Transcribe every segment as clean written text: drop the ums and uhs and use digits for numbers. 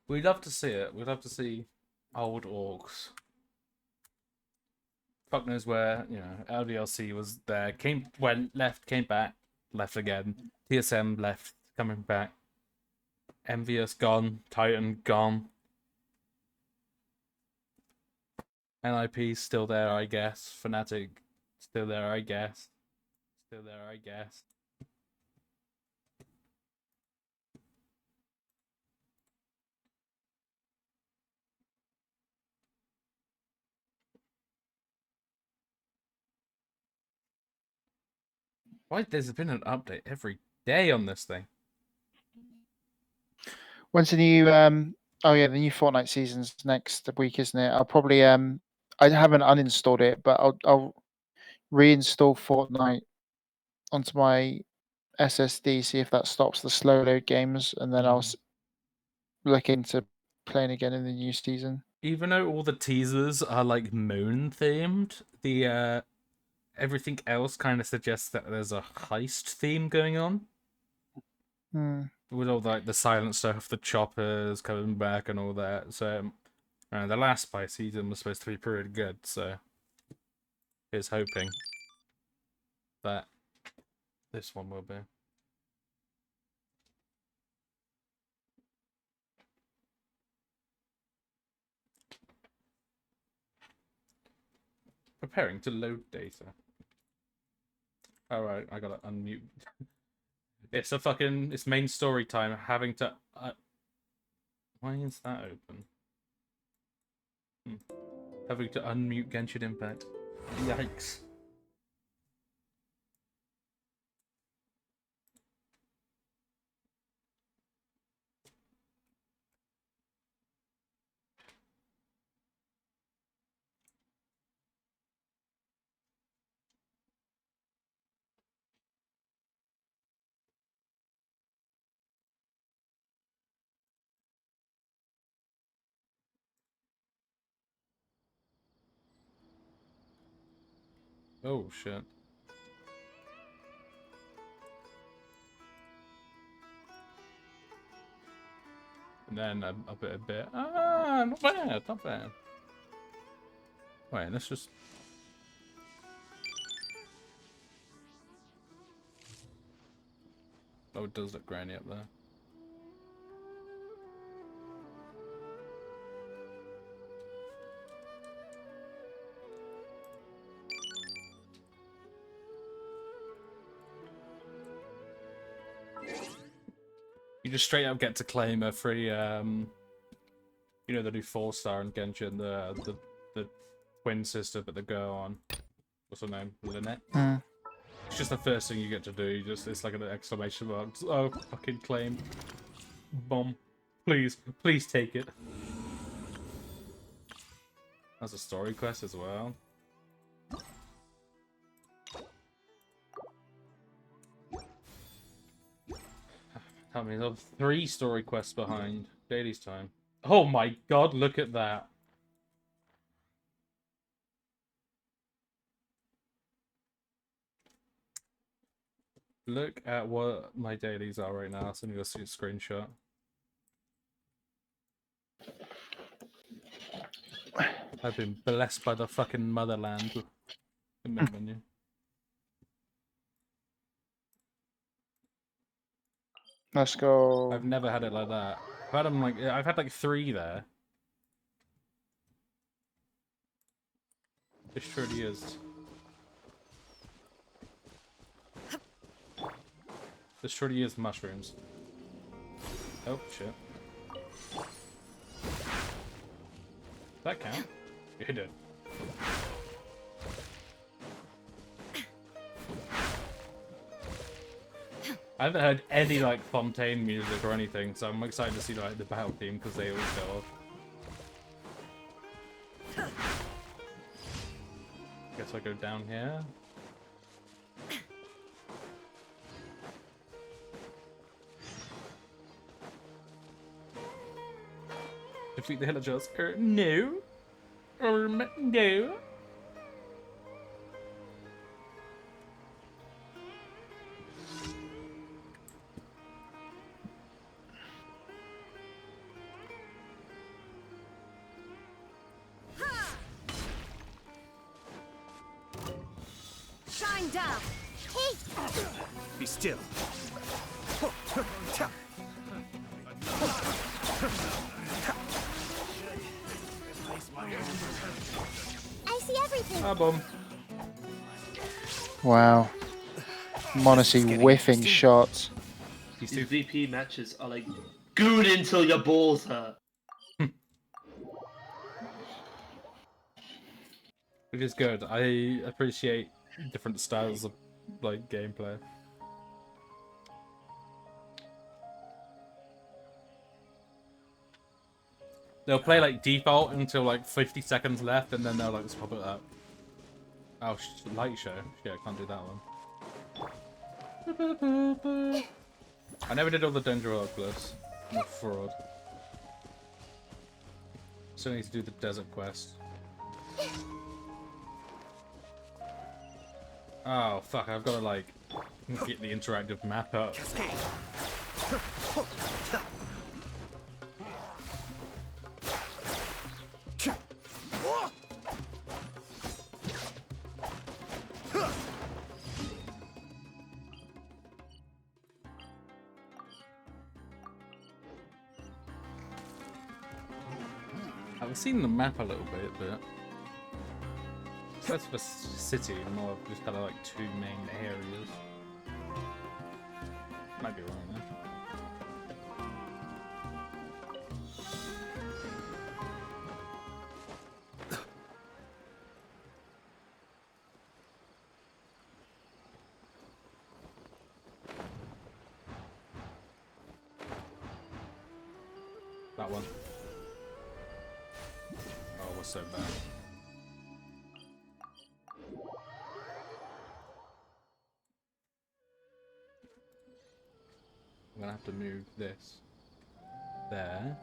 We'd love to see it. We'd love to see old orcs. Fuck knows where, LDLC was there, went, left, came back, left again. TSM left, coming back. Envious gone, Titan gone. NIP still there, I guess. Fnatic still there, I guess. Still there, I guess. Why there's been an update every day on this thing? When's the new oh yeah, the new Fortnite season's next week, isn't it? I'll probably I haven't uninstalled it, but I'll reinstall Fortnite onto my SSD, see if that stops the slow load games, and then I'll look into playing again in the new season. Even though all the teasers are like moon themed, the everything else kind of suggests that there's a heist theme going on. With all like the silent stuff, the choppers coming back and all that. So the last Spy season was supposed to be pretty good, so here's hoping that this one will be. Preparing to load data. Alright, I gotta unmute. It's main story time, having to... Why is that open? Having to unmute Genshin Impact. Yikes. Oh, shit. And then a bit. Ah, not bad, not bad. Wait, let's just... Oh, it does look grainy up there. You just straight up get to claim a free, the new 4-star in Genshin, the twin sister, but the girl on. What's her name? Lynette? It's just the first thing you get to do. It's like an exclamation mark. Oh, fucking claim. Bomb. Please take it. That's a story quest as well. Tell me, there's 3 story quests behind Daily's time. Oh my god, look at that. Look at what my dailies are right now. I'll send you a screenshot. I've been blessed by the fucking motherland. Menu. Let's go. I've never had it like that. I've had like 3 there. This truly is. This truly is mushrooms. Oh shit. Does that count? It did. I haven't heard any like Fontaine music or anything, so I'm excited to see like the battle theme because they always go off. Guess I go down here. Defeat the Hillagers. No. No. Going down. Hey. Be still. I see everything. Ah, boom. Wow. Monacy whiffing shots. He's These too. VP matches are like good until your balls hurt. Which is good. I appreciate different styles of like gameplay. They'll play like default until like 50 seconds left, and then they'll like swap it up. Oh, light show. Shit, I can't do that one. I never did all the danger Oculus. I'm a fraud. Still need to do the desert quest. Oh fuck! I've got to like get the interactive map up. I've seen the map a little bit, but that's for city, more of just kind of like two main areas. Might be wrong there. That one. Oh, what's so bad? I'm gonna have to move this there.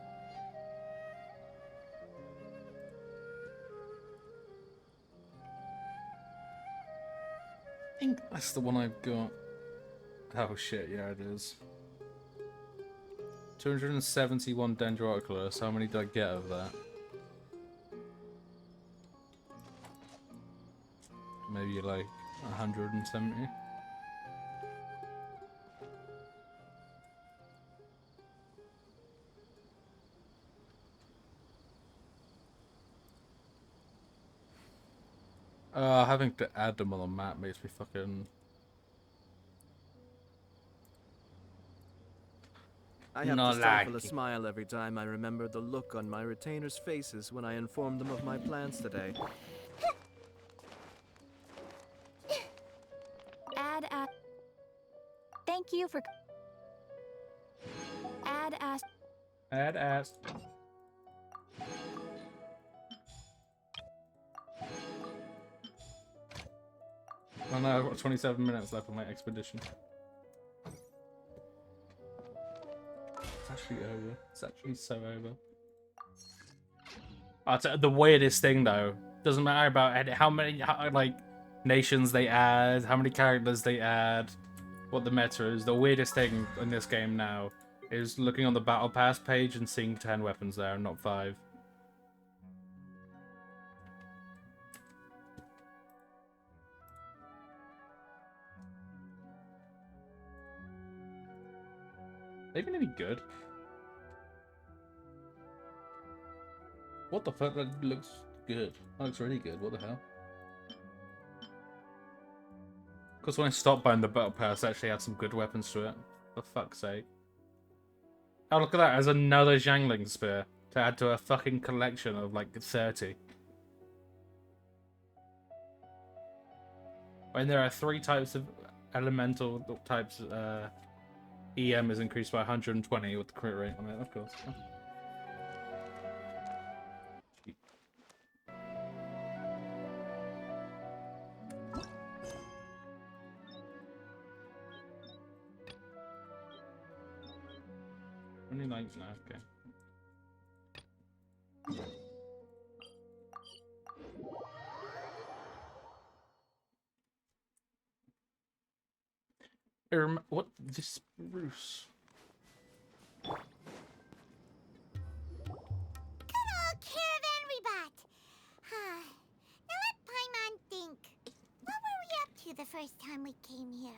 I think that's the one I've got. Oh shit, yeah it is. 271 Dendroculus, how many did I get of that? Maybe like 170? Having to add them on the map makes me fucking... I have Not to stifle a like it. smile every time I remember the look on my retainers' faces when I informed them of my plans today. Thank you for. Add. Add ass. Oh no, I've got 27 minutes left on my expedition. It's actually over. It's actually so over. The weirdest thing though, doesn't matter about how many like nations they add, how many characters they add, what the meta is. The weirdest thing in this game now is looking on the battle pass page and seeing 10 weapons there and not 5. Are they even any good? What the fuck? That looks good. That looks really good. What the hell? Because when I stopped buying the battle pass, it actually had some good weapons to it. For fuck's sake. Oh, look at that. There's another Zhangling spear to add to a fucking collection of like 30. When there are 3 types of elemental types, EM is increased by 120 with the crit rate on it, of course. Oh. Only like no, okay. What this Bruce? Good old caravan rebot. Now let Paimon think. What were we up to the first time we came here.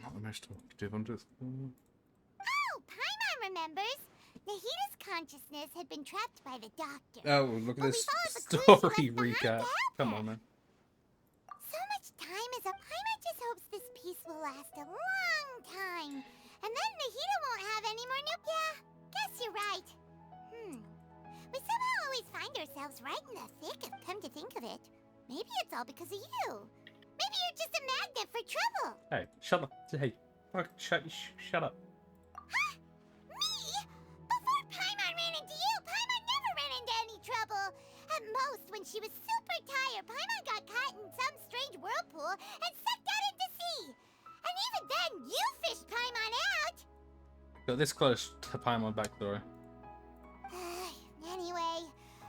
Not the most talkative on this. Oh, Paimon remembers. Nahita's consciousness had been trapped by the doctor. Oh, look at But we this followed the clues she story left behind recap. to help Come her. on, man. So much time is up. Paimon just hopes this peace will last a long time. And then Nahita won't have any more new... Yeah, guess you're right. We somehow always find ourselves right in the thick of... Come to think of it, maybe it's all because of you. Maybe you're just a magnet for trouble. Hey, shut up. Hey, fuck, shut up. Huh? Me? Before Paimon ran into you, Paimon never ran into any trouble. At most, when she was super tired, Paimon got caught in some strange whirlpool and sucked out into sea. And even then, you fished Paimon out. Got this close to Paimon backstory. Anyway,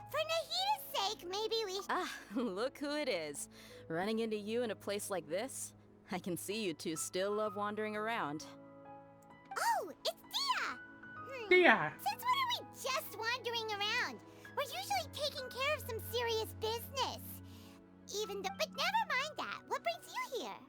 for Nahita's sake, maybe we... Ah, look who it is. Running into you in a place like this? I can see you two still love wandering around. Oh, it's Dia! Yeah. Since when are we just wandering around? We're usually taking care of some serious business. Even though... But never mind that. What brings you here?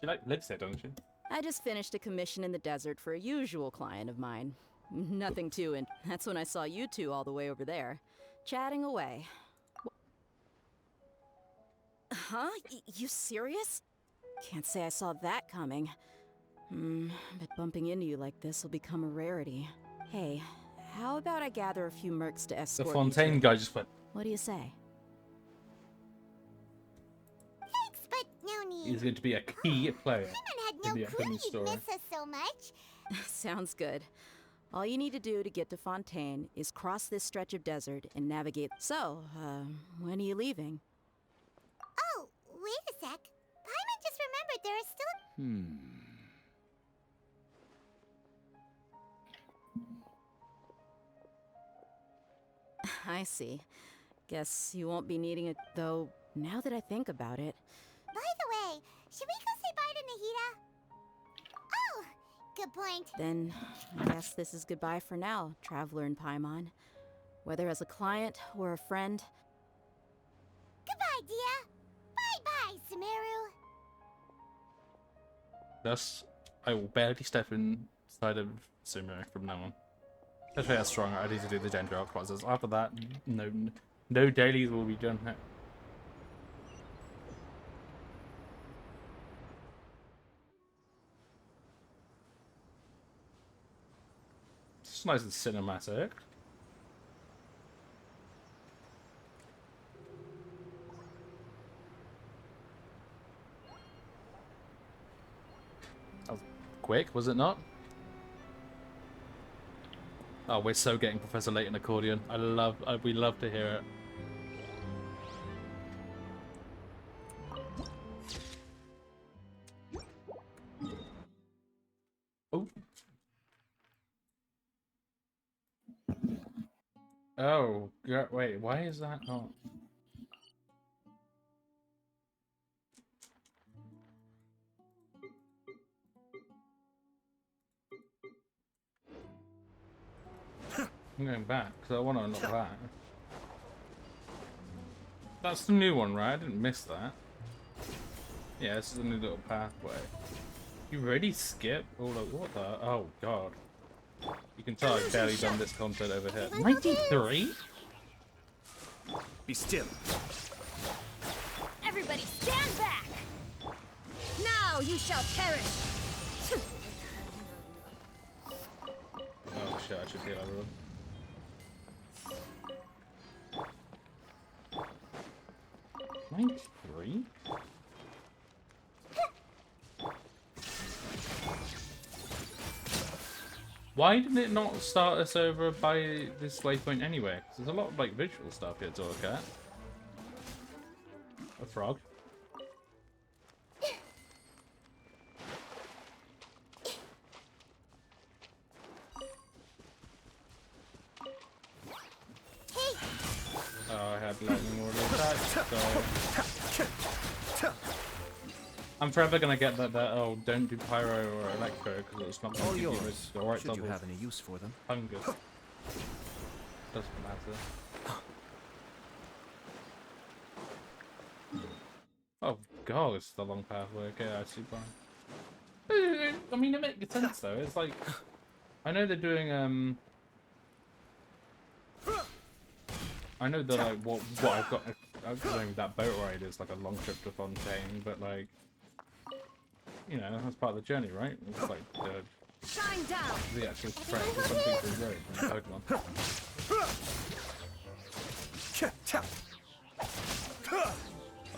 She like lives there, doesn't she? I just finished a commission in the desert for a usual client of mine. Nothing too, and that's when I saw you two all the way over there, chatting away. Huh? You serious? Can't say I saw that coming. But bumping into you like this will become a rarity. Hey, how about I gather a few mercs to The escort Fontaine you two? guy just went. What do you say? Thanks, but no need. He's going to be a key player. Paimon had in no the clue upcoming you'd story. miss us so much. Sounds good. All you need to do to get to Fontaine is cross this stretch of desert and navigate. So, when are you leaving? Oh, wait a sec. Paimon just remembered there is still... I see. Guess you won't be needing it, though, now that I think about it. By the way, should we go say bye to Nahita? Oh, good point. Then, I guess this is goodbye for now, Traveler in Paimon. Whether as a client or a friend, Goodbye, Dia. Bye-bye, Sumeru. Thus, I will barely step inside of Sumo from now on. Especially how strong I need to do the gender arc process. After that, no dailies will be done. It's nice and cinematic. That was quick, was it not? Oh, we're so getting Professor Layton accordion. We love to hear it. Oh. Oh, wait, why is that not? I'm going back because I want to unlock that. That's the new one, right? I didn't miss that. Yeah, this is a new little pathway. You really skip all of what the? Oh god! You can tell I've barely done this content over here. 93? Be still. Everybody stand back! Now you shall perish! Oh shit! I should heal everyone. $93? Why didn't it not start us over by this waypoint anyway? 'Cause there's a lot of like visual stuff here to look at. A frog. Oh, I had lightning already attached, so... I'm forever gonna get that oh, don't do pyro or electro because it's not All gonna give you yours, the right should level you of have any use for them. hunger. Doesn't matter. Oh god, it's the long pathway. Okay, I see fine. I mean, it makes sense though. It's like I know they're doing I know that like what I've got. I'm saying that boat ride is like a long trip to Fontaine, but like you know that's part of the journey, right? It's like Shine down. the actual trek or something through road in Pokemon. That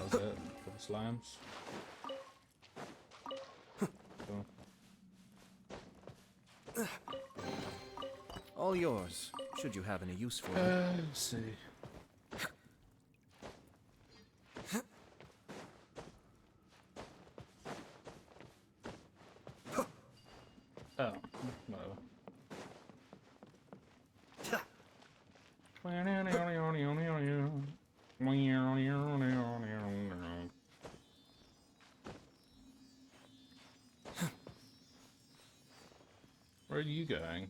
was it for the slimes. Cool. All yours, should you have any use for them. Let's see. Oh, whatever. Where are you going?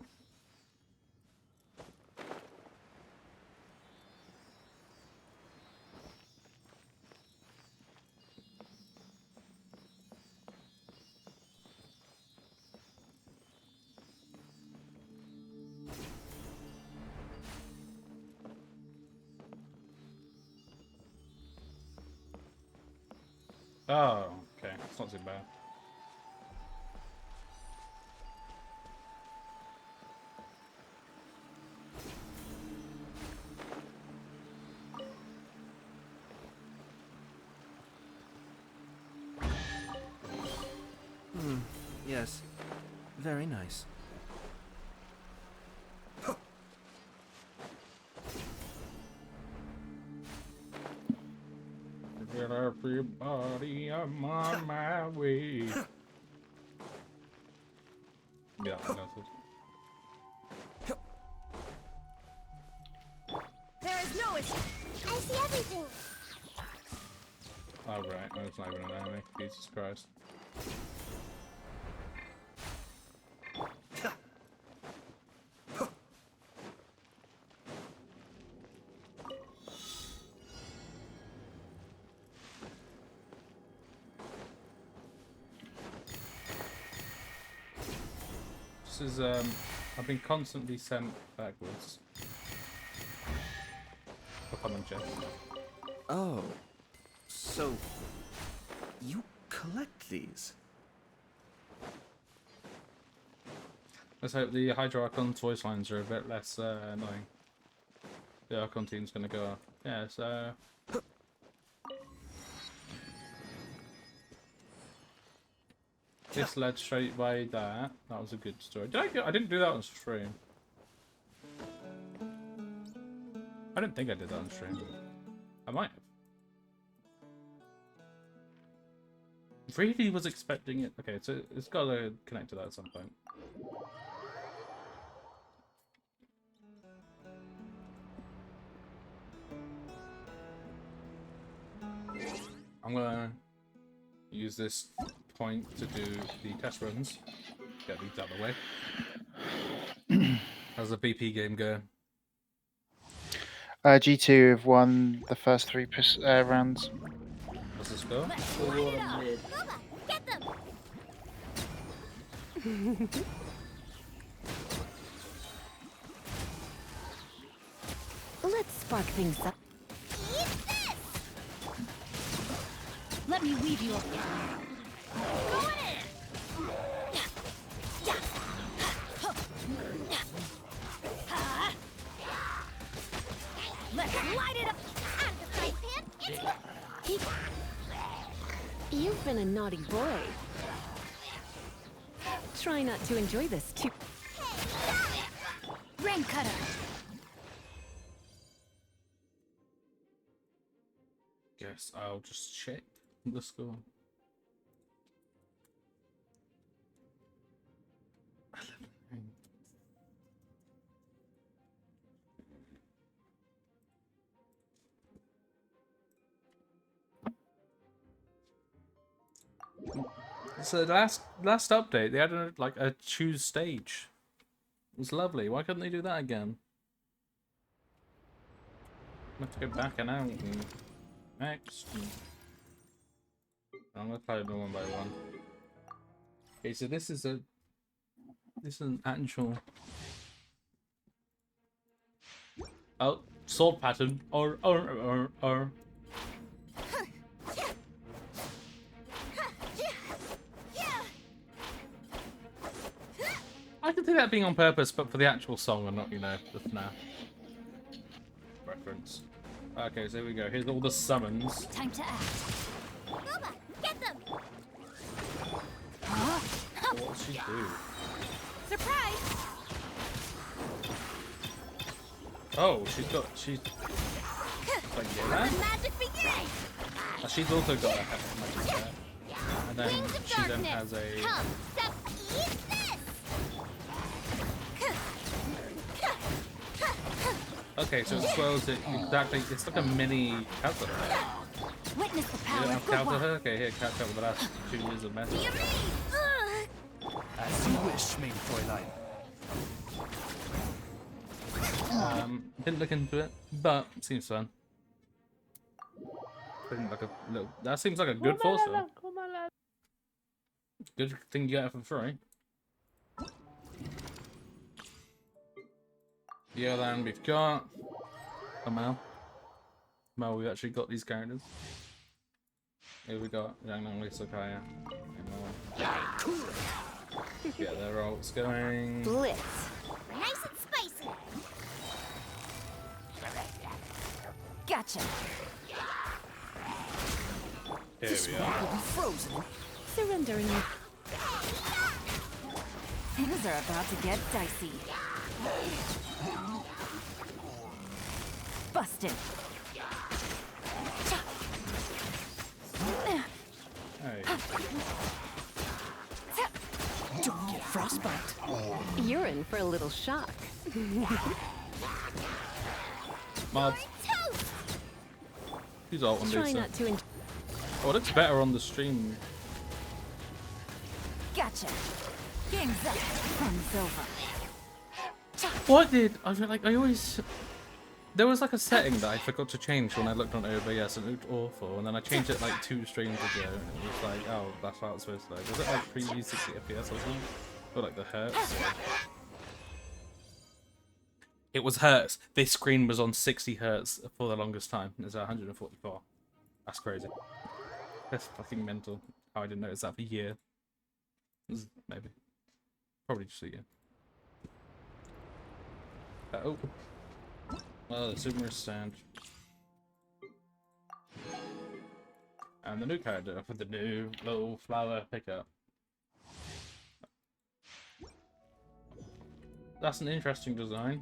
Oh, okay. It's not too bad. Yes, very nice. Get everybody, I'm on my way. Yeah, that's it. There is no escape. I see everything. Oh, right. No, it's not even an enemy. Jesus Christ. This is, I've been constantly sent backwards. For common chest. Oh, so you collect these? Let's hope the Hydro Archon's voice lines are a bit less annoying. The Archon team's gonna go up. Yeah, so... This led straight by that. That was a good story. I didn't do that on stream. I don't think I did that on stream. I might have. Really was expecting it. Okay, so it's got to connect to that at some point. I'm gonna use this point to do the test runs. Get these out of the way. How's the BP game go? G2 have won the first three rounds. What's the score? Mid. Boba, get them. Let's spark things up. Eat this. Let me weave you up. Going in. Let's light it up. Out of the frying pan. Into the... You've been a naughty boy. Try not to enjoy this too. Rain cutter. Guess I'll just check the score. 11. So last update, they had a choose stage. It was lovely. Why couldn't they do that again? I have to go back and out and next. I'm gonna play them one by one. Okay, so this is an actual sword pattern or. I can see that being on purpose, but for the actual song and not, you know, the FNAF reference. Okay, so here we go. Here's all the summons. Time to act. Boba, get them! What does she do? Surprise! Oh, she's like, yeah, that? The magic begins! She's also got a magic there. And then Wings of she then darkness. has a... Come, step, eat this! Okay, so it swells it exactly. It's like a mini counter. Witness the You power don't of have good counter one. her? Okay, here, catch up with the last 2 years of metal. You mean? As you wish, main Fräulein. Didn't look into it, but it seems fun. Seems like a little, that seems like a good force though. Good thing you get it for free. Yeah, then we've got a Mel. We've actually got these characters. Here we got Yang Lisa Kaya. Yeah, their ults going. Blitz. Nice and spicy. Gotcha. Here we are. Frozen. Surrendering. Things are about to get dicey. Busted. Hey. Don't get frostbite. You're in for a little shock. Mobs. Who's ult on Try Lisa? not to. Oh, it looks better on the stream. Gotcha. Game's up. Fun's over. What did I feel like? I always there was like a setting that I forgot to change when I looked on OBS and it looked awful, and then I changed it like 2 streams ago, and it was like, oh, that's how it's supposed to look. Was it like preview 60 FPS or something? Or like the hertz? It was hertz. This screen was on 60 hertz for the longest time. It's at 144. That's crazy. That's fucking mental. How I didn't notice that for a year. Maybe. Probably just a year. Oh. Oh, the super stand. And the new character for the new little flower pickup. That's an interesting design.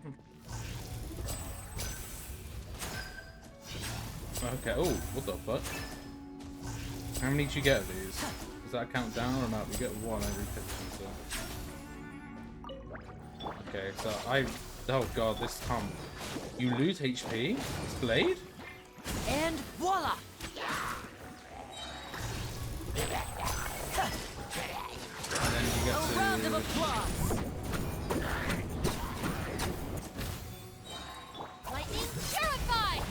Okay, oh, what the fuck? How many did you get of these? Does that count down or not? We get 1 every 15, so... Okay, so oh god, this can't... You lose HP? This blade? And voila! And then you get A round of to... applause. Lightning purified!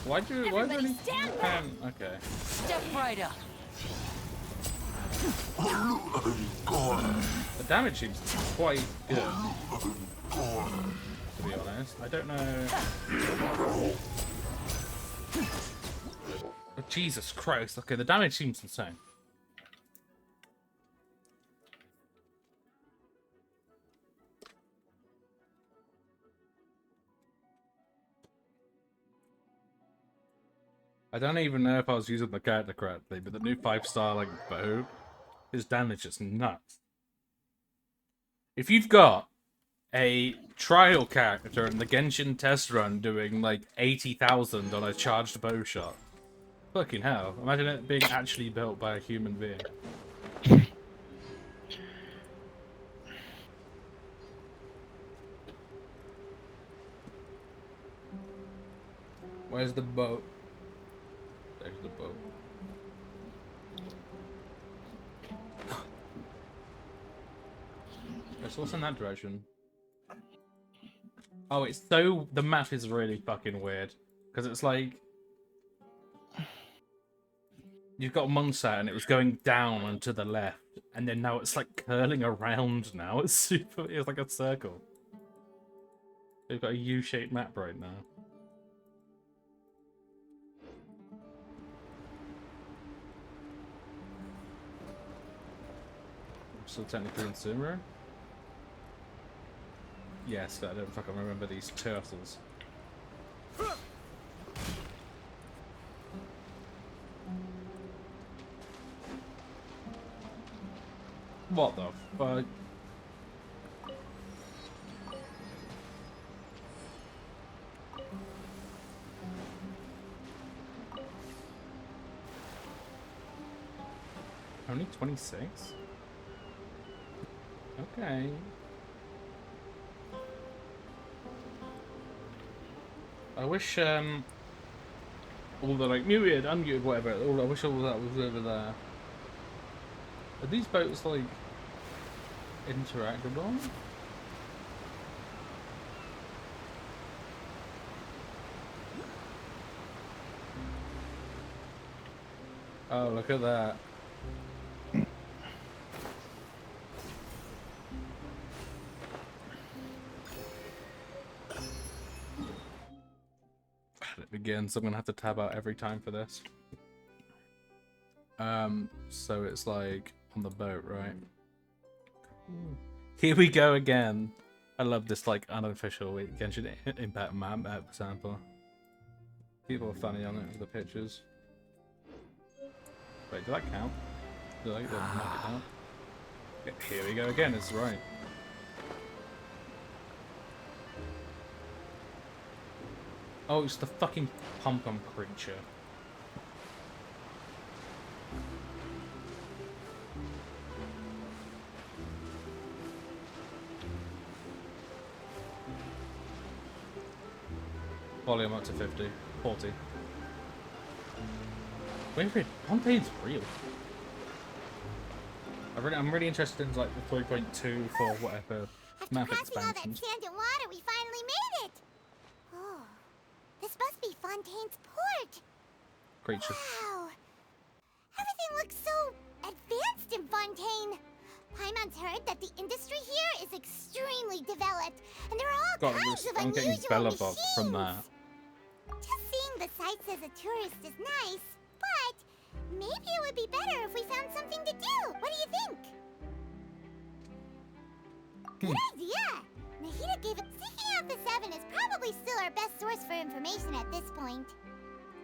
Why do Everybody any... stand back! Okay. Step right up. The damage seems quite good. To be honest. I don't know... Oh, Jesus Christ. Okay, the damage seems insane. I don't even know if I was using the character correctly, but the new 5-star like bow, his damage is nuts. If you've got a trial character in the Genshin test run doing like 80,000 on a charged bow shot, fucking hell! Imagine it being actually built by a human being. Where's the boat? There's the boat. So what's in that direction? Oh, it's so... The map is really fucking weird. Because it's like... You've got Munset and it was going down and to the left. And then now it's like curling around now. It's super... It's like a circle. We've got a U-shaped map right now. Still technically in Sumeru? Yes, but I don't fucking remember these turtles. What the fuck? Only 26? Okay. I wish all the like muted, unmuted, whatever. I wish all that was over there. Are these boats like interactable? Oh, look at that. It begins. I'm gonna have to tab out every time for this. So it's like on the boat, right? Here we go again. I love this like unofficial Genshin Impact map sample. People are funny on it with the pictures. Wait, did that count? Did that mark it down? Yeah, here we go again. It's right. Oh, it's the fucking pom-pom creature. Volume up to 50. 40. Wait, Pompeii's real. I'm really interested in like the 3.2 for whatever map After crossing all that expansions. sand and water, we finally made it! Oh, this must be Fontaine's port! Creature. Wow! Everything looks so advanced in Fontaine! Paimon's heard that the industry here is extremely developed, and there are all God, kinds of I'm getting unusual Bella machines! Bob from that. Just seeing the sights as a tourist is nice, but maybe it would be better if we found something to do. What do you think? Good idea. Nahida gave it. Seeking out the Seven is probably still our best source for information at this point.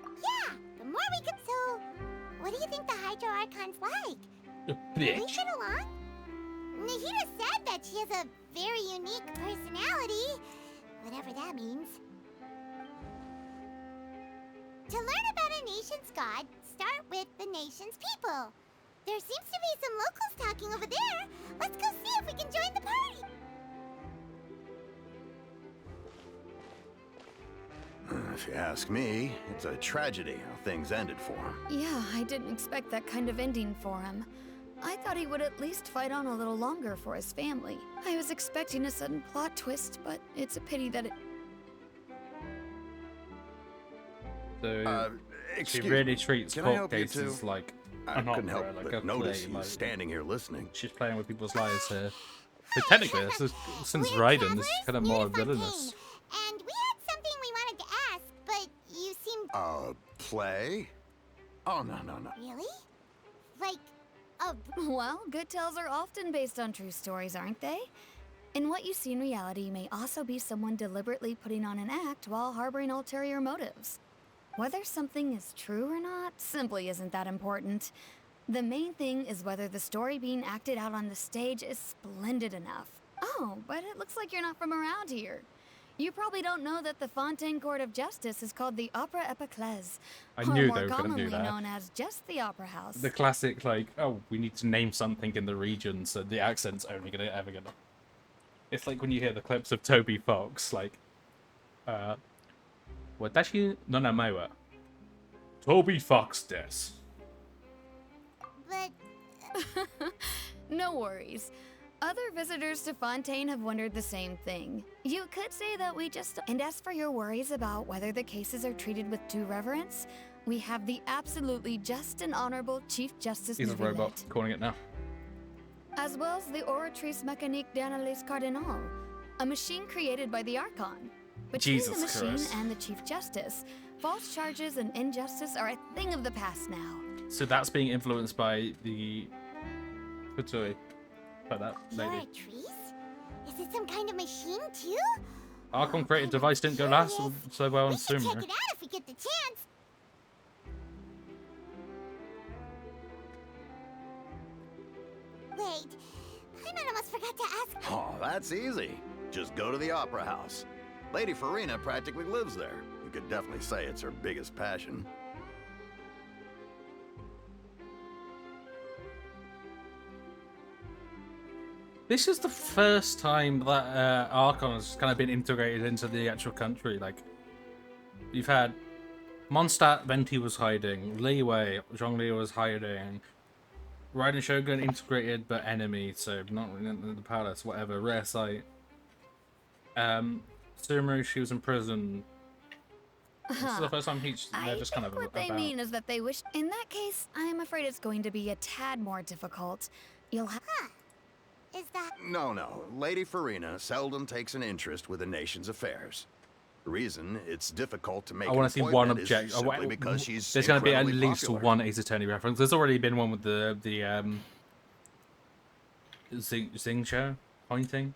Yeah, the more we can. So, what do you think the Hydro Archon's like? Do we Bitch. get along? Nahida said that she has a very unique personality, whatever that means. To learn about a nation's god, start with the nation's people. There seems to be some locals talking over there. Let's go see if we can join the party. If you ask me, it's a tragedy how things ended for him. Yeah, I didn't expect that kind of ending for him. I thought he would at least fight on a little longer for his family. I was expecting a sudden plot twist, but it's a pity that it... So she Excuse really me, treats can I court help you cases too? like I an couldn't opera, help like but a notice play. you Like, standing here listening. she's playing with people's lives here. But technically, since Raiden, this is kind of more villainous. And we had something we wanted to ask, but you seemed... Play? Oh, no. Really? Like, a... Well, good tales are often based on true stories, aren't they? And what you see in reality may also be someone deliberately putting on an act while harboring ulterior motives. Whether something is true or not simply isn't that important. The main thing is whether the story being acted out on the stage is splendid enough. Oh, but it looks like you're not from around here. You probably don't know that the Fontaine Court of Justice is called the Opera Epiclese, I or knew more they were going to commonly do that. known as just the Opera House. The classic, like, oh, we need to name something in the region, so the accent's only ever gonna. It's like when you hear the clips of Toby Fox, like, Watashi no namae wa Toby Fox desu. But... No worries. Other visitors to Fontaine have wondered the same thing. You could say that we just... And as for your worries about whether the cases are treated with due reverence, we have the absolutely just and honorable Chief Justice He's a robot. Neuvillette, Calling it now. as well as the Oratrice Mécanique d'Analyse Cardinal, a machine created by the Archon. Between Jesus the machine Christ. and the Chief Justice, false charges and injustice are a thing of the past now. So that's being influenced by the Kutui. By that You're lady. a trees? Is it some kind of machine too? Archon created I'm device didn't go last curious. so well We on should check Sumeru. it out if we get the chance. Wait, Paimon almost forgot to ask. Oh, that's easy. Just go to the Opera House. Lady Farina practically lives there. You could definitely say it's her biggest passion. This is the first time that Archon has kind of been integrated into the actual country. Like, you've had Mondstadt, Venti was hiding, Liyue, Zhongli was hiding, Raiden Shogun integrated but enemy, so not in the palace, whatever, rare site. Sumeru, she was in prison. This is the first time they're just kind of what they about. mean is that they wish... In that case, I'm afraid it's going to be a tad more difficult. You'll have... Is that... No. Lady Farina seldom takes an interest with the nation's affairs. The reason it's difficult to make I want to see one appointment is object. simply because she's There's going to be at incredibly least popular. one Ace Attorney reference. There's already been one with the Zing show pointing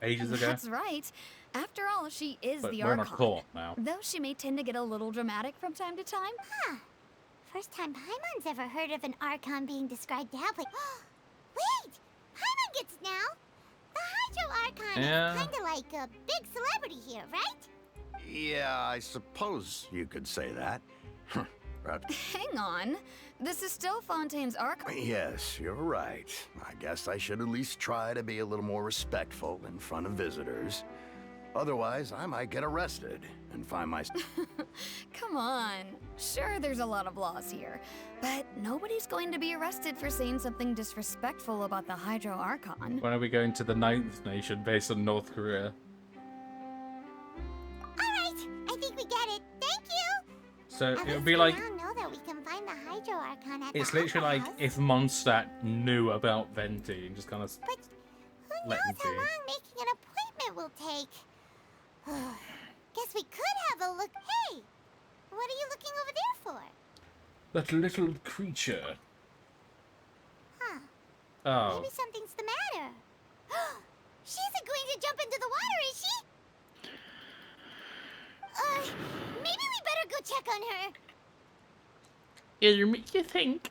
ages ago. That's right. After all, she is But the we're in a Archon. court now. Though she may tend to get a little dramatic from time to time. Huh. First time Paimon's ever heard of an Archon being described that way. Wait! Paimon gets now! The Hydro Archon Yeah. is kinda like a big celebrity here, right? Yeah, I suppose you could say that. Perhaps- Hang on. This is still Fontaine's Archon. Yes, you're right. I guess I should at least try to be a little more respectful in front of visitors. Otherwise, I might get arrested and find myself... Come on. Sure, there's a lot of laws here, but nobody's going to be arrested for saying something disrespectful about the Hydro Archon. When are we going to the 9th nation based on North Korea? Alright, I think we get it. Thank you! So At it would least be we like, now know that we can find the Hydro Archon at it's the literally Opera like House. if Mondstadt knew about Venti and just kind of But who let knows him how be. long making an appointment will take? Guess we could have a look. Hey! What are you looking over there for? That little creature. Huh. Oh, Maybe something's the matter. She isn't going to jump into the water, is she? Maybe we better go check on her. you make you think.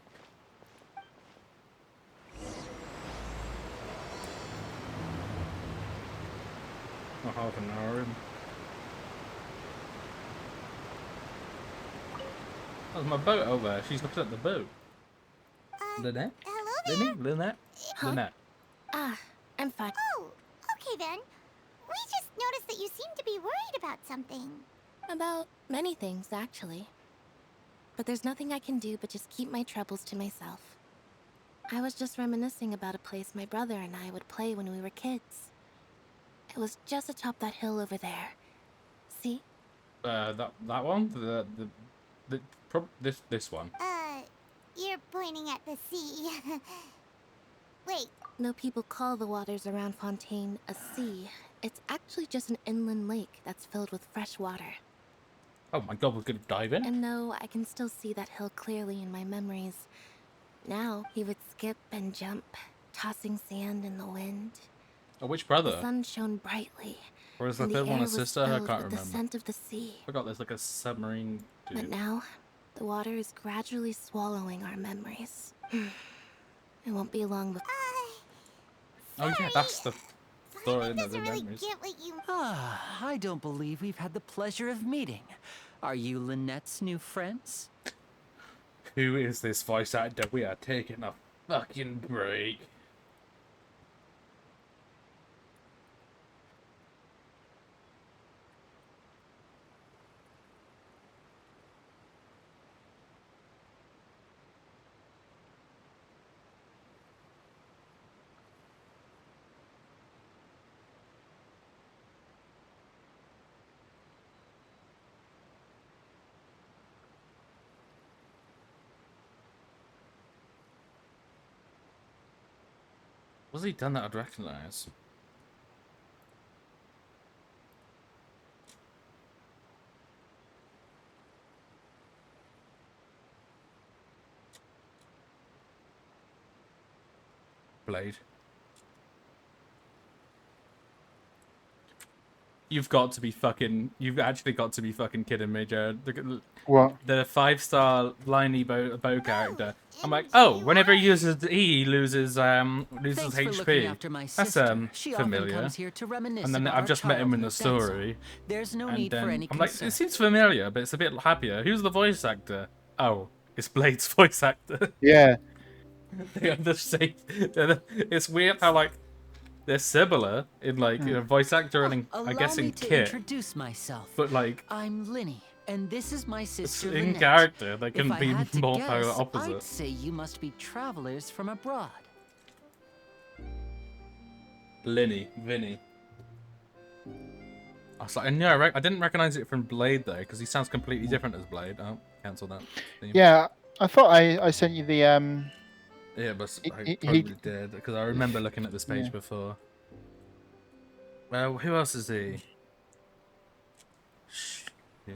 A half an hour in. That's my boat over there. She's looking at the boat. Lynette? Hello there. Lynette? Huh? Lynette. Ah, I'm fine. Oh, okay then. We just noticed that you seem to be worried about something. About many things, actually. But there's nothing I can do but just keep my troubles to myself. I was just reminiscing about a place my brother and I would play when we were kids. It was just atop that hill over there. See? That one? This one. You're pointing at the sea. Wait, No people call the waters around Fontaine a sea. It's actually just an inland lake that's filled with fresh water. Oh my god, we're gonna dive in? And no, I can still see that hill clearly in my memories. Now he would skip and jump, tossing sand in the wind. Oh, which The brother? sun shone brightly, Or is the and third the one air a was sister? I filled can't with the remember. scent of the sea. I forgot there's like a submarine But dude. now, the water is gradually swallowing our memories. It won't be long before. Oh yeah, that's the story Paimon in the doesn't really memories. get what you... Ah, I don't believe we've had the pleasure of meeting. Are you Lynette's new friends? Who is this voice actor? We are taking a fucking break. Was he done that I'd recognise? Blade. You've got to be fucking. You've actually got to be fucking kidding me, Jared. Look at What? the 5-star liney bow character. I'm like, oh, whenever he uses E, he loses Thanks for looking HP. after my That's sister. She often familiar. comes here to reminisce And then about I've our just met him in the childhood, that's all. story. There's no And need for then any I'm like, concern. it seems familiar, but it's a bit happier. Who's the voice actor? Oh, it's Blade's voice actor. Yeah. They are the same. It's weird how like they're similar in like voice actor and I guess Allow me in to kit, introduce myself. but like I'm Linny, and this is my sister in Lynette. character they can If be I had to more guess, polar I'd opposite. say you must be travelers from abroad. Vinny. I was like, I know, I didn't recognize it from Blade though, because he sounds completely different as Blade. Oh, cancel that. Theme. Yeah, I thought I sent you the Yeah, but I he- probably did because I remember looking at this page Yeah. before. Well, who else is he? Yeah.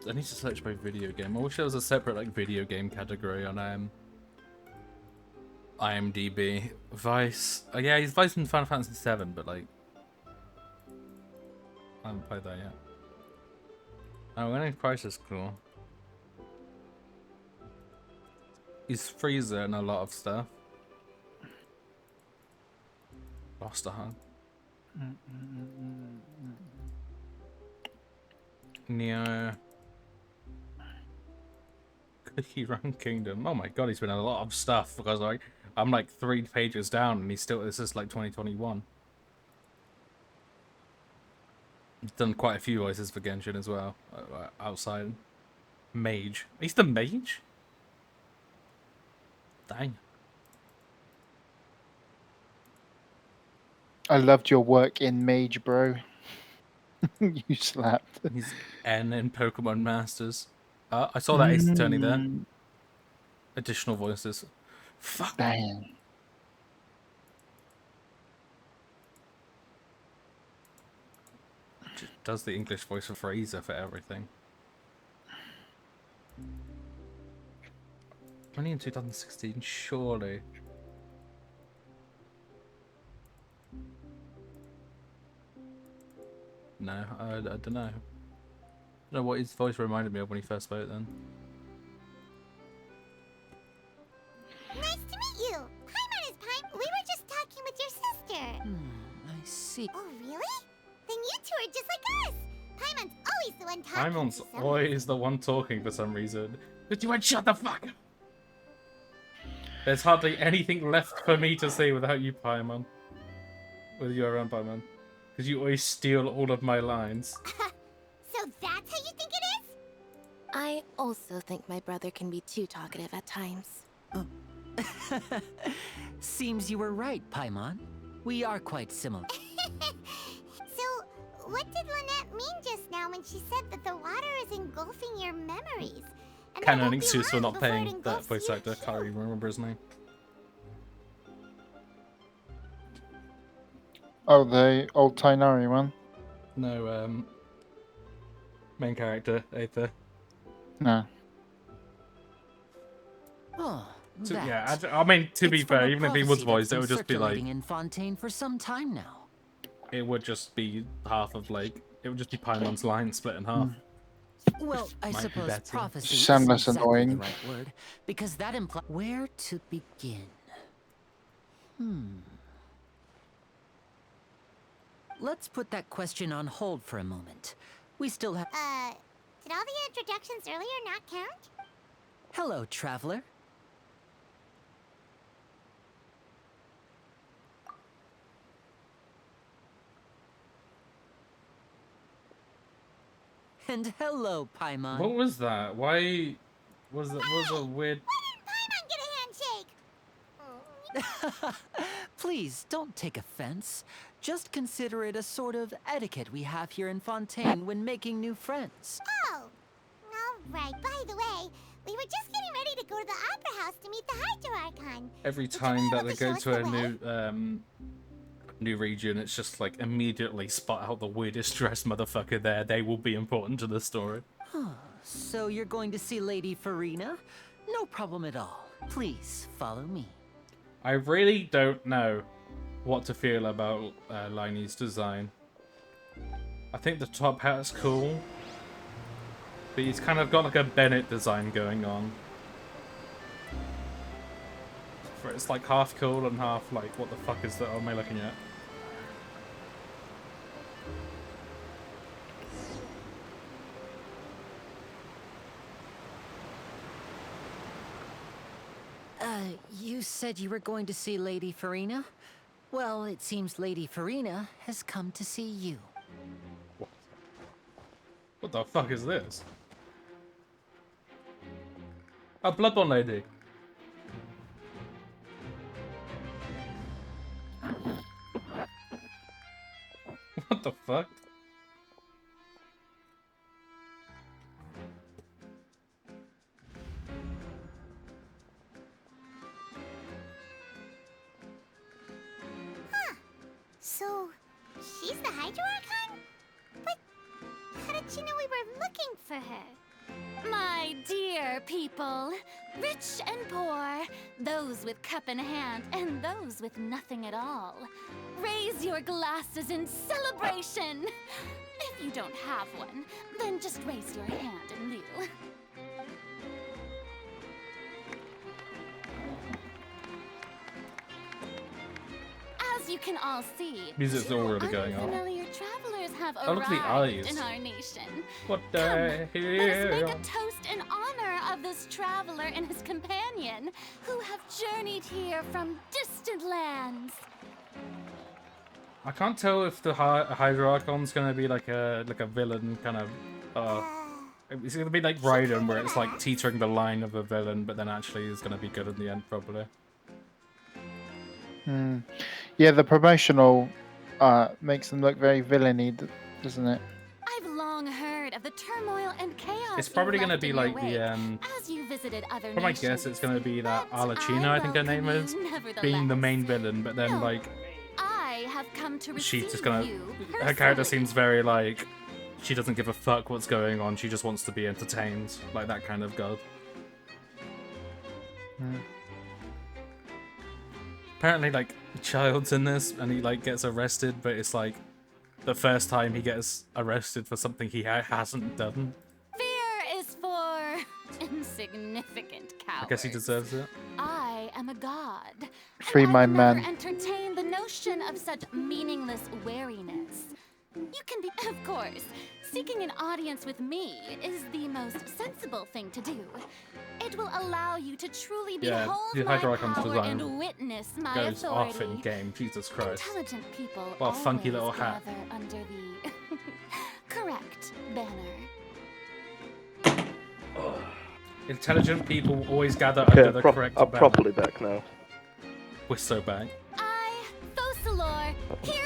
I need to search by video game. I wish there was a separate like video game category on IMDb. Vice. Oh, yeah, he's Vice in Final Fantasy VII, but like I haven't played that yet. Oh, Winning Price is cool. He's Freezer in a lot of stuff. Lost a Hug. Neo. Cookie Run Kingdom. Oh my god, he's been in a lot of stuff because like I'm like 3 pages down and he's still. This is like 2021. He's done quite a few voices for Genshin as well. Outside. Mage. He's the mage? Dang. I loved your work in Mage, bro. You slapped. He's N in Pokemon Masters. I saw that Ace Attorney there. Additional voices. Fuck. Damn. Does the English voice of Fraser for everything. Only in 2016, surely. No, I don't know. I don't know what his voice reminded me of when he first spoke then. Nice to meet you. Paimon is Paimon. We were just talking with your sister. I see. Oh, really? Then you two are just like us. Paimon's always the one talking. Paimon's for some always the one talking for some reason. But you went shut the fuck up! There's hardly anything left for me to say without you, Paimon. With you around, Paimon. Because you always steal all of my lines. So that's how you think it is? I also think my brother can be too talkative at times. Seems you were right, Paimon. We are quite similar. So, what did Lynette mean just now when she said that the water is engulfing your memories? And that Canon won't be excuse for long not before it paying that engulfs voice you? actor. Can't even remember his name. Oh, the old Tainari one? No, main character, Aether. No. Oh, So, that. yeah, I mean, to be It's from fair, a even if he was prophecy voiced, that's it would been just be like, circulating in Fontaine for some time now. it would just be half of like, it would just be Paimon's line split in half. Well, I Might be suppose better. prophecy Sound isn't less exactly annoying. the right word, because that implies where to begin. Let's put that question on hold for a moment. We still have. Did all the introductions earlier not count? Hello, traveler. And hello, Paimon. What was that? Why was it? Was a weird? Why didn't Paimon get a handshake? Please, don't take offense. Just consider it a sort of etiquette we have here in Fontaine when making new friends. Oh, all right. By the way, we were just getting ready to go to the Opera House to meet the Hydro Archon. Every Would you time be that able they to show go us to the a way? new region, it's just like immediately spot out the weirdest dressed motherfucker there. They will be important to the story. So you're going to see Lady Farina? No problem at all. Please, follow me. I really don't know what to feel about Liney's design. I think the top hat's cool, but he's kind of got like a Bennett design going on. Where it's like half cool and half like, what the fuck is that? What am I looking at? You said you were going to see Lady Farina? Well, it seems Lady Farina has come to see you. What the fuck is this? A Bloodborne lady. What the fuck? So, she's the Hydro Archon? But how did she know we were looking for her? My dear people, rich and poor, those with cup in hand and those with nothing at all, raise your glasses in celebration. If you don't have one, then just raise your hand in lieu. As you can all see, Music's two already going on. unfamiliar travelers have Oh, look at the arrived eyes. in our nation. What Come, the let us make hell? a toast in honor of this traveler and his companion, who have journeyed here from distant lands. I can't tell if the Hydro Archon's gonna be like a villain kind of. It's gonna be like Raiden, where it's like teetering the line of a villain, but then actually is gonna be good in the end, probably. Yeah, the promotional makes them look very villainy, doesn't it? I've long heard of the turmoil and chaos. It's probably you gonna left be in your like the wake as you visited other From my guess, it's gonna be that Alachina, I think her name is, being the main villain, but then like I have come to she's receive just gonna. you Her character personally. seems very like she doesn't give a fuck what's going on. She just wants to be entertained, like that kind of god. Apparently, like Child's in this, and he like gets arrested, but it's like the first time he gets arrested for something he hasn't done. Fear is for insignificant cowards. I guess he deserves it. I am a god. and Free I my will never man. entertain the notion of such meaningless wariness. You can be, of course, seeking an audience with me is the most sensible thing to do. It will allow you to truly Yeah, behold the my Hydro Archon's power design and witness my goes authority. off in game. Jesus Christ! Intelligent people What a funky always little hat. gather under the correct banner. Intelligent people always gather under the correct I'm banner. properly back now. We're so back. I, Focalor,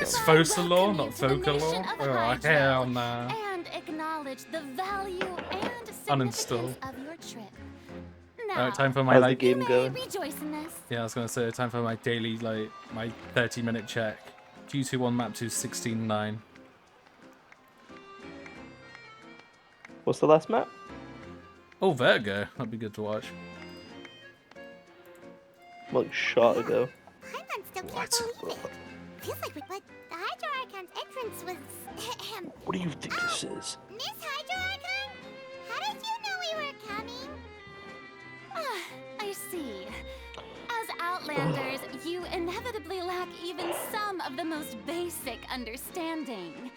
It's hereby Focalor, welcome not you to the nation Focalor. of Oh Hydro, hell nah. and acknowledge the value and Uninstall. significance of your trip. Now, Alright, time for my How's the like. game you may going? rejoice in this. Yeah, I was gonna say time for my daily like my 30-minute check. Q21 map to 16.9. What's the last map? Oh, Virgo. That'd be good to watch. Like shot ago. Paimon still can't What? believe it. Feels like but the Hydro Archon's entrance was. What do you think this is? Miss Hydro Archon? How did you know we were coming? Ah, I see. As Outlanders, you inevitably lack even some of the most basic understanding.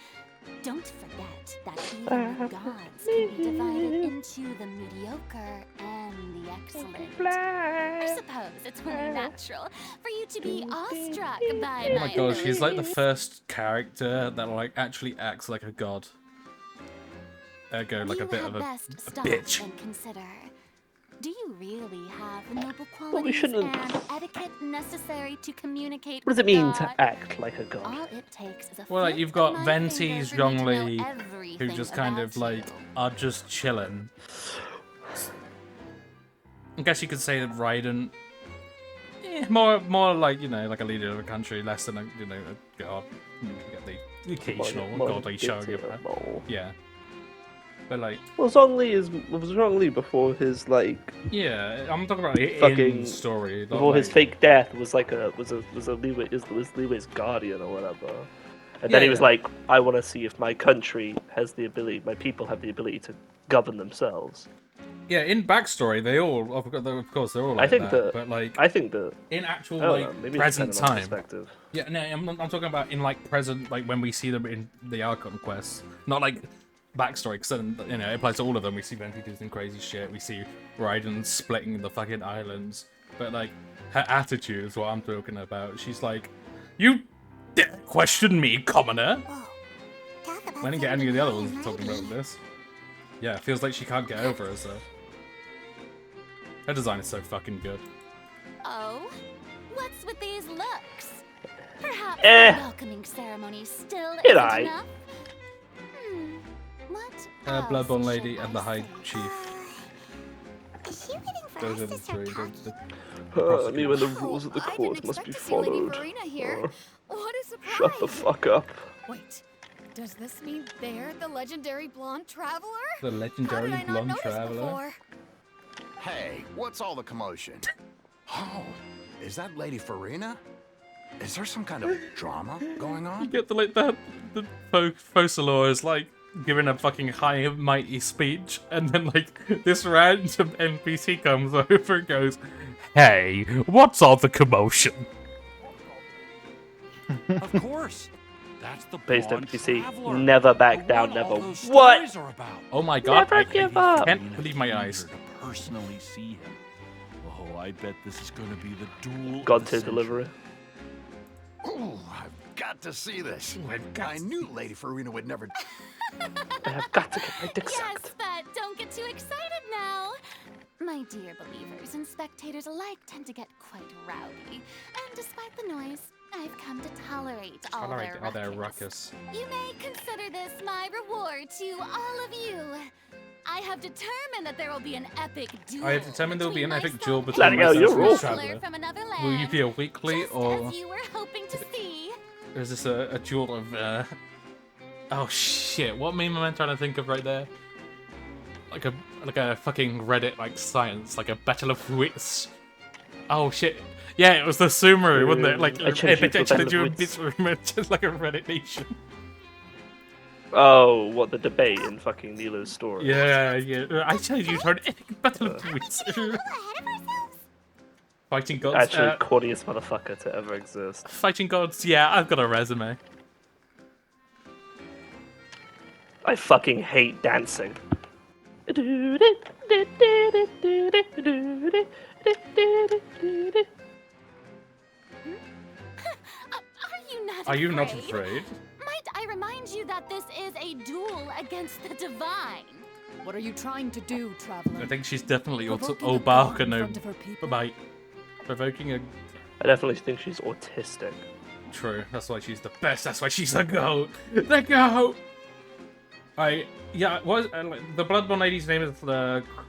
Don't forget that even the gods can be divided into the mediocre and the excellent. I suppose it's only natural for you to be awestruck by Oh my gosh, he's like the first character that like actually acts like a god. Ergo, like a bit of a bitch. And consider. Do you really have the noble we qualities shouldn't- and etiquette necessary to communicate What does it with mean God? to act like a god? All it takes is a Well, like, flip you've of got my Venti, finger for me to know Zhongli, who everything just kind of about like you. are just chilling. I guess you could say that Raiden, more like, you know, like a leader of a country, less than a, you know, a god. You get the occasional More godly showing of that. dictator. Yeah. But like, Well, was Zhongli before his like yeah, I'm talking about the fucking in story. Not before his like, fake death was like was Liwei's guardian or whatever. And then Yeah, he was yeah. like, I want to see if my country has the ability, my people have the ability to govern themselves. yeah, in backstory, they all, of course, they're all like I think that. But like, I think that in actual I don't like know, maybe it's present dependent on time. perspective. Yeah, no, I'm talking about in like present, like when we see them in the Archon quests, not like backstory. Because then, you know, it applies to all of them. We see Venti do some crazy shit. We see Raiden splitting the fucking islands. But like, her attitude is what I'm talking about. She's like, you dare question me, commoner. I didn't get any of the other ones talking about this. Yeah, it feels like she can't get over herself. Her design is so fucking good. Oh, what's with these looks? Perhaps Eh. the welcoming ceremony still It isn't aight. enough? What Bloodborne else Lady should and the I High say? Chief. Is she waiting for Those are us the to start three. talking? I mean, when the Wow, rules of the I court didn't must expect be to see Lady followed. Farina here. What a surprise! Shut the fuck up. Wait, does this mean they're the legendary blonde traveler? The How legendary did I not blonde notice traveler. before? Hey, what's all the commotion? Oh, is that Lady Farina? Is there some kind of drama going You on? get the like the Focalor is like giving a fucking high and mighty speech, and then like this random NPC comes over and goes, "Hey, what's all the commotion?" Of course. That's the Based blonde NPC, traveler. never back The down, one all never. those What? stories are about. Oh my god, Never give up. can't believe my eyes. Eager to personally see him. Oh, I bet this is going to be the duel. God of the to century. delivery. Oh, I've got to see this. I knew Lady Farina would never. I have got to get my dick Yes, sucked. but don't get too excited now. My dear believers and spectators alike tend to get quite rowdy, and despite the noise, I've come to tolerate all their ruckus. You may consider this my reward to all of you. I have determined that there will be an epic duel. I have determined there will be an epic duel between Bloody hell, myself you're and all- this traveler. From another land, Will you be a weekly just or as you were hoping to see. is this a duel of? Oh shit! What meme am I trying to think of right there? Like a fucking Reddit like science, like a battle of wits. Oh shit! Yeah, it was the Sumeru, wasn't it? Like I changed it to a actually battle do a of wits. bit just like a Reddit nation. Oh, what, the debate in fucking Nilo's story? Yeah, yeah. I tell you, to an epic battle of wits. Ahead of ourselves? Fighting gods. Actually, corniest motherfucker to ever exist. Fighting gods. Yeah, I've got a resume. I fucking hate dancing. Are you not Are you not afraid? afraid? Might I remind you that this is a duel against the divine? What are you trying to do, traveler? I think she's definitely Provoking oh a god barker in no front of her people? by provoking a I definitely think she's autistic. true. That's why she's the best. That's why she's the goat. The goat. Like, the Bloodborne lady's name is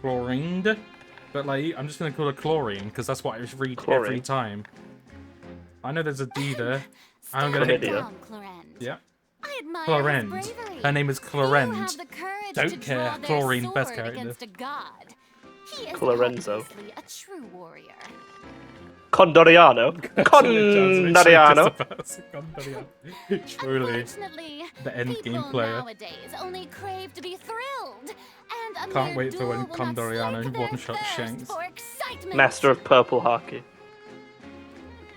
Chlorine, but like I'm just gonna call her Chlorine because that's what I read every Chlorine. time. I know there's a D there. I'm gonna hit Chlamydia. Down, Clorend. Yeah. I admire Chlorend. his bravery. Her name is Few Chlorend. have the courage Don't to care. draw their Chlorine, sword best character. against a god. He is Clorenzo. obviously a true warrior. Condoriano. Condoriano. Condoriano. Truly. Unfortunately, The end people game player. nowadays only crave to be thrilled. And a Can't mere wait for when duel will not Condoriano slake their one-shot thirst Shanks. for excitement. Master of purple hockey.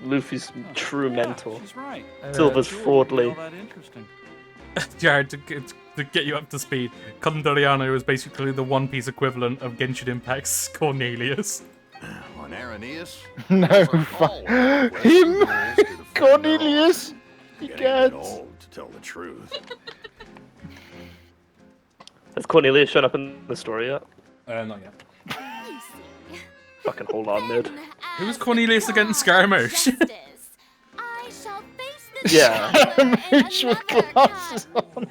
Luffy's true Yeah, mentor. she's right. Silver's Sure, wouldn't be fraudly. all that interesting. Jared, to get you up to speed, Condoriano is basically the One Piece equivalent of Genshin Impact's Cornelius. On Arrhenius? No, him, Cornelius. You Getting a can't. bit old, to tell the truth. Has Cornelius shown up in the story yet? Not yet. You see, Fucking hold on, Ned. Who was Cornelius against Scaramouche? I shall face this Yeah. Scaramouche with glasses on.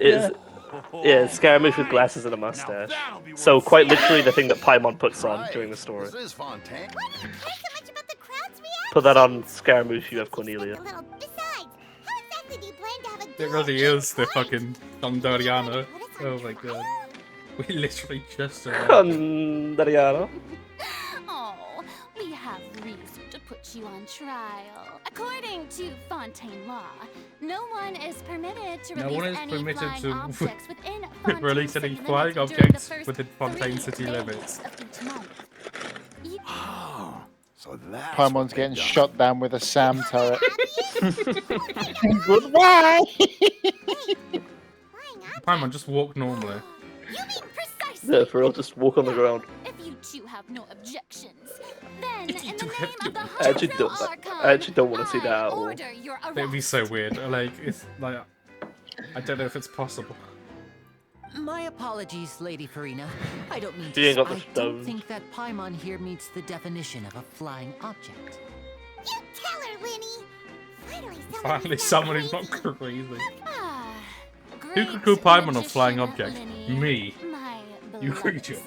Yeah, Scaramouche with glasses and a mustache. So quite literally the thing that Paimon puts on during the story. This is Fontaine. Why do you care so much about the crowd's reaction? Put that on Scaramouche, you have Cornelia. A little. Besides, how exactly do you plan to have a It duel really in is the flight? fucking Dondoriano. Put us on Oh my god. We literally just Dariana. Oh, we have reason to put you on trial. According to Fontaine law, no one is permitted to No release one is any permitted flying to objects within Fontaine release any city flying limits during the objects first within Fontaine 3 city days limits. of each month. Oh, so that's Paimon's what they've getting done. shot down with a SAM turret. Goodbye. Paimon, just walk normally. You mean precisely. Yeah, for real, just walk on the ground. If you two have no objections, then If you in two the have name no of the I actually Hydro don't. Archon, I actually don't want to see that at all. order your arrest. It'd be so weird. Like, it's like, I don't know if it's possible. My apologies, Lady Farina. I don't mean You ain't to. got the I stone. don't think that Paimon here meets the definition of a flying object. You tell her, Winnie. Finally, someone who's not crazy. Ah, Who could call Paimon a flying object? Me. You creature.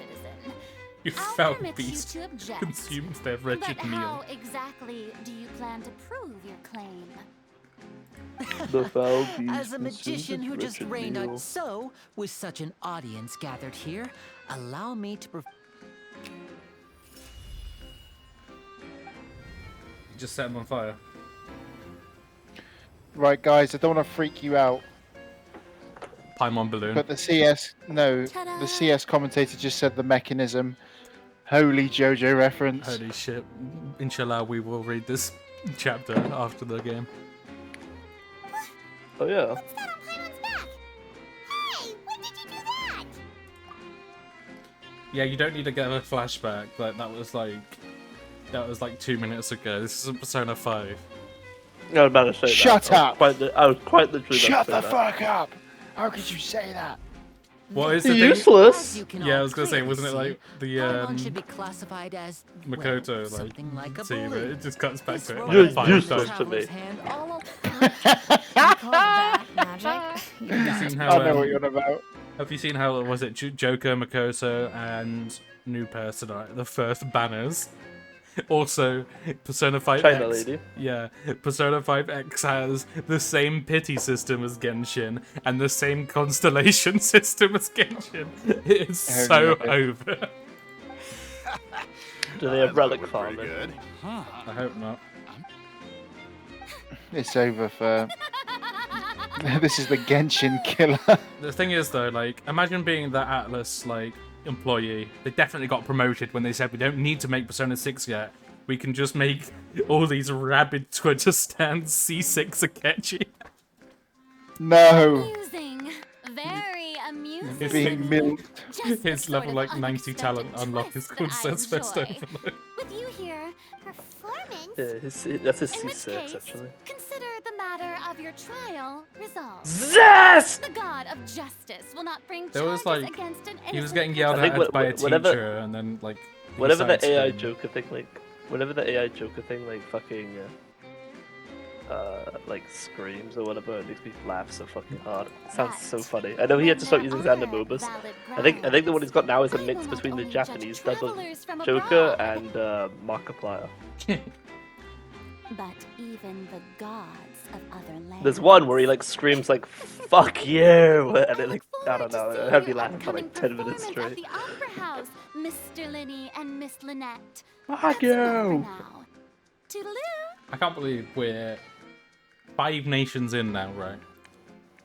You foul permit you beast. to object. Consumes their But wretched how meal. exactly do you plan to prove your claim? The foul beast As a consumes magician its who just wretched reigned meal. on, so with such an audience gathered here, allow me to. You just set him on fire. Right, guys, I don't want to freak you out, Paimon balloon. but the CS commentator just said the mechanism. Holy JoJo reference. Holy shit. Inshallah, we will read this chapter after the game. Oh yeah. What's that on Paimon's back? Hey, when did you do that? Yeah, you don't need to get a flashback. Like that was like 2 minutes ago. This is a Persona 5. I was about to say that. Shut up! I was quite literally Shut about the to say that. fuck up! How could you say that? What is the thing? Useless. Yeah, I was gonna say, wasn't it like the Paimon should be classified as Makoto, well, something like a see, but balloon. it just cuts back This to it. rope Like You're 5 useless times. to me. traveler's hand all Call that magic? Have you seen I how? know what you're on about. Have you seen how was it Joker, Makoto, and new person are the first banners? Also, Persona 5X. China lady. Yeah, Persona 5X has the same pity system as Genshin and the same constellation system as Genshin. It is so yeah. over. Do they have relic Pretty farming? good. I hope not. It's over for. This is the Genshin killer. The thing is though, like, imagine being that Atlas, like, employee. They definitely got promoted when they said we don't need to make Persona 6 yet. We can just make all these rabid Twitter stands C6 Akechi. No. Amusing. Very amusing. It's Being milked. Just the His sort level of like 90 talent unexpected unlock is twist called that I Sense Fest enjoy. Overload. With you here, Performance? Yeah, that's his in which C6 case, actually. consider the matter of your trial resolved. Yes! The god of justice will not bring There was, charges like, against an He was innocent getting yelled I think at by a whatever- teacher and then like... he Whatever the started AI screaming. Joker thing, like, whatever the AI Joker thing, like, fucking, like, screams or whatever, it makes me laugh so fucking hard. It sounds so funny. I know he had to start using Xander Mobus. I think the one he's got now is a mix between the Japanese dub of Joker and Markiplier. But even the gods of other lands. There's one where he like screams like "fuck you" and it like I don't know, it had me laughing for like 10 minutes At straight. the Opera House, Mr. Linney and Miss Lynette. Fuck That's enough you! for now. Toodaloo. I can't believe we're 5 nations in now, right?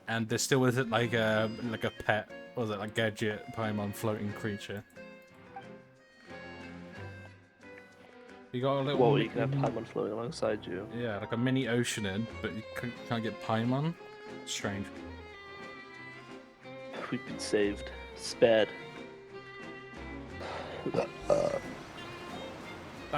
And there still isn't like a pet, what was it, like gadget Paimon floating creature. You got a little... Whoa, you can have Paimon floating alongside you. Yeah, like a mini ocean, but you can't get Paimon? Strange. We've been saved, spared. That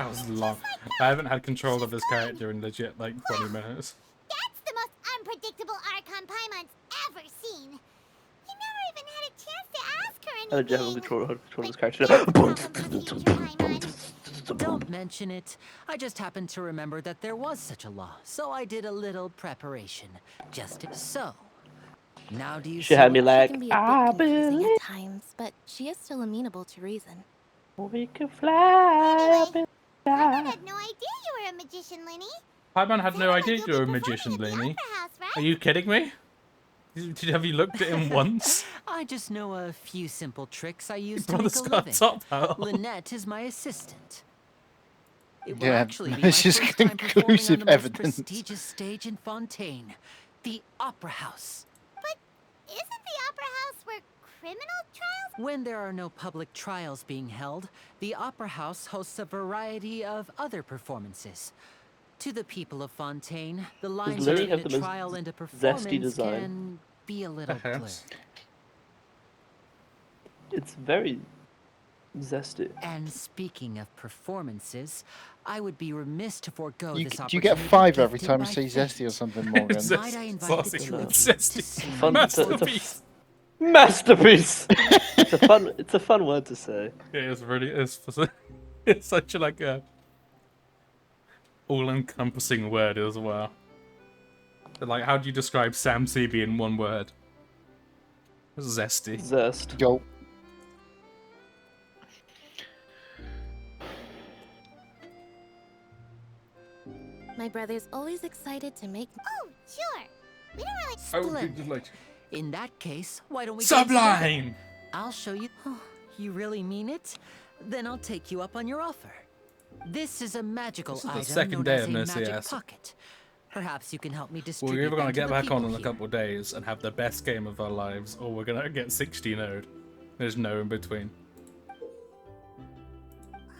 was long. I haven't had control of this character in legit like 20 minutes. That's the most unpredictable Archon Paimon's ever seen. You never even had a chance to ask her And then you anything. have control of this But character. that's the problem for future Paimon. Don't mention it. I just happened to remember that there was such a law, so I did a little preparation. So. Now do you She see had me what- like, She can be a I bit confusing believe at times, but she is still amenable to reason. we can fly up in the Paimon sky. had no idea you were a magician, Linny. Paimon had no Sounded like idea you'll you were a be magician, performing at the Lainey. Opera House, right? Are you kidding me? Have you looked at him once? I just know a few simple tricks I use to Brother's make a got living. a top hat on. Lynette is my assistant. It will Yeah, actually be my this is first time performing on conclusive the most evidence. prestigious stage in Fontaine, the Opera House. But isn't the Opera House where criminal trials? When there are no public trials being held, the Opera House hosts a variety of other performances. To the people of Fontaine, the lines Lily between have a the most trial and a zesty performance design? can be a little blurred. Perhaps. It's very zesty. And speaking of performances, I would be remiss to forego You, this do opportunity. you get 5 every gifted time you by say fate. zesty or something, Morgan? Might I invite the Saucy. two of you Zesty. to see Fun- my it's a Masterpiece. Masterpiece. It's a fun word to say. It is really it's such a like a all-encompassing word as well. Like, how do you describe Sam Seeby in one word? Zesty. Zest. Yo. My brother's always excited to make. Oh, sure. We don't really. Splendid. In that case, why don't we go together? Sublime! I'll show you. Oh, you really mean it? Then I'll take you up on your offer. This is a magical This is the item second known day as of a no magic CS. pocket. Perhaps you can help me Well, distribute we're either them gonna to get the back on people in a here. couple of days and have the best game of our lives, or we're gonna get 60 node. There's no in between.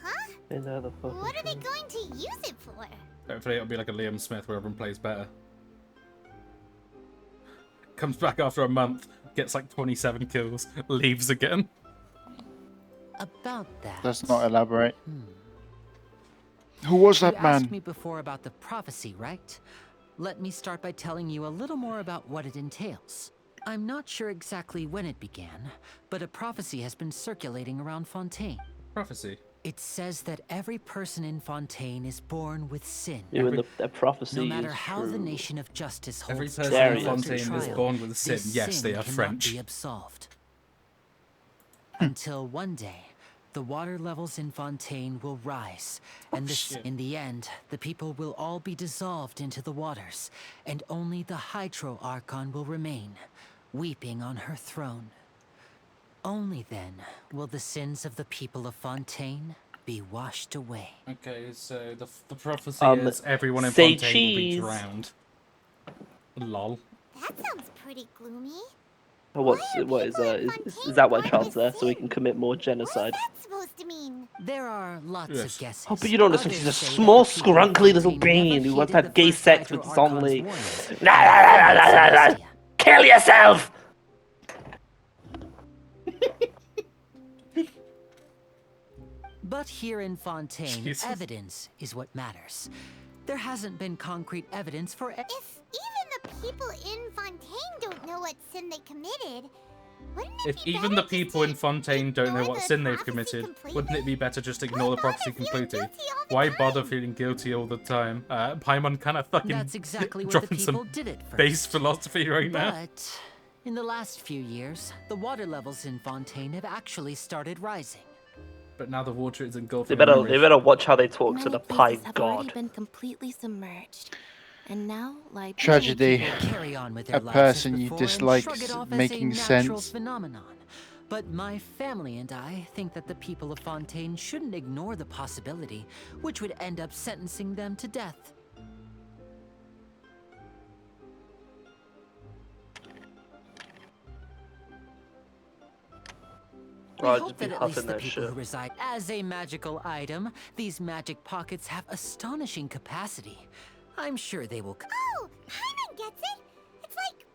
Huh? They know the fuck. What are they going to use it for? Hopefully it'll be like a Liam Smith where everyone plays better. Comes back after a month, gets like 27 kills, leaves again. About that. Let's not elaborate. Who was that You man? asked me before about the prophecy, right? Let me start by telling you a little more about what it entails. I'm not sure exactly when it began, but a prophecy has been circulating around Fontaine. Prophecy? It says that every person in Fontaine is born with sin. Yeah, and the prophecy No matter is how true. the nation of justice holds Every person trial in after Fontaine is trial, born with sin. this Yes, they are cannot French. be absolved. Until one day, the water levels in Fontaine will rise, and in the end, the people will all be dissolved into the waters, and only the Hydro Archon will remain, weeping on her throne. Only then will the sins of the people of Fontaine be washed away. Okay, so the prophecy is everyone in say Fontaine cheese. will be drowned. Lol. That sounds pretty gloomy. Oh, what is that why Charles there? So we can commit more genocide. What's that supposed to mean? There are lots of guesses. Oh, but you don't listen. Others She's a say that small, the people of scrunkly little Fontaine bean never who once heeded had the gay first sex Hydro with Archon's Zomli. warnings. Kill yourself! But here in Fontaine, Jesus. evidence is what matters. There hasn't been concrete evidence for If even the people in Fontaine don't know what sin they committed, wouldn't it If be even better the just people to in Fontaine don't know ignore what the sin they've prophecy committed, completely? wouldn't it be better just to ignore the prophecy completely? guilty all the Why time? bother feeling guilty all the time? Paimon kind of fucking That's exactly what the dropping some people did at first. base philosophy right now. But in the last few years, the water levels in Fontaine have actually started rising. But now the water is engulfing. They better Maurice. watch how they talk to Many the Pie places have already God. been completely submerged, and now like Tragedy. People carry on with their A lives as person you before and dislike shrug it off making as a natural sense. phenomenon. But my family and I think that the people of Fontaine shouldn't ignore the possibility, which would end up sentencing them to death. We Right, hope just be that at huffing least the that people shit. who reside as a magical item, these magic pockets have astonishing capacity. I'm sure they will. Oh, Paimon gets it. It's like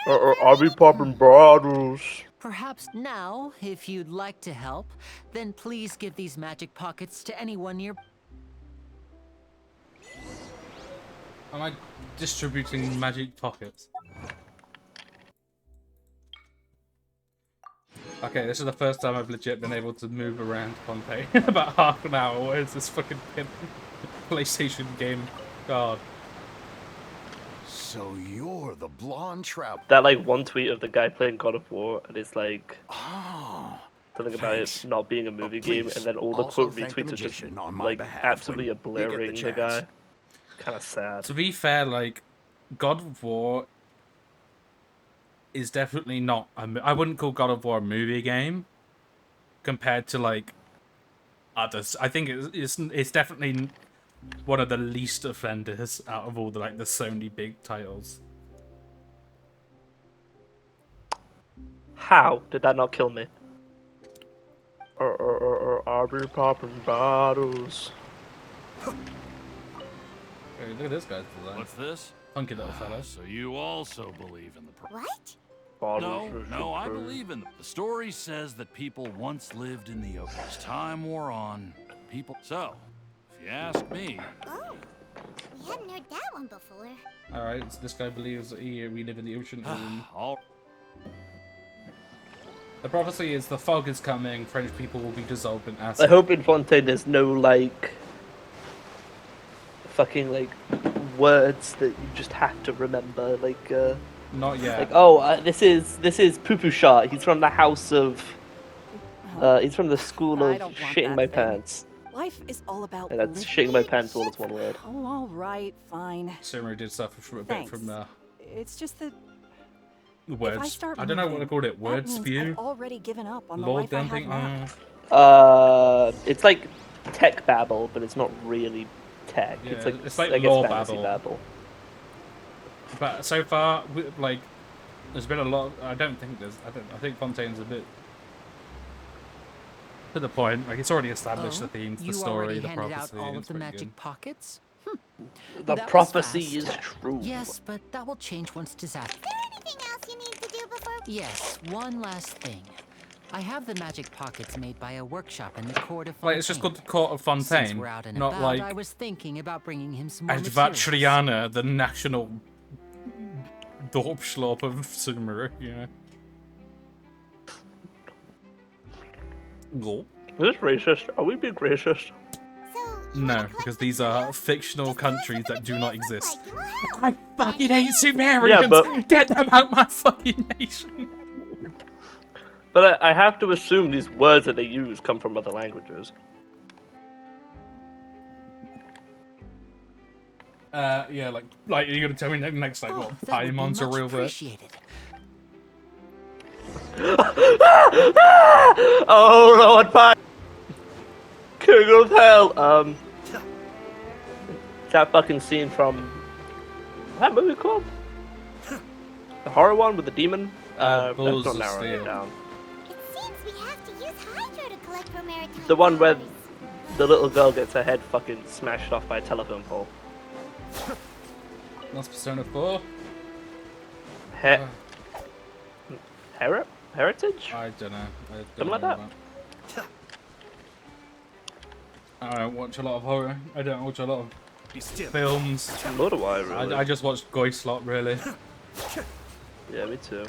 preparing I'll be popping bottles. Perhaps now, if you'd like to help, then please give these magic pockets to anyone near. Am I distributing magic pockets? Okay, this is the first time I've legit been able to move around Pompeii in about half an hour. Where's this fucking PlayStation game? God. So you're the blonde trap. That like one tweet of the guy playing God of War, and it's like something about it thanks. not being a movie game, and then all the also quote thank the retweets are just magician on my like behalf absolutely when you get the obliterating the chance. guy. Kind of sad. To be fair, like, God of War is definitely not. I wouldn't call God of War a movie game compared to like others. I think it's definitely one of the least offenders out of all the like the Sony big titles. How did that not kill me? I'll be popping bottles. Hey, look at this guy's design. What's this? Funky little fella. So you also believe in the What? No, I believe in the story says that people once lived in the ocean. As time wore on, people. So, if you ask me, Oh, we hadn't heard that one before. All right, so this guy believes that we live in the ocean. The prophecy is the fog is coming. French people will be dissolved in acid. I hope in Fontaine there's no like fucking like words that you just have to remember, like not yet. Like, oh, this is Pupushat. He's from the house of he's from the school of shitting my pants. Life is all about And that's living. shitting my pants all is one word. Oh, all right, fine. Sumeru did suffer from a bit Thanks. from It's just that words. if I start I don't know what to call it. that Word means spew. I've already given up on the Lord life I have dumping. now. It's like tech babble, but it's not really tech. Yeah, it's like it's like I guess lore fantasy babble. But so far, like, there's been a lot. I think Fontaine's a bit to the point. Like, it's already established the themes, the You story, already the handed prophecy. out all of it's the pretty magic good. pockets? The That was prophecy fast. is true. Yes, but that will change once disaster. Anything else you need to do before? Yes, one last thing. I have the magic pockets made by a workshop in the court of Fontaine. Like, it's just called the Court of Since Fontaine, we're out and not about, like I was thinking about bringing him some more materials. Advatriana, the national Dorpschlop of Sumeru, you know. Gulp. Is this racist? Are we being racist? No, because these are fictional countries that do not exist. I fucking hate Sumerians! Yeah, but- Get them out my fucking nation! But I have to assume these words that they use come from other languages. Yeah, like you're gonna tell me next, like, what, That would be Paimon's a much real word? appreciated. Oh Lord, Pi! King of Hell! That fucking scene from... What's that movie called? The horror one with the demon? That's Bulls not of narrowing it Steel. down. It seems we have to use Hydro to collect for maritime The one where powers. the little girl gets her head fucking smashed off by a telephone pole. That's Persona 4? Heritage? I don't know. Something like that. I don't watch a lot of horror. I don't watch a lot of films. Nor do I, really. I just watched Goyslot, really. Yeah, me too.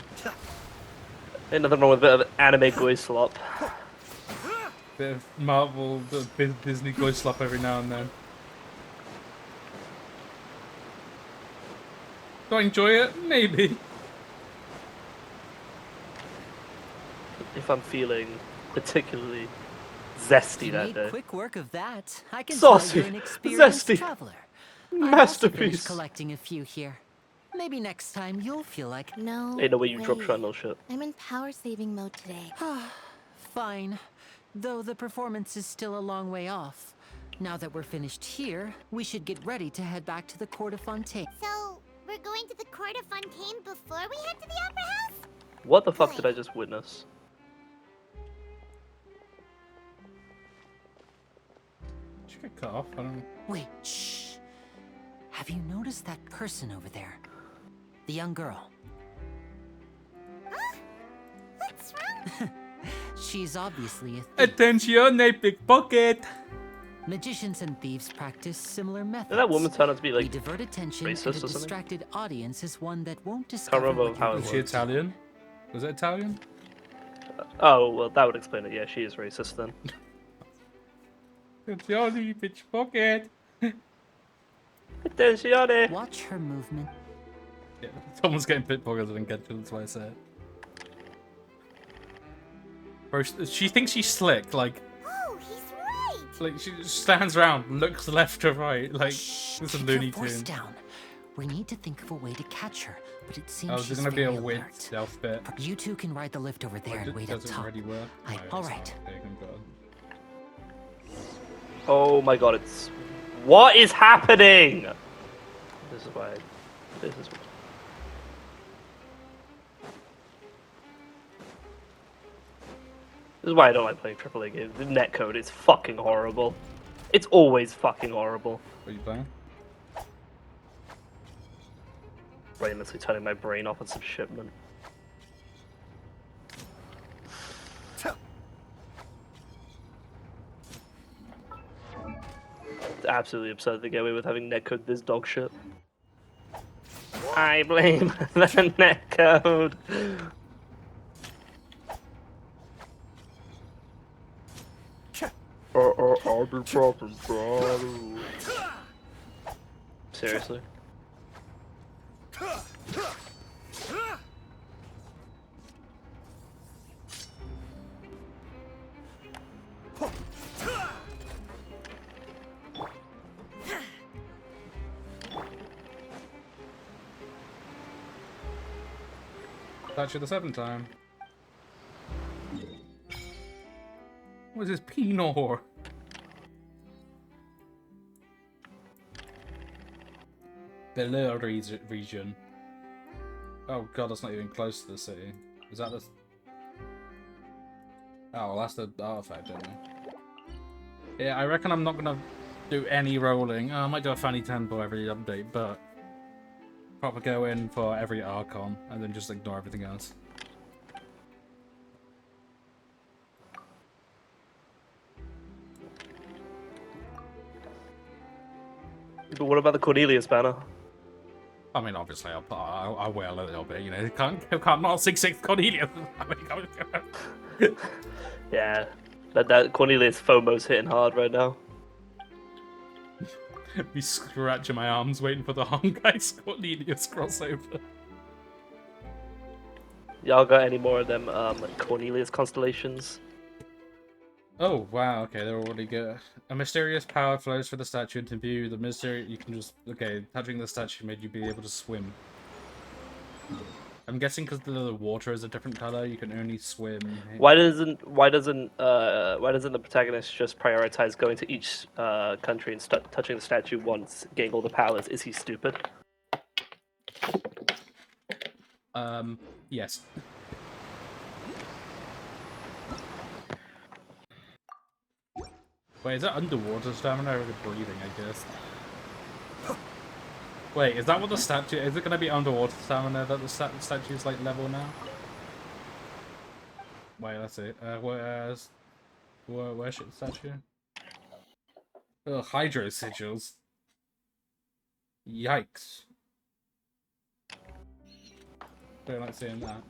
Ain't nothing wrong with a bit of anime goy slop. Bit of Marvel, bit of Disney Goyslop every now and then. Do I enjoy it? Maybe. If I'm feeling particularly zesty You that made day. quick work of that. I can Saucy. tell you're an experienced Zesty. traveler. Masterpiece. I've collecting a few here. Maybe next time you'll feel like No. Ain't no way you drop way. Trundle shit. I'm in power saving mode today. Fine. Though the performance is still a long way off. Now that we're finished here, we should get ready to head back to the Court of Fontaine. So, we're going to the Court of Fontaine before we head to the Opera House? What the fuck did I just witness? Did you get cut off? I don't know. Wait, shh. Have you noticed that person over there? The young girl. What's wrong? She's obviously a thief. Attention, a pickpocket! Magicians and thieves practice similar methods. Did that woman turn out to be We like divert attention, racist and or a something? distracted audience is one that won't Can't discover remember what how you're it Was she works. Italian? Was it Italian? Oh, well, that would explain it. Yeah, she is racist then. Attenzione, bitch pocket. Attenzione. Watch her movement. Yeah, someone's getting pickpocketed and Genshin, that's why I said it. Bro, she thinks she's slick, like... Oh, he's right! Like, she just stands around, looks left or right, like, Shh, this is keep Looney your voice Tunes. down. We need to think of a way to catch her, but it seems Oh, she's there's gonna be a very weird alert. stealth bit. You two can ride the lift over there and wait up Doesn't top. already work. All right. Oh my god, it's... What is happening? This is why... This is... This is why I don't like playing AAA games. The netcode is fucking horrible. It's always fucking horrible. What are you playing? Brainlessly turning my brain off on some shipment. It's absolutely absurd to get away with having netcode this dog shit. I blame the netcode. I'll be proper, bro. Seriously? Statue of the Seventh time. What is this Pinot? Below region. Oh god, that's not even close to the city. Is that the... Oh, well, that's the artifact, isn't it? Yeah, I reckon I'm not gonna do any rolling. I might do a funny tempo every update, but... Proper go in for every Archon, and then just ignore everything else. But what about the Cornelius banner? I mean, obviously, I will a little bit, you know. Can't not 6-6 Cornelius. I mean, Yeah, that Cornelius FOMO's hitting hard right now. be scratching my arms waiting for the Honkai Cornelius crossover. Y'all got any more of them Cornelius constellations? Oh, wow, okay, they're already good. A mysterious power flows through the statue into view. The mystery, you can just... Okay, touching the statue made you be able to swim. I'm guessing because the water is a different color, you can only swim. Why doesn't the protagonist just prioritize going to each country and touching the statue once, getting all the powers? Is he stupid? Yes. Wait, is that underwater stamina or breathing, I guess? Wait, is that what the statue... Is it going to be underwater stamina that the statue's, like, level now? Wait, let's see. Where's the statue? Oh, Hydro Sigils. Yikes. Don't like seeing that.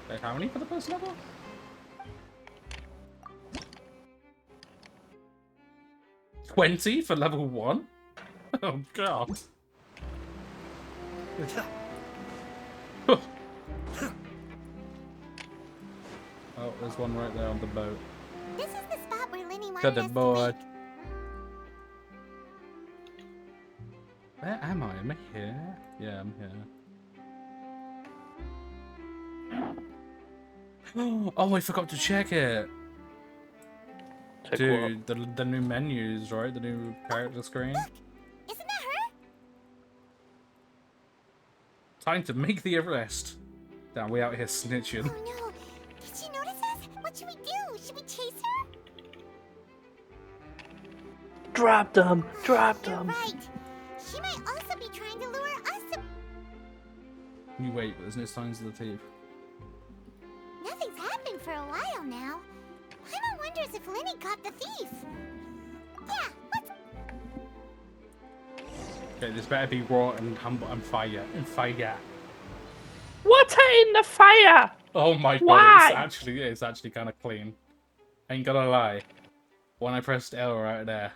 Wait, how many for the first level? 20 for level 1? Oh god. Oh, there's one right there on the boat. This is the spot where Linny wanted Got us it, to boy. wait. Where am I? Am I here? Yeah, I'm here. Oh, I forgot to check it. Check Dude, the new menus, right? The new character screen. Look, isn't that her? Time to make the arrest. Damn, we out here snitching. Oh no! Did she notice us? What should we do? Should we chase her? Drop them! Drop You're them! right. She might also be trying to lure us to... You wait, but there's no signs of the thief. Nothing's happened for a while now. Paimon wonders if Linny caught the thief. Yeah, let's... Okay, this better be raw and humble and fire. And fire. Water in the fire! Oh my god, Why? it's actually kind of clean. Ain't gonna lie. When I pressed L right there.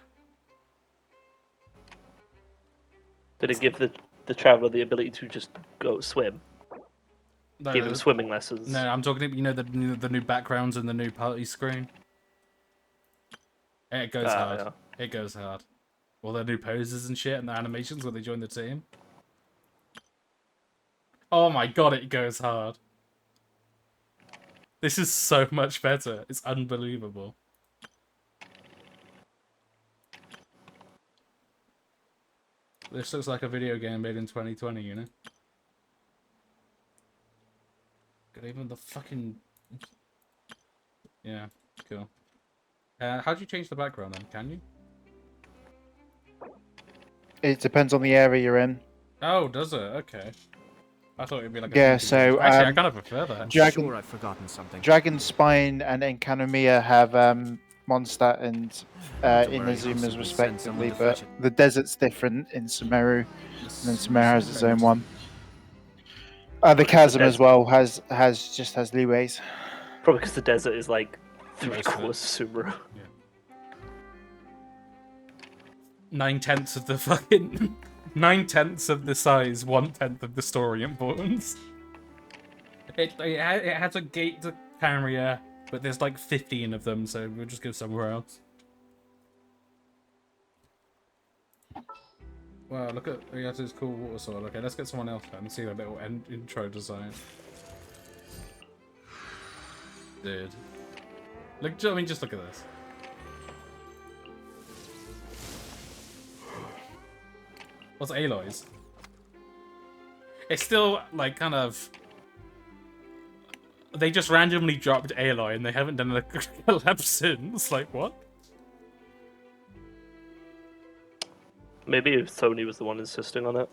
Did it give the traveler the ability to just go swim? No, Give him swimming lessons? No, I'm talking about, you know, the new backgrounds and the new party screen? It goes hard. Yeah. It goes hard. All the new poses and shit and the animations when they join the team. Oh my god, it goes hard. This is so much better. It's unbelievable. This looks like a video game made in 2020, you know? Got even the fucking... Yeah, cool. How do you change the background then? Can you? It depends on the area you're in. Oh, does it? Okay. I thought it'd be like a Yeah, funky so change. Actually, I kind of prefer that. Dragon, Sure, I've forgotten something. Dragon Spine and Enkanomiya have Mondstadt and Inazuma's respectively, but the desert's different in Sumeru, and then Sumeru has its own one. The chasm as well has leeways. Probably because the desert is like 3/4 Sumeru. 9/10 of the fucking 9/10 of the size, 1/10 of the story importance. It has a gate to Cambria, but there's like 15 of them, so we'll just go somewhere else. Wow, look at he has his cool water sword. Okay, let's get someone else then and see their little intro design. Dude. Look, I mean, just look at this. What's Aloy's? It's still, like, kind of... They just randomly dropped Aloy and they haven't done a collab since. Like, what? Maybe if Sony was the one insisting on it.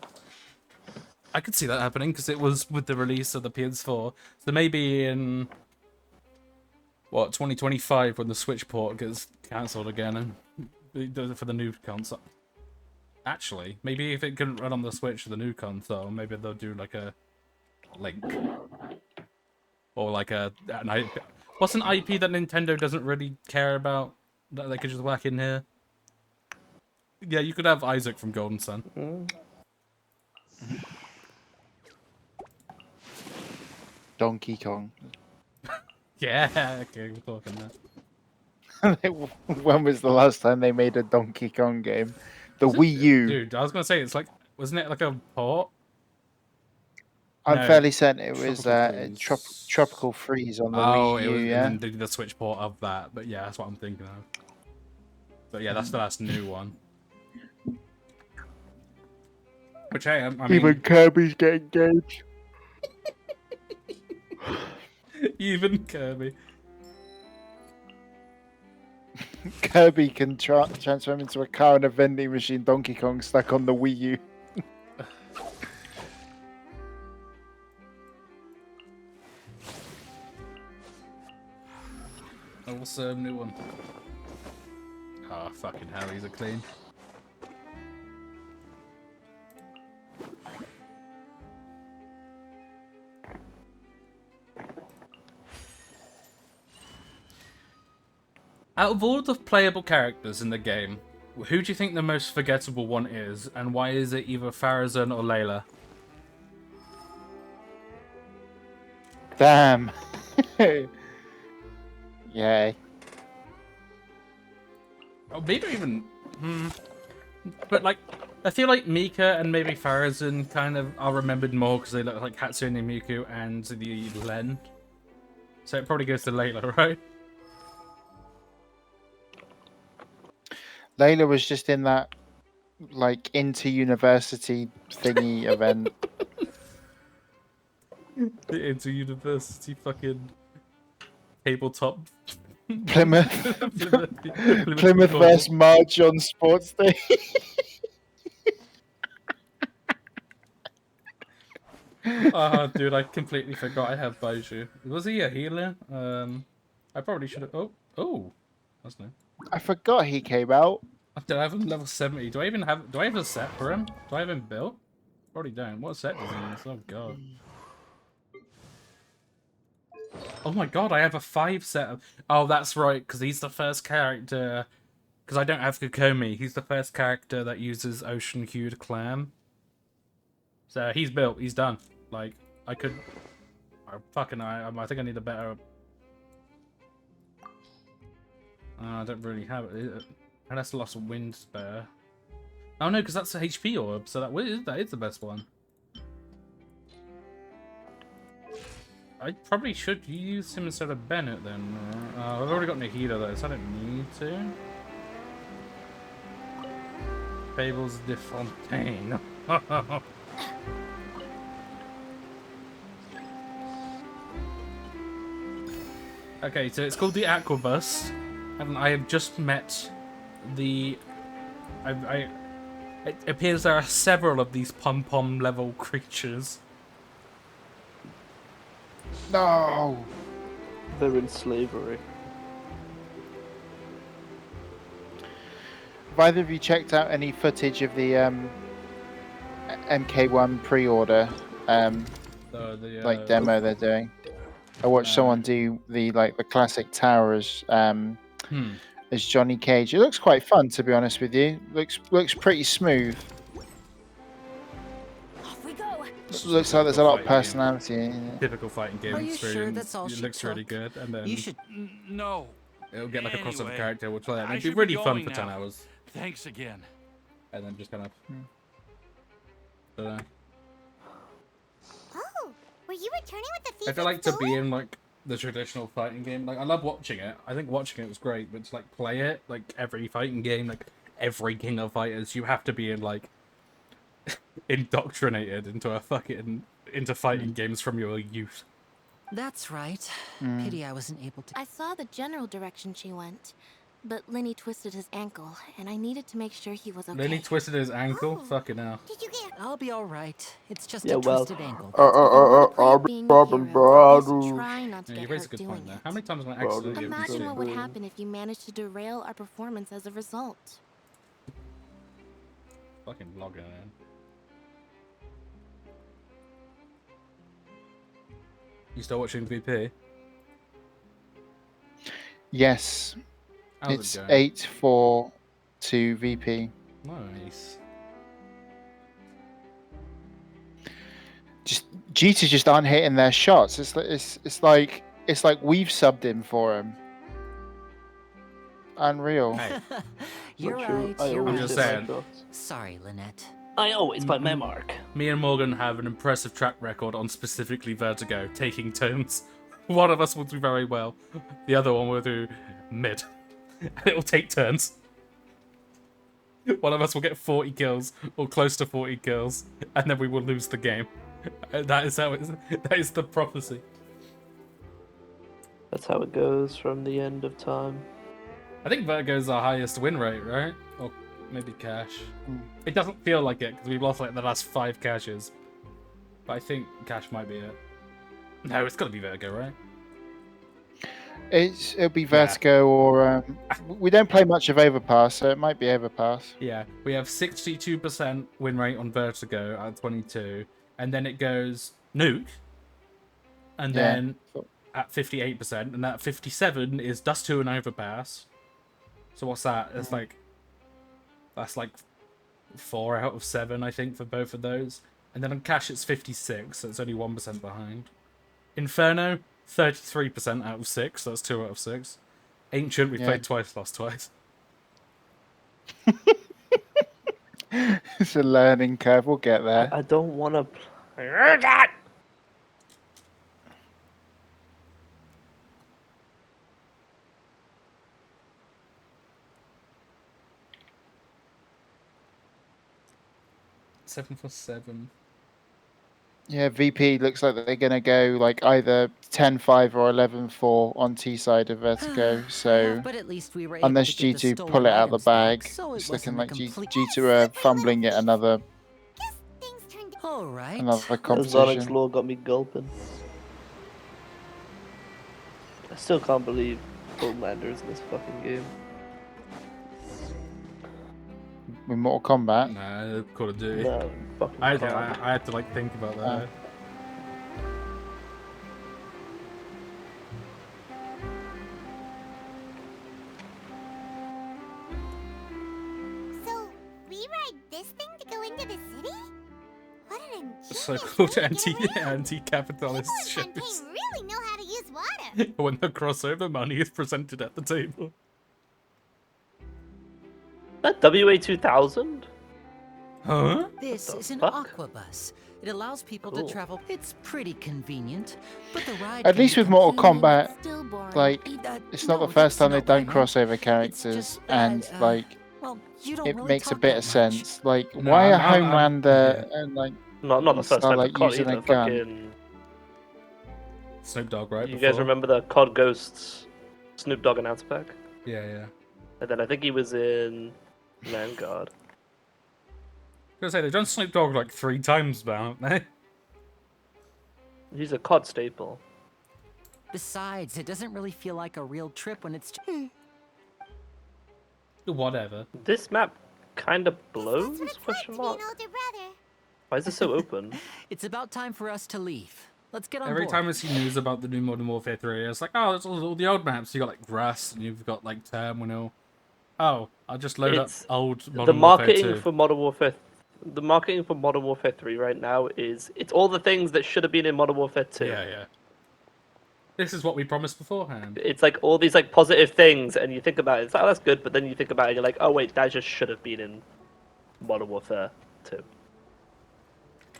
I could see that happening because it was with the release of the PS4. So maybe in... What, 2025 when the Switch port gets cancelled again and it does it for the new console. Actually, maybe if it couldn't run on the Switch for the new console, maybe they'll do like a Link. Or like an IP. What's an IP that Nintendo doesn't really care about that they could just whack in here? Yeah, you could have Isaac from Golden Sun. Donkey Kong. Yeah, okay, we're talking now. When was the last time they made a Donkey Kong game? The Wii U. Dude, I was gonna say it's like, wasn't it like a port? I'm No, fairly certain it was Tropical Freeze. Tropical Freeze on the Wii U. It was, Yeah. and then they did the Switch port of that. But yeah, that's what I'm thinking of. But yeah, that's the last new one. Which hey, I mean, Even Kirby's getting engaged. even Kirby. Kirby can transform into a car and a vending machine. Donkey Kong stuck on the Wii U. Oh, what's the new one? Oh, fucking hell, these are clean. Out of all the playable characters in the game, who do you think the most forgettable one is, and why is it either Farazan or Layla? Damn. Yay. Oh, maybe even... But, like, I feel like Mika and maybe Farazan kind of are remembered more because they look like Hatsune Miku and the Len. So it probably goes to Layla, right? Layla was just in that, like, inter-university thingy event. The inter-university fucking tabletop. Plymouth vs. March on Sports Day. Oh, dude, I completely forgot I have Baiju. Was he a healer? I probably should have... Oh, that's new. I forgot he came out. Did I have him level 70? Do I have a set for him? Do I have him built? Probably don't. What set does he use? Oh god. Oh my god, I have a 5 set of... Oh, that's right, because he's the first character... Because I don't have Kokomi, he's the first character that uses Ocean-Hued Clam. So he's built, he's done. Like, I could... I think I need a better... I don't really have it. Unless I lost a wind spare. Oh no, because that's a HP orb, so that is the best one. I probably should use him instead of Bennett then. I've already got Nahida though, so I don't need to. Fables de Fontaine. Okay, so it's called the Aquabus, and I have just met the... It appears there are several of these pom-pom level creatures. No! They're in slavery. Have either of you checked out any footage of the MK1 pre-order like demo they're doing? I watched someone do the classic tower as Johnny Cage. It looks quite fun, to be honest with you. Looks pretty smooth. Off we go. Looks like there's a lot of personality in it. Typical fighting game Are you experience. sure that's all It she looks really took? good, and then You should. No. it'll get like a crossover Anyway, character. We'll try it. I It'd be should really be fun going for 10 now. hours, Thanks again. and then just kind of. Don't know. Oh, were you returning with the I feel like to be in like the traditional fighting game, like I love watching it. I think watching it was great, but to like play it, like every fighting game, like every King of Fighters, you have to be in like indoctrinated into fighting games from your youth. That's right. Pity I wasn't able to. I saw the general direction she went, but Lenny twisted his ankle, and I needed to make sure he was okay. Then he twisted his ankle. Fucking hell. Did you get? I'll be all right. It's just Yeah, a well. twisted ankle. Being a hero, at least try not to Yeah, you get raise a hurt good doing point there. it. How many times am I accidentally Imagine what would happen if you managed to derail our performance as a result. Fucking logging in. You still watching VP? Yes. How's It's it going? 8-4 to VP. Nice. Jeter just aren't hitting their shots. It's like we've subbed him for him. Unreal. You're Not true. right. I You're always right. just hit my saying. shots. Sorry, Lynette. I always bite my mark. Me and Morgan have an impressive track record on specifically Vertigo, taking turns. One of us will do very well. The other one will do mid. It will take turns. One of us will get 40 kills, or close to 40 kills, and then we will lose the game. That is the prophecy. That's how it goes from the end of time. I think Vertigo's our highest win rate, right? Or maybe Cash. It doesn't feel like it, because we've lost like the last 5 Cashes. But I think Cash might be it. No, it's gotta be Vertigo, right? It'll be Vertigo or we don't play much of Overpass, so it might be Overpass. Yeah, we have 62% win rate on Vertigo at 22, and then it goes Nuke, and then at 58%, and at 57 is Dust 2 and Overpass. So what's that? It's that's like 4 out of 7, I think, for both of those. And then on Cash it's 56, so it's only 1% behind. Inferno, 33% out of 6, so that's 2 out of 6. Ancient, we played twice, lost twice. It's a learning curve. We'll get there. I don't want to play that. Seven for 7. Yeah, VP looks like they're going to go like either 10-5 or 11-4 on T side of Vertigo. So But at least we were able unless to get the G2 stolen pull it out of the items back, bag, so it it's looking wasn't a like complete- G2 are fumbling it another All right. another Zonic's competition. law got me gulping. I still can't believe Homelander's in this fucking game. With Mortal Kombat. No, Call of Duty. No, fucking I can't. had to like think about that. What an So-called anti-capitalist shows. Fontaine really know how to use water. When the crossover money is presented at the table. That WA2000? Huh? This is an fuck? aquabus. It allows people to Cool. travel. It's pretty convenient, but the ride At can least be with Mortal confusing. Kombat, Still boring. like, it's not the first time they've done crossover characters, just that, and like, well, you don't it really makes a talk bit that of much. sense. Like, No, why are I'm- Homelander yeah. and like Not the first start, time like for COD using either. a gun? Fucking... Snoop Dogg, right? You before? guys remember the COD Ghosts Snoop Dogg announcer pack? Yeah, yeah. And then I think he was in Vanguard. I was gonna say, they've done Snoop Dogg like 3 times now, haven't they? He's a COD staple. Besides, it doesn't really feel like a real trip when it's. Whatever. This map kind of blows? That's what it's like Question to be an mark. older brother. Why is it so open? It's about time for us to leave. Let's get on Every board. time I see news about the new Modern Warfare 3, it's like, oh, it's all the old maps. You got like Rust, and you've got like Terminal. Oh, I'll just load It's- up old The Modern Warfare marketing 2. for Modern Warfare, the marketing for Modern Warfare 3 right now is it's all the things that should have been in Modern Warfare 2. Yeah, yeah. This is what we promised beforehand. It's like all these like positive things, and you think about it, it's like, oh, that's good, but then you think about it, and you're like, oh wait, that just should have been in Modern Warfare 2.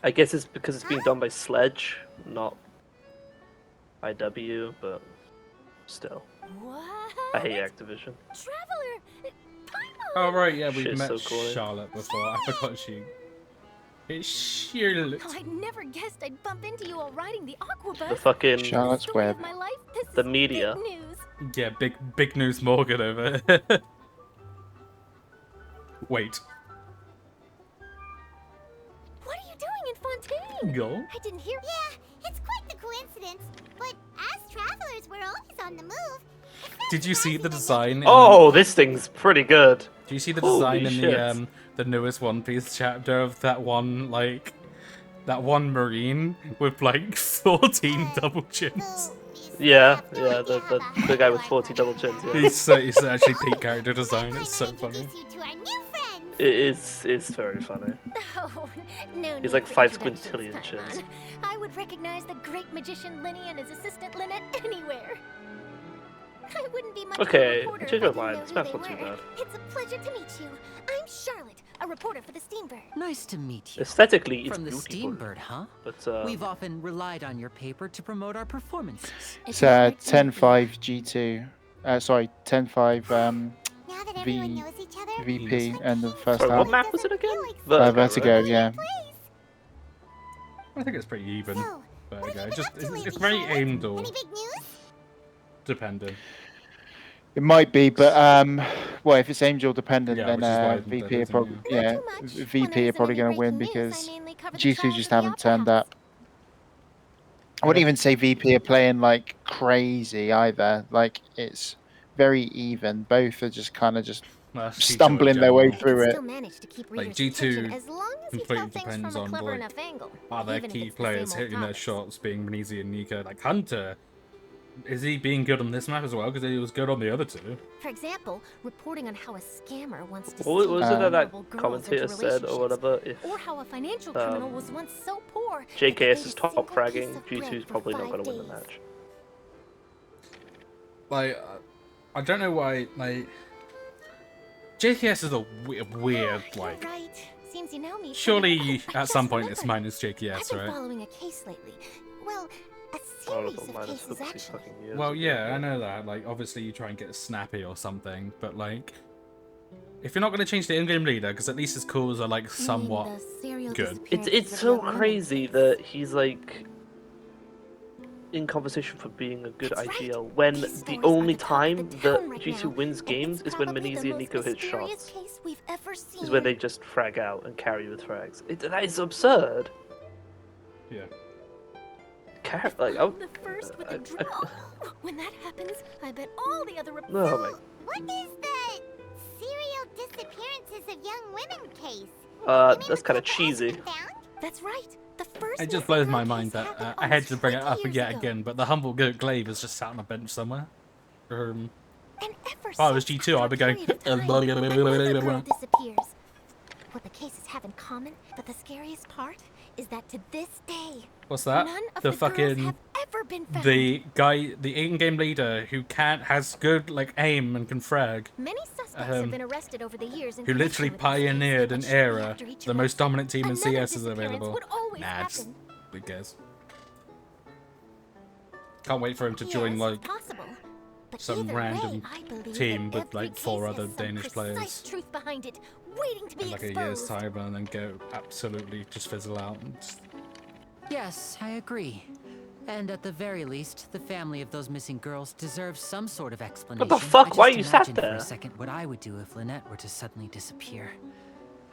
I guess it's because it's being done by Sledge, not IW, but still. What? I hate Activision. Traveler! Oh, right, yeah, we've Shit's met so corny. Charlotte before. I forgot she... It's Charlotte. Oh, I never guessed I'd bump into you while riding the aquabus. The fucking Charlotte's Story Web. of my life. This the is media. big news. Yeah, big news Morgan over here. Wait. What are you doing in Fontaine? Go. I didn't hear. Yeah, it's quite the coincidence. But as travelers, we're always on the move. Did you see the design? In Oh, this thing's pretty good. Do you see the Holy design in shit. the newest One Piece chapter of that one marine with like 14 double chins? Yeah, yeah, the guy with 40 double chins. Yeah. He's actually peak character design. It's so funny. It's very funny. Oh, no He's need like for 5 introductions, squintillion Fat chins. Man. I would recognize the great magician Linny and his assistant Lynette anywhere. I wouldn't be much Okay, of a reporter change if my I mind. didn't This know map's who not they too were. bad. It's a pleasure to meet you. I'm Charlotte, a reporter for the Steambird. Nice to meet you. Aesthetically, it's From the beautiful. Steambird, huh? But We've often relied on your paper to promote our performances. It's 10.5 G2. Sorry, 10.5 Now that everyone knows each other, VP and the first Sorry, half. what map was it again? Vertigo, right? yeah. I think it's pretty even. So, Vertigo. It's very aimed or any big news? dependent. It might be, but well, if it's Angel dependent, Yeah, then which is why VP that are isn't, probably yeah. VP are probably going to win because G2 just haven't turned up. I wouldn't even say VP are playing like crazy either. Like it's very even. Both are just kind of just Well, that's G2 in stumbling their way general. through it. Still manage to keep Like readers' attention G2 as long as you completely tell things depends from a on clever like enough angle. are their even if key it's the players same old hitting their topics. shots, being Benizi and Nico. Like Hunter, is he being good on this map as well? Because he was good on the other two. For example, reporting on how a scammer wants to What steal was it that vulnerable girls commentator into said or whatever? If relationships, or how a financial criminal was once so poor that JKS they is ate a top single fragging, piece of bread G2's for probably not 5 going to win the days. match. Like, I don't know why. Like, JKS is a weird like. Right. Seems you know me. Surely Oh, I at just some point it's remembered. minus JKS, I've been right? following a case lately. Well, a series of cases actually. Well, yeah, I know that. Like, obviously you try and get snappy or something, but like, if you're not going to change the in-game leader, because at least his calls are like somewhat good. It's so crazy that he's like in conversation for being a good IGL when the only time that G2 wins games is when Benizi and Nico hit shots. Is when they just frag out and carry with frags. That is absurd. Yeah. Like, oh, The first with a draw. When that happens, I bet all the other oh my. What is the serial disappearances of young women case? That's kind of cheesy. That's right. The first It just blows my mind that I had to bring it up yet again, but the humble Glaive is just sat on a bench somewhere. If I was G2, I'd be going. disappears. what the cases have in common, but the scariest part is that to this day, What's that? none of The the girls fucking have ever been found. the guy, the in-game leader who has good like aim and can frag. Many suspects have been arrested over the years in Who literally connection with this case, pioneered but an shortly era. after each The most arrest, dominant team in another CS is disappearance available. would always Nah, just, happen. who cares? Can't wait for him to join Yes, like possible. But some either random way, I believe team that with like every 4 case other has some Danish precise players truth behind it, waiting to be in like a exposed. year's time and then go absolutely just fizzle out. And just... Yes, I agree. And at the very least, the family of those missing girls deserves some sort of explanation. What the fuck? Why I are you just sat imagined for there? a second what I would do if Lynette were to suddenly disappear.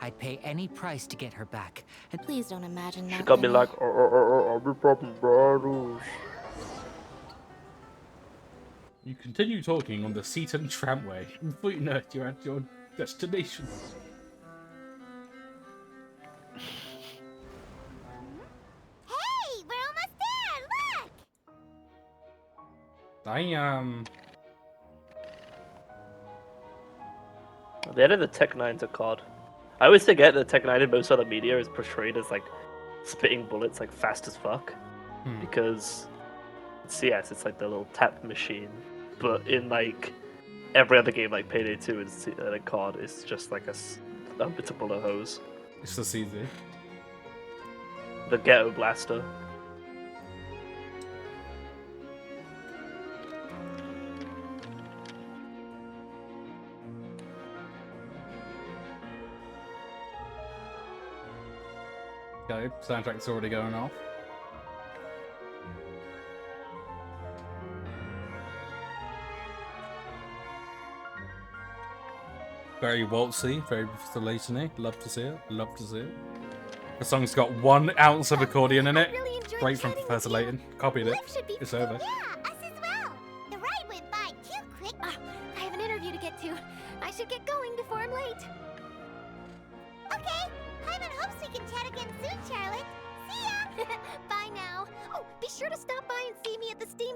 I'd pay any price to get her back. And please don't imagine that. She got me Lenny. like, I'll be problem brothers. You continue talking on the Seaton tramway. Before you know it, you're at your destination. Hey, we're almost there. Look. The end of the Tech 9's a cod. I always forget that Tech 9 in most other media is portrayed as like spitting bullets like fast as fuck. Because in CS it's like the little tap machine. But in like every other game like Payday 2 and COD, it's just like a bit of bullet hose. It's just easy. The Ghetto Blaster. Okay, soundtrack's already going off. Very waltzy, very Latiny. Love to see it. Love to see it. The song's got 1 ounce of accordion in it. Straight from Professor Layton. Copied it. It's over. Yeah, us as well. The ride went by too quick. I have an interview to get to. I should get going before I'm late. Okay. Hyman hopes we can chat again soon, Charlotte. See ya. Bye now. Oh, be sure to stop by and see me at the Steam.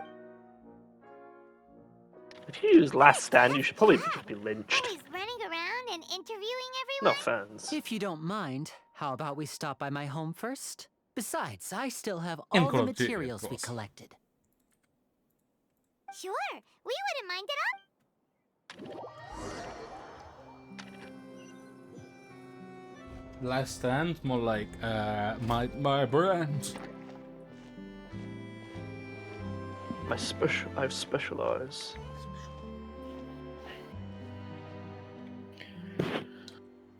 If you use Last Stand, you should probably just be lynched. Always running around and interviewing No everyone. offense. if you don't mind, how about we stop by my home first? Besides, I still have In all Call the of Duty, of materials we course. collected. Sure, we wouldn't mind at all. Last Stand, more like my brand. I've specialized.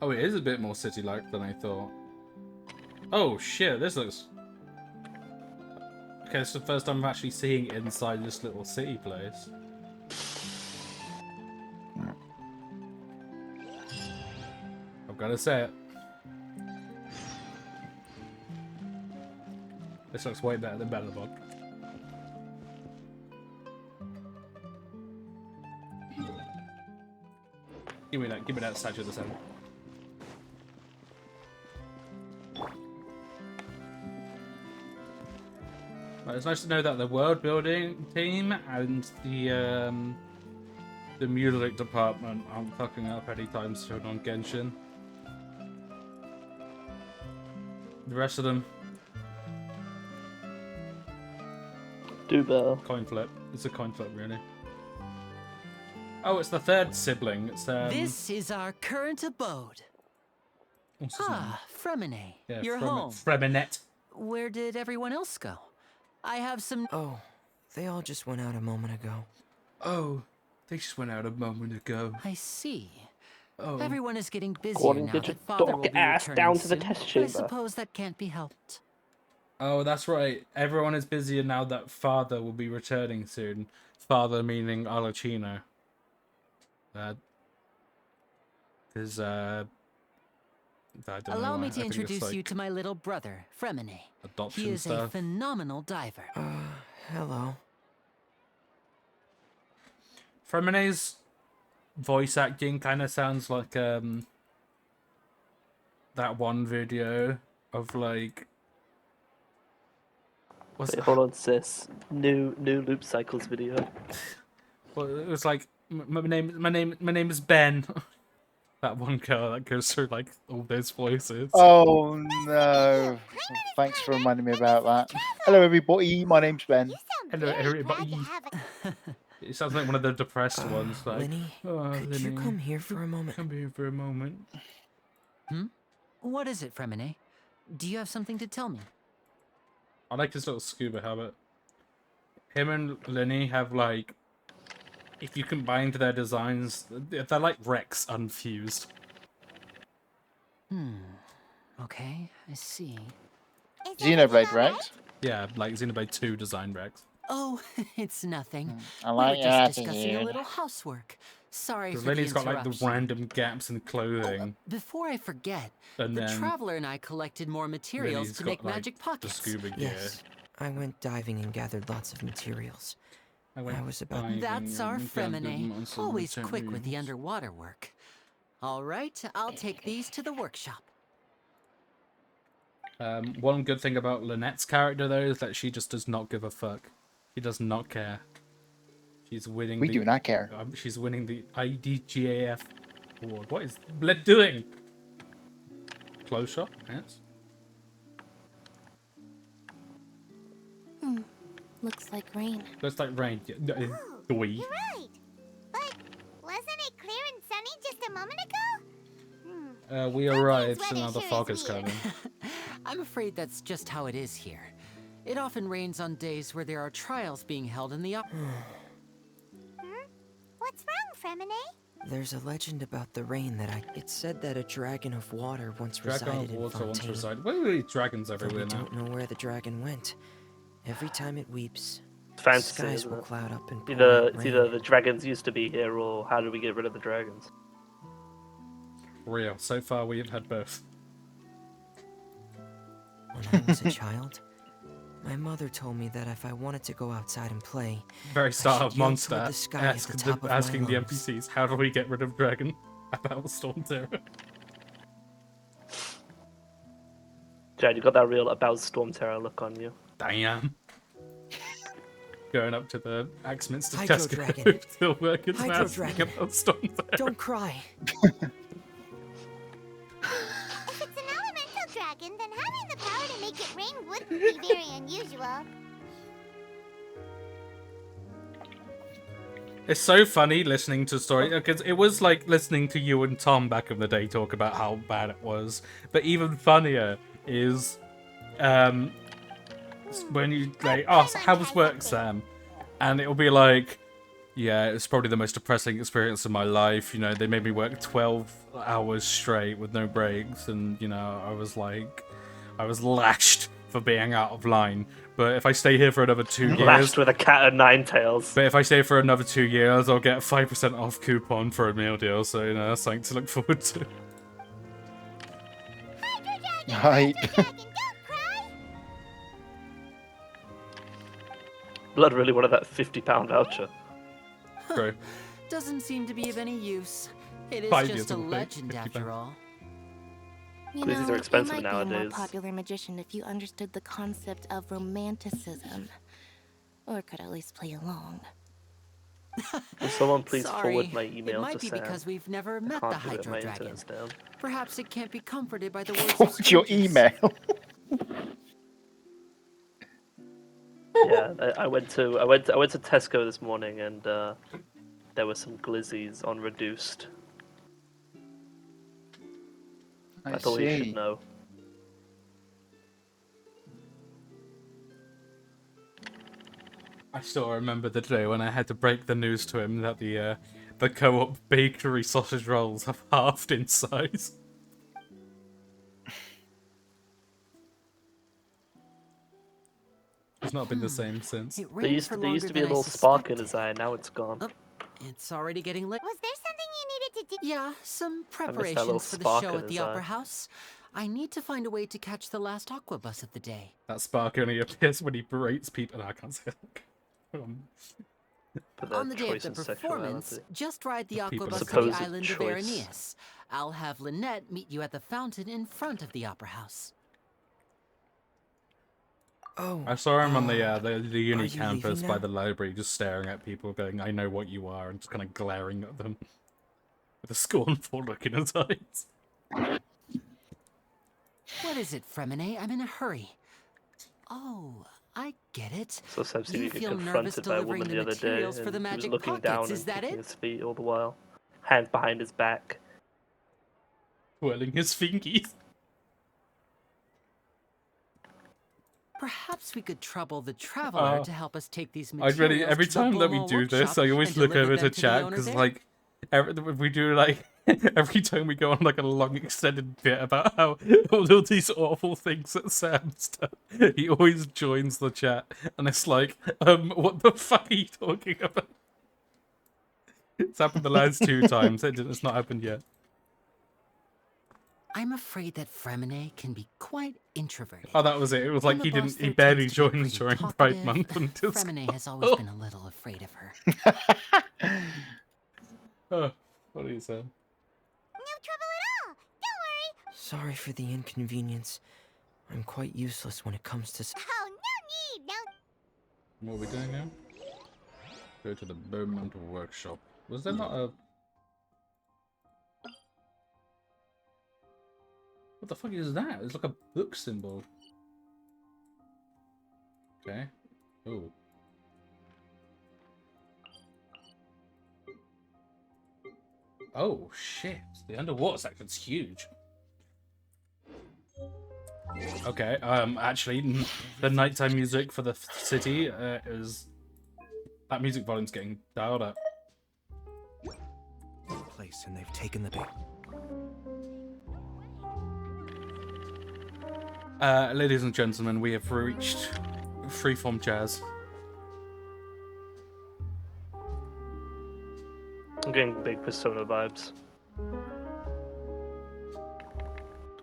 Oh, it is a bit more city-like than I thought. Oh shit, this looks... Okay, it's the first time I'm actually seeing inside this little city place. I've gotta say it. This looks way better than Bellabog. Give me that statue of the sun. Right, it's nice to know that the world building team and the music department aren't fucking up anytime soon on Genshin. The rest of them, Do better. coin flip. It's a coin flip, really. Oh, it's the 3rd sibling. It's This is our current abode. what's his name? Fremine, Yeah, you're home. Freminette. Where did everyone else go? I have some... Oh, they all just went out a moment ago. Oh, they just went out a moment ago. I see. Oh. Everyone is getting busier Gordon, now get your that Father dog will be ass returning down to the soon, test but I chamber. suppose that can't be helped. Oh, that's right. Everyone is busier now that Father will be returning soon. Father meaning Alocino. Because, I don't know Allow why. me I to think it's, introduce you like, to my little brother, Fremine. adoption He is a stuff. phenomenal diver. Hello. Fremine's voice acting kind of sounds like, that one video of, like... What's Wait, hold on, sis. New Loop Cycles video. Well, it was like, my name is Ben. That one girl that goes through like all those voices. Oh no! Thanks for reminding me about that. Hello, everybody. My name's Ben. Hello, everybody. It sounds like one of the depressed ones. Like, Lenny, oh, could Lenny, you come here for a moment? Come here for a moment. Hmm? What is it, Fremine? Do you have something to tell me? I like his little scuba habit. Him and Lenny have like, if you combine their designs, they're like Rex unfused. Okay, I see. Xenoblade Rex. Yeah, like Xenoblade 2 design Rex. Oh, it's nothing. I We like were your just discussing a attitude. little housework. Sorry Because for the Lenny's got like the interruption. random gaps in clothing. Before I forget, And the then Traveler and I collected more materials Lenny's to got, make like, magic the pockets. scuba gear. Yes, I went diving and gathered lots of materials. I was about. That's our Fremine, always quick with the underwater work. All right, I'll take these to the workshop. One good thing about Lynette's character, though, is that she just does not give a fuck. She does not care. She's winning We do not care. She's winning the IDGAF award. What is Bled doing? Close shot? Yes. Looks like rain. Looks like rain. You're right. But wasn't it clear and sunny just a moment ago? We arrived, so weather now the sure fog is is weird. coming. I'm afraid that's just how it is here. It often rains on days where there are trials being held in the What's wrong, Fremine? There's a legend about the rain that It said that a dragon of water once Dragon resided of in water once Fontaine. resided. Where are these dragons Though everywhere we now? don't know where the dragon went. Every time it weeps, Fantasy, skies isn't will it? cloud up and pour Either out it's rain. either the dragons used to be here, or how did we get rid of the dragons? Real. So far, we have had both. When I was a child, my mother told me that if I wanted to go outside and play, Very start I of should yell Monster. toward the sky at the top of my Asking the lungs. NPCs, how do we get rid of dragon? About Storm Terror. Jad, you got that real about Storm Terror look on you. Damn. Going up to the Axminster Hydro Tesco Dragon. still working and Hydro asking Dragon. about Storm Terror. Don't cry. If it's an elemental dragon, then having the power to make it rain wouldn't be very unusual. It's so funny listening to story because it was like listening to you and Tom back in the day talk about how bad it was. But even funnier is when you like, oh, so how was work, Sam? And it'll be like, yeah, it's probably the most depressing experience of my life. You know, they made me work 12 hours straight with no breaks, and you know, I was lashed for being out of line. But if I stay here for another 2 years... Lashed with a cat of nine tails. But if I stay for another 2 years, I'll get a 5% off coupon for a meal deal, so, you know, that's something to look forward to. Right. Blood really wanted that £50 voucher. True. Doesn't seem to be of any use. It is 5 years just a in the thing, legend 50 after pounds. all. You Quizzes know, are expensive you might be a more nowadays. popular magician if you understood the concept of romanticism. Or could at least play along. Will someone please Sorry, forward my email it might to be Sam? because we've never I met the can't do it, Hydro my Dragon. internet's down. Perhaps it can't be comforted by the words of What's your strangers. email? Yeah, I went to Tesco this morning, and there were some glizzies on reduced. I thought you should know. I still remember the day when I had to break the news to him that the co-op bakery sausage rolls have halved in size. It's not been the same since. It There rained used for to be a longer than little I spark in suspected. his eye, now it's gone. It's already getting late. Was there something you needed to do? Yeah, some I missed that little preparations for the spark show in at the his Opera eye. House. I need to find a way to catch the last aqua bus of the day. That spark only appears when he berates people. No, I can't say that. For their On the day of choice the in performance, sexuality. just ride the The aqua people bus to the supposed island of choice. Aranius. I'll have Lynette meet you at the fountain in front of the Opera House. Oh. I saw him on the are uni you campus leaving by now? the library, just staring at people, going, "I know what you are," and just kind of glaring at them. with a scornful look in his eyes. What is it, Fremine? I'm in a hurry. Oh, I get it. So Sam seemed You to get feel nervous confronted by a delivering woman the the other day, materials for and the he was magic looking pockets, down is and that kicking it? his feet all the while, hands behind his back. Twirling his fingies. Perhaps we could trouble the traveler to help us take these materials I'd really, every to the time that we Bomo do this, workshop I always and look deliver over them to the chat owner because there. like we do like every time we go on like a long extended bit about how all of these awful things that Sam's done, he always joins the chat and it's like, what the fuck are you talking about? It's happened the last 2 times. It's not happened yet. I'm afraid that Fremine can be quite introverted. Oh, that was it. It was like he Boss, didn't. He though, barely tends to be joined pretty during Pride talkative. Month and just. Fremine has always been a little afraid of her. Oh, what do you say? No trouble at all. Don't worry. Sorry for the inconvenience. I'm quite useless when it comes to... Oh, no need. No. What are we doing now? Go to the Beaumont workshop. Was there not a... What the fuck is that? It's like a book symbol. Okay. Oh. Oh, shit. The underwater section's huge. Okay, actually, the nighttime music for the city is... That music volume's getting dialed up. Place and they've taken the bait. Ladies and gentlemen, we have reached Freeform Jazz. I'm getting big Persona vibes.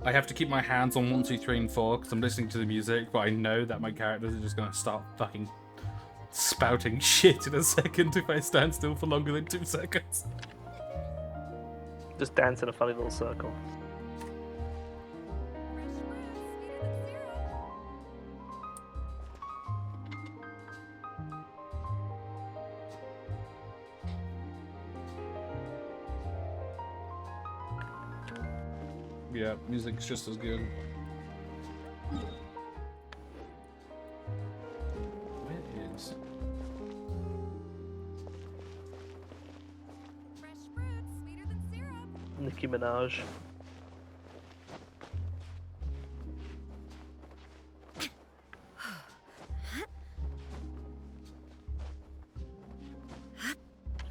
I have to keep my hands on 1, 2, 3, and 4 because I'm listening to the music, but I know that my characters are just gonna start fucking spouting shit in a second if I stand still for longer than 2 seconds. Just dance in a funny little circle. Yeah, music's just as good. Where is... Nicki Minaj.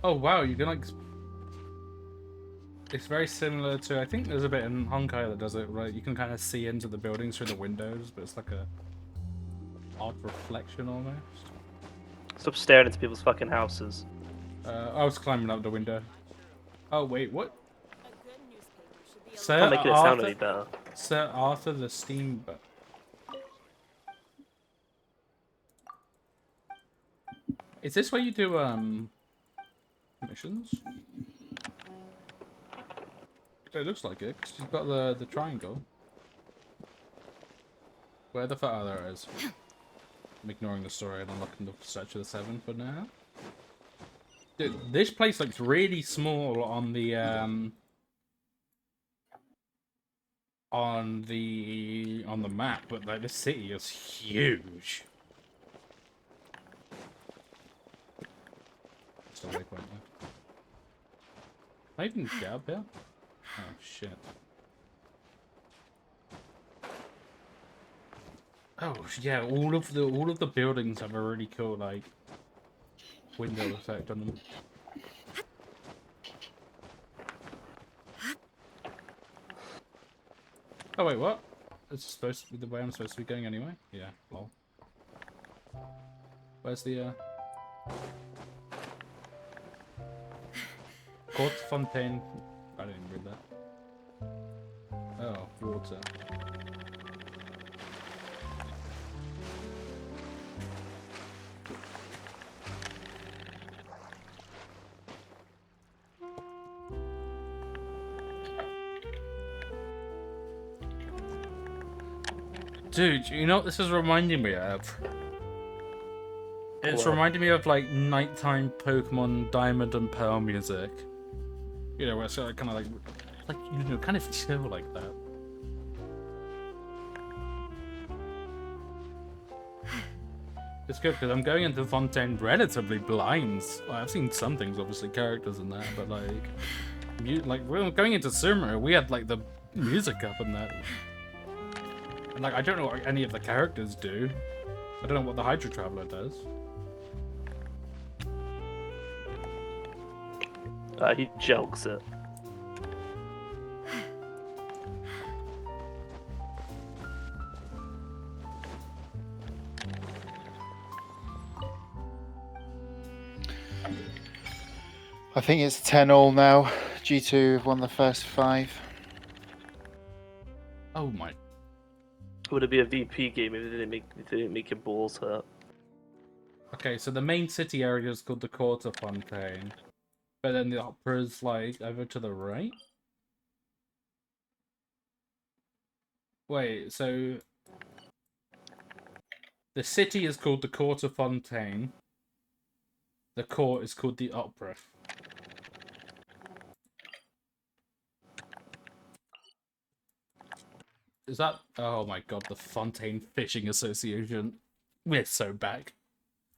Oh wow, you can like... It's very similar to, I think there's a bit in Honkai that does it, right? You can kind of see into the buildings through the windows, but it's like a odd reflection almost. Stop staring into people's fucking houses. I was climbing up the window. Oh wait, what? Not making it sound any better. Sir Arthur the Steamboat. Is this where you do missions? It looks like it, because you've got the triangle. Where the fuck? Oh, there it is. I'm ignoring the story and I'm looking to search for the 7 for now. Dude, this place looks really small on the map, but like the city is huge. Still waypoint there. Can I even get up here? Oh shit. Oh yeah, all of the buildings have a really cool like window effect on them. Oh wait, what? It's supposed to be the way I'm supposed to be going anyway? Yeah, lol. Where's the Court Fontaine? I didn't read that. Oh, water. Dude, you know what this is reminding me of? It's What? reminding me of like nighttime Pokemon Diamond and Pearl music. You know, where it's kind of like you know, kind of chill like that. It's good because I'm going into Fontaine relatively blind. Well, I've seen some things, obviously characters and that, but like we're going into Sumeru, we had like the music up and that, and like I don't know what any of the characters do. I don't know what the Hydro Traveler does. He jokes it. I think it's 10-all now. G2 have won the first 5. Oh my. Would it be a VP game if they didn't make your balls hurt? Okay, so the main city area is called the Quarter Fontaine, but then the opera is like over to the right. Wait, so the city is called the Quarter Fontaine. The court is called the Opera. Is that... Oh my god, the Fontaine Fishing Association. We're so back.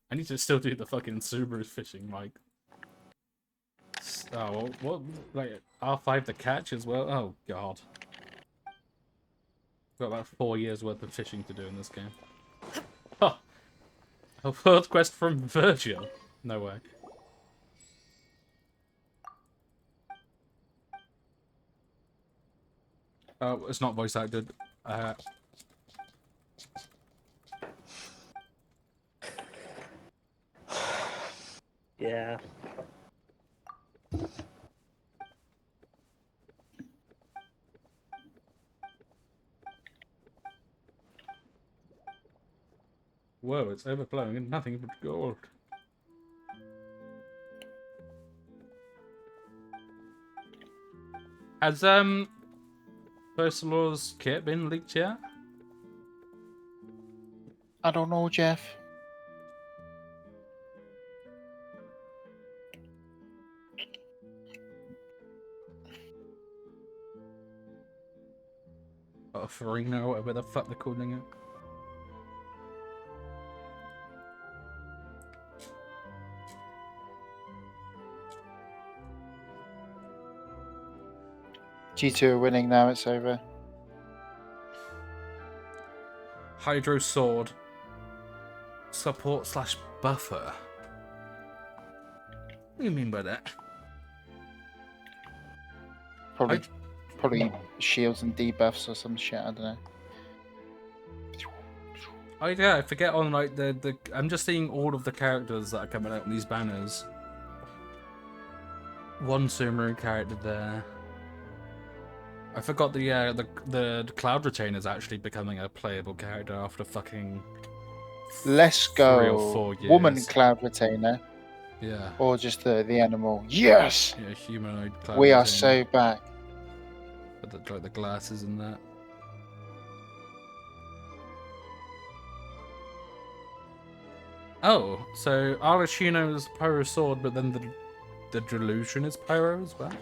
I need to still do the fucking Subaru fishing, like... Oh, what? Like, R5 the catch as well? Oh god. Got about 4 years worth of fishing to do in this game. Oh! A world quest from Virgil? No way. Oh, it's not voice acted. Yeah. Whoa, it's overflowing and nothing but gold. Has First Law's kit been leaked yet? I don't know, Jeff. Or Farina, or whatever the fuck they're calling it. G2 are winning now, it's over. Hydro Sword. Support / buffer. What do you mean by that? Probably shields and debuffs or some shit, I don't know. Oh yeah, I forget on like the I'm just seeing all of the characters that are coming out in these banners. One Sumeru character there. I forgot the Cloud Retainer is actually becoming a playable character after fucking Let's go. 3 or 4 years. Woman Cloud Retainer. Yeah. Or just the animal. Yes! Yeah, humanoid Cloud We Retainer. are so back. With like the glasses and that. Oh, so Arlecchino is Pyro Sword, but then the Delusion is Pyro as well?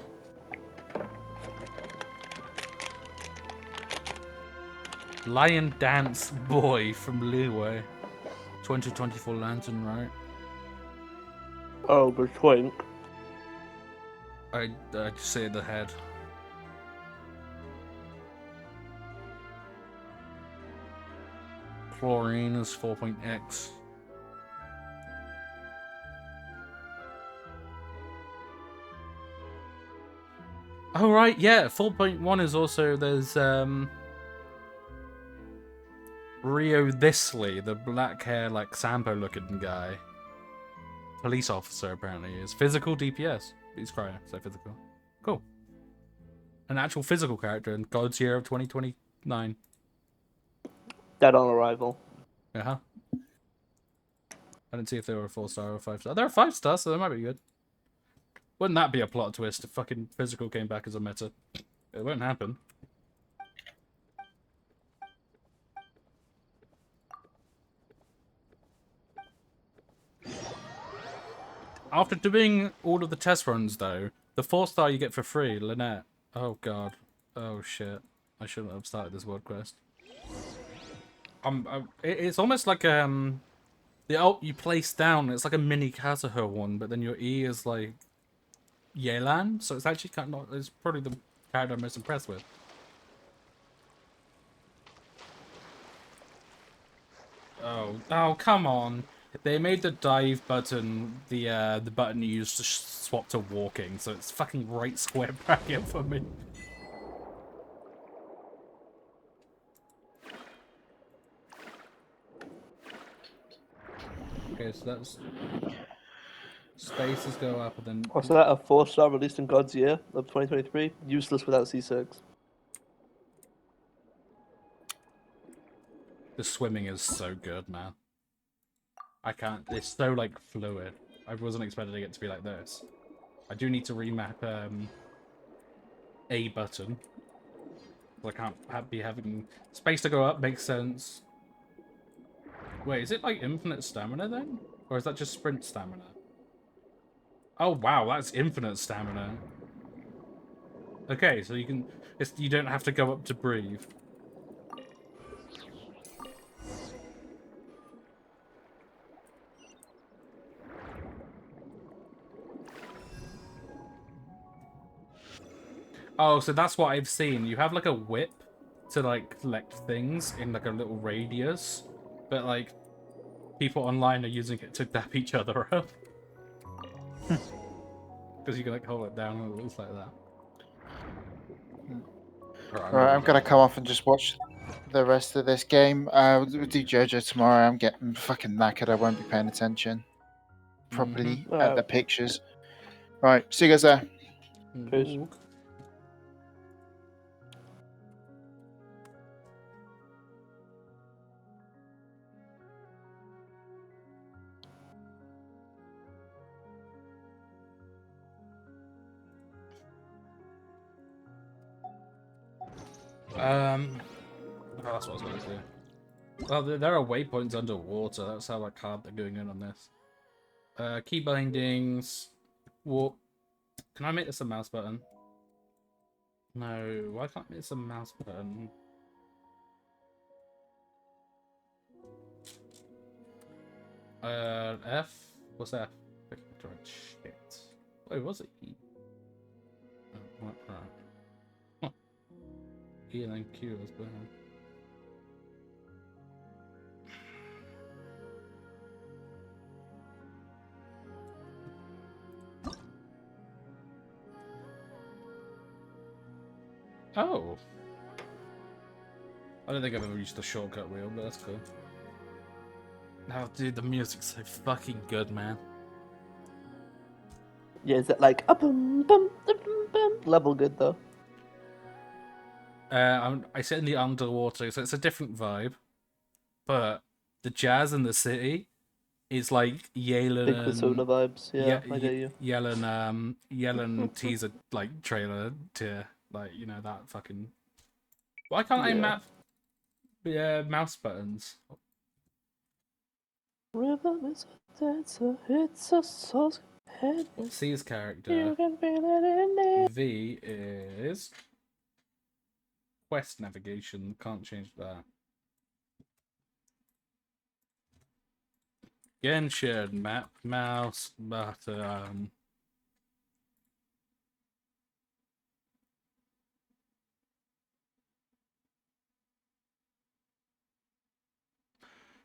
Lion Dance Boy from Leeway. 2024 Lantern, right? Oh, but twink. I just say the head. Chlorine is 4.x. Oh right, yeah, 4.1 is also there's Rio Thisley, the black hair like Sampo looking guy. Police officer apparently is physical DPS. He's cryo, so physical. Cool. An actual physical character in God's Year of 2029. Dead on arrival. Uh-huh. I didn't see if they were a 4-star or a 5-star. They're a 5-star, so they might be good. Wouldn't that be a plot twist if fucking physical came back as a meta? It won't happen. After doing all of the test runs, though, The 4-star you get for free, Lynette. Oh god. Oh shit. I shouldn't have started this world quest. It's almost like the ult you place down. It's like a mini Kazuha one, but then your E is like Yelan, so it's actually kind of it's probably the character I'm most impressed with. Oh, come on! They made the dive button the button you use to swap to walking, so it's fucking right square bracket for me. Okay, so that's spaces go up and then. What's that? A 4-star released in God's year of 2023. Useless without C6. The swimming is so good, man. I can't. It's so like fluid. I wasn't expecting it to be like this. I do need to remap A button. I can't be having space to go up. Makes sense. Wait, is it like infinite stamina then, or is that just sprint stamina? Oh wow, that's infinite stamina. Okay, so you don't have to go up to breathe. Oh, so that's what I've seen. You have like a whip to like collect things in like a little radius, but like people online are using it to dap each other up. Because you can like hold it down and it looks like that. Right, I'm gonna come off and just watch the rest of this game. We'll do JoJo tomorrow. I'm getting fucking knackered. I won't be paying attention properly at the pictures. Right, see you guys there. Peace. Oh, that's what I was going to do. Well, there are waypoints underwater. That's how like hard they're going in on this. Key bindings. Walk. Can I make this a mouse button? No. Why can't I make this a mouse button? F. What's F? Shit. Wait, was it E? Oh, what? Huh. E and then Q as well. Oh. I don't think I've ever used the shortcut wheel, but that's cool. Oh, dude, the music's so fucking good, man. Yeah, is it like a boom boom boom boom level good though? I sit in the underwater, so it's a different vibe. But the jazz in the city is like Yellen Big Persona vibes. Yeah, I get you. Yellen teaser like trailer to like that fucking. Why can't I map mouse buttons? Rhythm is a dancer, it's a soul's companion. C's character. You can feel it in there. V is quest navigation. Can't change that. Genshin map mouse button.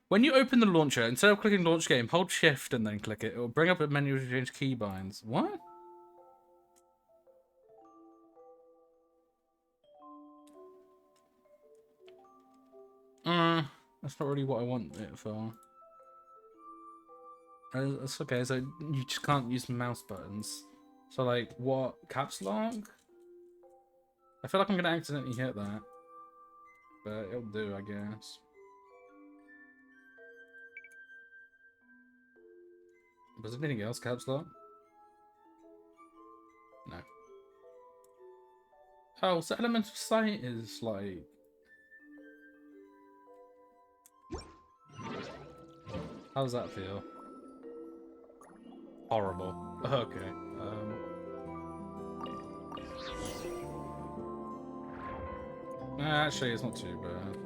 When you open the launcher, instead of clicking launch game, hold shift and then click it. It will bring up a menu to change keybinds. What? That's not really what I want it for. That's okay, so you just can't use mouse buttons. So like, what? Caps lock? I feel like I'm gonna accidentally hit that. But it'll do, I guess. Was there anything else caps lock? No. Oh, so elemental sight is like... How does that feel? Horrible. Okay. Actually, it's not too bad.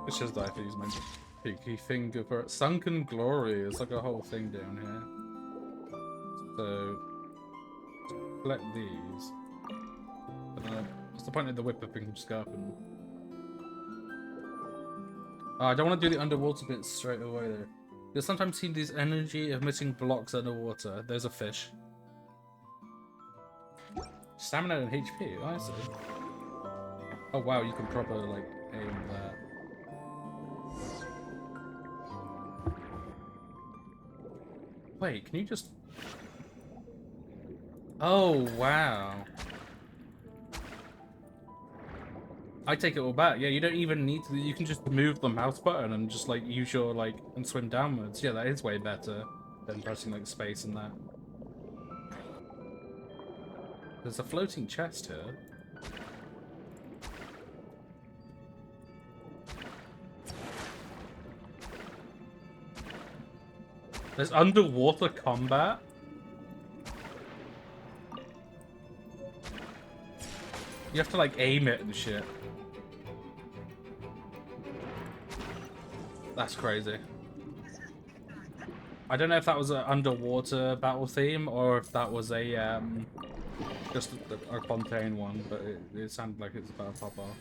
It's just that I use my pinky finger for it. Sunken Glory. It's like a whole thing down here. So, collect these. What's the point of the whip if we can just go up and... Oh, I don't want to do the underwater bits straight away though. You'll sometimes see this energy of missing blocks underwater. There's a fish. Stamina and HP, oh, I see. Oh wow, you can proper like aim that. Wait, can you just... Oh wow. I take it all back. Yeah, you don't even need to. You can just move the mouse button and just like use your like and swim downwards. Yeah, that is way better than pressing like space and that. There's a floating chest here. There's underwater combat. You have to like aim it and shit. That's crazy. I don't know if that was an underwater battle theme or if that was a just a Fontaine one, but it sounded like it's about to pop off.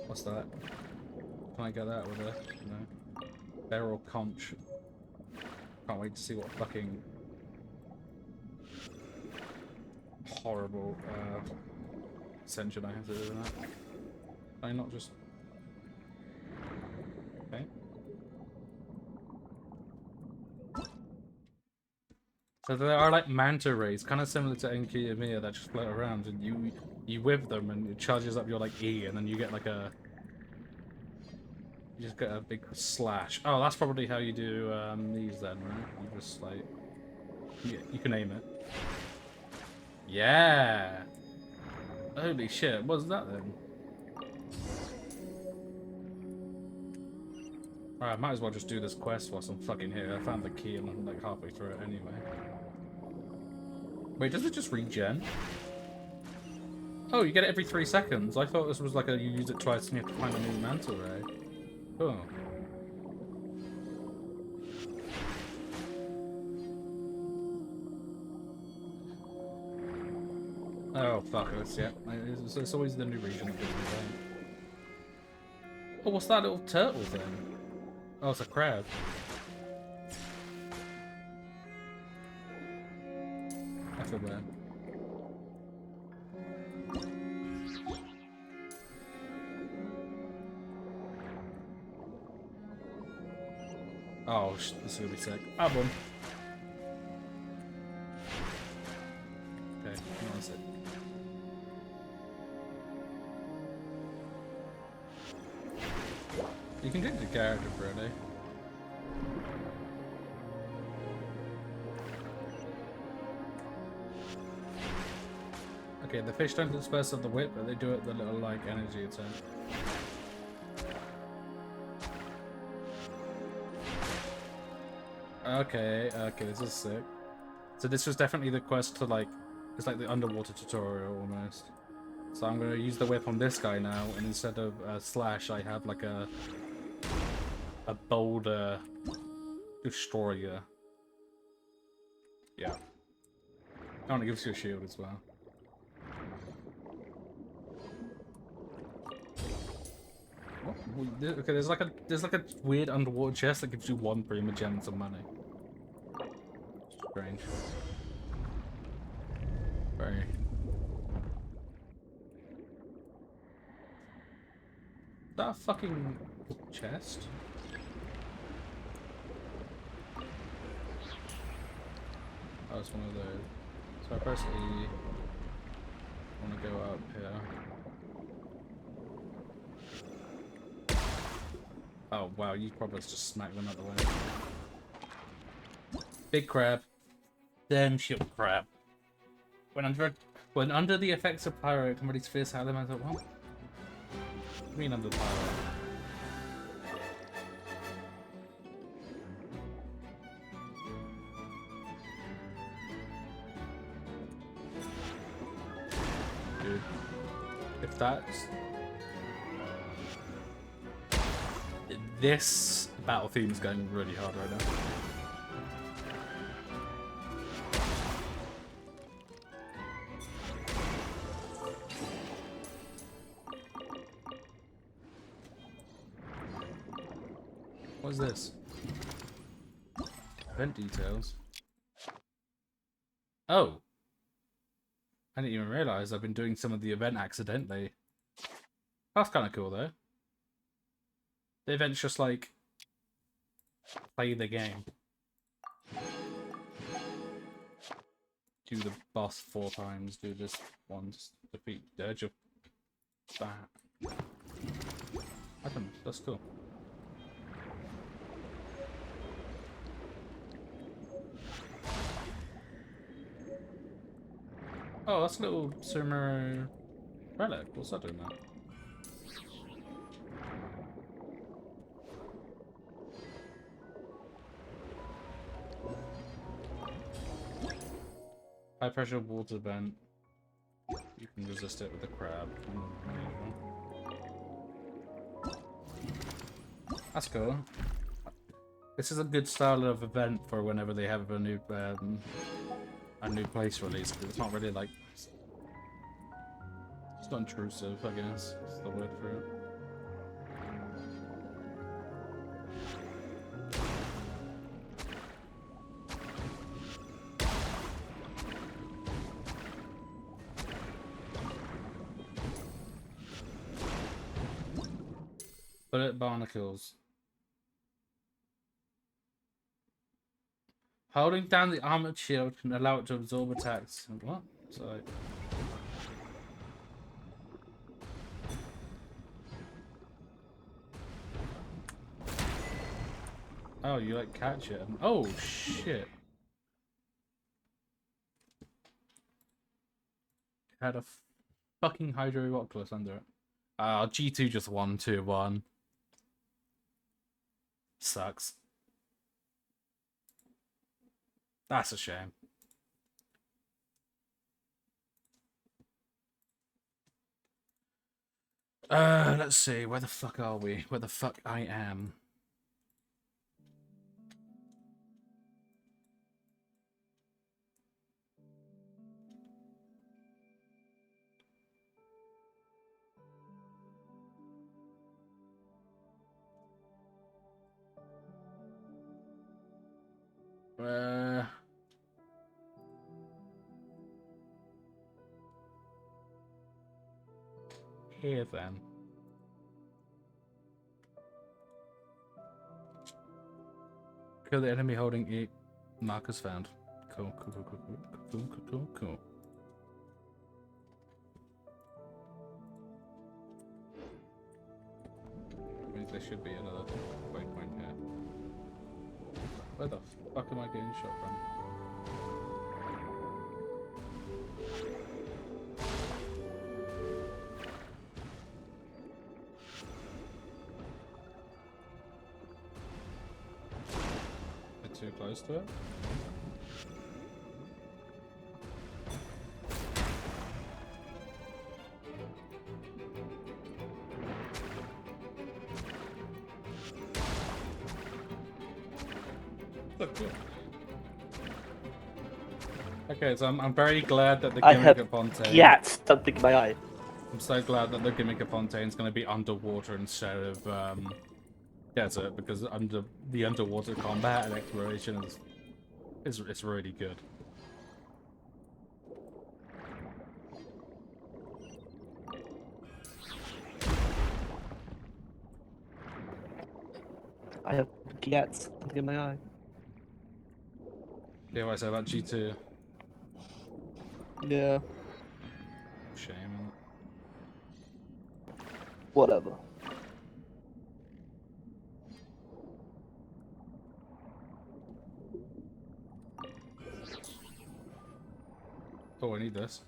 What's that? Can I get that with a barrel conch? Can't wait to see what fucking horrible ascension I have to do with that. Can I not just... Okay. So there are like manta rays, kind of similar to Enki and Mia, that just float around, and you whip them and it charges up your like E, and then you get like a... You just get a big slash. Oh, that's probably how you do these then, right? You just like... You can aim it. Yeah! Holy shit, what was that then? Alright, I might as well just do this quest whilst I'm fucking here. I found the key and I'm like halfway through it anyway. Wait, does it just regen? Oh, you get it every 3 seconds. I thought this was like a you use it twice and you have to find a new manta ray. Oh. Oh, fuck us, yeah. It's always the new region that gives me that. Oh, what's that little turtle thing? Oh, it's a crab. I feel bad. Oh, this is gonna be sick. Ah, boom. Okay, nice it. You can change the character, Freddy. Okay, the fish don't disperse of the whip, but they do it the little like energy attack. Okay, okay, this is sick. So this was definitely the quest to like, it's like the underwater tutorial almost. So I'm gonna use the whip on this guy now, and instead of a slash, I have like a boulder destroyer. Yeah. Oh, and it gives you a shield as well. What? Okay, there's like a weird underwater chest that gives you 1 prima gems of money. Strange. Very. Is that a fucking chest? Oh, it's one of those. So I press E. I want to go up here. Oh wow, you probably just smacked them out the way. Big crab. Damn shield crab. When under the effects of pyro, it can release fierce elements at what? What do you mean under the pyro? dude. If that's... This battle theme is going really hard right now. What's this? Event details. Oh! I didn't even realize I've been doing some of the event accidentally. That's kind of cool though. The event's just like play the game. Do the boss 4 times, do this once, defeat Dirge of that. I don't know, that's cool. Oh, that's a little Sumer relic. What's that doing now? High pressure water vent. You can resist it with the crab. That's cool. This is a good style of event for whenever they have a new place release. It's not really like it's not intrusive, I guess. That's the word for it. Bullet barnacles. Holding down the armored shield can allow it to absorb attacks. What? Sorry. Oh, you like catch it? Oh shit! It had a fucking Hydro Oculus under it. G2 just won 2-1. Sucks. That's a shame. Let's see. Where the fuck are we? Where the fuck I am? Here then. Kill the enemy holding E. Markers found. Cool. Means there should be another waypoint here. Where the fuck am I getting shot from? Too close to it. Okay, so I'm very glad that the gimmick of Fontaine. Yeah, something in my eye. I'm so glad that the gimmick of Fontaine is going to be underwater instead of desert, because the underwater combat and exploration is really good. I have Giats something in my eye. Yeah, what I said about G2. Yeah. Shame. Whatever. Oh, I need this.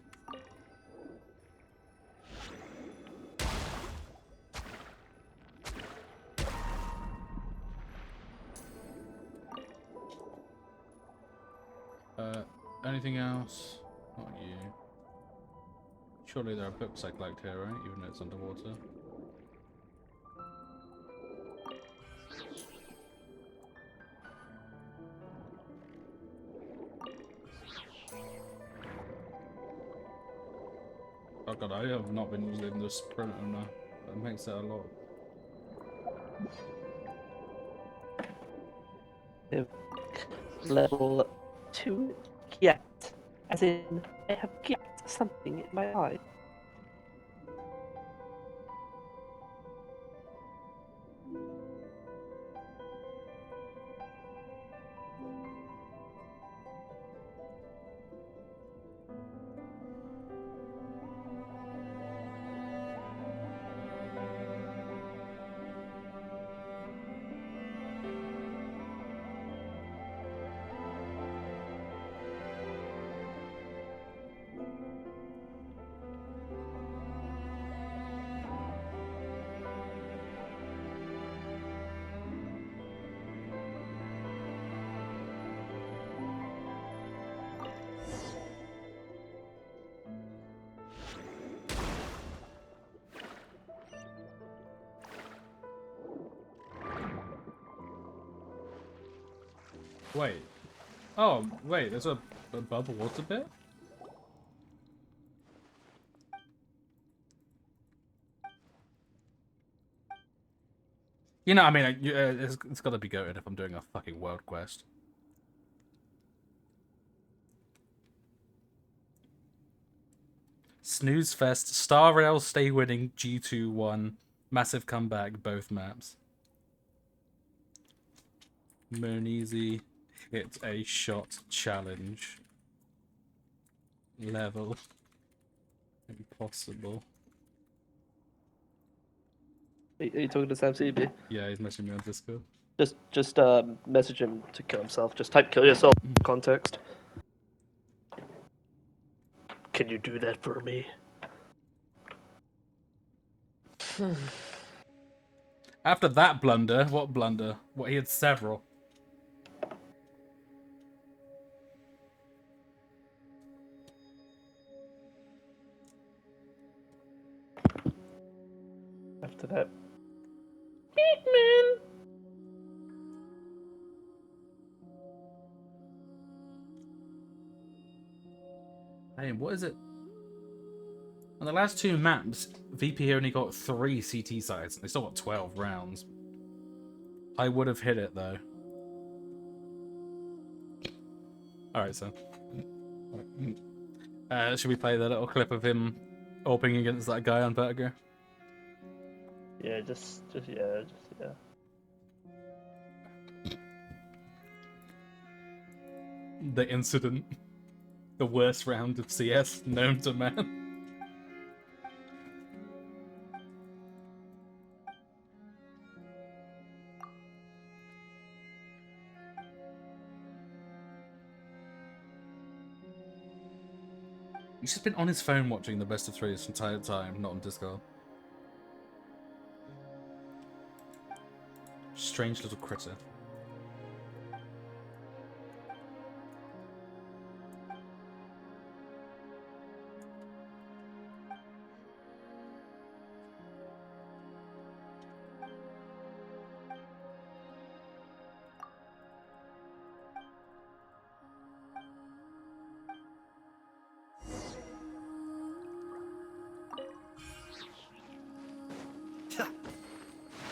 Anything else? Not you. Surely there are books I collect here, right? Even though it's underwater. Oh god, I have not been using the sprint enough. That makes it a lot. Level 2 yet. As in, I have got something in my eye. Wait. Oh, wait, there's a above water bit? You know, I mean, it's gotta be goated if I'm doing a fucking world quest. Snooze Fest, Star Rail stay winning, G2 1, massive comeback, both maps. Monizy hit a shot challenge. Level. Impossible. Are you talking to Sam CB? Yeah, he's messaging me on Discord. Just message him to kill himself. Just type kill yourself context. Can you do that for me? After that blunder, what blunder? What, he had several. After that. Beatman! Hey, what is it? On the last two maps, VP only got 3 CT sites, and they still got 12 rounds. I would have hit it, though. Alright, so. Should we play the little clip of him opening against that guy on Vertigo? Yeah, just yeah. The incident. The worst round of CS known to man. He's just been on his phone watching the best of 3 this entire time, not on Discord. Strange little critter.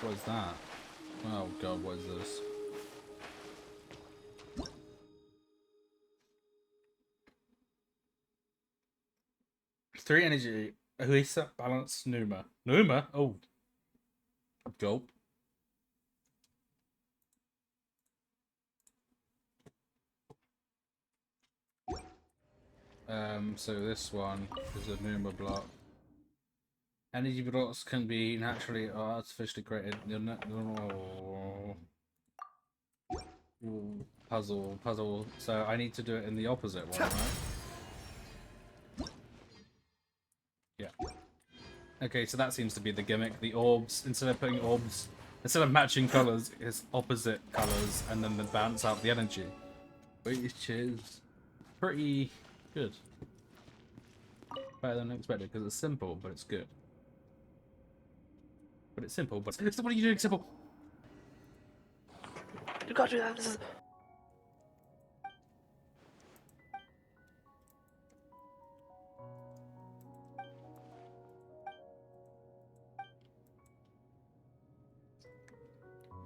What is that? Oh god, what is this? Three energy. Huisa, balance, Numa. Numa? Oh. Gulp. So this one is a Numa block. Energy blocks can be naturally or artificially created. Ooh, puzzle. So I need to do it in the opposite one, right? Yeah. Okay, so that seems to be the gimmick. The orbs, instead of matching colors, it's opposite colors, and then they balance out the energy, which is pretty good. better than expected because it's simple, but it's good. But it's simple, but it's what are you doing, simple? You can't do that. This is...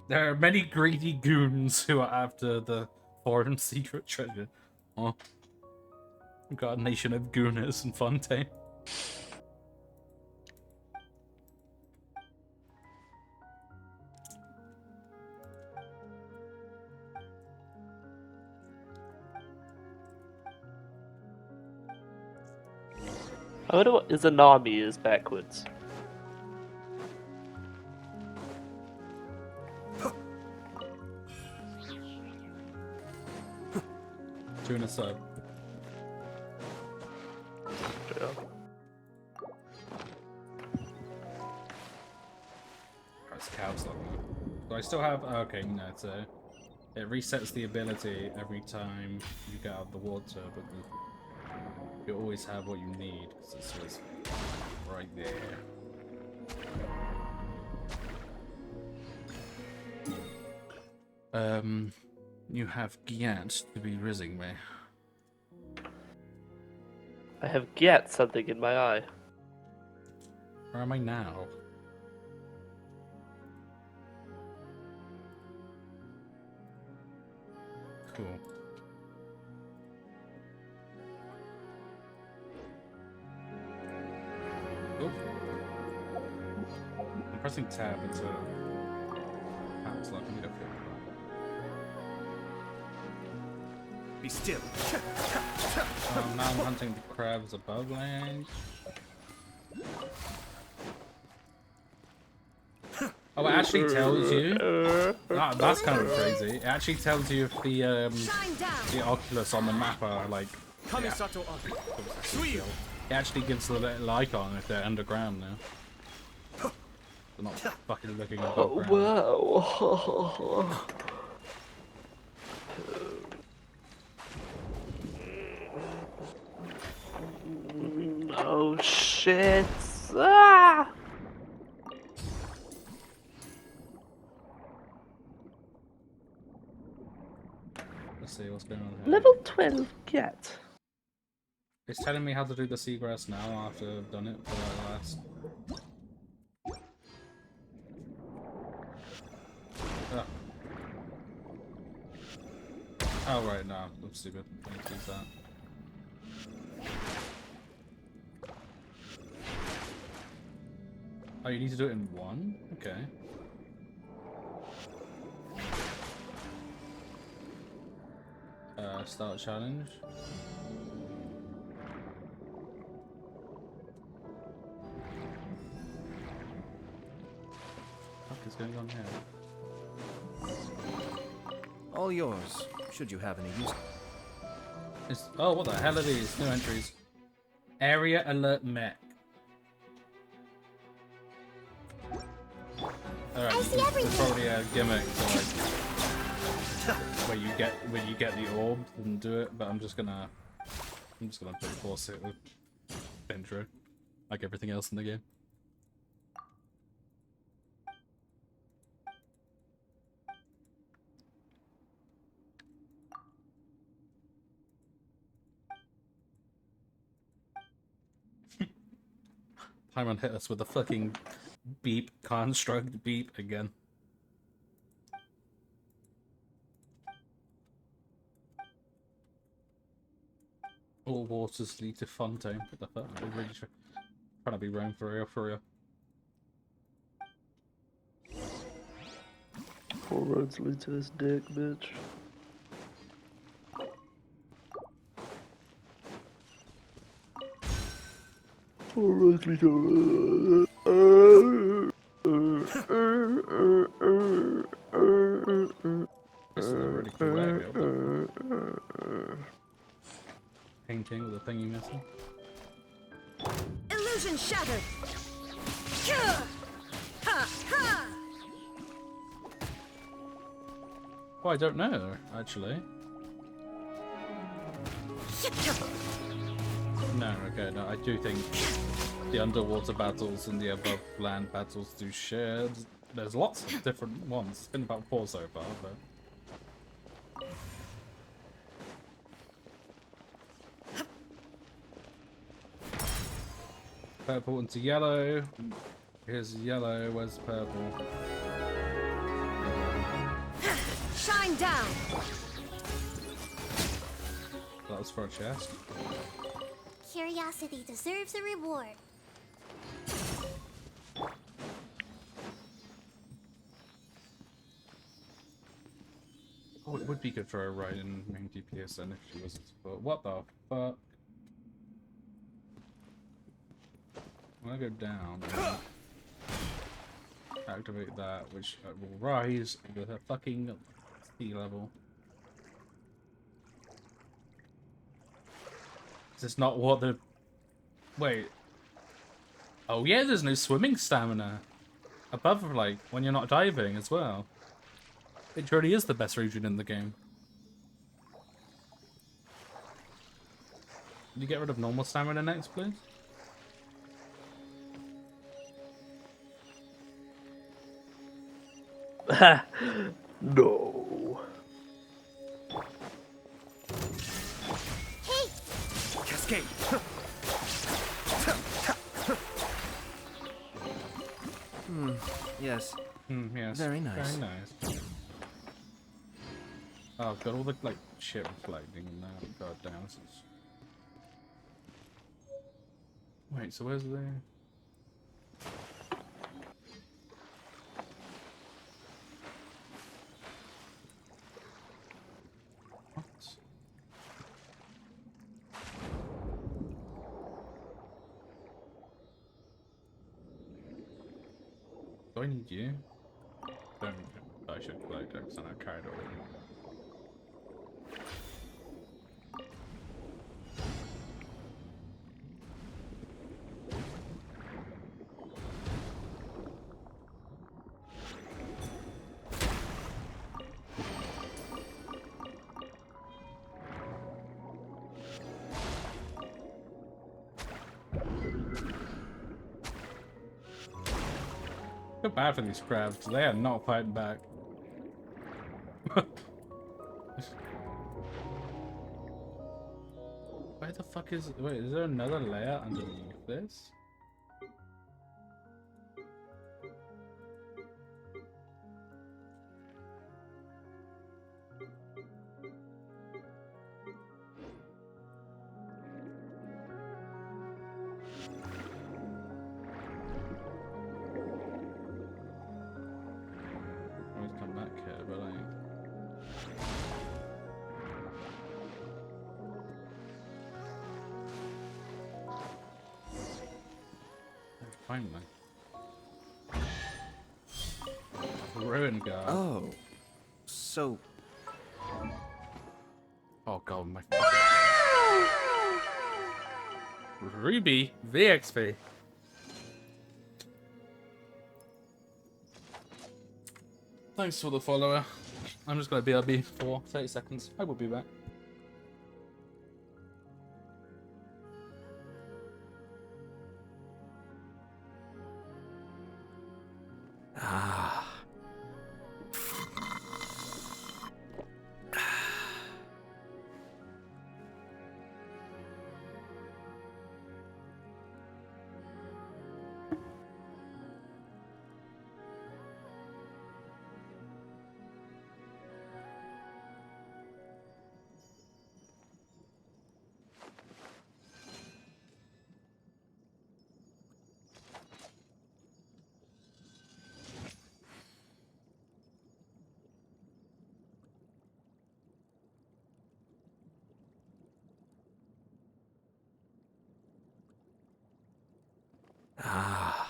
There are many greedy goons who are after the foreign secret treasure. Oh. We've got a nation of gooners in Fontaine. I wonder what Izanami is backwards. Doing a sub. That's cows like that. Do I still have? Okay, no. So it resets the ability every time you get out of the water, but you always have what you need. So this was right there. You have Giant to be rizzing me. I have get something in my eye. Where am I now? Cool. Oop. I'm pressing tab instead of caps lock. Let me go for it. Be still. Now I'm hunting the crabs above land. Oh, it actually tells you. That's kind of crazy. It actually tells you if the oculus on the map are like. Yeah. It actually gives a little icon if they're underground now. They're not fucking looking above ground. Whoa. Oh shit! Ah! Let's see what's going on here. Level 12 get. It's telling me how to do the seagrass now after I've done it for that last. Ah. Oh right, no, I'm stupid. I need to use that. Oh, you need to do it in one? Okay. Start challenge. What is going on here? All yours, should you have any use. Oh, what the hell are these? New entries. Area alert mech. Alright, it's probably a gimmick to like where you get the orb and do it, but I'm just gonna force it with intro, like everything else in the game. Paimon hit us with a fucking beep, construct beep again. All waters lead to Fontaine. What the fuck? I'm really trying to be wrong for real. All roads lead to this dick, bitch. All roads lead to... This is a really cool area. Painting with a thingy missing. Illusion shattered. Oh, I don't know, actually. No, okay, no, I do think the underwater battles and the above land battles do share. There's lots of different ones. It's been about 4 so far, but. Purple into yellow. Here's yellow. Where's purple? Shine down. That was for a chest. Curiosity deserves a reward. Oh, it would be good for a ride in main DPS then if she was a support. What the fuck? I'm gonna go down and activate that, which will rise with a fucking sea level. Is this not what the... Wait. Oh yeah, there's no swimming stamina. Above, like, when you're not diving as well. It truly is the best region in the game. Can you get rid of normal stamina next, please? No. Hey! Cascade. Yes. Yes. Very nice. Very nice. Oh, got all the like shit reflecting in that. God damn, this is... Wait, so where's the... What? Do I need you? Don't need you. I should collect it because I carried it already. Feel bad for these crabs. They are not fighting back. Where the fuck is... Wait, is there another layer underneath this? Always come back here, but I... Finally. Ruin guard. Oh. So... Oh god, my fucking... Ruby VXP. Thanks for the follower. I'm just gonna BRB for 30 seconds. I will be back. Ah. Ah.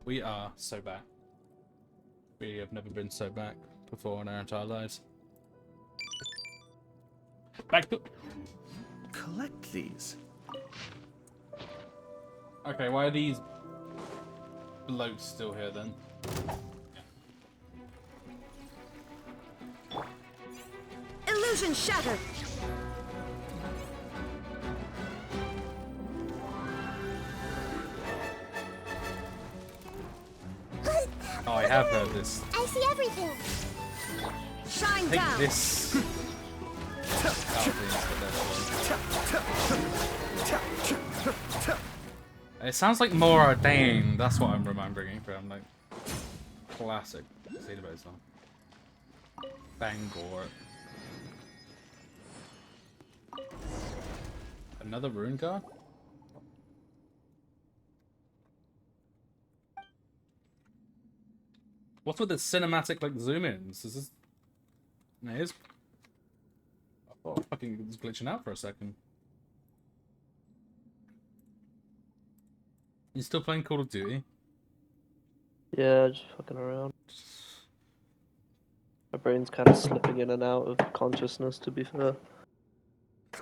We are so back. We have never been so back before in our entire lives. Back to... Collect these. Okay, why are these blokes still here then? Illusion shattered. Oh, I have heard this. I see everything. Shine Take down. this. It sounds like more ordained. That's what I'm remembering from like classic Xenoblade song. Bangor. Another rune card? What's with the cinematic like zoom ins? Is this? It is. I thought I fucking was glitching out for a second. You still playing Call of Duty? Yeah, just fucking around. My brain's kind of slipping in and out of consciousness, to be fair.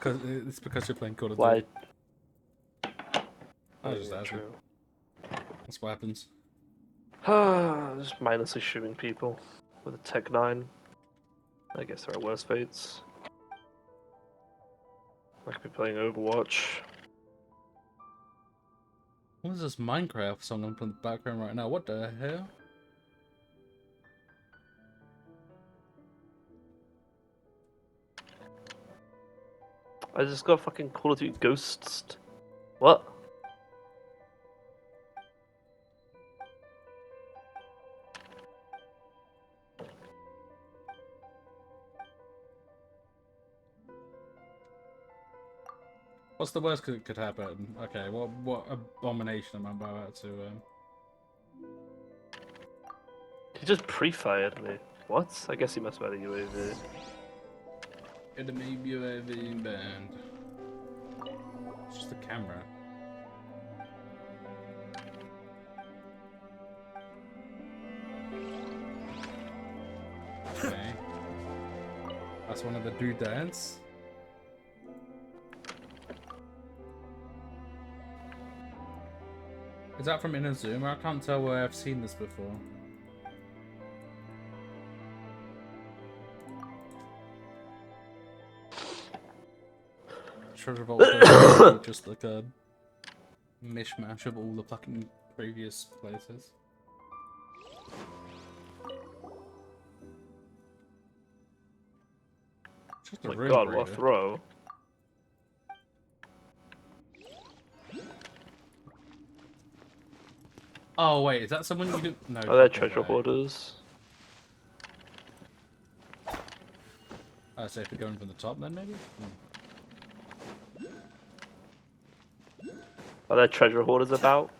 It's because you're playing Call of Why? Duty. I was just asking. That's what happens. Just mindlessly shooting people with a Tech 9. I guess there are worse fates. I could be playing Overwatch. What is this Minecraft song up in the background right now? What the hell? I just got fucking Call of Duty Ghosts. What? What's the worst that could happen? Okay, what abomination am I about to? He just pre-fired me. What? I guess he must have had a UAV. Enemy UAV band. It's just the camera. Okay. That's one of the doodads. Is that from Inazuma? I can't tell where I've seen this before. Treasure Vault is just like a mishmash of all the fucking previous places. Just a Oh my room god, breeder. what a throw. Oh wait, is that someone you didn't know? Are there treasure hoarders? So if you're going from the top then maybe? Are there treasure hoarders about?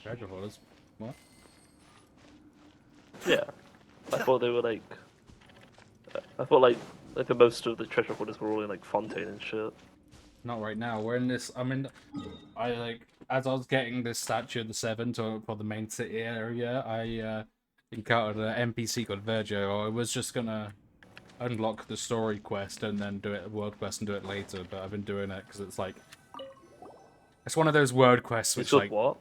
Treasure hoarders? What? Yeah. I thought they were like... I thought like the most of the treasure hoarders were all in like Fontaine and shit. Not right now. We're in this. I mean, I like as I was getting this statue of the Seven for the main city area. I encountered an NPC called Virgil. I was just gonna unlock the story quest and then do it world quest and do it later. But I've been doing it because it's like it's one of those world quests which It's called like what?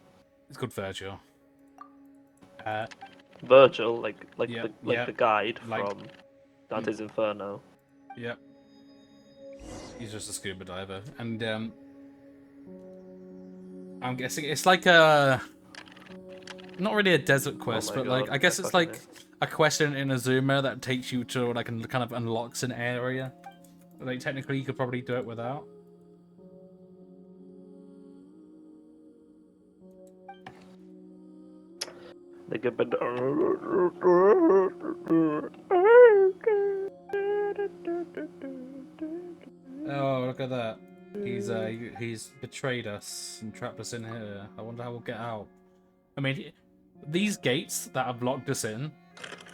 It's called Virgil. Virgil, like yeah, the guide like- from Dante's Inferno. Yep. He's just a scuba diver, and I'm guessing it's like a not really a desert quest, my but like God, I guess I it's fucking like a quest in Inazuma that takes you to like and kind of unlocks an area. Like technically, you could probably do it without. They get been. Oh, look at that! He's betrayed us and trapped us in here. I wonder how we'll get out. I mean, these gates that have locked us in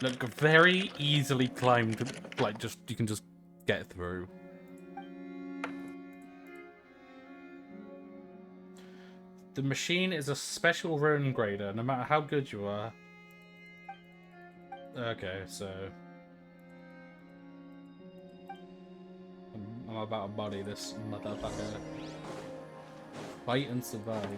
look very easily climbed. Like you can just get The machine is a special rune grader, no matter how good you are. Okay, so... I'm about to body this motherfucker. Fight and survive.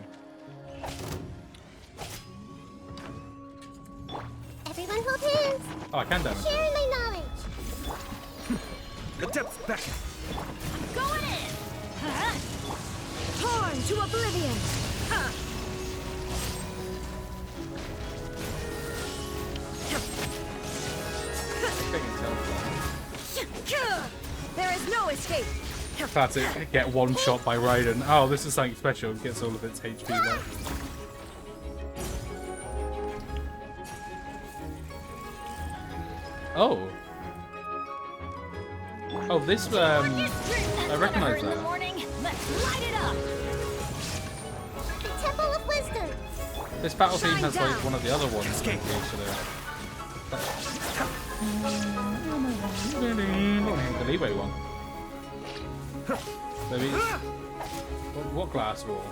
Everyone hold hands. Oh, I can damage. Sharing my knowledge. The depth's back. Going in! Torn to oblivion! Ha! There is no escape! That's it. Get one shot by Raiden. Oh, this is something special. It gets all of its HP back. Oh. Oh, this, I recognize that. Let's light it up! The Temple of Wisdom. This battle theme has like one of the other ones. The leeway one. Maybe. What glass wall?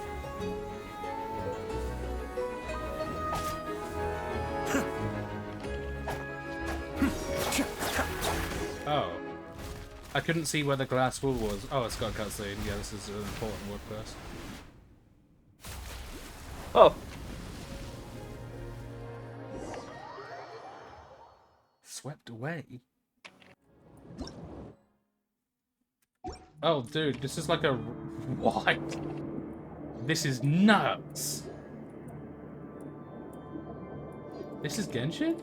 Oh. I couldn't see where the glass wall was. Oh, it's got a cutscene. Yeah, this is an important word first. Oh. Swept away? Oh, dude, this is like a... What? This is nuts! This is Genshin?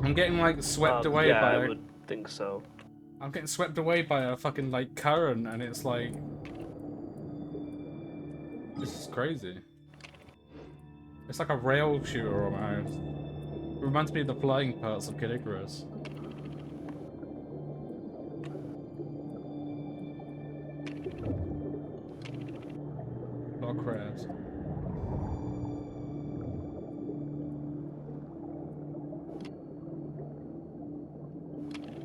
I'm getting, like, swept away yeah, by... I would think so. I'm getting swept away by a fucking, like, current, and it's like... This is crazy. It's like a rail shooter almost. It reminds me of the flying parts of Kid Icarus. A lot of crabs.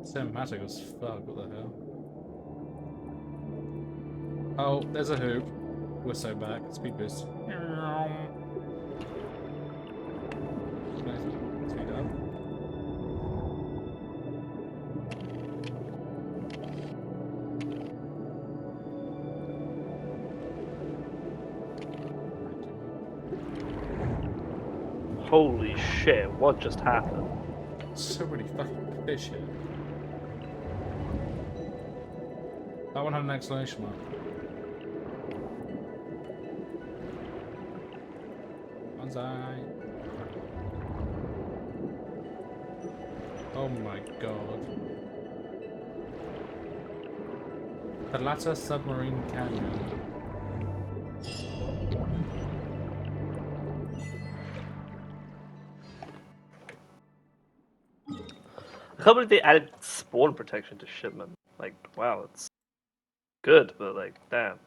Cinematic as fuck, what the hell? Oh, there's a hoop. We're so back. Speed boost. Speed up. Holy shit, what just happened? So many fucking fish here. That one had an exclamation mark. Banzai. Oh my god. The latter submarine canyon. I can't believe they added spawn protection to shipment. Like, wow, it's good, but like, damn.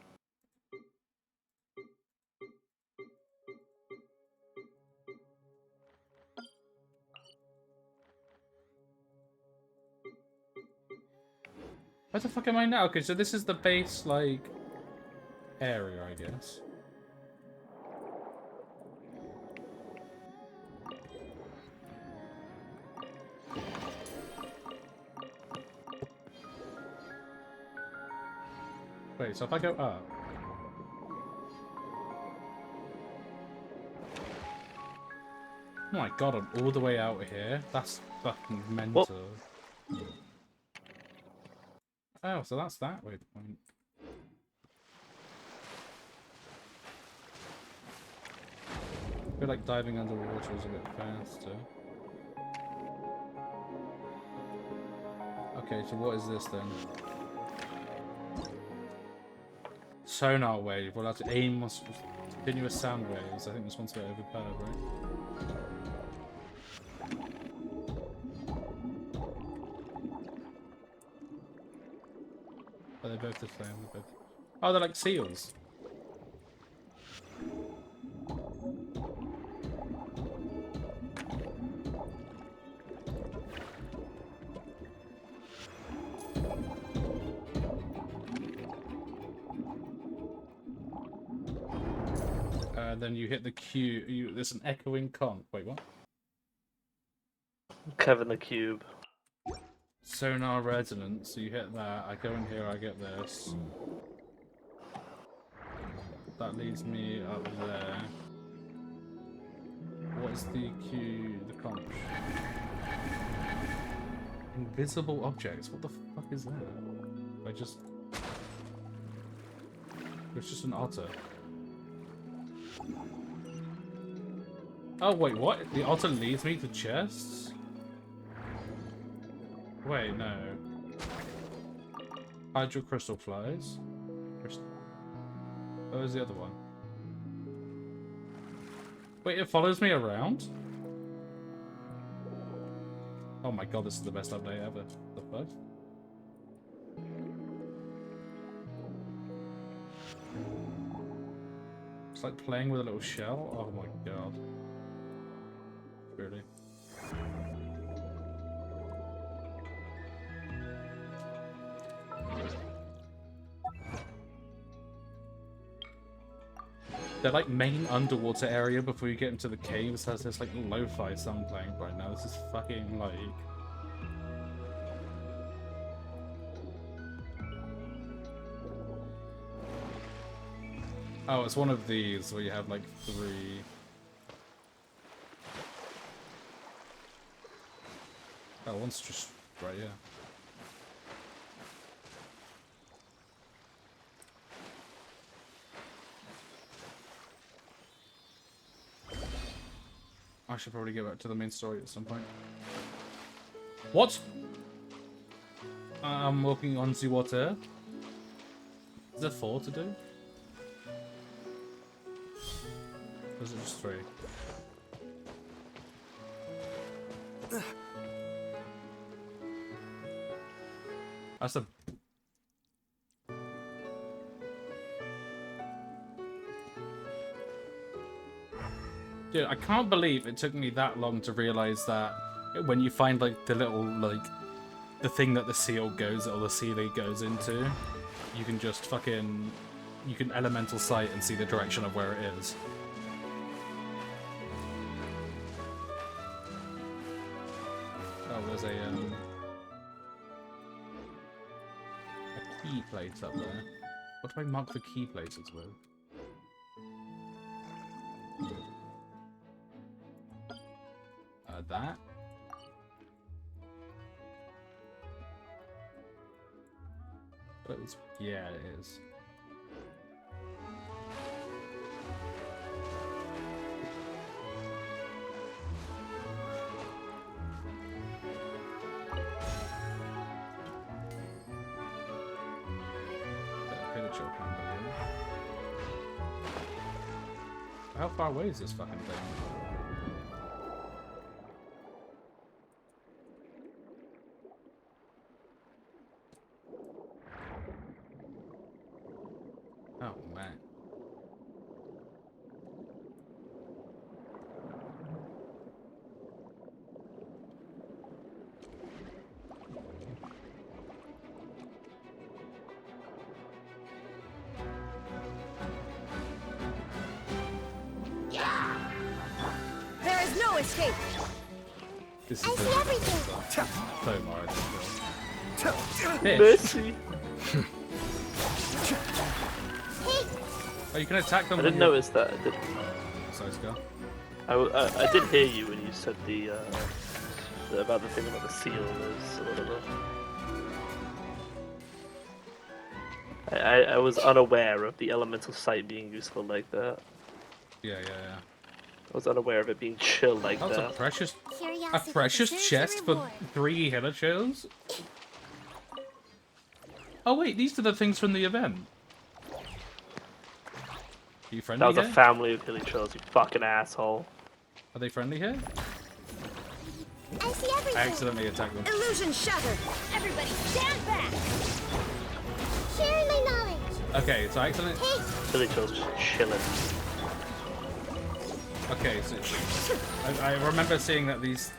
Where the fuck am I now? Okay, so this is the base, like, area, I guess. Wait, so if I go up... Oh my god, I'm all the way out here? That's fucking mental. What? Oh, so that's that waypoint. I feel like diving underwater is a bit faster. Okay, so what is this then? Sonar wave. Well, that's aim on continuous sound waves. I think this one's a bit overpowered, right? Are they both the same? They're both... Oh, they're like seals. then you hit the Q. There's an echoing conch. Wait, what? Kevin the Cube. Sonar resonance. So you hit that. I go in here. I get this. That leads me up there. What's the Q? The conch. Invisible objects. What the fuck is that? It's just an otter. Oh wait, what? The otter leads me to chests? Wait, no. Hydro crystal flies. What was the other one? Wait, it follows me around? Oh my god, this is the best update ever. The fuck? It's like playing with a little shell. Oh my god. Really? The like main underwater area before you get into the caves has this like lo-fi song playing right now. This is fucking like... Oh, it's one of these where you have like 3... Oh, one's just right here. I should probably get back to the main story at some point. What? I'm walking on the water. Is there 4 to do? Or is it just 3? That's a... Dude, I can't believe it took me that long to realize that when you find like the little like the thing that the seal goes or the sealy goes into, you can just fucking elemental sight and see the direction of where it is. Oh, there's a key place up there. What do I mark the key places with? That? But it's, yeah, it is. How far away is this fucking thing? Oh, man. There is no escape. This I is see everything. so Mario. Mercy. Oh, you can attack them. I didn't notice that. I did. Sorry, Scar. I did hear you when you said the about the thing about the seal is whatever. I was unaware of the elemental sight being useful like that. Yeah. I was unaware of it being chill like That's that. a precious chest for 3 healer shells? Oh wait, these are the things from the event. Are you friendly That was here? a family of hilly trolls, you fucking asshole. Are they friendly here? I see everything. I accidentally attacked them. Illusion shattered. Everybody stand back. Sharing my knowledge. Okay, so I accidentally... Hilly trolls just chilling. Okay, so I remember seeing that these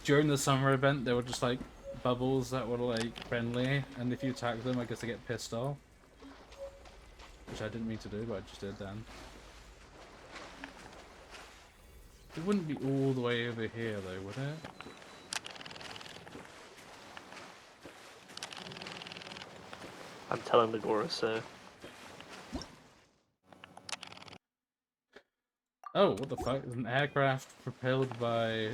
during the summer event there were just like bubbles that were like friendly, and if you attack them, I guess they get pissed off, which I didn't mean to do, but I just did then. It wouldn't be all the way over here, though, would it? I'm telling Nagora so. Oh, what the fuck? It's an aircraft propelled by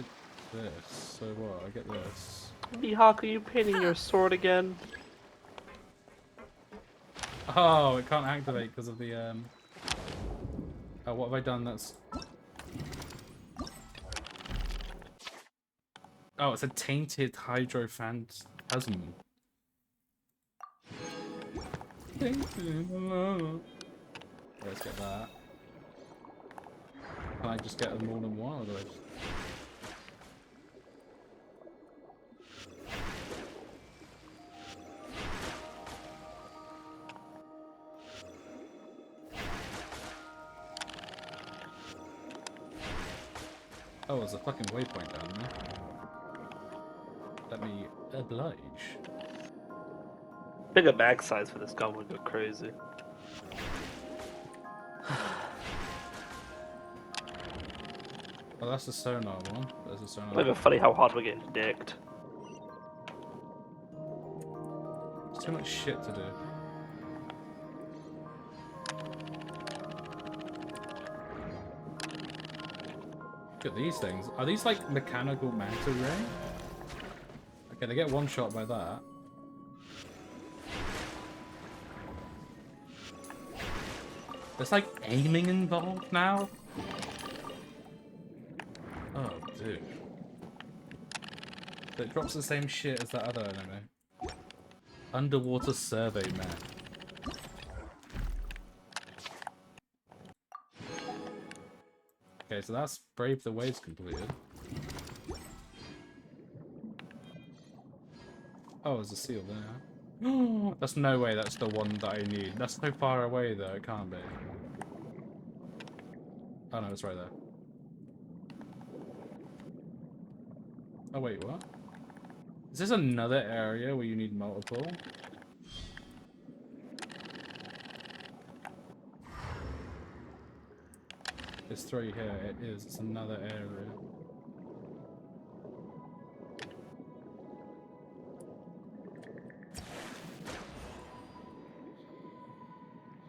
this. So what? I get this. Mihawk, are you painting your sword again? Oh, it can't activate because of the Oh, what have I done? That's. Oh, it's a tainted hydrophantasm. Let's get that. Can I just get them all in one, or do I just... Oh, there's a fucking waypoint down there. Let me oblige. Bigger bag size for this gun would go crazy. Oh, that's the sonar one. There's a sonar. Not even funny how hard we're getting dicked. There's too much shit to do. Look at these things. Are these like mechanical manta ray? Okay, they get one shot by that. There's like aiming involved now? Oh, dude. It drops the same shit as that other enemy. Underwater survey map. Okay, so that's Brave the Waves completed. Oh, there's a seal there. That's no way that's the one that I need. That's so far away though, it can't be. Oh no, it's right there. Oh wait, what? Is this another area where you need multiple? There's 3 here, it is. It's another area.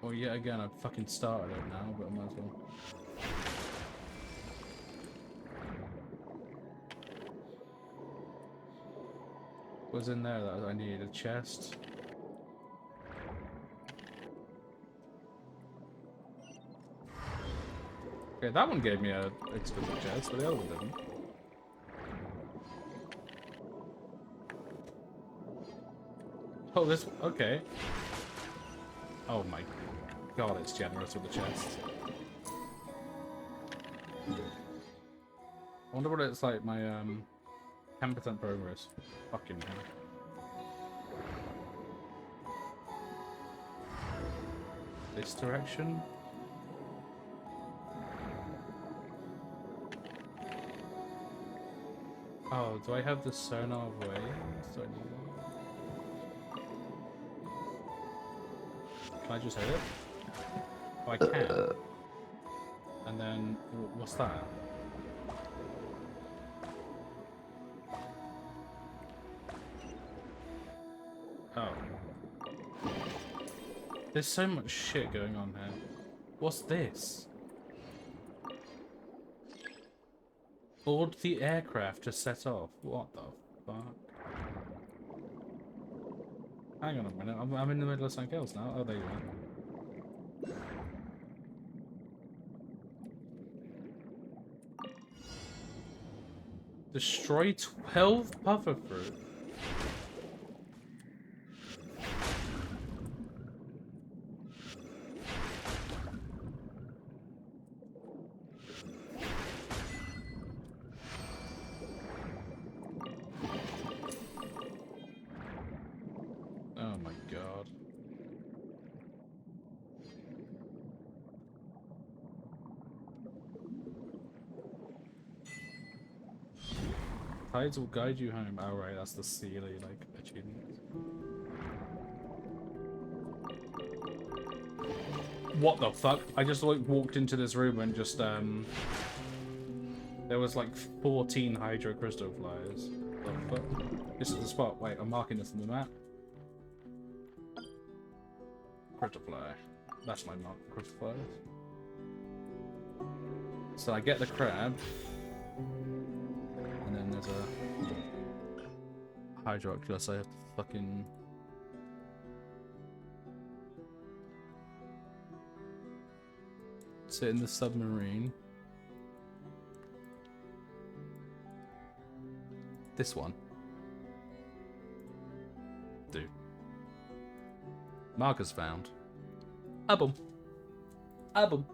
Well, yet again, I've fucking started it now, but I might as well. What's in there that I need? A chest? Okay, that one gave me a expensive chest, but the other one didn't. Oh, this... okay. Oh my god, it's generous with the chest. I wonder what it's like, my 10% progress. Fucking hell. This direction? Oh, do I have the sonar way? So can I just hit it? Oh, I can. And then, what's that? Oh. There's so much shit going on here. What's this? Board the aircraft to set off. What the fuck? Hang on a minute, I'm in the middle of something else now. Oh, there you are. Destroy 12 puffer fruit. Oh my god. Tides will guide you home. Oh right, that's the Sealy, like, achievement. What the fuck? I just like walked into this room and just There was like 14 hydro crystal flyers. The fuck? This is the spot. Wait, I'm marking this on the map. Crystal fly. That's my mark for crystal flyers. So I get the crab. And then there's a Hydroculus I have to fucking... sit in the submarine. This one. Do. Markers found. Album. Album.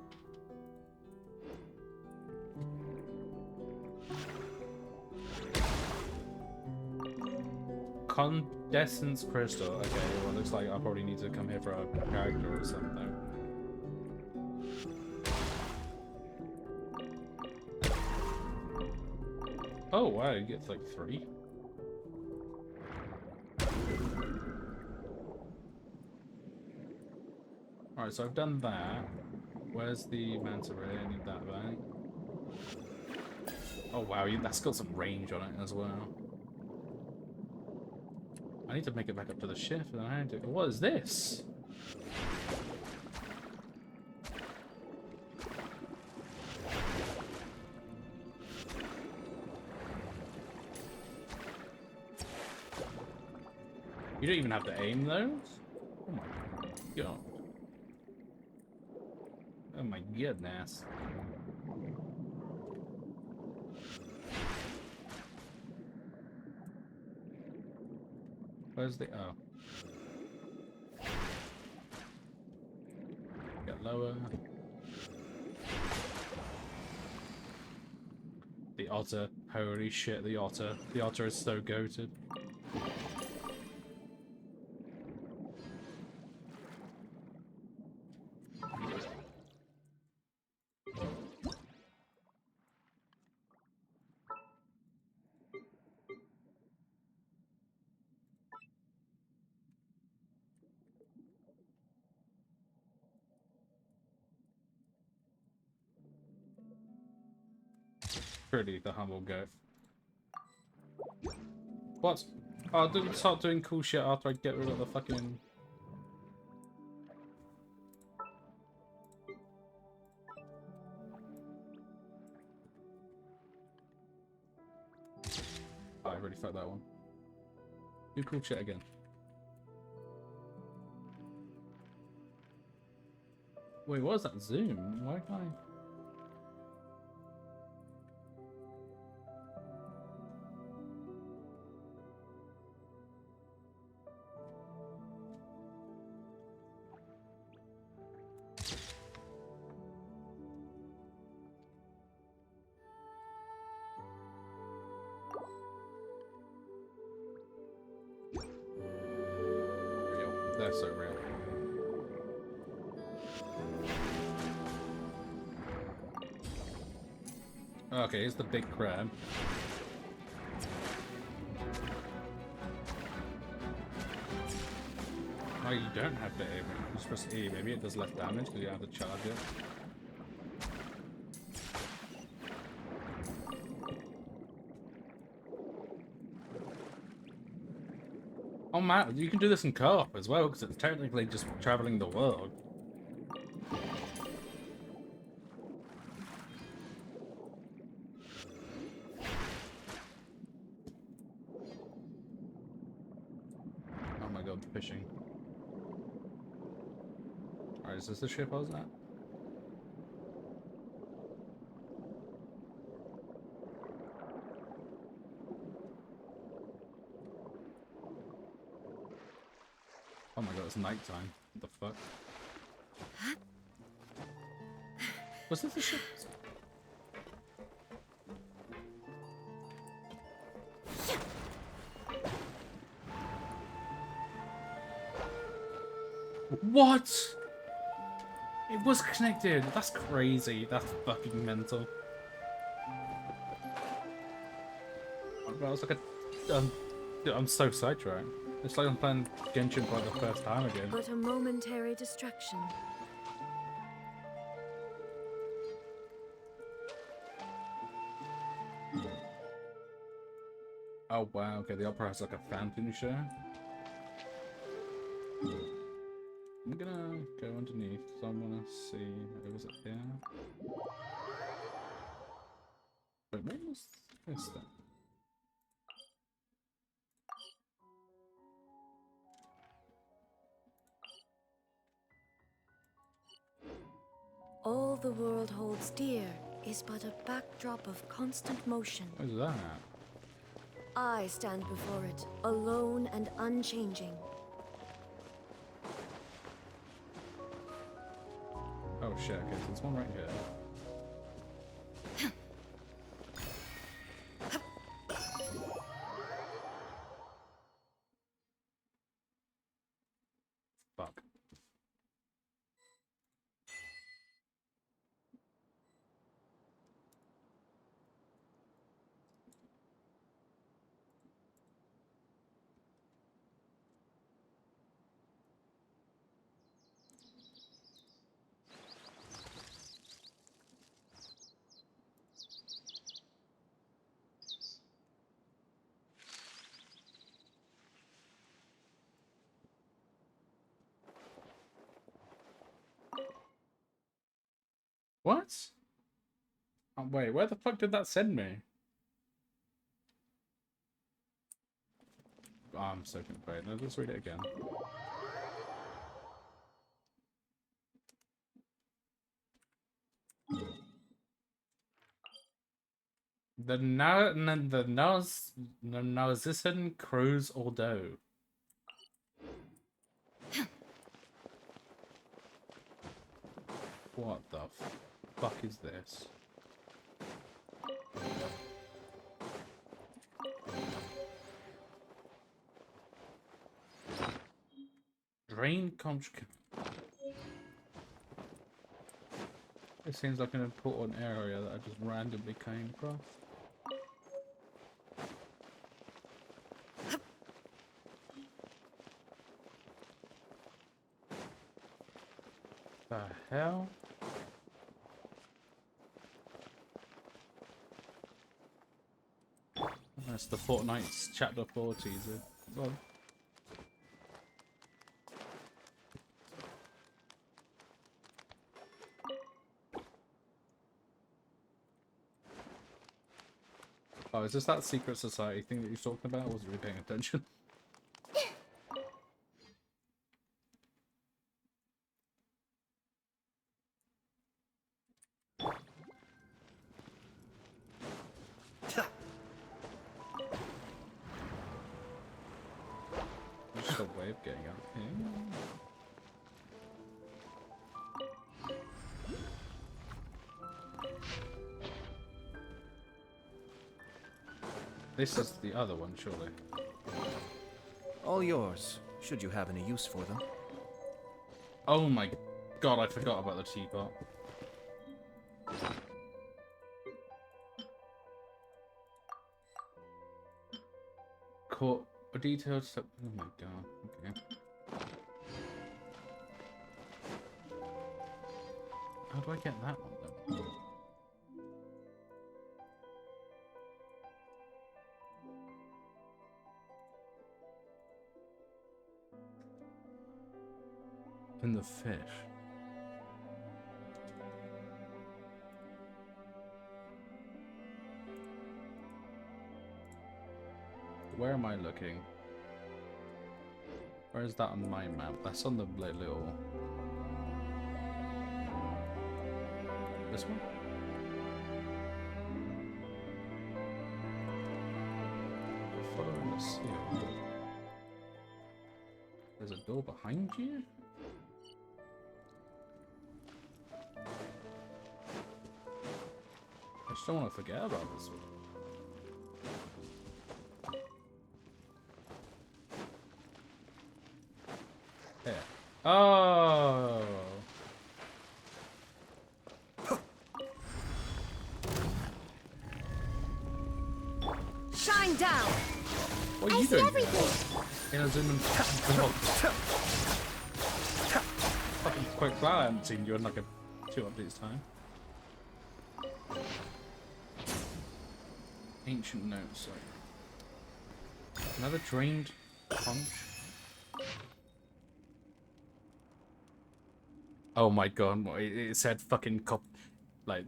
Condescence crystal. Okay, well, it looks like I probably need to come here for a character or something. Oh wow, you get like 3. Alright, so I've done that. Where's the manta ray? I need that back. Oh wow, that's got some range on it as well. I need to make it back up to the ship, and I had to. What is this? You don't even have to aim those? Oh my god. Oh my goodness. Where's the... oh. Get lower. The otter. Holy shit, the otter. The otter is so goated. Pretty the humble goat. What? Oh, don't start doing cool shit after I get rid of the fucking... Oh, I already fucked that one. Do cool shit again. Wait, what is that zoom? Why can't I... That's so real. Okay, here's the big crab. Oh, you don't have to aim it. You're supposed to E. Maybe it does less damage because you have to charge it. Oh man, you can do this in co-op as well, because it's technically just traveling the world. Oh my god, fishing. Alright, is this the ship I was at? Oh my god, it's nighttime. What the fuck? Was this the ship? What? It was connected. That's crazy. That's fucking mental. I was like I'm so sidetracked. It's like I'm playing Genshin for the first time again. But a momentary distraction. Oh wow, okay, the opera has like a fountain show. I'm gonna go underneath, so I wanna see, was it here? Wait, what was this then? All the world holds dear is but a backdrop of constant motion. What is that? I stand before it, alone and unchanging. Oh shit, okay, so there's one right here. Fuck. What? Oh, wait, where the fuck did that send me? Oh, I'm so confused. No, let's read it again. The Nausicaan Cruise Ordo. What the fuck is this? Drain Conch. It seems like an important area that I just randomly came across. The hell? That's the Fortnite's chapter 4 teaser. Well, oh, is this that secret society thing that you're talking about? I wasn't really paying attention. Just a way of getting out here. This is the other one, surely. All yours, should you have any use for them. Oh my god, I forgot about the teapot. Caught a detailed step. Oh my god, okay. How do I get that one then? In the fish. Where am I looking? Where is that on my map? That's on the little... This one? Following the seal. There's a door behind you? I just don't want to forget about this one. Here. Oh! Shine down! What are you doing here? In a zoom and fucking quite glad I haven't seen you in like a 2 updates time. Ancient notes, sorry. Another drained conch. Oh my god, it said fucking like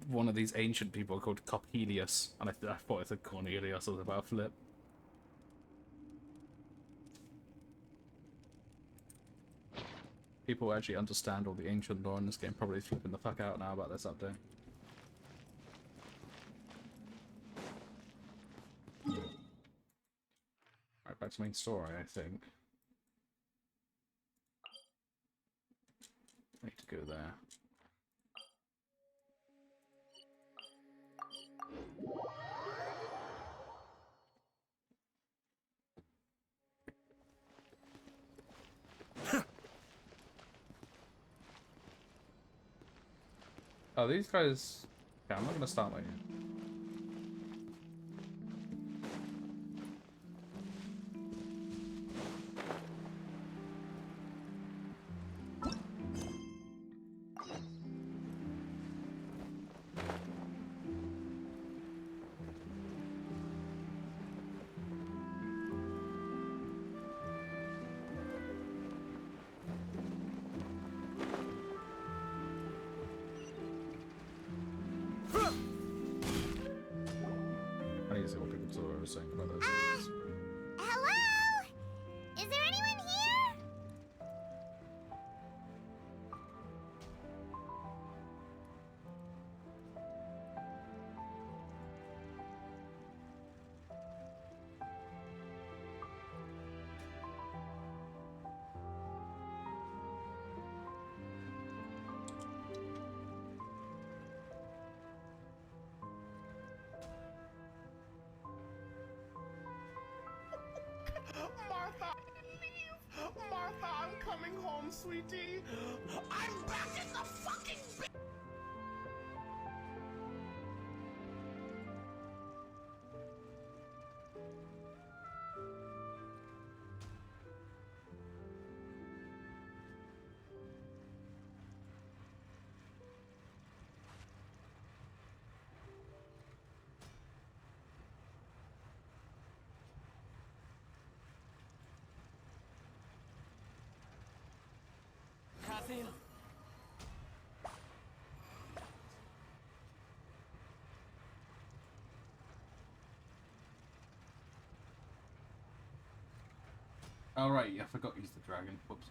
one of these ancient people called Coppelius, and I thought it said Cornelius. I was about to flip. People who actually understand all the ancient lore in this game probably flipping the fuck out now about this update. Right, back to main story, I think. I need to go there. Oh, these guys... Yeah, I'm not gonna start like it. I need to see what people are saying about this. Hello? Is there anyone here? Martha, leave! Martha, I'm coming home, sweetie. I'm back in the fucking bed. Kathy? Oh right, yeah, I forgot he's the dragon. Whoops.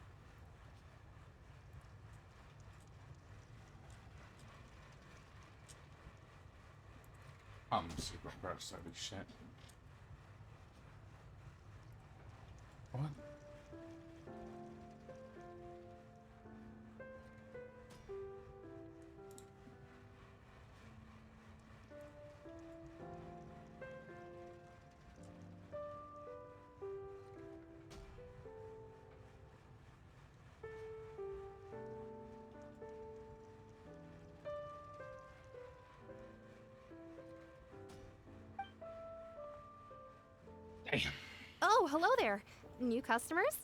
I'm super impressed, holy shit. What? Damn. Oh, hello there. New customers?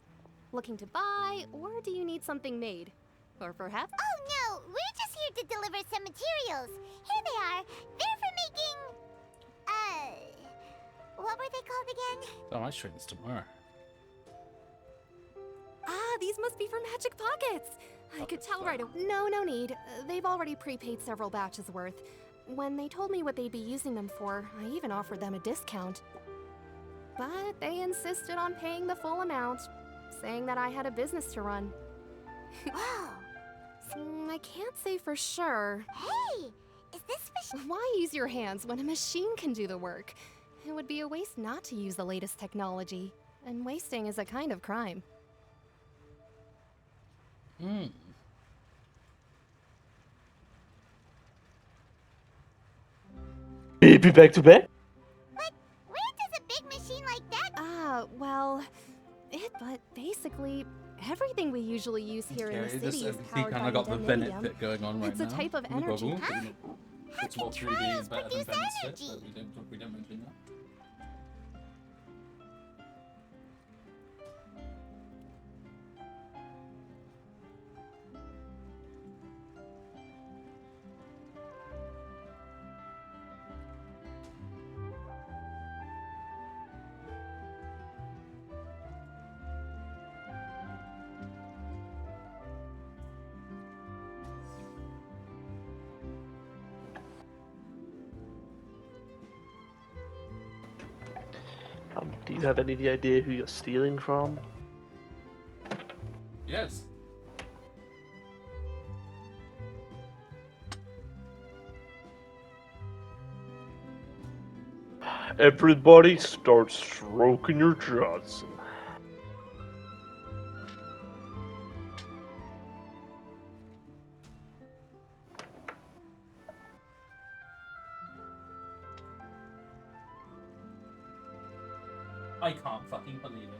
Looking to buy, or do you need something made? Or perhaps... Oh no, we're just here to deliver some materials. Here they are. They're for making... what were they called again? Oh, my train's tomorrow. Ah, these must be for Magic Pockets. I could tell right away. No need. They've already prepaid several batches worth. When they told me what they'd be using them for, I even offered them a discount. But they insisted on paying the full amount, saying that I had a business to run. Wow. I can't say for sure. Hey, is this machine... Why use your hands when a machine can do the work? It would be a waste not to use the latest technology, and wasting is a kind of crime. Be back to bed? But where does a big machine like that... Well... but basically, everything we usually use here in the city is powered by got the Bennett vanadium. bit going on right It's now. a type of Oh my God, energy. How it's can what 3D trials is better than produce Bennett's bit, energy? but we didn't mention that. Do you have any idea who you're stealing from? Yes. Everybody start stroking your Johnson. I can't fucking believe it.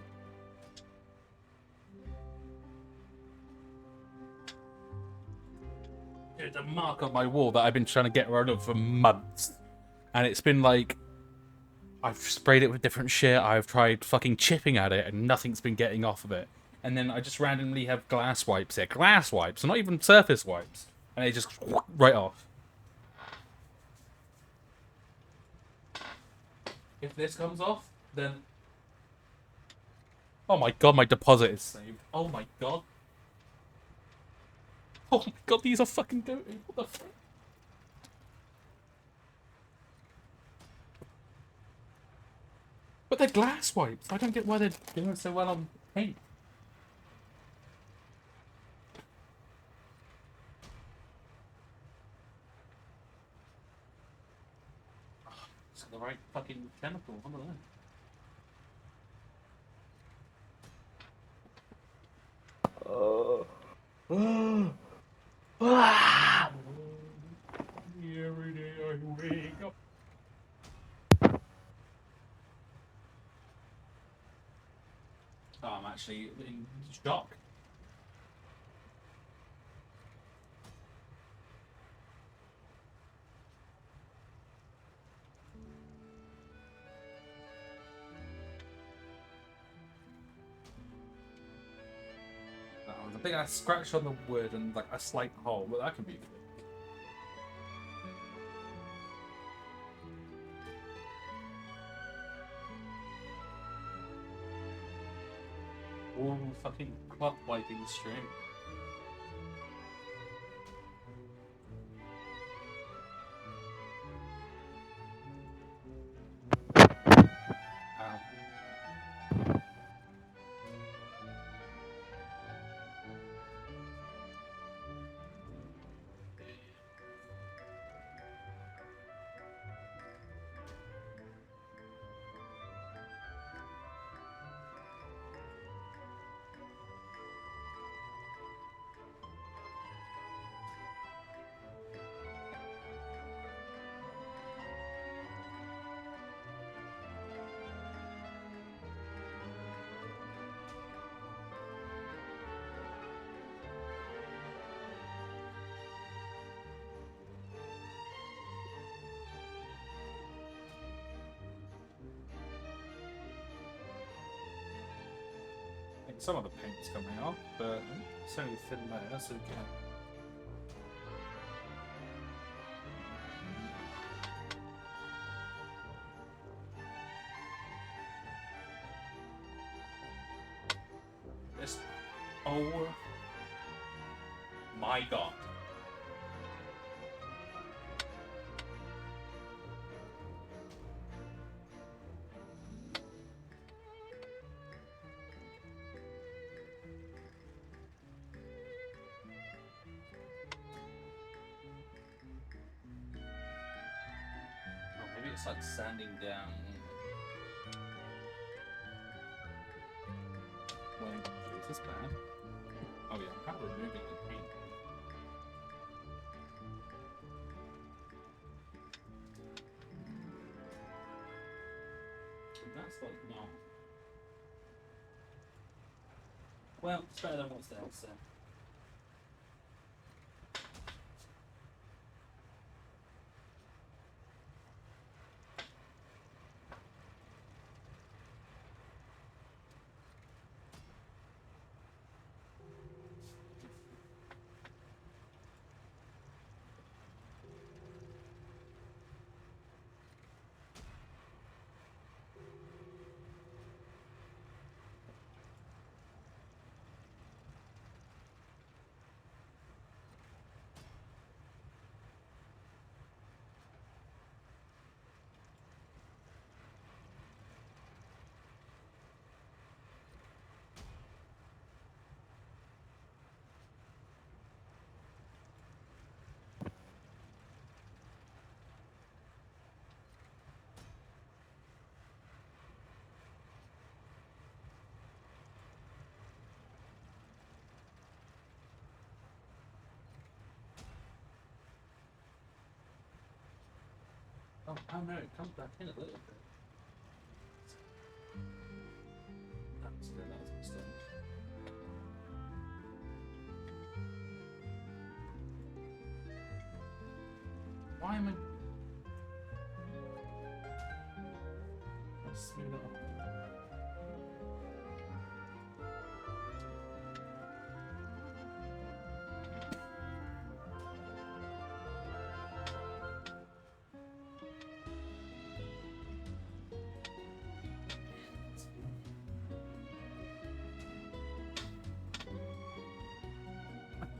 There's a mark on my wall that I've been trying to get rid of for months. And it's been like, I've sprayed it with different shit, I've tried fucking chipping at it, and nothing's been getting off of it. And then I just randomly have glass wipes here. Glass wipes, not even surface wipes. And they just right off. If this comes off, then... Oh my god, my deposit is saved. Oh my god. Oh my god, these are fucking goated. What the fuck? But they're glass wipes. I don't get why they're doing so well on paint. It's the right fucking chemical. I don't know. Every day I wake up. Oh, I'm actually in shock. I think I scratched on the wood and like a slight hole, but that can be fixed. Ooh, fucking cloth wiping string. Ow. I think some of the paint's coming off, but it's only a thin layer, so we can... This... Oh... my god. Oh, maybe it's like sanding down... Wait, is this bad? Oh yeah, I'm kind of removing the paint. That's like not... Well, it's better than what's there, so... Oh no, it comes back in a little bit. That's good, that was a mistake. Why am I... Let's smooth it up.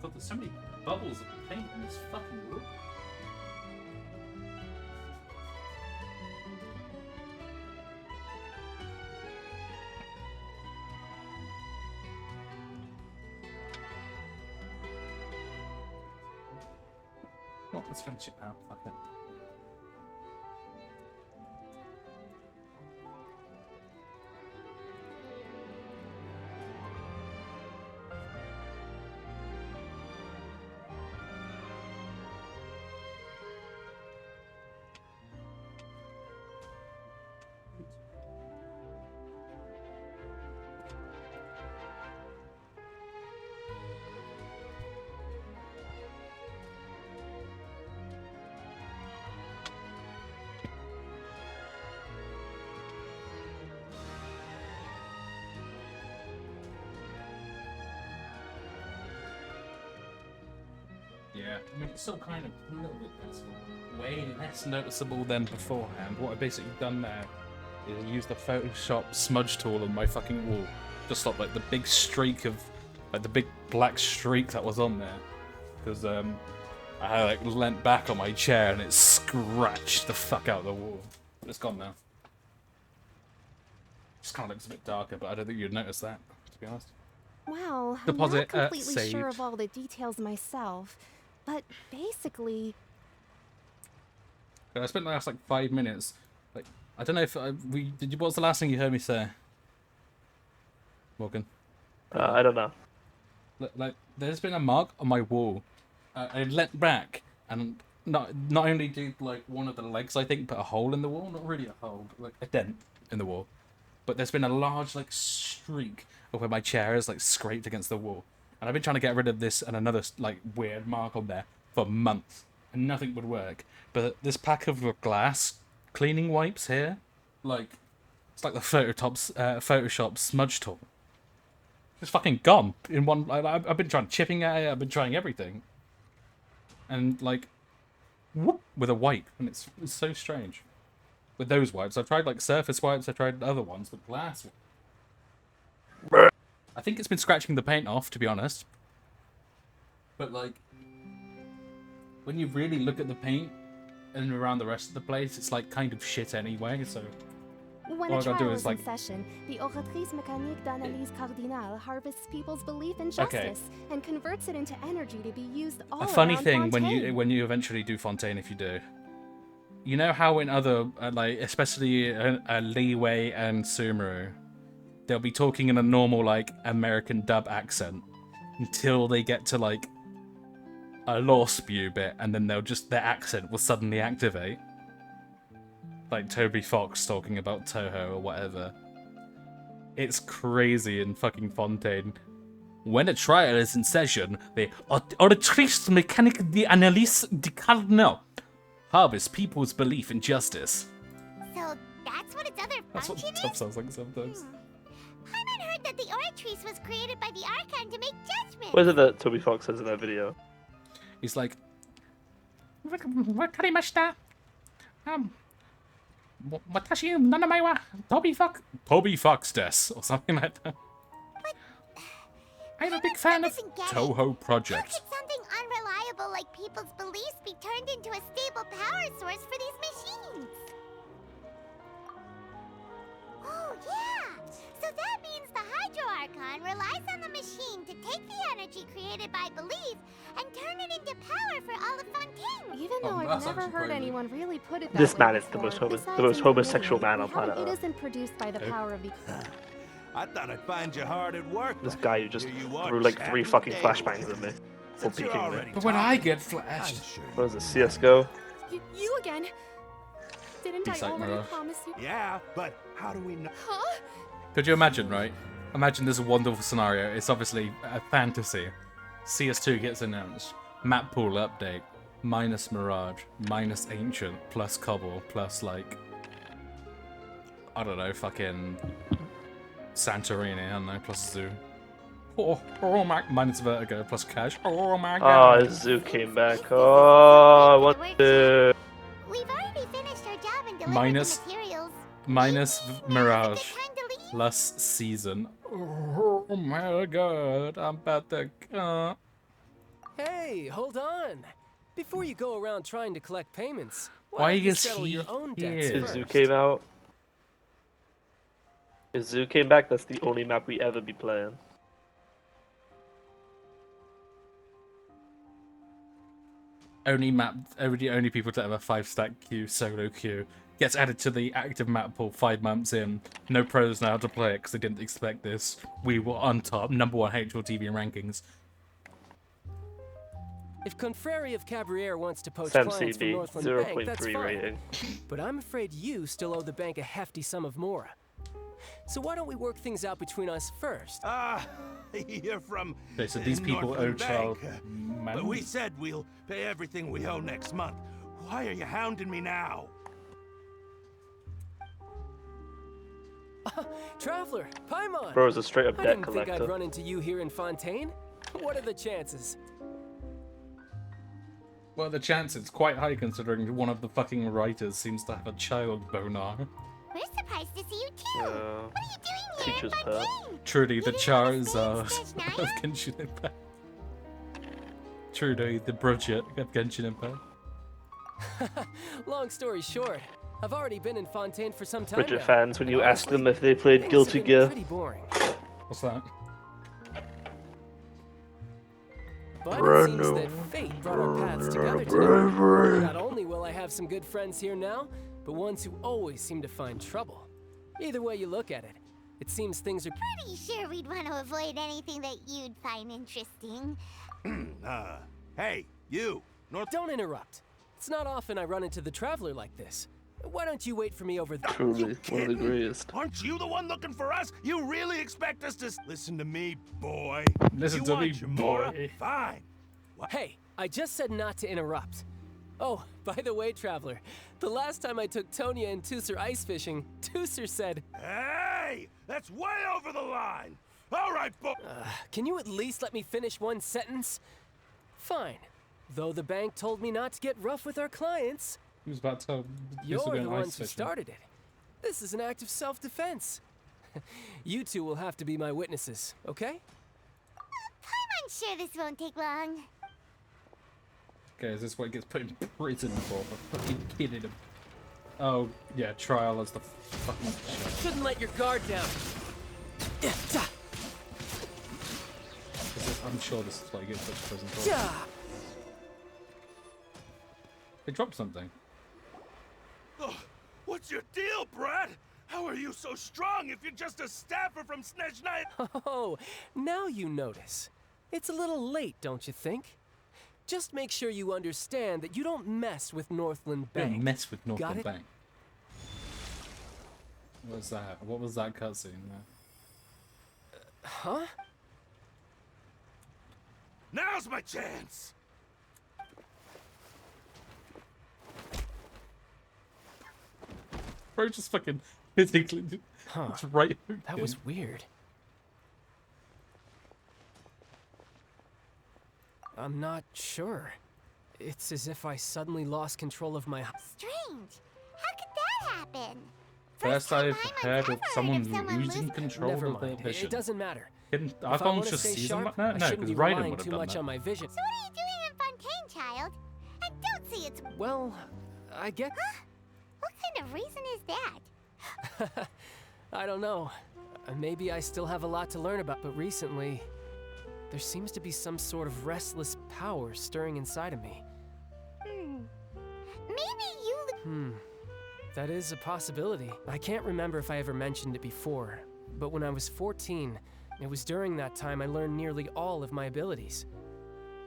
God, there's so many bubbles of paint in this fucking room. Oh, let's finish it now. Fuck it. Yeah, I mean, it's still kind of a little bit noticeable. Way less noticeable than beforehand. What I've basically done there is use the Photoshop smudge tool on my fucking wall. Just stop like the big streak of, like the big black streak that was on there. Because I like leant back on my chair and it scratched the fuck out of the wall. But it's gone now. Just kind of looks a bit darker, but I don't think you'd notice that, to be honest. Wow, Deposit, I'm not completely saved. sure of all the details myself, but basically... I spent the last like 5 minutes. Like, I don't know if what was the last thing you heard me say, Morgan? I don't know. Like, there's been a mark on my wall. I leant back, and not only did like one of the legs, I think, put a hole in the wall. Not really a hole, but like a dent in the wall. But there's been a large like streak of where my chair is like scraped against the wall, and I've been trying to get rid of this and another like weird mark on there for months, and nothing would work. But this pack of glass cleaning wipes here, like, it's like the Photoshop smudge tool. It's fucking gone in one. I've been trying chipping at it. I've been trying everything, and like, whoop, with a wipe, and it's so strange. With those wipes, I've tried like surface wipes. I've tried other ones, but glass. I think it's been scratching the paint off, to be honest. But like, when you really look at the paint and around the rest of the place, it's like kind of shit anyway. So When all a I gotta do trial is is like, in session, the Oratrice Mécanique d'Analyse Cardinale harvests people's belief in justice and converts it into energy to be used all a funny around thing Fontaine. when you eventually do Fontaine, if you do, you know how in other like especially Leeway and Sumeru, they'll be talking in a normal like American dub accent until they get to like a law spew bit, and then their accent will suddenly activate. Like Toby Fox talking about Toho or whatever. It's crazy in fucking Fontaine. When a trial is in session, the Oratrice Mécanique d'Analyse Cardinale harvest people's belief in justice. So that's what its other That's what function dub is? sounds like sometimes. Paimon heard that the Oratrice was created by the Archon to make judgments. What is it that Toby Fox says in that video? He's like, Toby Fox des, or something like that. I'm a big fan of Toho Project. How could something unreliable like people's beliefs be turned into a stable power source for these machines? Oh, yeah! So that means the Hydro Archon relies on the machine to take the energy created by belief and turn it into power for all of Fontaine. Even though I've never heard anyone really put it that This way man is before, the most besides in homosexual the video, man on planet it Earth. isn't produced by the power of the... I thought I'd find you hard at work. This guy who just Here you are, threw like 3 fucking chatting flashbangs at me. For Since you're peeking me. already But when I get flashed, What is this, CSGO? You again? Didn't Peace I out, already Mirage. promise you? Yeah, but how do we know? Huh? Could you imagine, right? Imagine this wonderful scenario. It's obviously a fantasy. CS2 gets announced. Map pool update. Minus Mirage. Minus Ancient. Plus Cobble. Plus, like... I don't know, fucking... Santorini, I don't know, plus Zoo. Oh my... Minus Vertigo. Plus Cash. Oh my god. Oh, Zoo came back. Oh, I want to... We've already finished our job and delivered Minus... the materials. Minus Mirage. Plus Season. Oh my god, I'm about to... Hey, hold on. Before you go around trying to collect payments, Why don't you is settle he your own debts here? If Zoo first? came out. If Zoo came back, that's the only map we ever be playing. Only people to have a 5-stack queue, solo queue. Gets added to the active map pool 5 months in. No pros know how to play it because they didn't expect this. We were on top, #1 HLTV rankings. If Confrérie of Cabriere wants to poach Sam clients from CB, Northland Bank, that's 0.3 fine. rating. But I'm afraid you still owe the bank a hefty sum of mora. So why don't we work things out between us first? You're from Okay, so these people owe Northland child Bank. But we said we'll pay everything we owe next month. Why are you hounding me now? Traveler, Paimon! Bro is a straight up I debt didn't think I'd collector. run into you here in Fontaine. What are the chances? Well, the chance is quite high considering one of the fucking writers seems to have a child boner. We're surprised to see you too. What are you doing here Teacher's in pet. Fontaine? Truly, the Charizard Stage of Genshin Impact. Truly, the Bridget of Genshin Impact. Long story short, I've already been in Fontaine for some time Bridget now. fans, when you ask Honestly, them if they played things Guilty have been Gear. pretty boring. What's that? But it seems that fate brought our paths together today. Not only will I have some good friends here now, but ones who always seem to find trouble. Either way you look at it, it seems things are Pretty sure we'd want to avoid anything that you'd find interesting. Hey, you. Don't interrupt. It's not often I run into the Traveler like this. Why don't you wait for me over there? Truly, one of the greatest. Aren't you the one looking for us? You really expect us to listen to me, boy? Listen you to want me, your Mora? boy. Fine. Hey, I just said not to interrupt. Oh, by the way, Traveler, the last time I took Tonya and Tusser ice fishing, Tusser said, Hey, that's way over the line. All right, boy. Can you at least let me finish one sentence? Fine. Though the bank told me not to get rough with our clients, Who's about to tell you're Mr. the Ice ones who Fishing? started it. This is an act of self-defense. You two will have to be my witnesses, okay? I'm sure this won't take long. Okay, is this what he gets put in prison for fucking kidding him? Oh, yeah, trial as the fucking... Shouldn't let your guard down. I'm sure this is what he gets put in prison for. They dropped something. Ugh, what's your deal, Brad? How are you so strong if you're just a staffer from Snezhnaya? Oh, now you notice. It's a little late, don't you think? Just make sure you understand that you don't mess with Northland Bank. Don't mess with Got Northland it? Bank. What was that? What was that cutscene there? Huh? Now's my chance. Bro just fucking physically... It's right. That was weird. I'm not sure. It's as if I suddenly lost control of my... Strange. How could that happen? First I've heard of someone someone losing control Never of their mind. vision. It doesn't matter. Didn't If I iPhone wanna just stay see them sharp, like that? I No, shouldn't because be Raiden relying would have too done much that. on my vision. So what are you doing in Fontaine, child? I don't see it's... Well, I get... Huh? What kind of reason is that? I don't know. Maybe I still have a lot to learn about, but recently, there seems to be some sort of restless power stirring inside of me. Maybe you... That is a possibility. I can't remember if I ever mentioned it before, but when I was 14, it was during that time I learned nearly all of my abilities.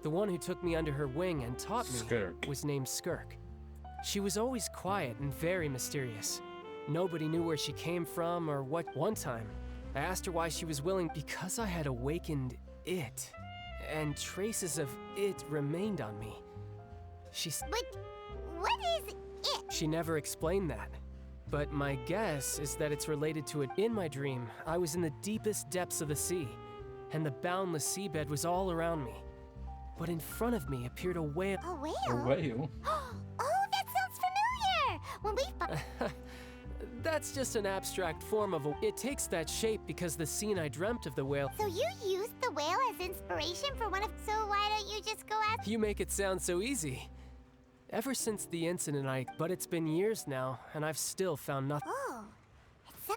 The one who took me under her wing and taught me Skirk. was named Skirk. She was always quiet and very mysterious. Nobody knew where she came from or what. One time, I asked her why she was willing because I had awakened it, and traces of it remained on me. But what is it? She never explained that. But my guess is that it's related to it. In my dream, I was in the deepest depths of the sea, and the boundless seabed was all around me. But in front of me appeared a whale. A whale? A whale? Oh, that sounds familiar! When we That's just an abstract form of a... It takes that shape because the scene I dreamt of the whale... So you used the whale as inspiration for one of... So why don't you just go after... You make it sound so easy. Ever since the incident, But it's been years now, and I've still found nothing. Oh.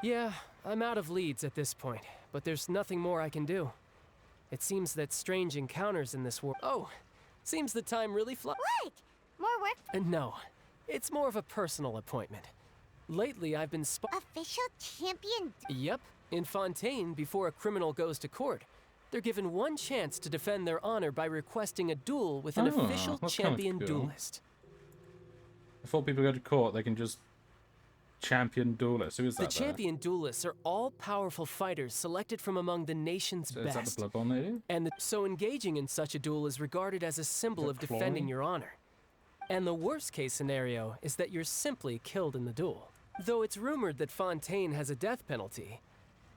Yeah, I'm out of leads at this point, but there's nothing more I can do. It seems that strange encounters in this world... Oh, seems the time really flies. What? More work? No, it's more of a personal appointment. Lately, I've been Official champion? Yep. In Fontaine, before a criminal goes to court, they're given one chance to defend their honor by requesting a duel with an official champion duelist. Before people go to court, they can just champion duelist. Who is that? The champion duelists are all powerful fighters selected from among the nation's best. Is that the Bloodborne lady? And so engaging in such a duel is regarded as a symbol of defending your honor. And the worst case scenario is that you're simply killed in the duel. Though it's rumored that Fontaine has a death penalty.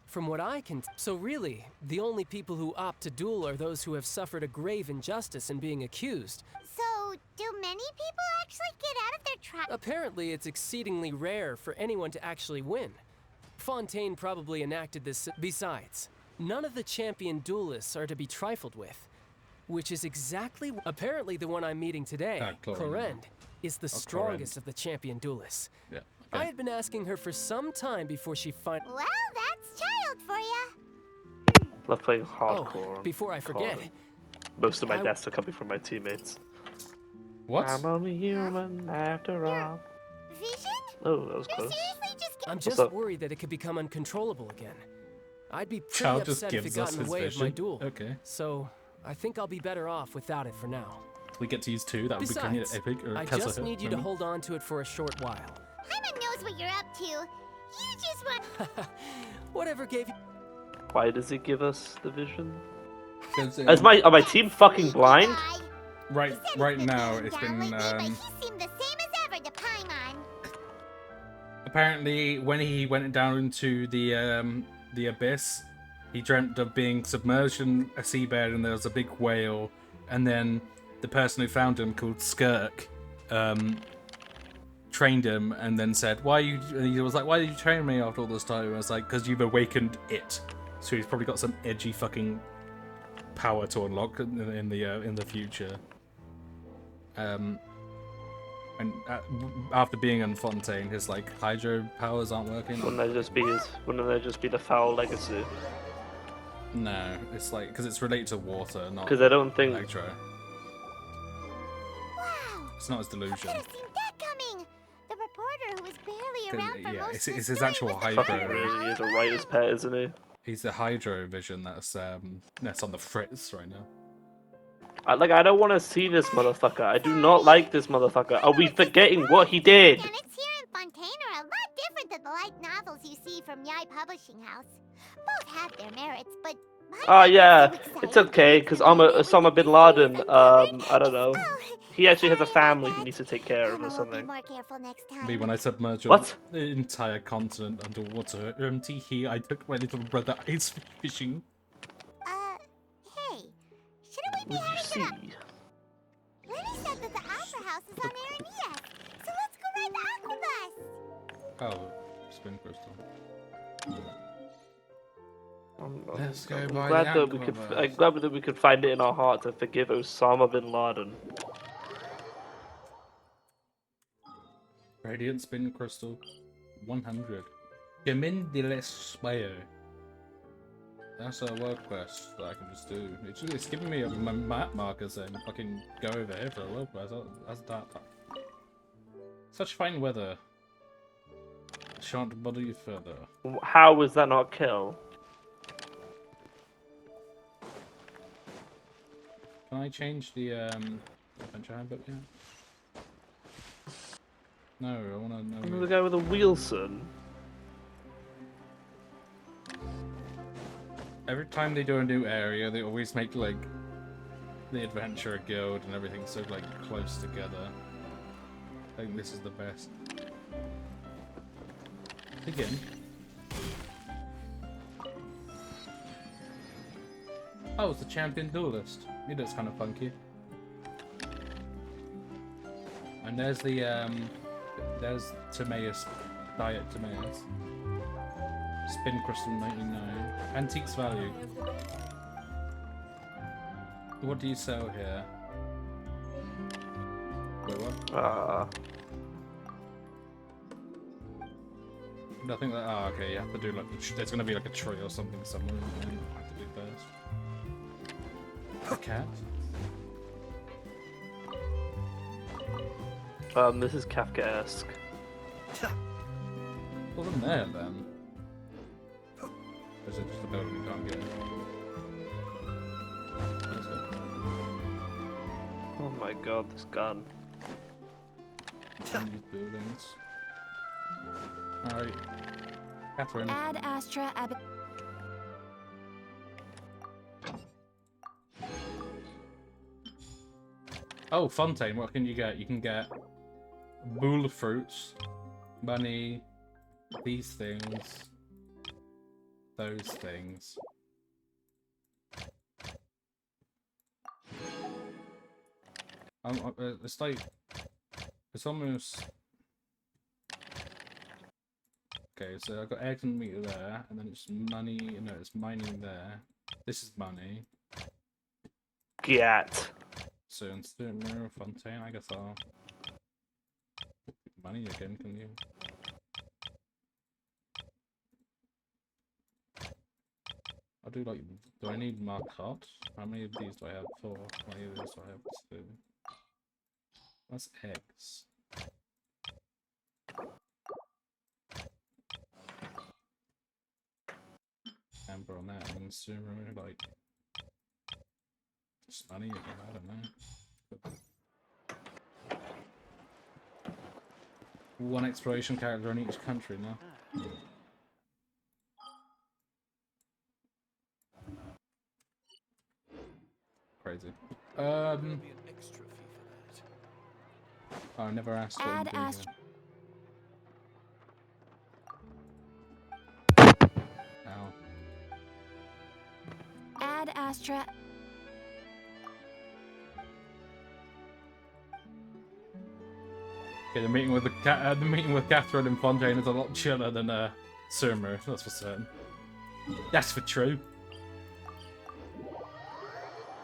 From what I can so really, the only people who opt to duel are those who have suffered a grave injustice in being accused. So, do many people actually get out of their trap? Apparently, it's exceedingly rare for anyone to actually win. Fontaine probably enacted this. Besides, none of the champion duelists are to be trifled with. Which is exactly... Apparently, the one I'm meeting today, Corrend, is the strongest of the champion duelists. Yeah. I had been asking her for some time before she finally... Well, that's child for ya. Love playing hardcore. Oh, before I forget... Most of my deaths are coming from my teammates. What? I'm only human after all. Vision? Oh, that was close. I'm just worried that it could become uncontrollable again. I'd be pretty Child just upset if it gives got us in the his way of my vision. duel. Okay. So, I think I'll be better off without it for now. We get to use two. That would be kind of Besides, epic. Or I just need you to hold on to it for a short while. Paimon knows what you're up to. You just want... Whatever gave you... Why does he give us the vision? Are my team fucking blind? Right now, it's been. He seemed the same as ever to Paimon. Apparently, when he went down into the abyss, he dreamt of being submerged in a seabed, and there was a big whale, and then the person who found him, called Skirk, trained him, and then said, "Why you?" And he was like, "Why did you train me after all this time?" And I was like, "Because you've awakened it." So he's probably got some edgy fucking power to unlock in the future. And after being in Fontaine, his like hydro powers aren't working. Wouldn't they just be the foul legacy? No, it's like because it's related to water, not because I don't think electro. Wow. It's not his delusion. I could have seen that coming. The reporter who was barely around for most it's his actual hydro. Really, he's a writer's pet, isn't he? He's the hydro vision that's on the fritz right now. I don't want to see this motherfucker. I do not like this motherfucker. Are we forgetting what he did? Mechanics here in Fontaine are a lot different than the light novels you see from Yai Publishing House. Both have their merits, but... Oh yeah, it's okay, because Osama bin Laden, I don't know. He actually has a family he needs to take care of or something. Me, when I submerged the entire continent underwater, I took my little brother ice fishing. Hey, shouldn't we be heading to the... Lenny said that the Opera House is on Araneas, so let's go ride the Aquabus. Oh, spin crystal. Let's go I'm glad that we could find it in our heart to forgive Osama bin Laden. Radiant spin crystal, 100. Gemin de l'Espayo. That's a world quest that I can just do. It's giving me a map marker saying fucking go over here for a world quest. That's that. Such fine weather. Shan't bother you further. How was that not kill? Can I change the adventure handbook yet? No, I wanna know. The guy with a Wilson. Every time they do a new area, they always make like the adventurer guild and everything so like close together. I think this is the best. Again. Oh, it's the champion duelist. He looks kind of funky. And there's there's Timaeus, Diet Timaeus. Spin Crystal 99. Antiques value. What do you sell here? Wait, what? Nothing that. Oh, okay. You have to do like. There's gonna be like a tree or something somewhere. And I have to do first. A cat. This is Kafkaesque. Wasn't there then? Or is it just a building you can't get in? Oh my god, this gun. These buildings. Alright. Catherine. Ad Astra Ab. Oh, Fontaine, what can you get? You can get boule of fruits, money, these things, those things. It's like, it's almost... Okay, so I've got eggs and meat there, and then it's money, no, it's mining there. This is money. Get. So instead of Mirror Fontaine, I guess I'll... Money again, can you? I'll do like, do I need marcotte? How many of these do I have? 4. How many of these do I have? 2. That's eggs. Amber on that, and then Sumer, like... Just money again, I don't know. One exploration character in each country now. Crazy. Oh, I never asked what I'm doing here. Ow. Ad Astra. Okay, the meeting with Catherine and Fontaine is a lot chiller than Sumer, that's for certain. That's for true.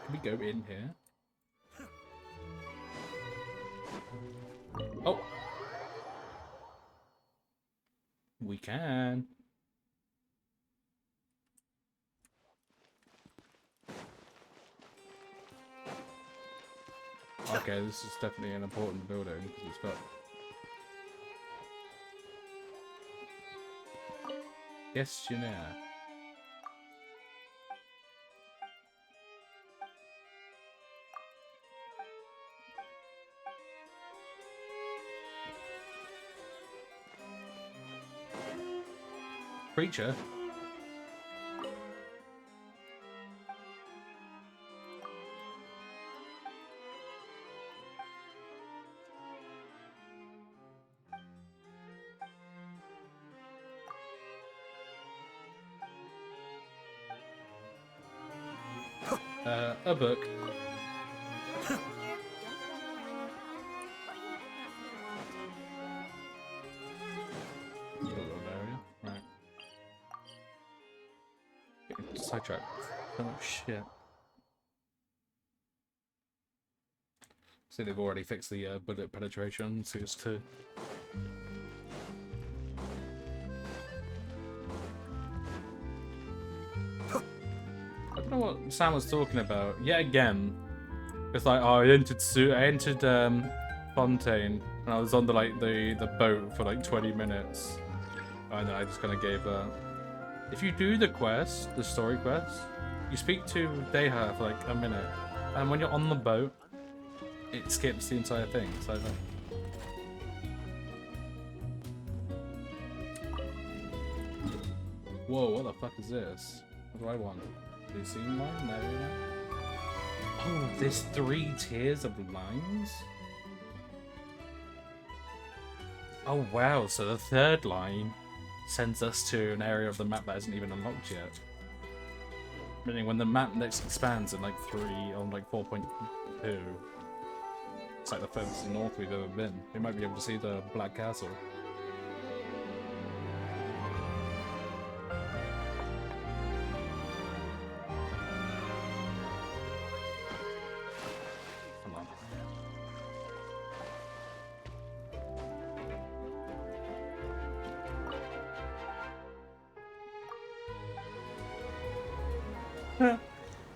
Can we go in here? Oh, we can. Okay, this is definitely an important building because it's got. Questionnaire. Preacher. A book. Right. Sidetracked. So much shit. See, they've already fixed the bullet penetration, so it's 2. I don't know what Sam was talking about. Yet again, it's like, oh, I entered Fontaine, and I was on the boat for like 20 minutes, and then I just kind of gave up. If you do the quest, the story quest, you speak to Deha for like a minute, and when you're on the boat, it skips the entire thing. So Whoa, what the fuck is this? What do I want? Do you see one? No. Oh, there's 3 tiers of lines? Oh wow, so the 3rd line sends us to an area of the map that isn't even unlocked yet. Meaning when the map next expands in like 3 or like 4.2, it's like the furthest north we've ever been. We might be able to see the Black Castle. Come on.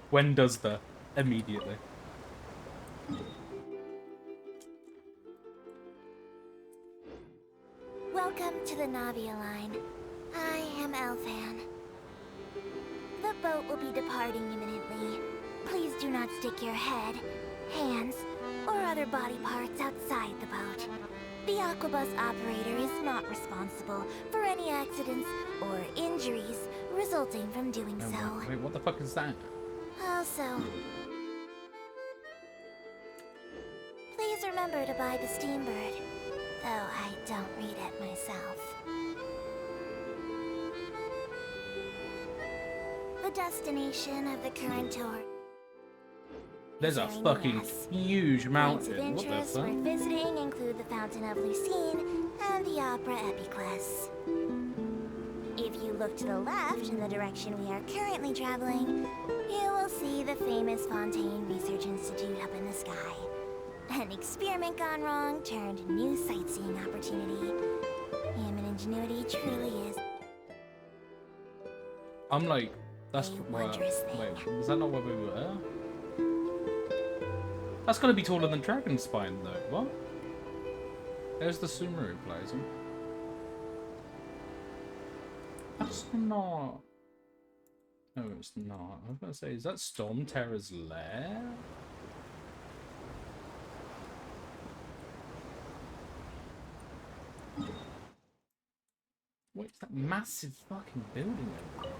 When does the? Immediately. Welcome to the Navia line. I am Elfan. The boat will be departing imminently. Please do not stick your head, hands, or other body parts outside the boat. The Aquabus operator is not responsible for any accidents or injuries resulting from doing so. Wait, what the fuck is that? Also, please remember to buy the Steambird, though I don't read it myself. The destination of the current tour. There's a fucking huge Points of mountain. What the interest fuck? worth visiting include the Fountain of Lucine and the Opera Epiclese. If you look to the left in the direction we are currently traveling, you will see the famous Fontaine Research Institute up in the sky. An experiment gone wrong turned new sightseeing opportunity. Human ingenuity truly is I'm like, that's wondrous thing. wait, was that not where we were? That's gonna be taller than Dragonspine though. What? There's the Sumeru Plaza. That's not. No, it's not. I was gonna say, is that Storm Terror's lair? What's that massive fucking building over there?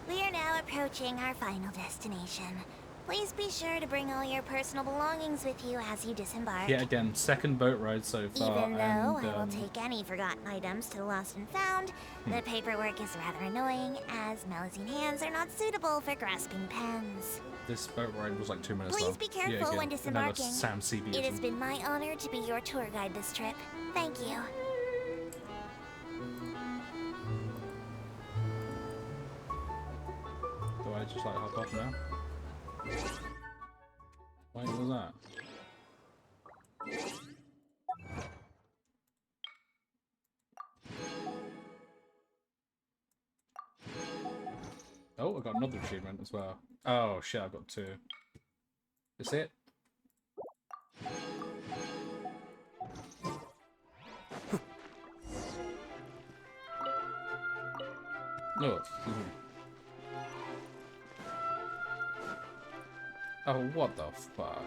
We are now approaching our final destination. Please be sure to bring all your personal belongings with you as you disembark. Yeah, again, second boat ride so far. Even though and, I will take any forgotten items to the lost and found, the paperwork is rather annoying, as Melusine hands are not suitable for grasping pens. this boat ride was like 2 minutes Please long. be careful yeah, again, when disembarking. Another Sam CB It has been my honor to be your tour guide this trip. Thank you. Do I just like hop off now? Wait, what was that? Oh, I got another achievement as well. Oh shit, I got 2. Is it? Oh, excuse me. Oh, what the fuck?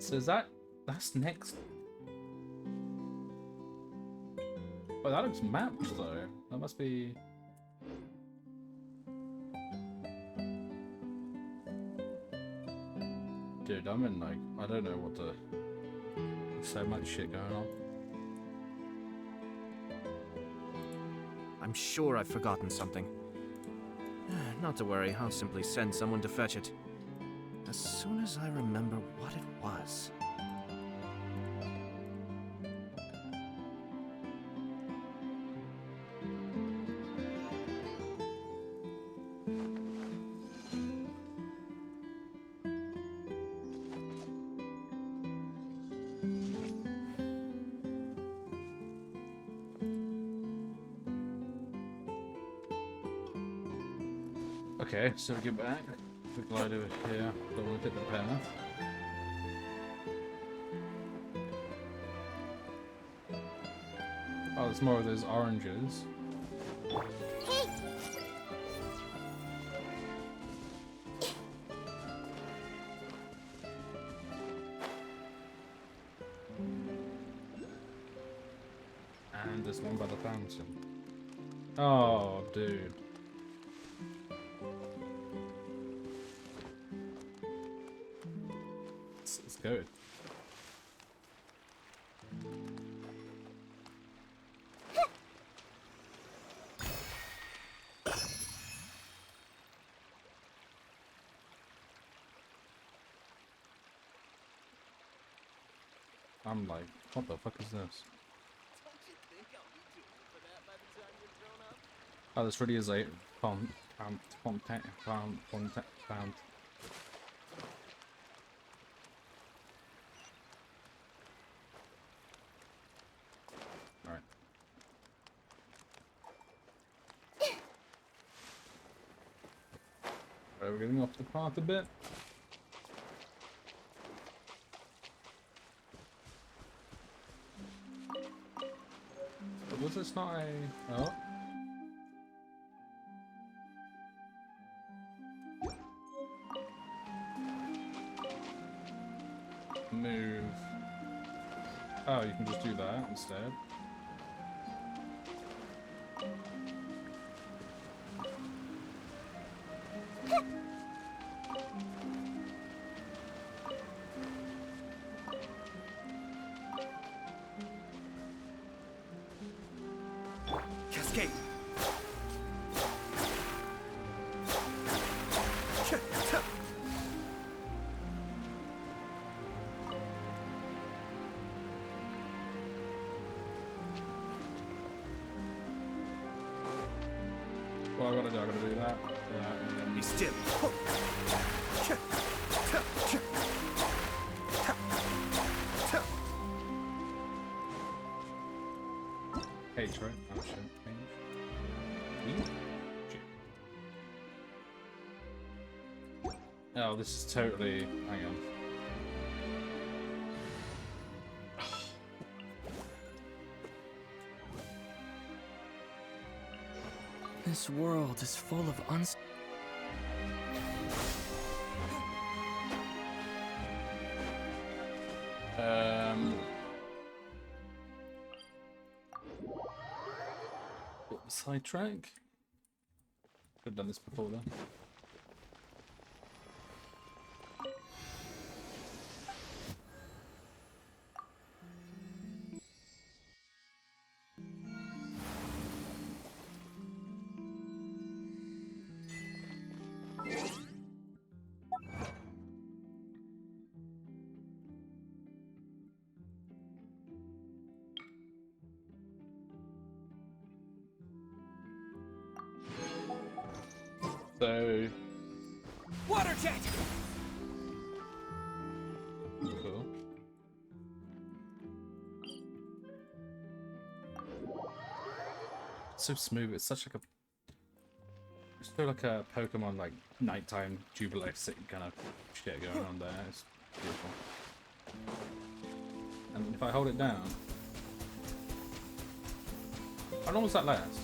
So is that's next? Oh, that looks mapped though. That must be. Dude, I'm in like, I don't know what the. There's so much shit going on. I'm sure I've forgotten something. Not to worry, I'll simply send someone to fetch it. As soon as I remember what it was. Okay, so we get back. We glide over here. Don't want to hit the path. Oh, there's more of those oranges. And there's one by the fountain. Oh, dude. Let's go. I'm like, what the fuck is this? Oh, this really is a font. Alright. Right, we're getting off the path a bit. But was this not a... Oh. Move. Oh, you can just do that instead. Cascade. Well, I gotta do that. And then... Be still. H, right? Oh shit. H. Oh, this is totally... Hang on. This world is full of Sidetrack? Could have done this before then. So... Water jet! Cool. It's so smooth, it's such like a... It's so like a Pokemon like nighttime Jubilee City kind of shit going on there. It's beautiful. And if I hold it down... How long does that last?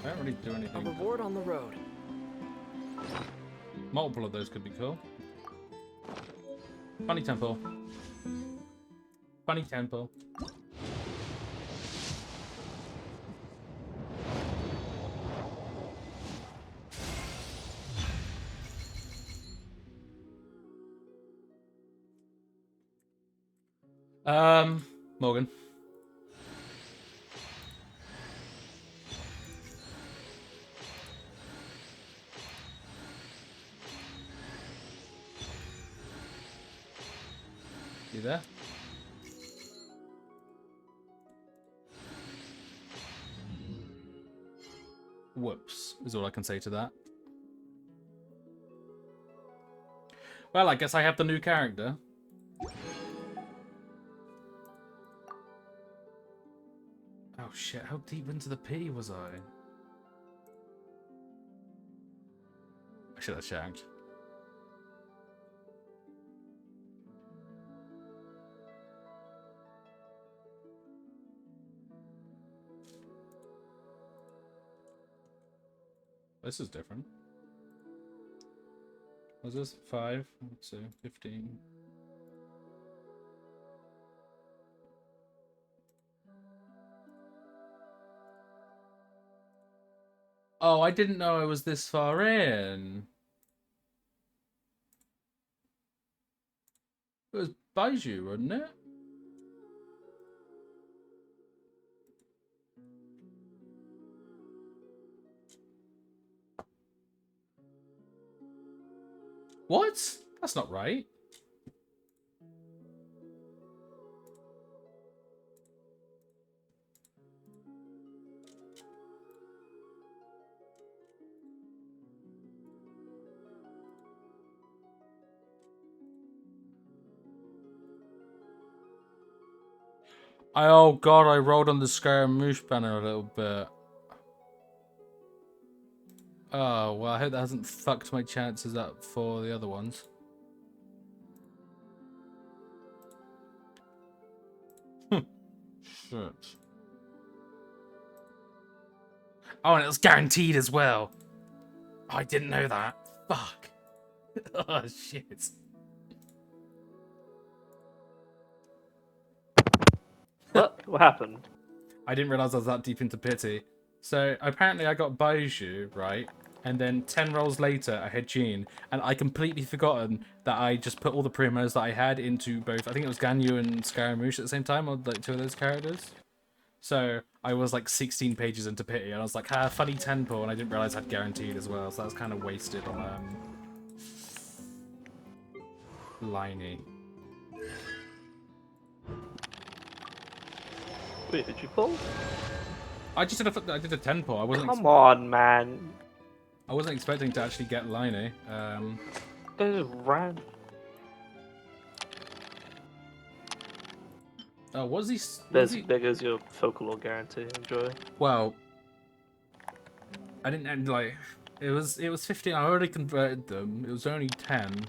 I don't really do A anything. reward on the road. Multiple of those could be cool. Funny temple. Funny temple. Morgan. there? Whoops, is all I can say to that. Well, I guess I have the new character. Oh shit, how deep into the pity was I? I should have checked. This is different. Was this 5? Let's see, 15. Oh, I didn't know I was this far in. It was Baiju, wasn't it? What? That's not right. Oh god, I rolled on the Scaramouche banner a little bit. Oh, well, I hope that hasn't fucked my chances up for the other ones. Shit. Oh, and it was guaranteed as well. Oh, I didn't know that. Fuck. Oh, shit. What? What happened? I didn't realize I was that deep into pity. So apparently I got Baiju, right? And then 10 rolls later I had Jean, and I completely forgotten that I just put all the primos that I had into both. I think it was Ganyu and Scaramouche at the same time, or like 2 of those characters. So I was like 16 pages into pity, and I was like, ah, funny 10 pull, and I didn't realize I'd guaranteed as well. So that was kind of wasted on Liney. Wait, did you pull? I just did a 10 pull. I wasn't. Come on, man. I wasn't expecting to actually get Liney. Those ran. Oh, was he? There goes your folklore guarantee. Enjoy. Well, I didn't like. It was 15. I already converted them. It was only 10,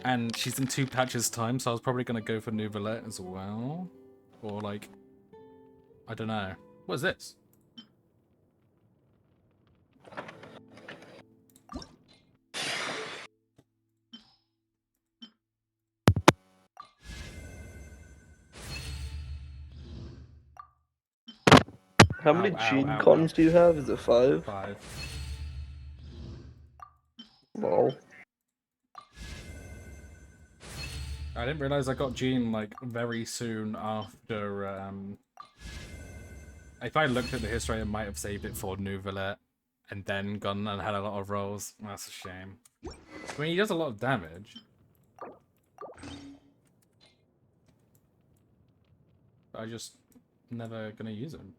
and she's in 2 patches time, so I was probably gonna go for Nouvellette as well, or like, I don't know. What is this? How many Gene Cons do you have? Is it 5? 5. Lol. I didn't realize I got Jean like very soon after. If I looked at the history, I might have saved it for Nouvellette and then gone and had a lot of rolls. That's a shame. I mean, he does a lot of damage. I just never gonna use him.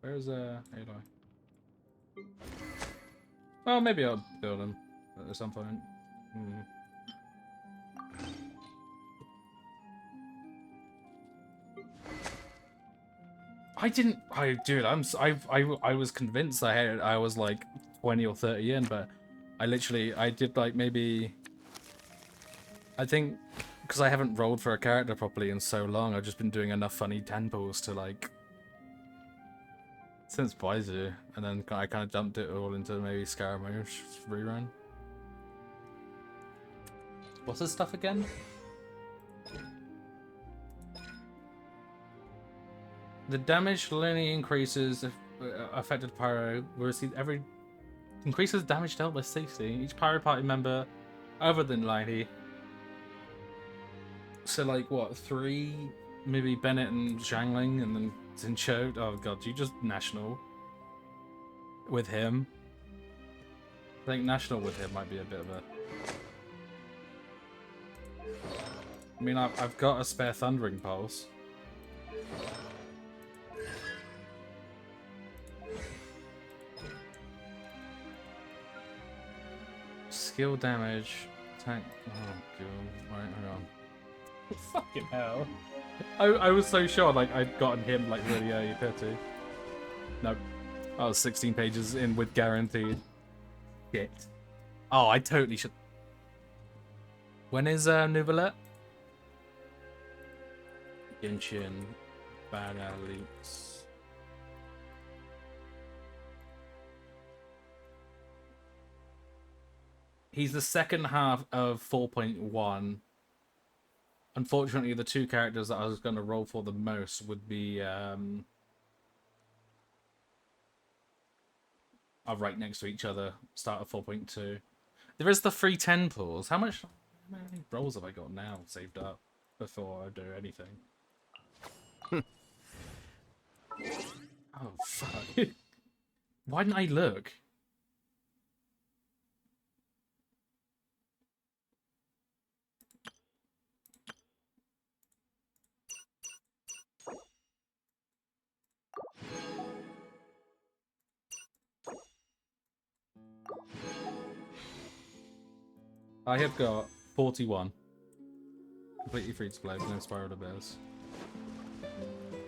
Where's Aloy? Well, maybe I'll build him at some point. Dude, I was convinced I was like 20 or 30 in, but I did like maybe, I think, because I haven't rolled for a character properly in so long, I've just been doing enough funny 10 pulls to like, since Baiju, and then I kind of dumped it all into maybe Scaramouche rerun. What's this stuff again? The damage linearly increases if affected pyro will receive increases damage dealt by 60. Each pyro party member other than Liney. So like what, 3? Maybe Bennett and Zhangling, and then Zincho. Oh god, you just national with him. I think national with him might be a bit of a I mean, I've got a spare Thundering Pulse. Skill damage, tank. Oh god! Right, hang on. Fucking hell! I was so sure like I'd gotten him like really early pity. Nope. I was 16 pages in with guaranteed. Shit. Oh, I totally should. When is Nouvellette? Genshin Banner leaks. He's the second half of 4.1. Unfortunately, the two characters that I was going to roll for the most would be are right next to each other. Start of 4.2. There is the free 10 pools. How many rolls have I got now saved up before I do anything? Oh fuck! Why didn't I look? I have got 41. Completely free to play with no Spiral of Bears.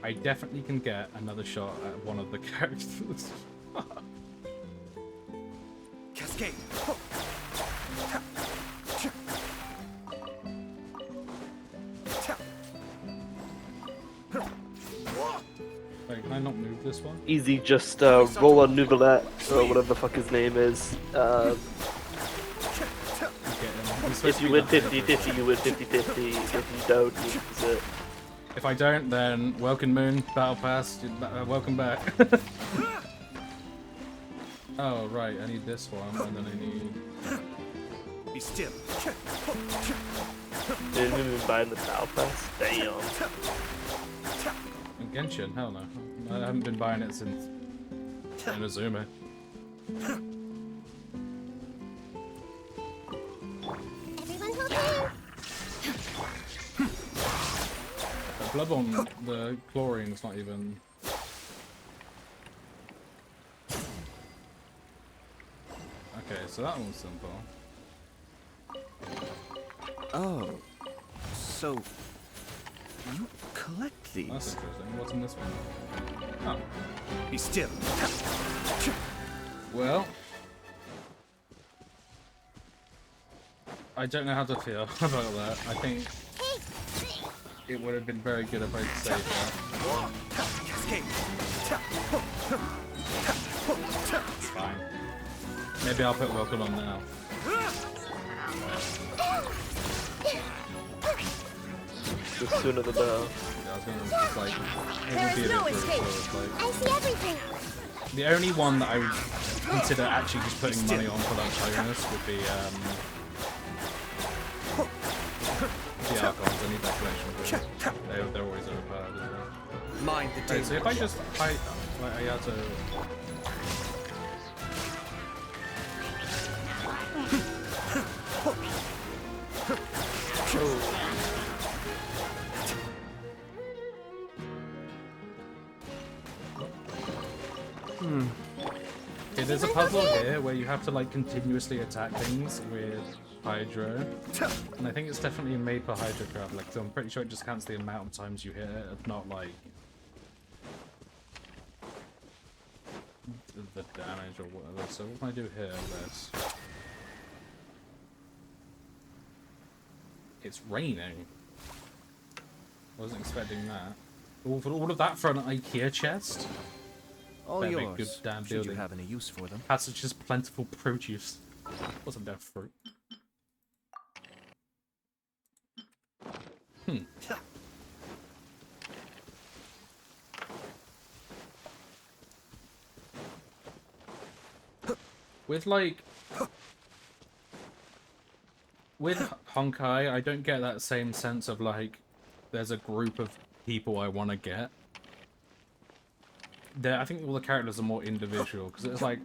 I definitely can get another shot at one of the characters. Cascade. Wait, can I not move this one? Easy, just roll on Nouvellette, or whatever the fuck his name is. If you win 50-50, you win 50-50. If you don't, you lose it. If I don't, then Welcome Moon, Battle Pass, welcome back. Oh, right, I need this one, and then I need... Be still. Didn't even buy the Battle Pass? Damn. And Genshin? Hell no. I haven't been buying it since Inazuma. Bloodborne, the chlorine's not even... Okay, so that one's simple. Oh, so you collect these? That's interesting. What's in this one? Oh. Be still. Well... I don't know how to feel about that. I think... it would have been very good if I'd saved that. It's fine. Maybe I'll put Welcome on now. The sooner the better. Yeah, I was gonna just like... it would be a bit brutal, like... I see everything. The only one that I would consider actually just putting money on for that bonus would be, the Archons. I need that collection. They're always overpowered as well. Mind the Right, so if I just fight, like, I had to... Okay, there's a puzzle here where you have to like continuously attack things with Hydro, and I think it's definitely made for Hydro Crab. Like, so I'm pretty sure it just counts the amount of times you hit it, not like the damage or whatever. So what can I do here? This. It's raining. Wasn't expecting that. All for all of that for an IKEA chest. All That'd be yours. a good damn Should building. you have any use for them? Has such as plentiful produce. Wasn't there fruit? With like... with Honkai, I don't get that same sense of like, there's a group of people I want to get. I think all the characters are more individual, because it's like,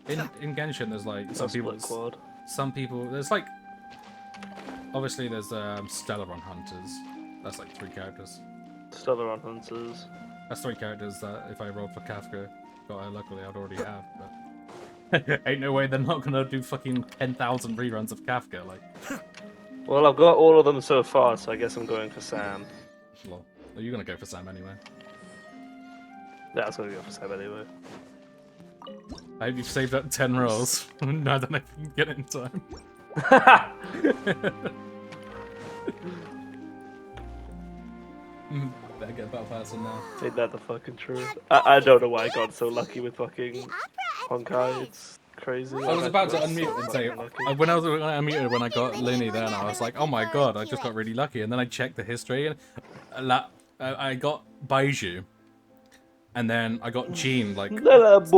in Genshin there's like, some people, there's like, Obviously, there's Stellaron Hunters. That's like 3 characters. Stellaron Hunters. That's 3 characters that if I rolled for Kafka, luckily I'd already have. But ain't no way they're not gonna do fucking 10,000 reruns of Kafka. Like, Well, I've got all of them so far, so I guess I'm going for Sam. well, are you gonna go for Sam anyway? Yeah, I was gonna go for Sam anyway. I hope you've saved up 10 rolls. I don't know if you can get it in time. Better get Battle Pass in now. Ain't that the fucking truth? I don't know why I got so lucky with fucking Honkai. It's crazy. I was about to unmute and say, when I unmuted when I got Looney then, I was like, oh my god, I just got really lucky. And then I checked the history and I got Baiju. And then I got Jean, like... Did I get...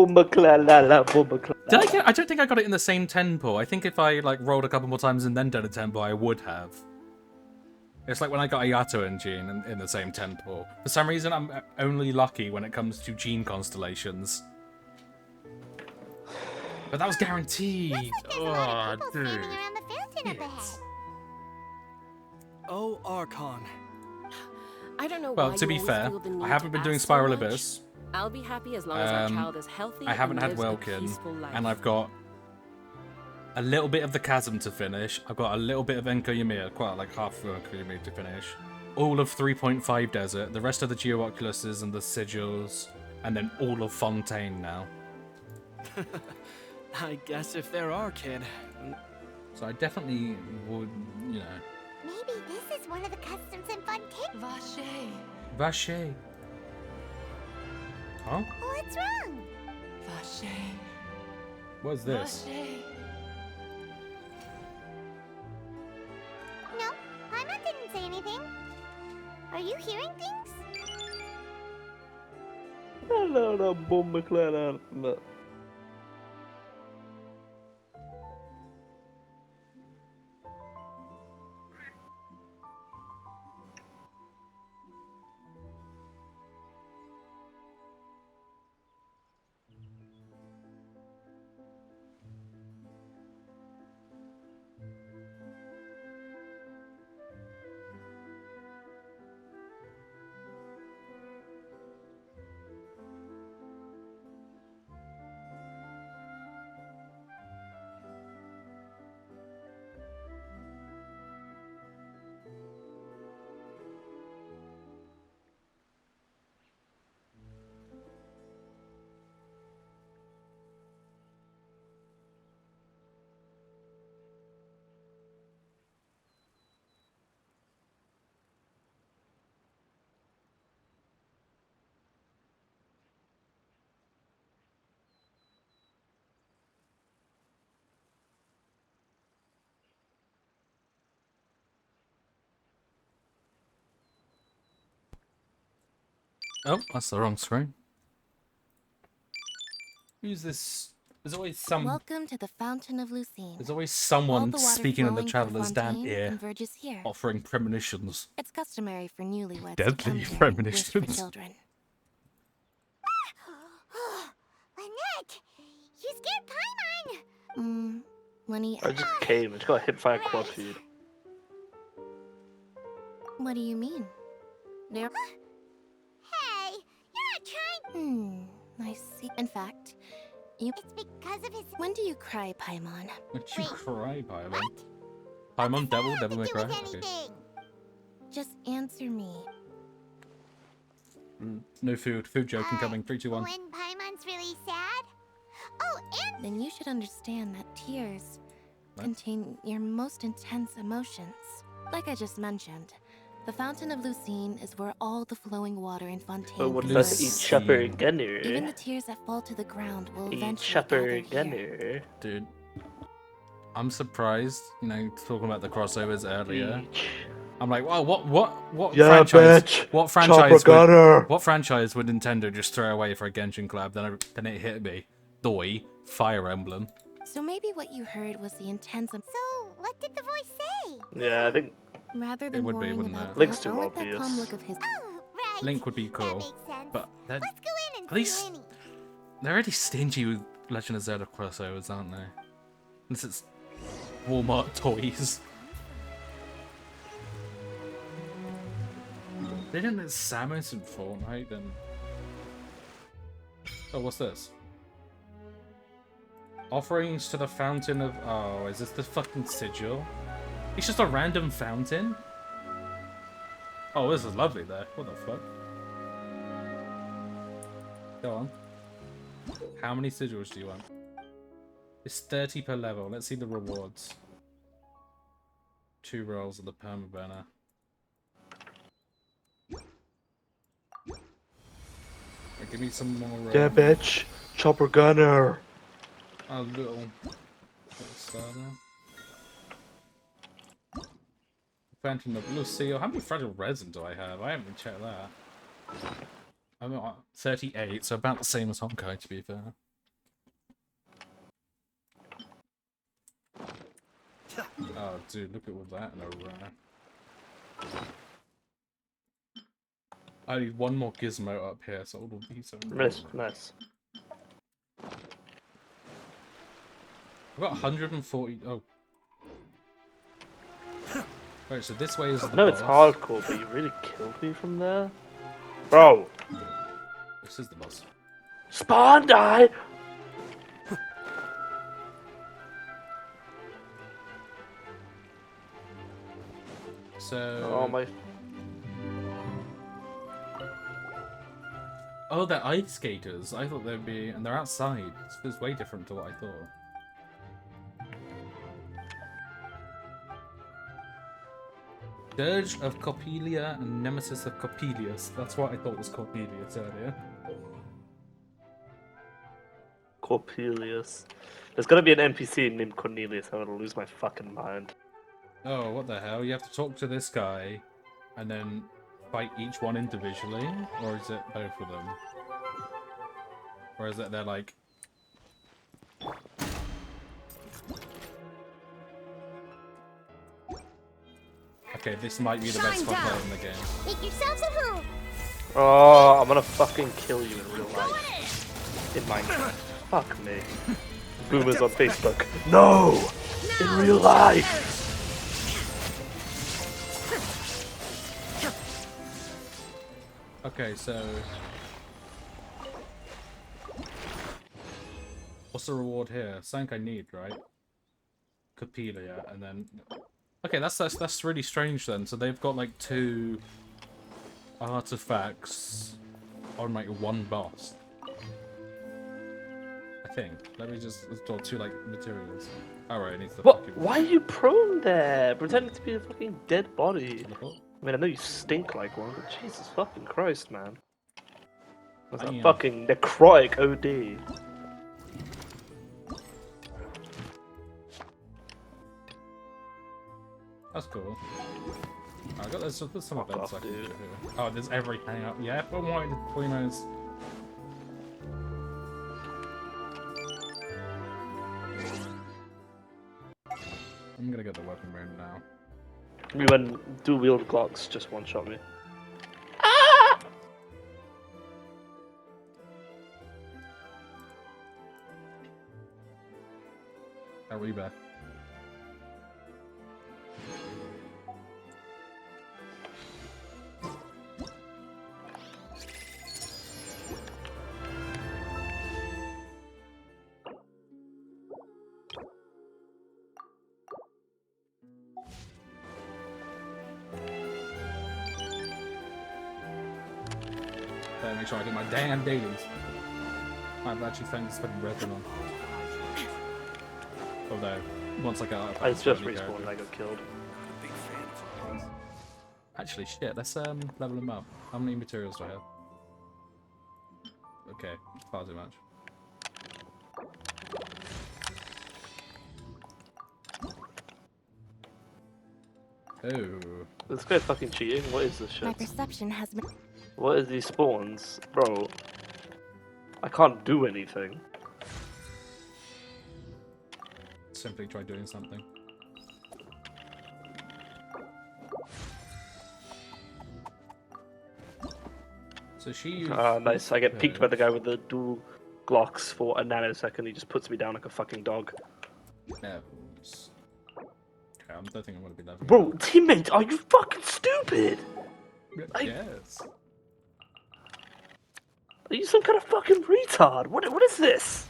I don't think I got it in the same tempo. I think if I, like, rolled a couple more times and then done a tempo, I would have. It's like when I got Ayato and Jean in the same tempo. For some reason, I'm only lucky when it comes to Jean constellations. But that was guaranteed. Oh, dude. Oh, Archon. I don't know Well, why to you be always fair, feel the need I haven't to been doing ask so Spiral much. Abyss. I'll be happy as long as our child is healthy. I haven't and had lives a Welkin, peaceful life. and I've got a little bit of the Chasm to finish. I've got a little bit of Enko Ymir, quite like half of Enko Ymir to finish. All of 3.5 Desert, the rest of the Geo-Oculuses and the Sigils, and then all of Fontaine now. I guess if there are, kid. So I definitely would, you know. Maybe this is one of the customs in Fontaine. Vache. Vache. Huh? What's wrong? Vache. What's this? No, Paimon didn't say anything. Are you hearing things? Hello, bomba. Oh, that's the wrong screen. Who's this? There's always some. Welcome to the Fountain of Lucine. There's always All someone the water speaking in the flowing from traveler's damn Fontaine ear, converges here. offering premonitions. It's customary for newlyweds to come Deadly here and wish for premonitions. children. Lynette, you scared Paimon. When he... I just came and just got hit by a quad feed. What do you mean? There... Hey, you're not trying. I see. In fact, you... It's because of his... When do you cry, Paimon? Would you cry, Paimon? Paimon, Devil May Cry? Okay. Just answer me. No food. Food joke incoming. 3, 2, 1. When Paimon's really sad? Oh, and... Then you should understand that tears contain your most intense emotions. Like I just mentioned, the Fountain of Lucine is where all the flowing water in Fontaine But what converges. does each chopper gunner? Even the tears that fall to the ground will Each eventually chopper gather here. gunner. Dude. I'm surprised, you know, talking about the crossovers earlier. I'm like, wow, what Yeah, franchise? bitch. What Chopper franchise? gunner. What franchise would Nintendo just throw away for a Genshin collab? Then it hit me. Doi, Fire Emblem. So maybe what you heard was the intense... So, what did the voice say? Yeah, I think Rather It than would be, worrying wouldn't about it? that, Link's too I'll let that obvious. calm look of his... Right. Link would be cool. Makes sense. But they're, Let's go in and at least see Lenny. they're already stingy with Legend of Zelda crossovers, aren't they? Unless it's Walmart toys. They didn't let Samus in Fortnite, then. Oh, what's this? Offerings to the fountain of. Oh, is this the fucking sigil? It's just a random fountain? Oh, this is lovely there. What the fuck? Go on. How many sigils do you want? It's 30 per level. Let's see the rewards. 2 rolls of the permaburner. Give me some more. Yeah, bitch. Chopper gunner. A little starter. Phantom of Lucille. How many fragile resin do I have? I haven't even checked that. I'm at 38, so about the same as Honkai, to be fair. Oh, dude, look at all that in a row. I need one more gizmo up here, so it'll be so Nice, nice. I've got 140. Oh. Right, so this way is the I know it's boss. hardcore, but you really killed me from there? Bro! This is the boss. Spawn die! So... Oh my... Oh, they're ice skaters. I thought they'd be... And they're outside. It's way different to what I thought. Dirge of Coppelia and Nemesis of Coppelius. That's what I thought was Coppelius earlier. Cornelius. There's gonna be an NPC named Cornelius. I'm gonna lose my fucking mind. Oh, what the hell? You have to talk to this guy and then fight each one individually? Or is it both of them? Or is it they're like... Okay, this might be the best fun player in the game. Make yourselves at home. Oh, I'm gonna fucking kill you in real life. In Minecraft. Fuck me. Boomers on Facebook. No! In real life! Okay, so... What's the reward here? Something I need, right? Coppelia, and then... Okay, that's really strange then. So they've got like 2 artifacts on like one boss. I think. Let me just draw 2 like materials. Alright, it needs the What? fucking... Why are you prone there? Pretending to be a fucking dead body. I mean, I know you stink like one, but Jesus fucking Christ, man. That's a fucking necrotic OD. That's cool. I got there's some events I can do here. Oh, there's everything up. Yeah, but why between those? I'm gonna get the weapon room now. Me when dual wield Glocks just one shot me. Are we back? Better make sure I do my damn dailies. I've actually found this fucking resin on. Although, once I get out of I just respawned and I got killed. Actually, shit, let's level him up. How many materials do I have? Okay, far too much. Oh. This guy fucking cheating? What is this shit? My perception has been. What is these spawns? Bro, I can't do anything. Simply try doing something. So she. Nice. I get peeked by the guy with the dual Glocks for a nanosecond. He just puts me down like a fucking dog. Yeah. Okay, I don't think I'm gonna be leveling. Bro, teammate, are you fucking stupid? Yes. Are you some kind of fucking retard? What is this?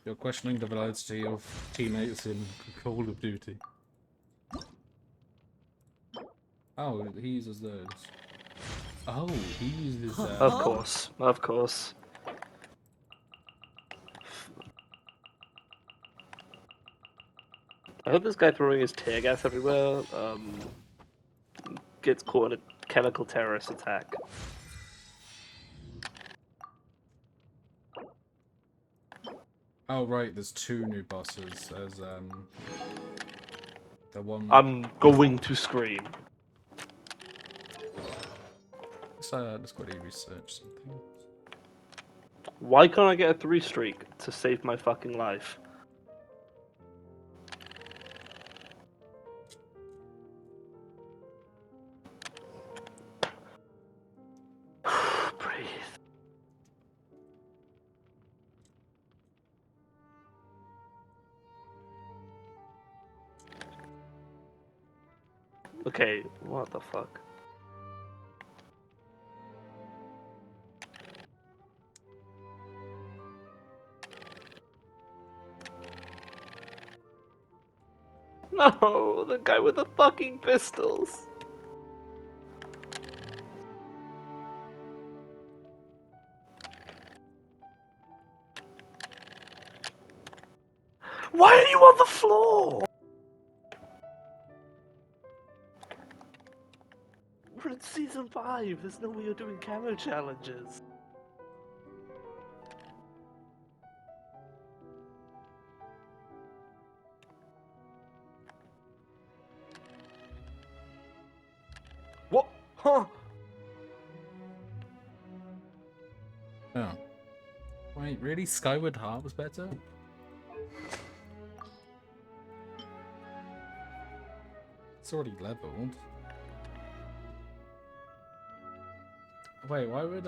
You're questioning the validity of teammates in Call of Duty. Oh, he uses those. Oh, he uses. Of course, of course. I hope this guy throwing his tear gas everywhere gets caught in a chemical terrorist attack. Oh right, there's 2 new bosses. There's the one. I'm going to scream. Let's quickly research something. Why can't I get a 3 streak to save my fucking life? Breathe. Okay, what the fuck? No, the guy with the fucking pistols. Why are you on the floor? We're in season 5. There's no way you're doing camo challenges. What? Huh? Oh. Wait, really? Skyward Heart was better? It's already leveled. Wait, why would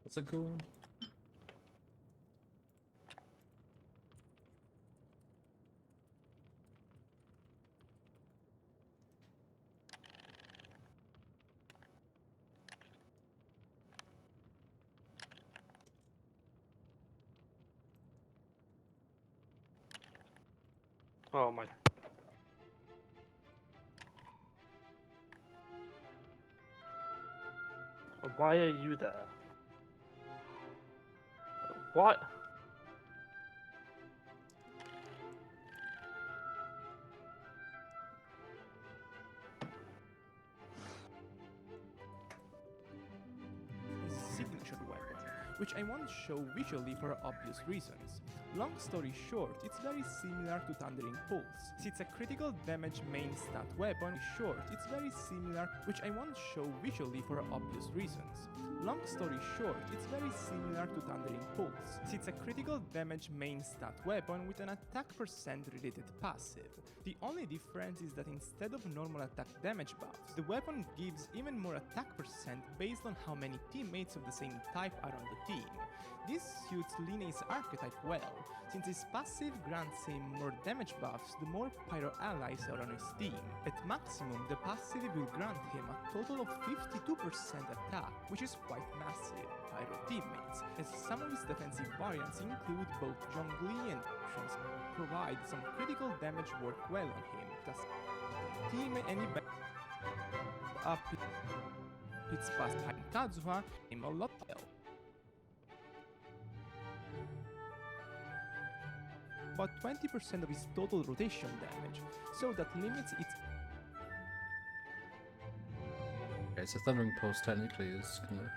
what's it called? Oh my. Why are you there? What? Signature weapon, which I won't show visually for obvious reasons. Long story short, it's very similar to Thundering Pulse. It's a critical damage main stat weapon. It's very similar, which I won't show visually for obvious reasons. Long story short, it's very similar to Thundering Pulse. It's a critical damage main stat weapon with an attack percent related passive. The only difference is that instead of normal attack damage buffs, the weapon gives even more attack percent based on how many teammates of the same type are on the team. This suits Linne's archetype well, since his passive grants him more damage buffs the more pyro allies are on his team. At maximum, the passive will grant him a total of 52% attack, which is quite massive. Pyro teammates, as some of his defensive variants include both Zhongli and options provide some critical damage work well on him, thus team any up its past behind Kazuha him a lot well. About 20% of his total rotation damage, so that limits its. Okay, so Thundering Pulse technically is kind of.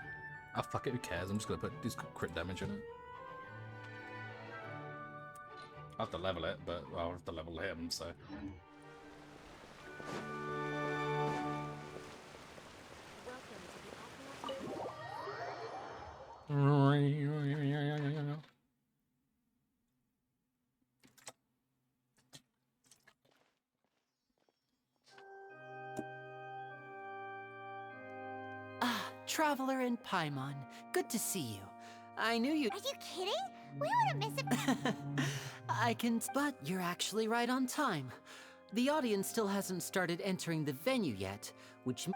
Ah, fuck it, who cares? I'm just gonna put these crit damage in it. I'll have to level it, but I'll have to level him, so. Ah, Traveler in Paimon. Good to see you. I knew you. Are you kidding? We wouldn't miss it. I can. But you're actually right on time. The audience still hasn't started entering the venue yet, which.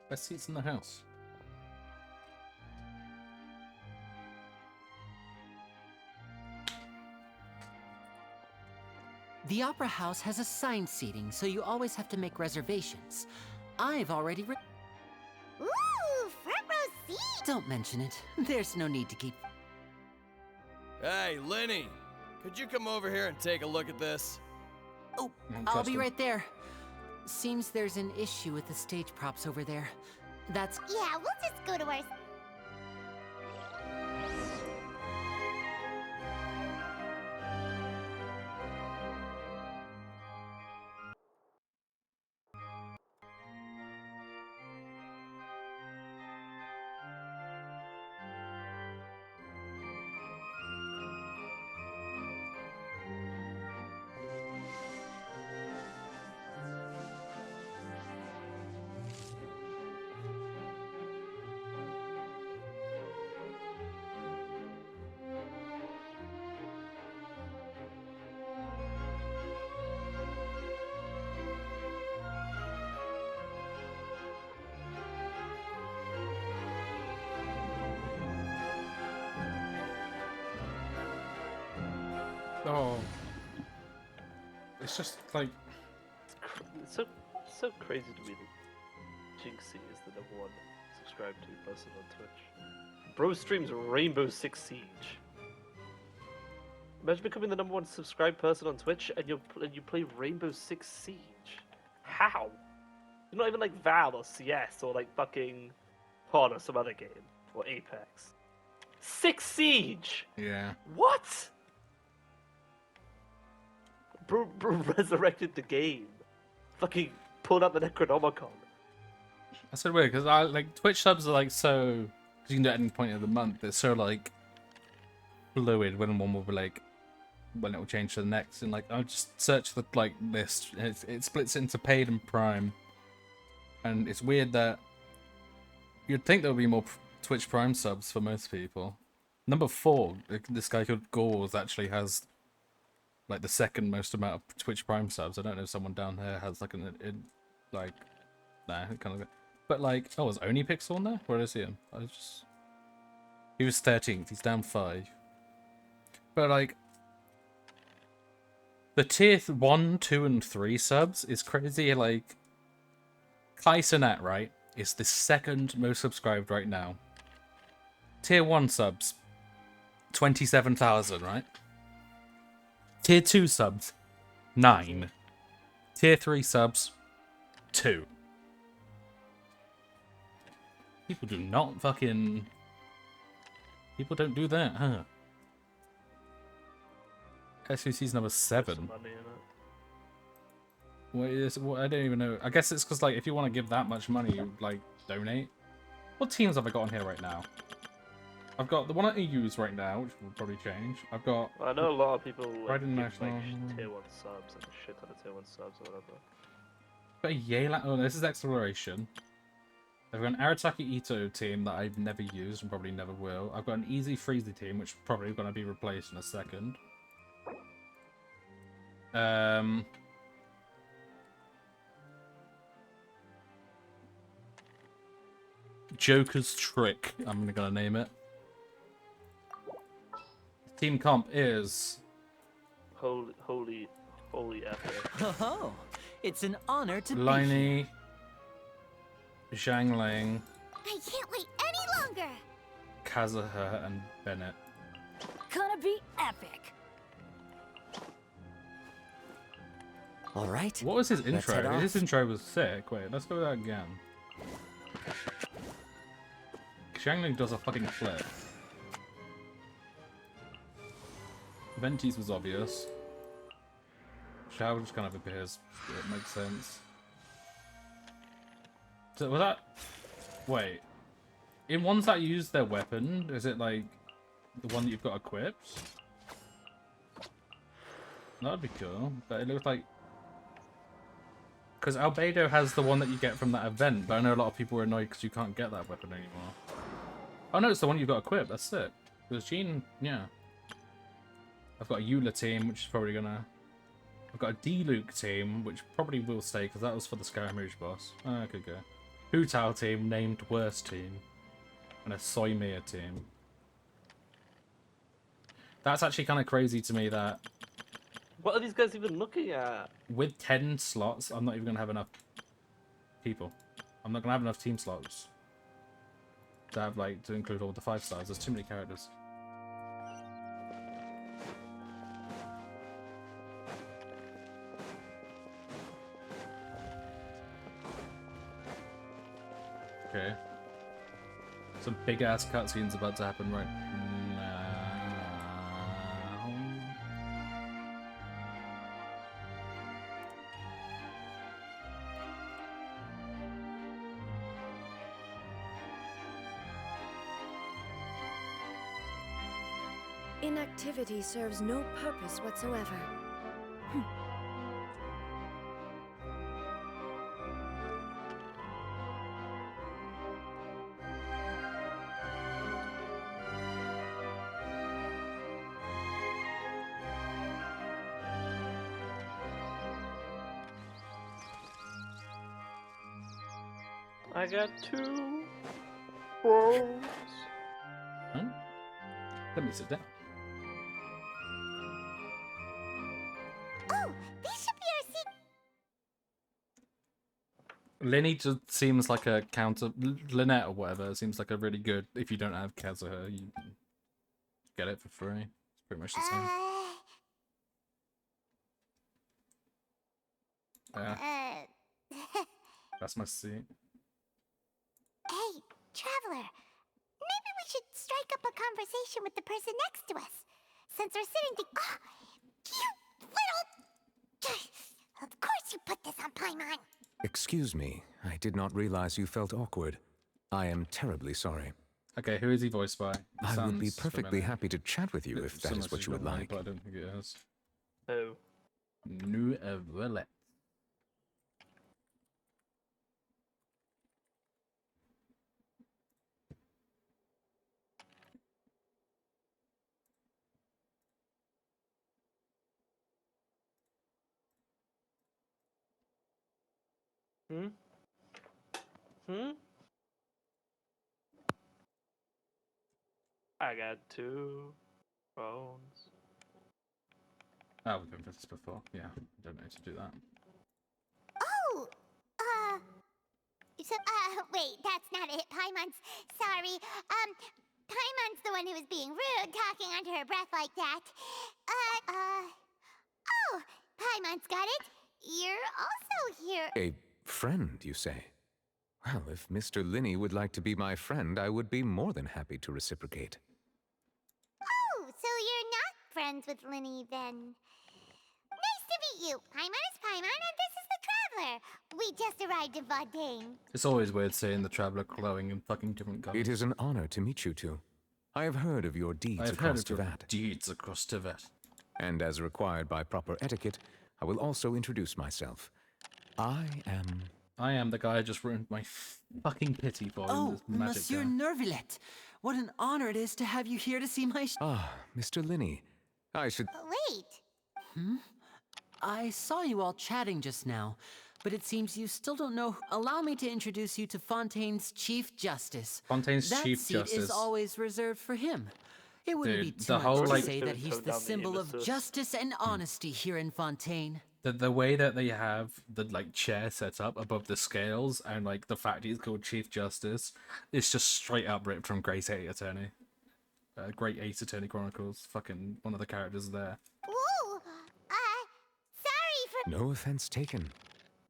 Best seats in the house. The Opera House has assigned seating, so you always have to make reservations. I've already Ooh, front row seat. Don't mention it. There's no need to keep. Hey, Lenny! Could you come over here and take a look at this? Oh, I'll be right there. Seems there's an issue with the stage props over there. That's... Yeah, we'll just go to our... Oh. It's just like... It's so crazy to me that Jinxie is the #1 subscribed to person on Twitch. Bro streams Rainbow Six Siege. Imagine becoming the #1 subscribed person on Twitch and you play Rainbow Six Siege. How? You're not even like Val or CS or like fucking PON or some other game or Apex. Six Siege. Yeah. What? Bro resurrected the game. Fucking pulled out the Necronomicon. That's so weird because I like Twitch subs are like so because you can do it at any point of the month. It's so like fluid when one will be like when it will change to the next, and like I'll just search the like list. And it splits into paid and prime, and it's weird that you'd think there would be more Twitch Prime subs for most people. Number 4, this guy called Gauls actually has like the second most amount of Twitch Prime subs. I don't know if someone down here has like like nah, kind of. But like, oh, is Onipixel on there? Where is he? He was 13th. He's down 5. But like, the tier 1, 2, and 3 subs is crazy. Like, Kai Cenat, right, is the second most subscribed right now. Tier 1 subs, 27,000, right? Tier 2 subs, 9. Tier 3 subs, 2. People do not fucking... People don't do that, huh? SVC's number 7. What is... What, I don't even know. I guess it's because, like, if you want to give that much money, you, like, donate. What teams have I got on here right now? I've got the one I use right now, which will probably change. I've got... I know a lot of people like, give, National... like tier 1 subs and shit ton of tier 1 subs or whatever. But Yayla... Oh, this is Exploration. I've got an Arataki Ito team that I've never used and probably never will. I've got an Easy Freezy team, which is probably going to be replaced in a second. Joker's Trick, I'm going to name it. Team comp is... Holy epic. Oh, it's an honor to Liney, Zhang Ling, I can't wait any longer. Kazuha, and Bennett. Gonna be epic. All right. What was his let's head intro? off. His intro was sick. Wait, let's go with that again. Zhang Ling does a fucking flip. Venti's was obvious. Chow just kind of appears. It makes sense. So was that? Wait. In ones that use their weapon, is it like the one that you've got equipped? That'd be cool. But it looks like because Albedo has the one that you get from that event, but I know a lot of people are annoyed because you can't get that weapon anymore. Oh no, it's the one you've got equipped. That's it. Because Jean, yeah. I've got a Eula team, which is probably gonna. I've got a D-Luke team, which probably will stay because that was for the Scaramouche boss. I could go. Hu Tao team, named worst team, and a Soymea team. That's actually kind of crazy to me that What are these guys even looking at? with 10 slots, I'm not even gonna have enough people. I'm not gonna have enough team slots to have like to include all the 5 stars. There's too many characters. Okay. Some big ass cutscenes about to happen right now. Inactivity serves no purpose whatsoever. I got 2 bones. Huh? Let me sit down. Oh, this should be our secret. Linny just seems like a counter. Lynette or whatever seems like a really good. If you don't have Kazuha, you get it for free. It's pretty much the same. Yeah, that's my seat. Hey, traveler. Maybe we should strike up a conversation with the person next to us. Since we're sitting you little... Of course you put this on Paimon. Excuse me, I did not realize you felt awkward. I am terribly sorry. Okay, who is he voiced by? I would be perfectly happy to chat with you if that is what you would like. But I don't think it is. Oh. Nouvelle. I got 2 bones. Oh, we've been for this before. Yeah, don't need to do that. Oh, so, wait, that's not it. Paimon's, sorry. Paimon's the one who was being rude, talking under her breath like that. Oh, Paimon's got it. You're also here. A friend, you say? Well, if Mr. Linny would like to be my friend, I would be more than happy to reciprocate. Oh, so you're not friends with Linny, then. Nice to meet you. Paimon is Paimon, and this is the Traveler. We just arrived in Fontaine. It's always weird seeing the Traveler glowing in fucking different colors. It is an honor to meet you two. I have heard of your deeds across Tevat. And as required by proper etiquette, I will also introduce myself. I am the guy I just ruined my fucking pity for. Oh, this magic Monsieur guy. Nervillet. What an honor it is to have you here to see my Mr. Linny. I should... Wait. I saw you all chatting just now, but it seems you still don't know. Allow me to introduce you to Fontaine's Chief Justice. Fontaine's that Chief seat Justice is always reserved for him. It wouldn't Dude, be the too whole, much to like- say that he's the symbol of justice and honesty here in Fontaine. The way that they have the like chair set up above the scales and like the fact he's called Chief Justice, it's just straight up ripped from Great Eight Attorney. Great Ace Attorney Chronicles. Fucking one of the characters there. Ooh, sorry for... No offense taken.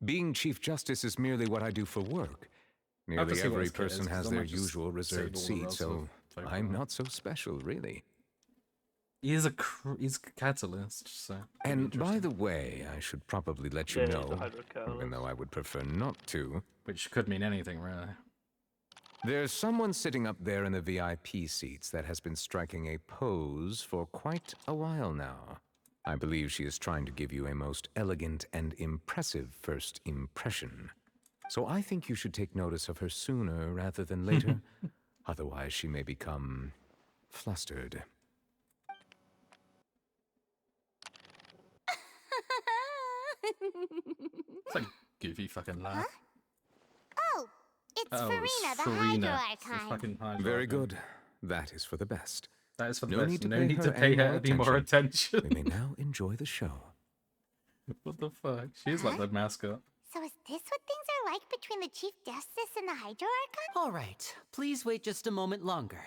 Being Chief Justice is merely what I do for work. Nearly see what every his kit is, person 'cause has I their might just usual save reserved all the seat, rest so of favourite I'm one. not so special, really. He's he's a catalyst, so. And by the way, I should probably let you Yeah, he's a know, hydrocatalyst. even though I would prefer not to. Which could mean anything, really. There's someone sitting up there in the VIP seats that has been striking a pose for quite a while now. I believe she is trying to give you a most elegant and impressive first impression. So I think you should take notice of her sooner rather than later. Otherwise, she may become flustered. It's like goofy fucking laugh. Oh, it's Oh, Farina, it's the Farina. Hydro It's the Archon. fucking Hydro Very Archon. good. That is for the best. That is for the No best. need to No pay need her to pay her any more We attention. may now enjoy the show. What the fuck? She's like the mascot. So is this what things are like between the Chief Justice and the Hydro Archon? All right, please wait just a moment longer.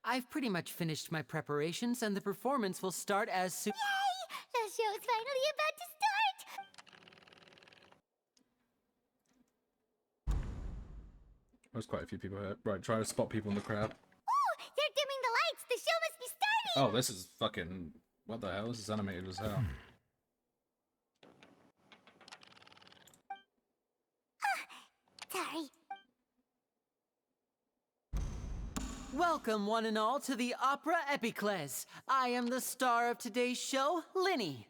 I've pretty much finished my preparations, and the performance will start as soon. Yay! The show's finally about to start! There's quite a few people here. Right, try to spot people in the crowd. Oh, they're dimming the lights! The show must be starting! Oh, this is fucking... What the hell? This is animated as hell. Sorry. Welcome, one and all, to the Opera Epiclese. I am the star of today's show, Linny.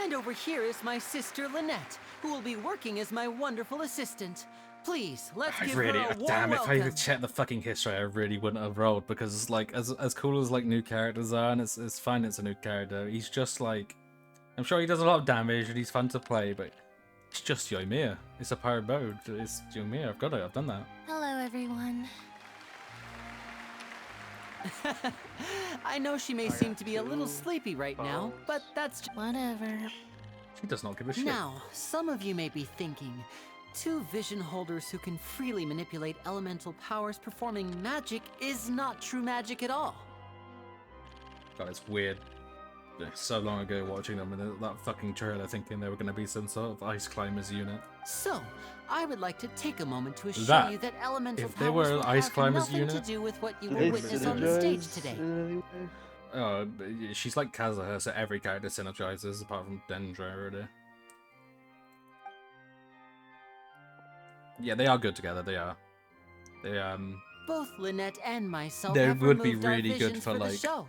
And over here is my sister, Lynette, who will be working as my wonderful assistant. Please, let's give her a warm Damn, if I welcome. had checked the fucking history, I really wouldn't have rolled, because, like, as cool as, like, new characters are, and it's fine it's a new character, he's just, like... I'm sure he does a lot of damage, and he's fun to play, but it's just Yoimiya. It's a pirate mode. It's Yoimiya. I've got it. I've done that. Hello, everyone. I know she may seem to be a little sleepy right now, but that's whatever. She does not give a shit. Now, some of you may be thinking, two vision holders who can freely manipulate elemental powers performing magic is not true magic at all. God, it's weird. So long ago watching them in that fucking trailer thinking they were going to be some sort of ice climbers unit. So, I would like to take a moment to assure That, you that elemental if they powers were will an ice have climbers nothing unit, to do with what you do will they witness on the stage synergize today. in any way? Oh, she's like Kazuha, so every character synergizes apart from Dendro, really. Yeah, they are good together. They are. They Both Lynette and myself They have would be removed our really good visions for, the like, show.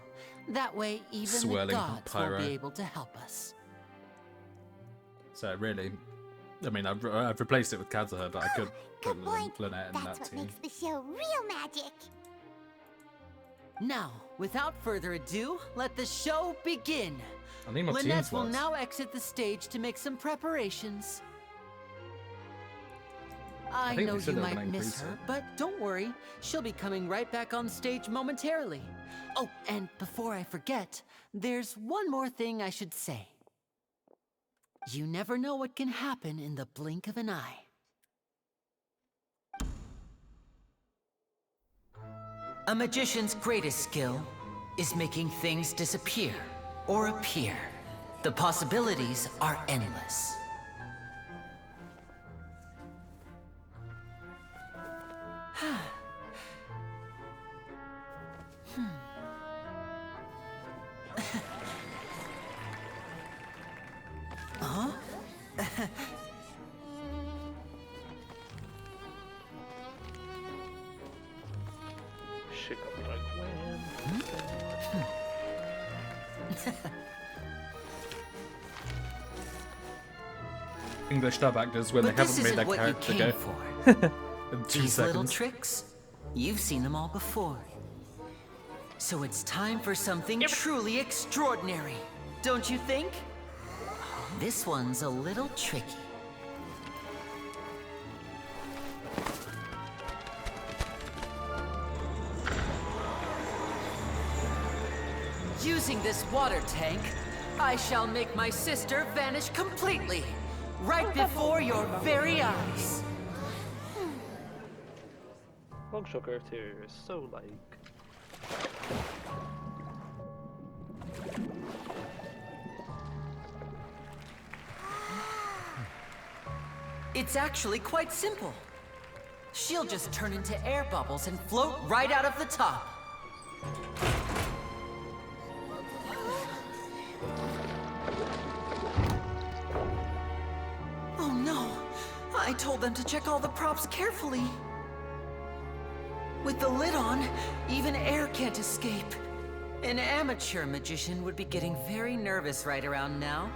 That way, even the swirling gods pyro. will be able to help us. So really, I mean, I've replaced it with Kazuha, but I could put point. Lynette in That's that what team. makes the show real magic. Now, without further ado, let the show begin. I need more team Lynette will slots. now exit the stage to make some preparations. I think know they said you they were might gonna miss increase her, it. but don't worry. She'll be coming right back on stage momentarily. Oh, and before I forget, there's one more thing I should say. You never know what can happen in the blink of an eye. A magician's greatest skill is making things disappear or appear. The possibilities are endless. Huh? Shit got like wham. English dub actors when But they this haven't made isn't their what you character came go. for. In 2 These little seconds. tricks, you've seen them all before. So it's time for something truly extraordinary, don't you think? This one's a little tricky. Using this water tank, I shall make my sister vanish completely, right before your very eyes. Longshot Exterior is so like. It's actually quite simple. She'll just turn into air bubbles and float right out of the top. told them to check all the props carefully. With the lid on, even air can't escape. An amateur magician would be getting very nervous right around now.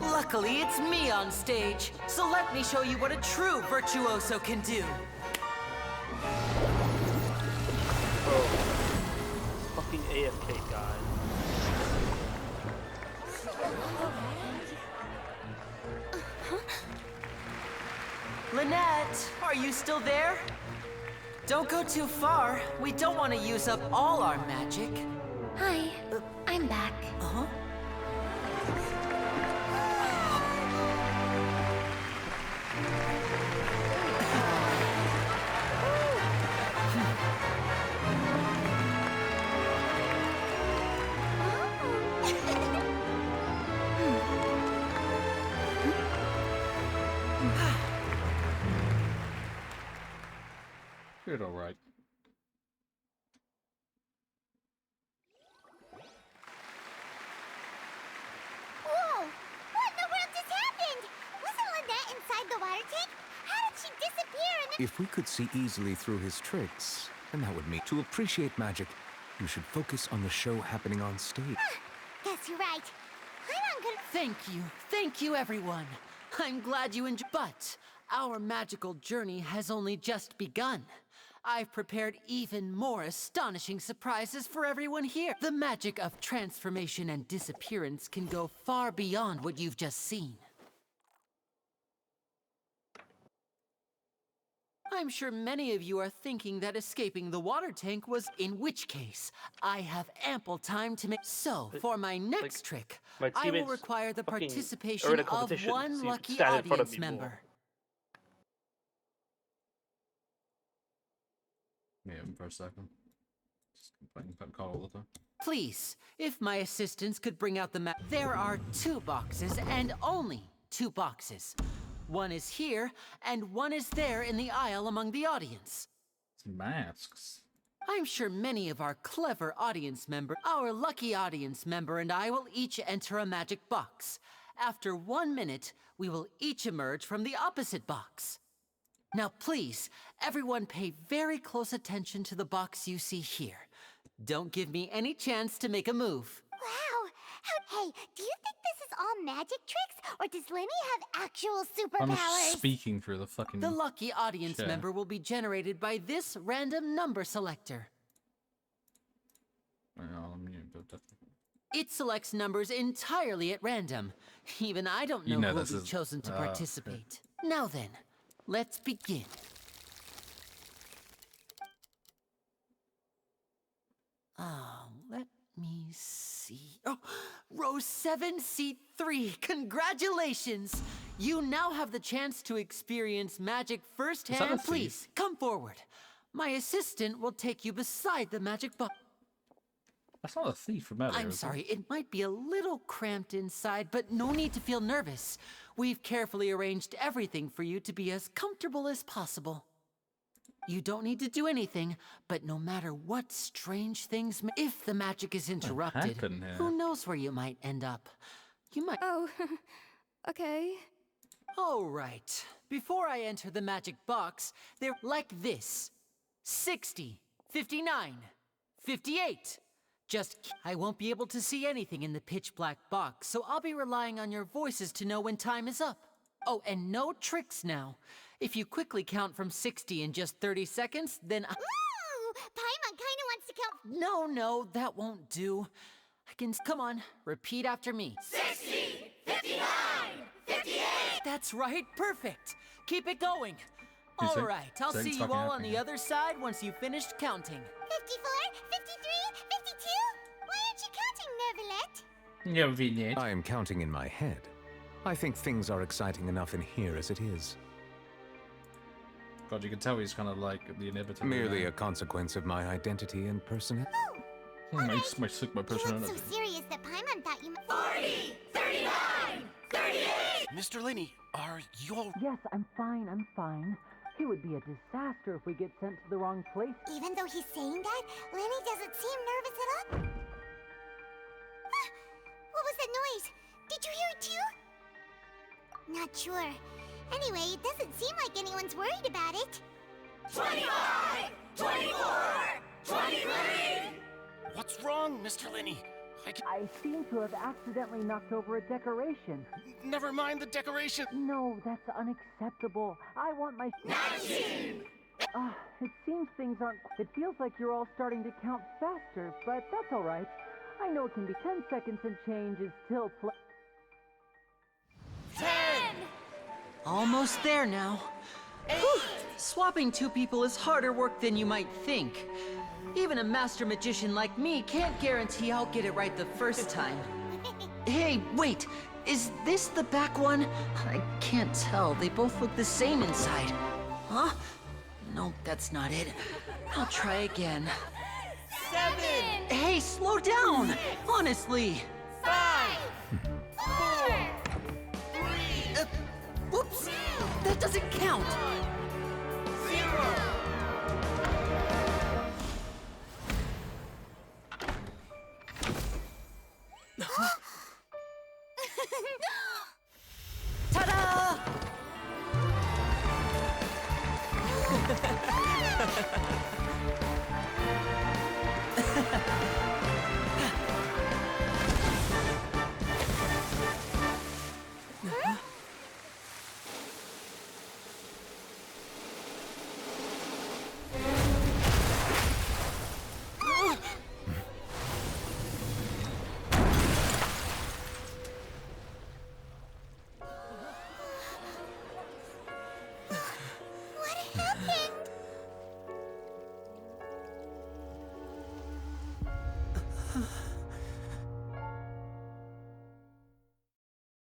Luckily, it's me on stage, so let me show you what a true virtuoso can do. Fucking AFK guy. Lynette, are you still there? Don't go too far. We don't want to use up all our magic. Hi, I'm back. Uh-huh. Good, all right. Whoa! What in the world just happened? Wasn't Lynette inside the water tank? How did she disappear and then— If we could see easily through his tricks, then that would mean to appreciate magic, you should focus on the show happening on stage. Guess you're right. I'm on good— Thank you, everyone. I'm glad you enjoyed. But our magical journey has only just begun. I've prepared even more astonishing surprises for everyone here. The magic of transformation and disappearance can go far beyond what you've just seen. I'm sure many of you are thinking that escaping the water tank was, in which case, I have ample time to make. So, for my next trick, my I will teammates require the fucking are in participation a of competition, one so you lucky stand in front of audience me more. member. Mute him for a second. Just complaining about Carl all the time. Please, if my assistants could bring out the map. There are 2 boxes, and only 2 boxes. One is here, and one is there in the aisle among the audience. It's masks. I'm sure many of our clever audience members, our lucky audience member and I will each enter a magic box. After 1 minute, we will each emerge from the opposite box. Now please, everyone pay very close attention to the box you see here. Don't give me any chance to make a move. Wow! Hey, do you think this is all magic tricks, or does Lenny have actual I'm superpowers? speaking through the fucking... The lucky audience share. member will be generated by this random number selector. I'll mute, but definitely. It selects numbers entirely at random. Even I don't know, You know who will this be is- chosen to okay. participate. Now then, let's begin. Let me see. Oh, row 7, seat 3. Congratulations! You now have the chance to experience magic firsthand. thief? Please, come forward. My assistant will take you beside the magic box. That's not a thief from earlier. I'm is it? sorry, it might be a little cramped inside, but no need to feel nervous. We've carefully arranged everything for you to be as comfortable as possible. You don't need to do anything, but no matter what strange things, if the magic is interrupted, happened here? who knows where you might end up? You might... Oh, okay. All right. Before I enter the magic box, they're like this. 60, 59, 58. I won't be able to see anything in the pitch black box, so I'll be relying on your voices to know when time is up. Oh, and no tricks now. If you quickly count from 60 in just 30 seconds, then Ooh! Paimon kinda wants to count— No, that won't do. Come on, repeat after me. 60! 59! 58! That's right, perfect. Keep it going. You All think- right, I'll think see it's you fucking all on happening. the other side once you've finished counting. 54, 53, 52? Why aren't you counting, Nervalette? Yeah, vignette. I am counting in my head. I think things are exciting enough in here as it is. God, you can tell he's kind of like the inevitable. Merely a consequence of my identity and personality. my personality. So serious that Paimon thought you— 40! 39! 38! Mr. Linney, are you all— Yes, I'm fine. It would be a disaster if we get sent to the wrong place. Even though he's saying that, Lenny doesn't seem nervous at all. Ah, what was that noise? Did you hear it too? Not sure. Anyway, it doesn't seem like anyone's worried about it. 25! 24! 23! What's wrong, Mr. Linney? I seem to have accidentally knocked over a decoration. Never mind the decoration. No, that's unacceptable. I want my... 19! It seems things aren't... It feels like you're all starting to count faster, but that's all right. I know it can be 10 seconds and change is still 10! Almost there now. Whew. Swapping two people is harder work than you might think. Even a master magician like me can't guarantee I'll get it right the first time. Hey, wait! Is this the back one? I can't tell. They both look the same inside. Huh? No, that's not it. I'll try again. 7! Hey, slow down! Honestly! 5! 4! 3! Whoops! That doesn't count! 0! Ta-da! What happened?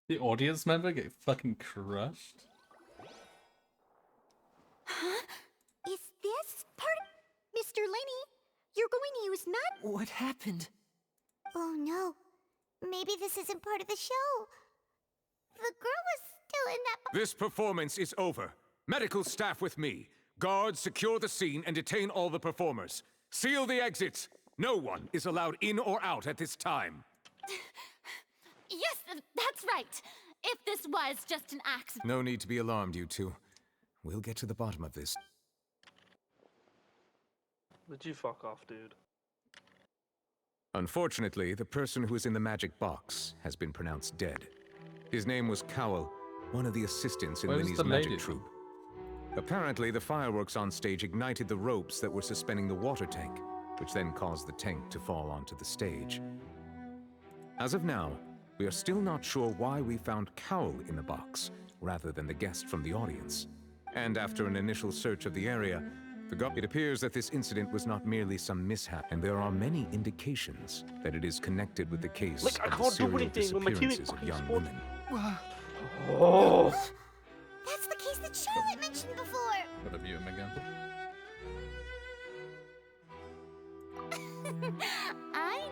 The audience member get fucking crushed. Huh? Is this part of... Mr. Linney, you're going to use nut? What happened? Oh no. Maybe this isn't part of the show. The girl was still in that... This performance is over. Medical staff with me. Guards, secure the scene and detain all the performers. Seal the exits. No one is allowed in or out at this time. Yes, that's right. If this was just an accident. No need to be alarmed, you two. We'll get to the bottom of this. Would you fuck off, dude? Unfortunately, the person who is in the magic box has been pronounced dead. His name was Cowell, one of the assistants in Where's Linney's the magic lady? troupe. Apparently, the fireworks on stage ignited the ropes that were suspending the water tank, which then caused the tank to fall onto the stage. As of now, we are still not sure why we found Cowell in the box, rather than the guest from the audience. And after an initial search of the area, it appears that this incident was not merely some mishap, and there are many indications that it is connected with the case Look, I of the can't do serial anything when my TV disappearances of fucking young spawned. women. Oh! That's the case that Charlotte mentioned before. Gotta view him again. I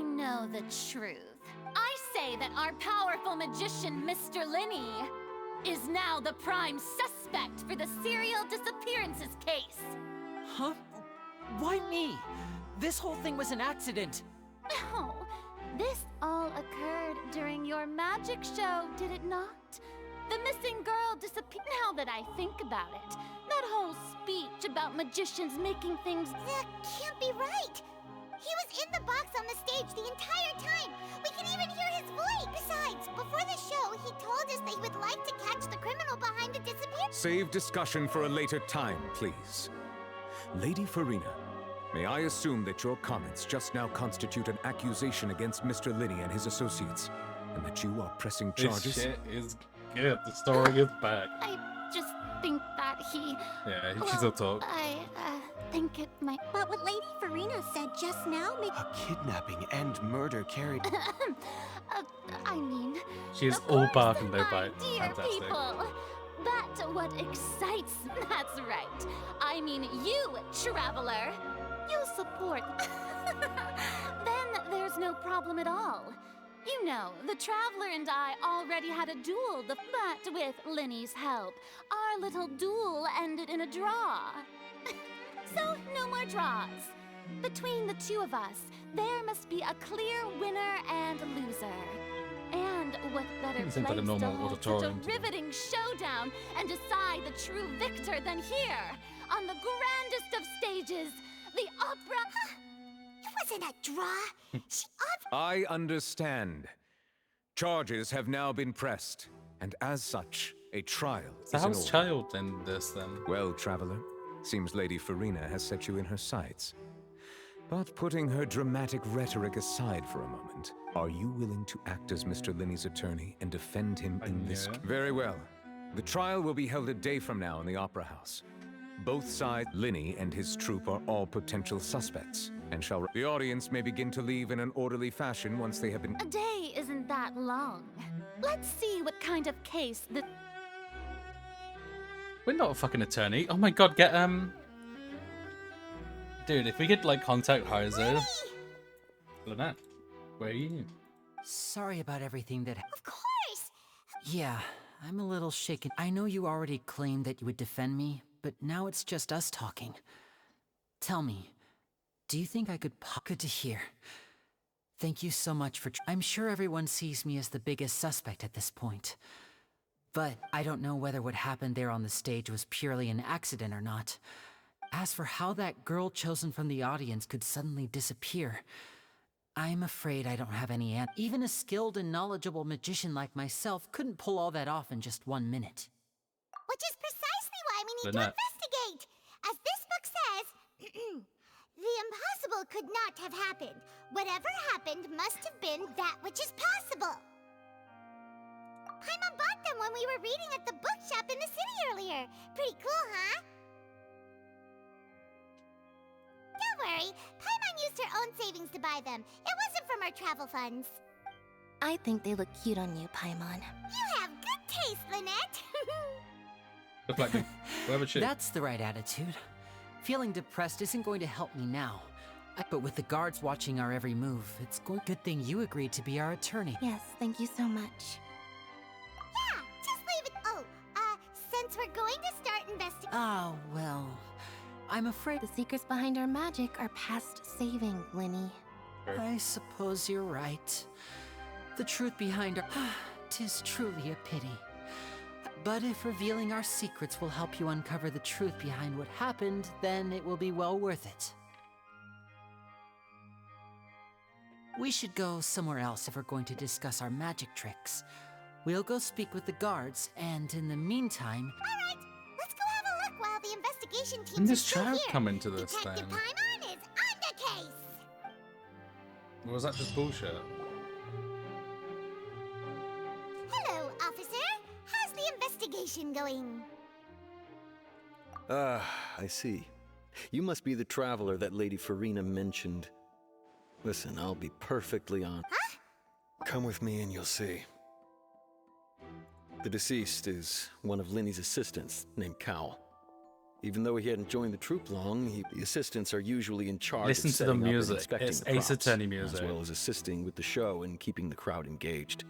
know the truth. I say that our powerful magician, Mr. Linney, is now the prime suspect for the serial disappearances case. Huh? Why me? This whole thing was an accident. No, this all occurred during your magic show, did it not? The missing girl disappeared. Now that I think about it, that whole speech about magicians making things... That can't be right. He was in the box on the stage the entire time. We can even hear his voice. Besides, before the show, he told us that he would like to catch the criminal behind the disappearance. Save discussion for a later time, please. Lady Farina, may I assume that your comments just now constitute an accusation against Mr. Linney and his associates, and that you are pressing charges? This shit is good. The story is back. I just think that he... Yeah, she's a talk. I think it might... But what Lady Farina said just now makes... A kidnapping and murder carried... I mean... She is all bark and no bite. Dear Fantastic. people, that's what excites... That's right. I mean you, traveler. You'll support... Then there's no problem at all. You know, the Traveler and I already had a duel, but with Linney's help, our little duel ended in a draw. So, no more draws. Between the two of us, there must be a clear winner and loser. And And what better It seems like a place to normal hold such auditorium a to me. riveting showdown and decide the true victor than here, on the grandest of stages, the opera. It wasn't a draw. I understand. Charges have now been pressed, and as such, a trial So is in how's order. Child in this then? Well, Traveler, seems Lady Farina has set you in her sights. But putting her dramatic rhetoric aside for a moment, are you willing to act as Mr. Linney's attorney and defend him in this case? Very well. The trial will be held a day from now in the Opera House. Both sides, Linney and his troupe, are all potential suspects, and the audience may begin to leave in an orderly fashion once they have been... A day isn't that long. Let's see what kind of case the... We're not a fucking attorney. Oh my god, get Dude, if we could like contact Heiser. Lynette, where are you? Sorry about everything that... Of course! Yeah, I'm a little shaken. I know you already claimed that you would defend me, but now it's just us talking. Tell me, do you think I could... Good to hear. Thank you so much for... I'm sure everyone sees me as the biggest suspect at this point. But I don't know whether what happened there on the stage was purely an accident or not. As for how that girl chosen from the audience could suddenly disappear, I'm afraid I don't have any answer. Even a skilled and knowledgeable magician like myself couldn't pull all that off in just 1 minute. Which is precisely why we need Lynette. to investigate. As this book says, the impossible could not have happened. Whatever happened must have been that which is possible. Paimon bought them when we were reading at the bookshop in the city earlier. Pretty cool, huh? Don't worry, Paimon used her own savings to buy them. It wasn't from our travel funds. I think they look cute on you, Paimon. You have good taste, Lynette. Look like me. Whoever she. That's the right attitude. Feeling depressed isn't going to help me now. But with the guards watching our every move, it's good thing you agreed to be our attorney. Yes, thank you so much. Yeah, just leave it. Oh, since we're going to start investigating... Oh, well, I'm afraid... The secrets behind our magic are past saving, Linny. I suppose you're right. The truth behind our... 'Tis truly a pity. But if revealing our secrets will help you uncover the truth behind what happened, then it will be well worth it. We should go somewhere else if we're going to discuss our magic tricks. We'll go speak with the guards, and in the meantime... Alright, let's go have a look while the investigation team When is does still Child here. come into this Detective then? Paimon is on the case. Or was that just bullshit? Hello, officer. How's the investigation going? Ah, I see. You must be the traveler that Lady Farina mentioned. Listen, I'll be perfectly honest. Huh? Come with me and you'll see. The deceased is one of Linny's assistants, named Cowell. Even though he hadn't joined the troupe long, the assistants are usually in charge Listen of to the setting up and music. inspecting It's the Ace props, Attorney music. as well as assisting with the show and keeping the crowd engaged.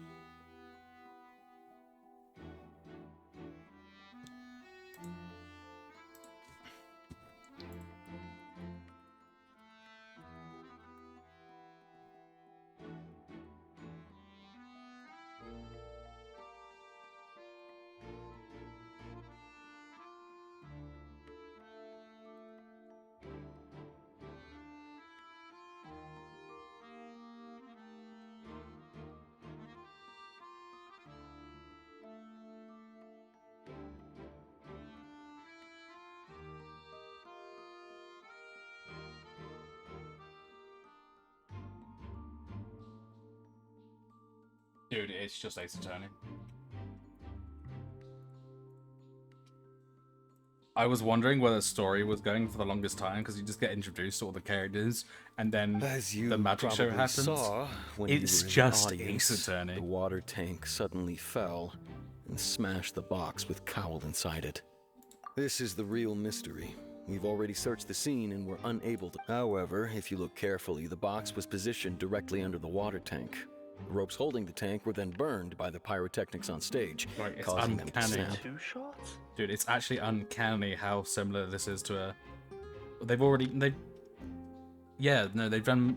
Dude, it's just Ace Attorney. I was wondering where the story was going for the longest time because you just get introduced to all the characters and then As you the magic show probably happens. saw when It's you were in the just audience, Ace Attorney. The water tank suddenly fell and smashed the box with Cowell inside it. This is the real mystery. We've already searched the scene and were unable to... However, if you look carefully, the box was positioned directly under the water tank. The ropes holding the tank were then burned by the pyrotechnics on stage, Like, it's causing them to uncanny. snap. Two shots? Dude, it's actually uncanny how similar this is to a... Yeah, no, they've done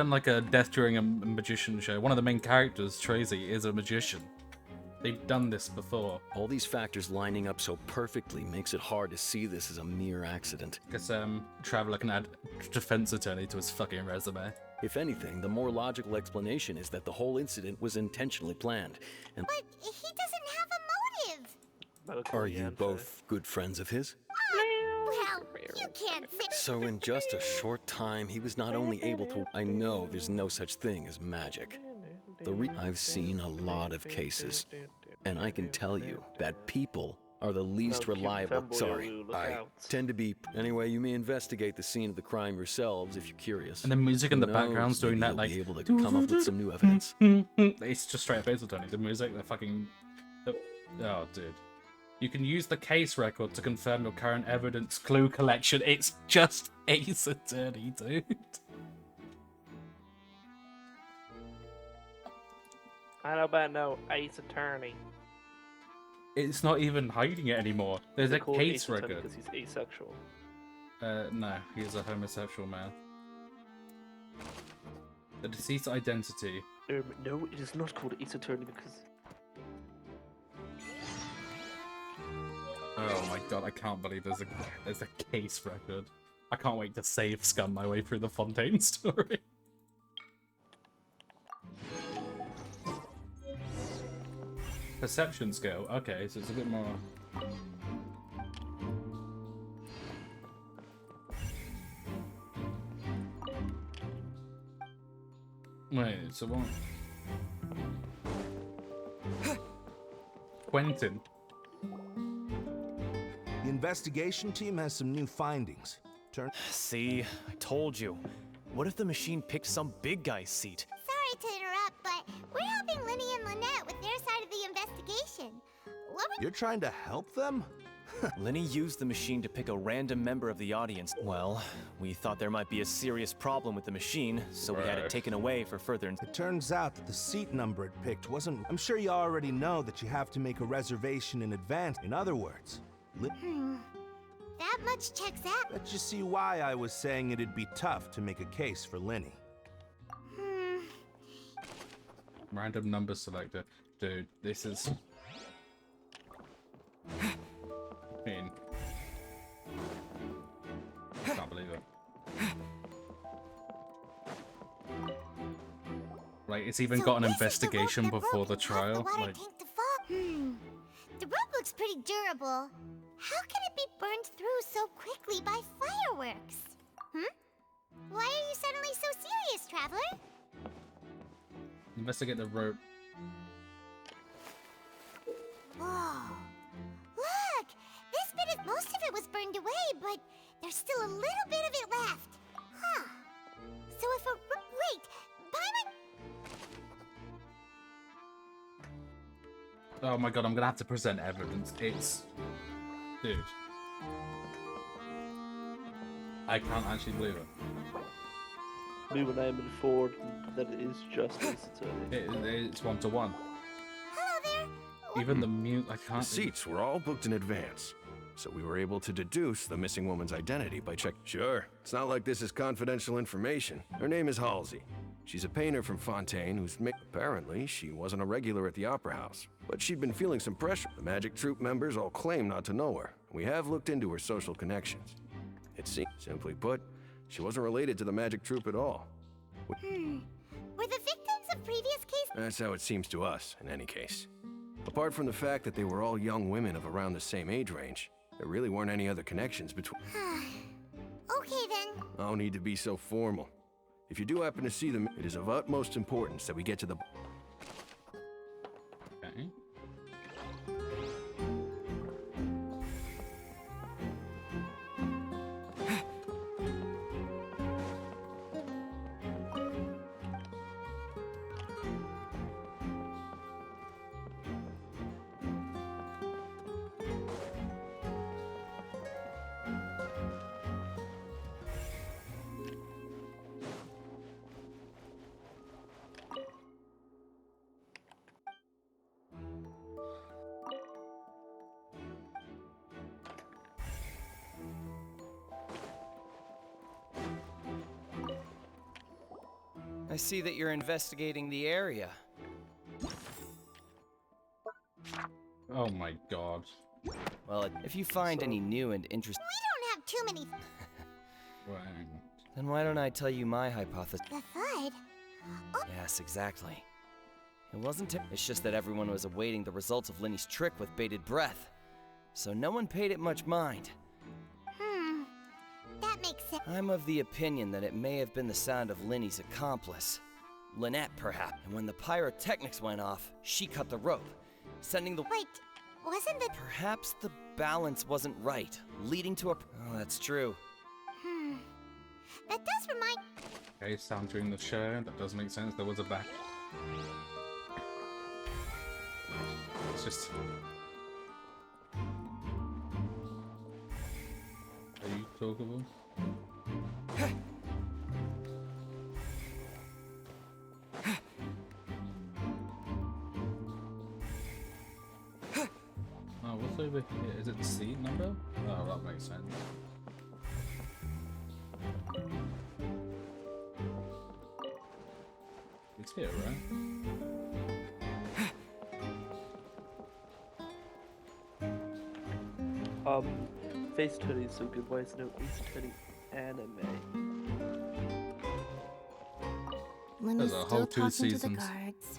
like a Death During a Magician show. One of the main characters, Tracy, is a magician. They've done this before. All these factors lining up so perfectly makes it hard to see this as a mere accident. Guess Traveler can add defense attorney to his fucking resume. If anything, the more logical explanation is that the whole incident was intentionally planned. And But he doesn't have a motive. are you both good friends of his? Well, you can't say. So in just a short time, he was not only able to... I know there's no such thing as magic. I've seen a lot of cases, and I can tell you that people are the least reliable. Sorry, I tend to be... Anyway, you may investigate the scene of the crime yourselves if you're curious. And the music in the Who knows, background's doing maybe that you'll like... be able to come up with some new evidence. It's just straight up Ace Attorney. The music, the fucking... Oh, dude. You can use the case record to confirm your current evidence clue collection. It's just Ace Attorney, dude. I know about no Ace Attorney. It's not even hiding it anymore. There's a case record. Because he's asexual. No, he's a homosexual man. The deceased identity. No, it is not called Ace Attorney because... Oh my god, I can't believe there's a case record. I can't wait to save scum my way through the Fontaine story. Perception skill. Okay, so it's a bit more... Wait, so what? Quentin. The investigation team has some new findings. See, I told you. What if the machine picked some big guy's seat? Sorry to interrupt, but we're helping Linny and Lynette with their side of the investigation. What would... You're trying to help them? Lenny used the machine to pick a random member of the audience. Well, we thought there might be a serious problem with the machine, so we had it taken away for further... It turns out that the seat number it picked wasn't... I'm sure you already know that you have to make a reservation in advance. In other words... That much checks out. Let you see why I was saying it'd be tough to make a case for Linny. Random number selector. Dude, this is... I mean... Can't believe it. Like, it's even got an investigation before the trial. Like... The rope looks pretty durable. How can it be burned through so quickly by fireworks? Why are you suddenly so serious, Traveler? Investigate the rope. Whoa. Look! This bit of most of it was burned away, but there's still a little bit of it left. Huh. So if a... Wait! Paimon... Oh my god, I'm gonna have to present evidence. It's... Dude. I can't actually believe it. New name and Ford, that it is just Ace Attorney. It's 1-to-1. Hello there! Even the mute, I can't... The seats were all booked in advance, so we were able to deduce the missing woman's identity by check. Sure, it's not like this is confidential information. Her name is Halsey. She's a painter from Fontaine who's apparently she wasn't a regular at the Opera House, but she'd been feeling some pressure. The Magic Troupe members all claim not to know her. We have looked into her social connections. It seems, simply put, she wasn't related to the Magic Troupe at all. Were the victims of previous cases? That's how it seems to us, in any case. Apart from the fact that they were all young women of around the same age range, there really weren't any other connections between... Okay then. No need to be so formal. If you do happen to see them, it is of utmost importance that we get to the... Okay. I see that you're investigating the area. Oh my god. Well, if you find any new and interesting... We don't have too many... Right. Then why don't I tell you my hypothesis? The flood? Oh. Yes, exactly. It wasn't... It's just that everyone was awaiting the results of Linny's trick with bated breath. So no one paid it much mind. That makes sense. I'm of the opinion that it may have been the sound of Linny's accomplice. Lynette, perhaps. And when the pyrotechnics went off, she cut the rope, sending the... Wait, wasn't the... Perhaps the balance wasn't right, leading to a... Oh, that's true. That does remind... Okay, sound during the show. That does make sense. There was a back. It's just... Are you talkable? Oh, what's over here? Is it the seat number? Oh, that makes sense. It's here, right? Face Tony is so good. Why is no Ace Tony anime? Linny's There's a still whole 2 talking to the seasons. guards.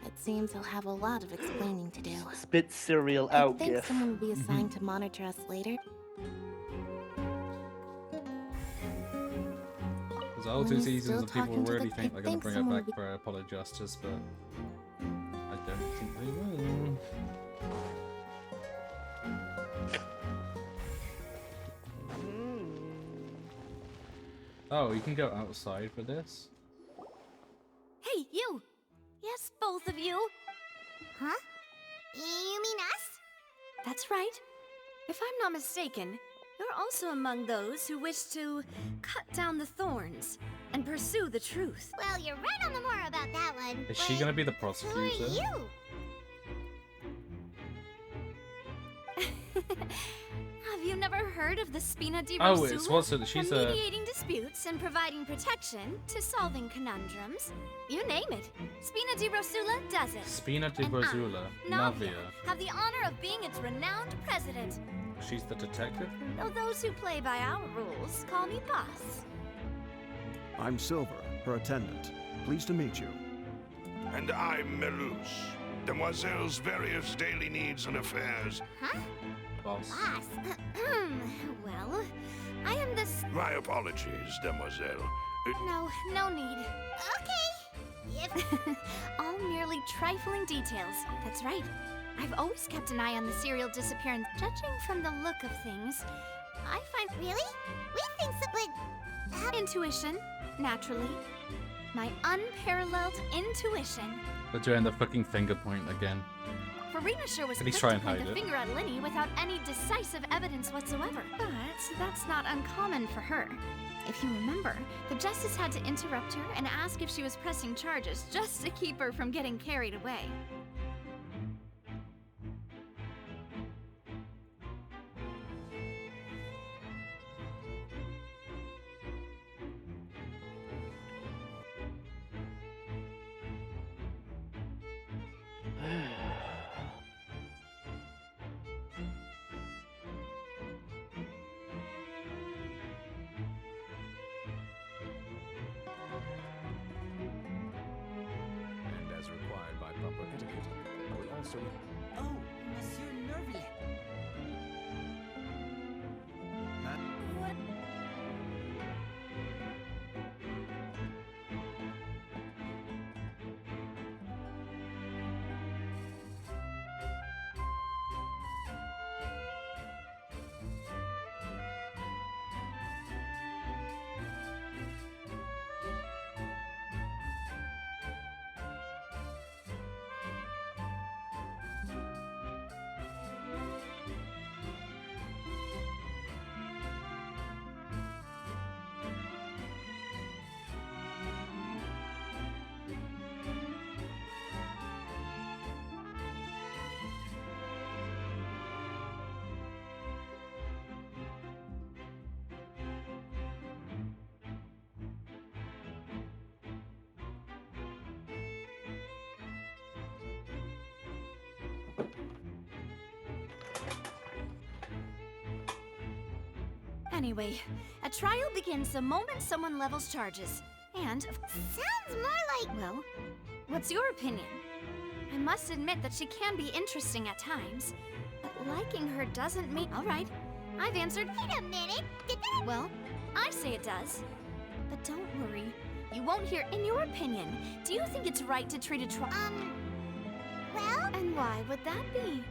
It seems he'll have a lot of explaining to do. Spit cereal I out, think gif. someone will be assigned to monitor us later. There's a whole 2 Linny's seasons still and people talking to already the- think I they're going think to bring it someone back will be- for Apollo Justice, but I don't think they will. Oh, you can go outside for this? Hey, you! Yes, both of you. Huh? You mean us? That's right. If I'm not mistaken, you're also among those who wish to cut down the thorns and pursue the truth. Well, you're right on the more about that one. Is she going to be the prosecutor? Who are you? Have you never heard of the Spina di Oh, Rosula? it's what's it? She's From a... mediating disputes and providing protection to solving conundrums. You name it. Spina di Rosula does it. Spina di And I, Rosula. Navia, Navia. have the honor of being its renowned president. She's the detective? Though those who play by our rules call me boss. I'm Silver, her attendant. Pleased to meet you. And I'm Melus, Demoiselle's various daily needs and affairs. Huh? Boss. Boss. Well, I am this... My apologies, Demoiselle. No need. Okay. If... All merely trifling details. That's right. I've always kept an eye on the serial disappearance. Judging from the look of things, I find... Really? We think so, but... Intuition, naturally. My unparalleled intuition. They're doing the fucking finger point again. Farina sure was At quick least to try and point hide the it. finger at Linny without any decisive evidence whatsoever. But that's not uncommon for her. If you remember, the Justice had to interrupt her and ask if she was pressing charges just to keep her from getting carried away. And as required by proper etiquette, I will also... Oh, Monsieur Nerville. Anyway, a trial begins the moment someone levels charges. And sounds more like... Well, what's your opinion? I must admit that she can be interesting at times. But liking her doesn't mean... Alright, I've answered... Wait a minute, did that... Well, I say it does. But don't worry, you won't hear... In your opinion, do you think it's right to treat a trial... well... And why would that be?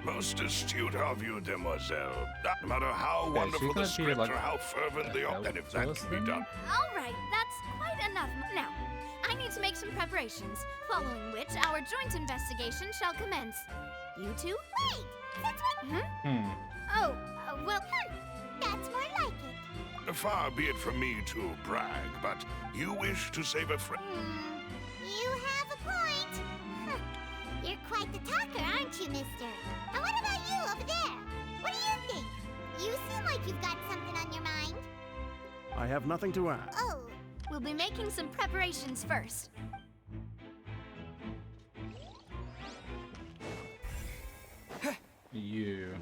Most astute of you, demoiselle. No matter how Okay, so wonderful you're the gonna be, script like, or how fervent the and if that can be done. Alright, that's quite enough. Now, I need to make some preparations, following which our joint investigation shall commence. You two? Wait! Since we... Oh, well... That's more like it. Far be it from me to brag, but you wish to save a friend. You have a point. Huh. You're quite the talker, aren't you, mister? And what about you over there? What do you think? You seem like you've got something on your mind. I have nothing to add. Oh. We'll be making some preparations first. You.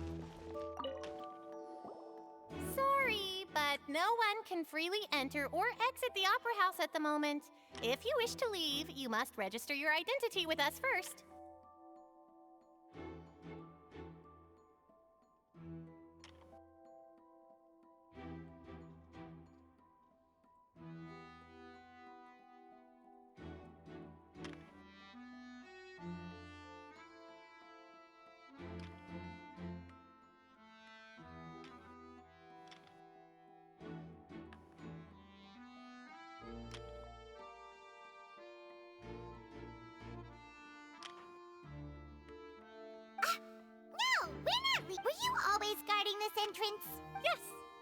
Sorry, but no one can freely enter or exit the Opera House at the moment. If you wish to leave, you must register your identity with us first. No, we're not. Were you always guarding this entrance? Yes.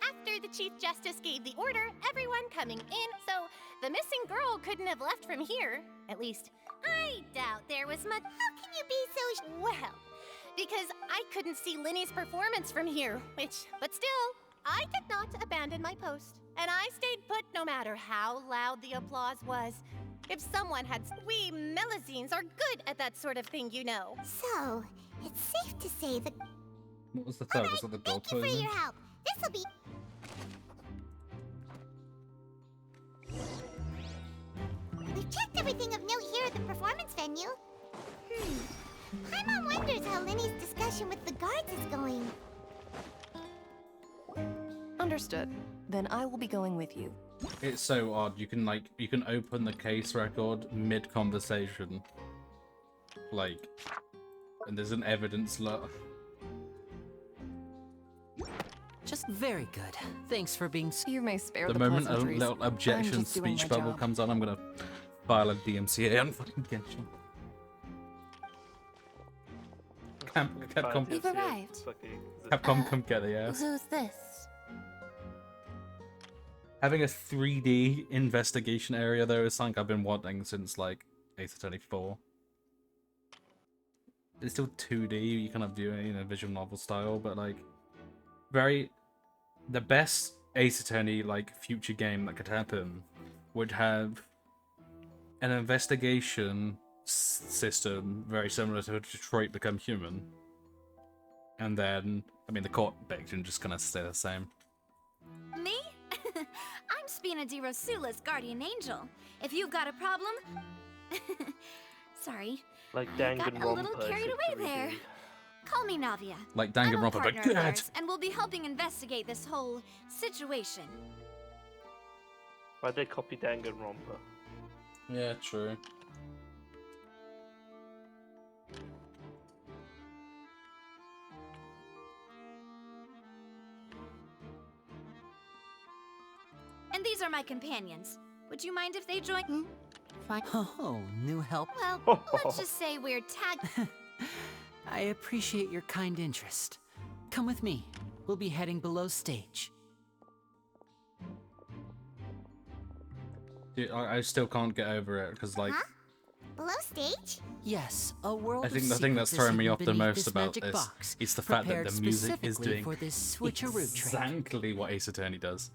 After the Chief Justice gave the order, everyone coming in, so the missing girl couldn't have left from here. At least, I doubt there was much. How can you be so... Well, because I couldn't see Linny's performance from here, but still, I did not abandon my post. And I stayed put no matter how loud the applause was. If someone had... We Melazines are good at that sort of thing, you know. So, it's safe to say that... What was the third? Was it the door Thank you for closing? your help. This'll be... We've checked everything of note here at the performance venue. Paimon wonders how Linny's discussion with the guards is going. Understood. Then I will be going with you. It's so odd. You can open the case record mid conversation, and there's an evidence lot. Just very good. Thanks for being. You may spare The the moment a pleasantries. little I'm objection just doing speech my bubble job. comes on, I'm gonna file a DMCA on fucking Genshin. Capcom. We've arrived. Capcom, come get the ass. Who's this? Having a 3D investigation area though is something I've been wanting since like Ace Attorney 4. It's still 2D, you kind of view it in a visual novel style, but like the best Ace Attorney like future game that could happen would have an investigation system very similar to Detroit Become Human. And then, I mean, the court bit can just kind of stay the same. Me? I'm Spina di Rosula's guardian angel. If you've got a problem... Sorry. Like Got Danganronpa. a little carried away there. Call me Navia. Like I'm a Danganronpa, but partner of good! yours, and we'll be helping investigate this whole situation. Why'd they copy Danganronpa? Yeah, true. And these are my companions. Would you mind if they join? Fine. Oh, new help. Well, let's just say we're tag... I appreciate your kind interest. Come with me. We'll be heading below stage. Dude, I still can't get over it because like Below stage? Yes, a world I think of the thing that's secrets throwing me hidden off the beneath most this about magic this box, is the fact that prepared the music is specifically doing for this switcheroo trick. exactly what Ace Attorney does.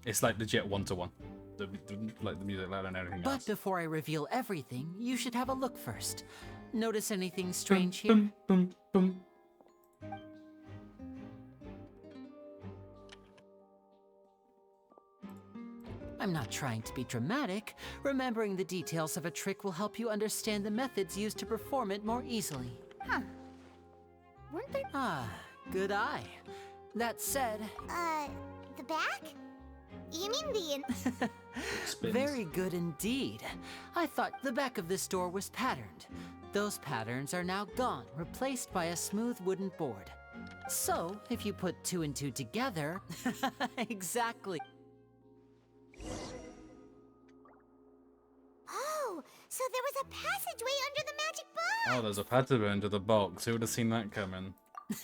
It's like legit one-to-one. Like the music louder and everything But else. before I reveal everything, you should have a look first. Notice anything strange here? Boom, boom, boom. I'm not trying to be dramatic. Remembering the details of a trick will help you understand the methods used to perform it more easily. Huh. Weren't there... Ah, good eye. That said... the back? You mean the... Very good indeed. I thought the back of this door was patterned. Those patterns are now gone, replaced by a smooth wooden board. So, if you put 2 and 2 together... Exactly. Oh, so there was a passageway under the magic box! Oh, there's a passageway under the box. Who would have seen that coming?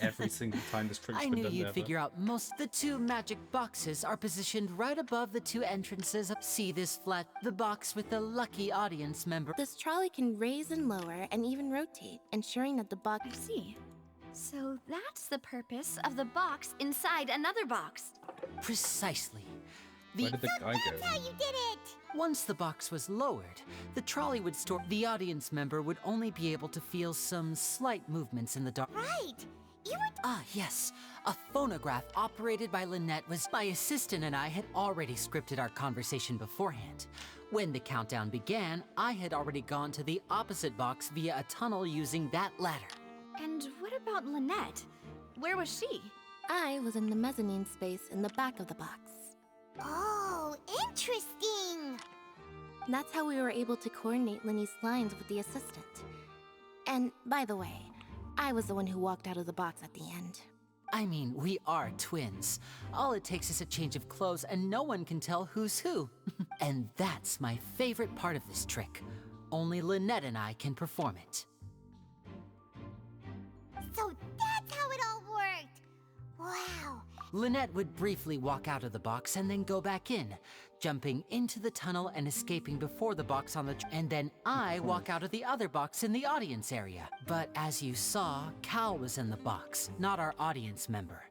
Every single time this trick's I been knew done you'd ever. figure out most. The 2 magic boxes are positioned right above the 2 entrances. See this flat, the box with the lucky audience member. This trolley can raise and lower and even rotate, ensuring that the box... I see. So that's the purpose of the box inside another box. Precisely. Where did the guy go? That's how you did it! Once the box was lowered, the trolley would store. The audience member would only be able to feel some slight movements in the dark. Right! You were... Ah, yes. A phonograph operated by Lynette was... My assistant and I had already scripted our conversation beforehand. When the countdown began, I had already gone to the opposite box via a tunnel using that ladder. And what about Lynette? Where was she? I was in the mezzanine space in the back of the box. Oh, interesting! That's how we were able to coordinate Linny's lines with the assistant. And, by the way, I was the one who walked out of the box at the end. I mean, we are twins. All it takes is a change of clothes and no one can tell who's who. And that's my favorite part of this trick. Only Lynette and I can perform it. So that's how it all worked! Wow! Lynette would briefly walk out of the box and then go back in, jumping into the tunnel and escaping before the box on the... And then I walk out of the other box in the audience area. But as you saw, Cal was in the box, not our audience member.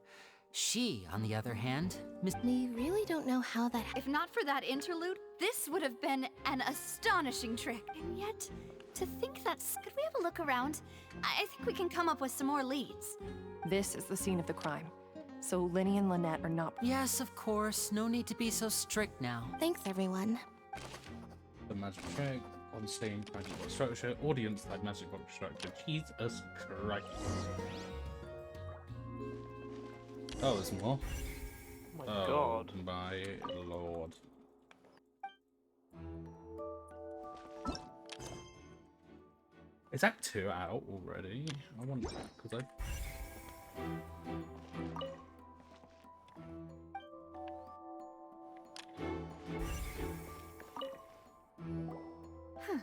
She, on the other hand, We really don't know how that... If not for that interlude, this would have been an astonishing trick. And yet, to think that's... Could we have a look around? I think we can come up with some more leads. This is the scene of the crime. So Linny and Lynette are not... Yes, of course. No need to be so strict now. Thanks, everyone. The magic trick, on scene, magic box structure, audience side magic box structure. Jesus Christ. Oh, there's more. Oh my god. My lord. Is Act 2 out already? I wonder, because Huh.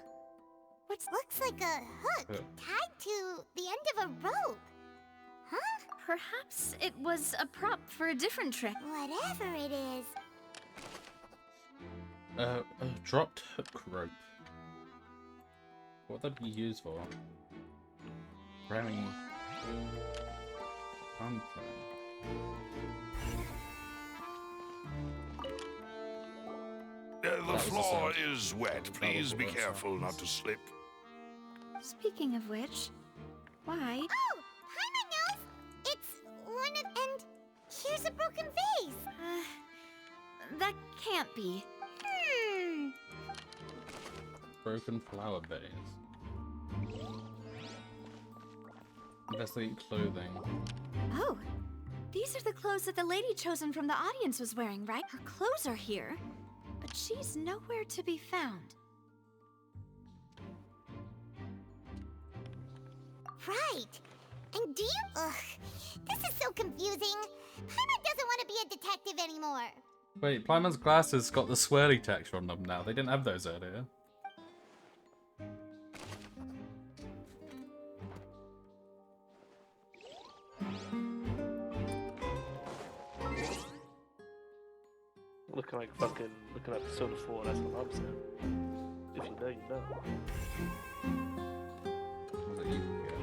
What looks like a hook tied to the end of a rope. Huh? Perhaps it was a prop for a different trick. Whatever it is. a dropped hook rope. What would that be used for? Ramming something. The floor is wet. Please be careful not to slip. Speaking of which, why? Oh! Paimon knows! It's one of... And here's a broken vase! That can't be. Broken flower vase. Investigate clothing. Oh, these are the clothes that the lady chosen from the audience was wearing, right? Her clothes are here, but she's nowhere to be found. Right! And do you... Ugh, this is so confusing. Paimon doesn't want to be a detective anymore. Wait, Plyman's glasses got the swirly texture on them now. They didn't have those earlier. Looking like Persona 4, that's what I'm saying. If you know, you know. What was it you could get?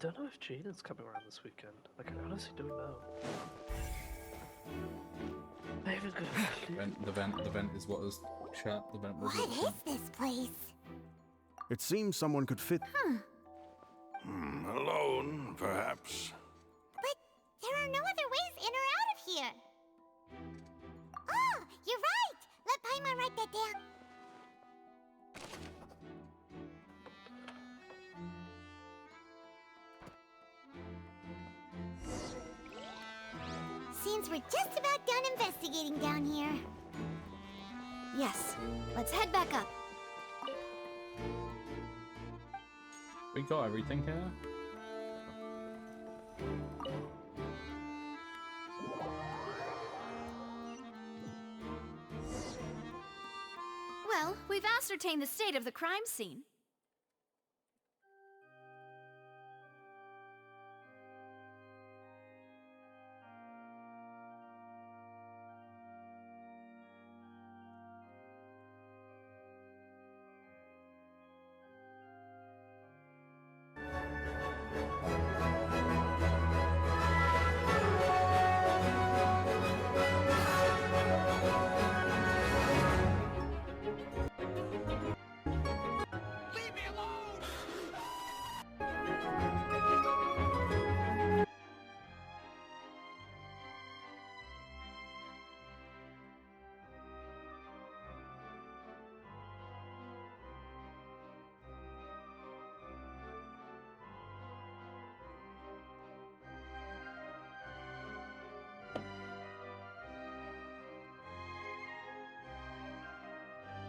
don't know if Gina's coming around this weekend. Like, I honestly don't know. I haven't got a clue. The vent is what was chat. The vent was What is this place? It seems someone could fit. Alone, perhaps. But there are no other ways in or out of here. Oh, you're right. Let Paimon write that down. Seems we're just about done investigating down here. Yes, let's head back up. We got everything here. Well, we've ascertained the state of the crime scene.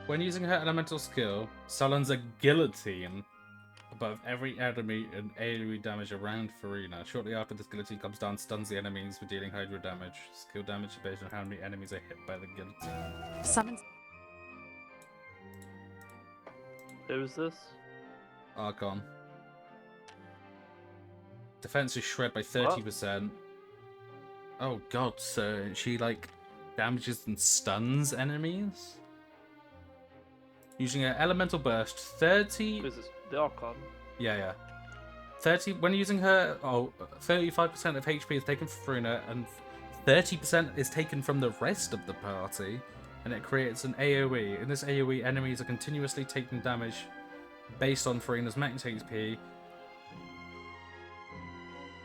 When using her elemental skill, summons a guillotine above every enemy and AoE damage around Farina. Shortly after this guillotine comes down, stuns the enemies for dealing hydro damage. Skill damage is based on how many enemies are hit by the guillotine. Summons. Who's this? Archon. Defense is shred by 30%. Oh god, so she like damages and stuns enemies? Using her elemental burst, 30. Who's this? The Archon. Yeah. 30 when using her. 35% of HP is taken from Farina, and 30% is taken from the rest of the party, and it creates an AoE. In this AoE, enemies are continuously taking damage based on Farina's max HP.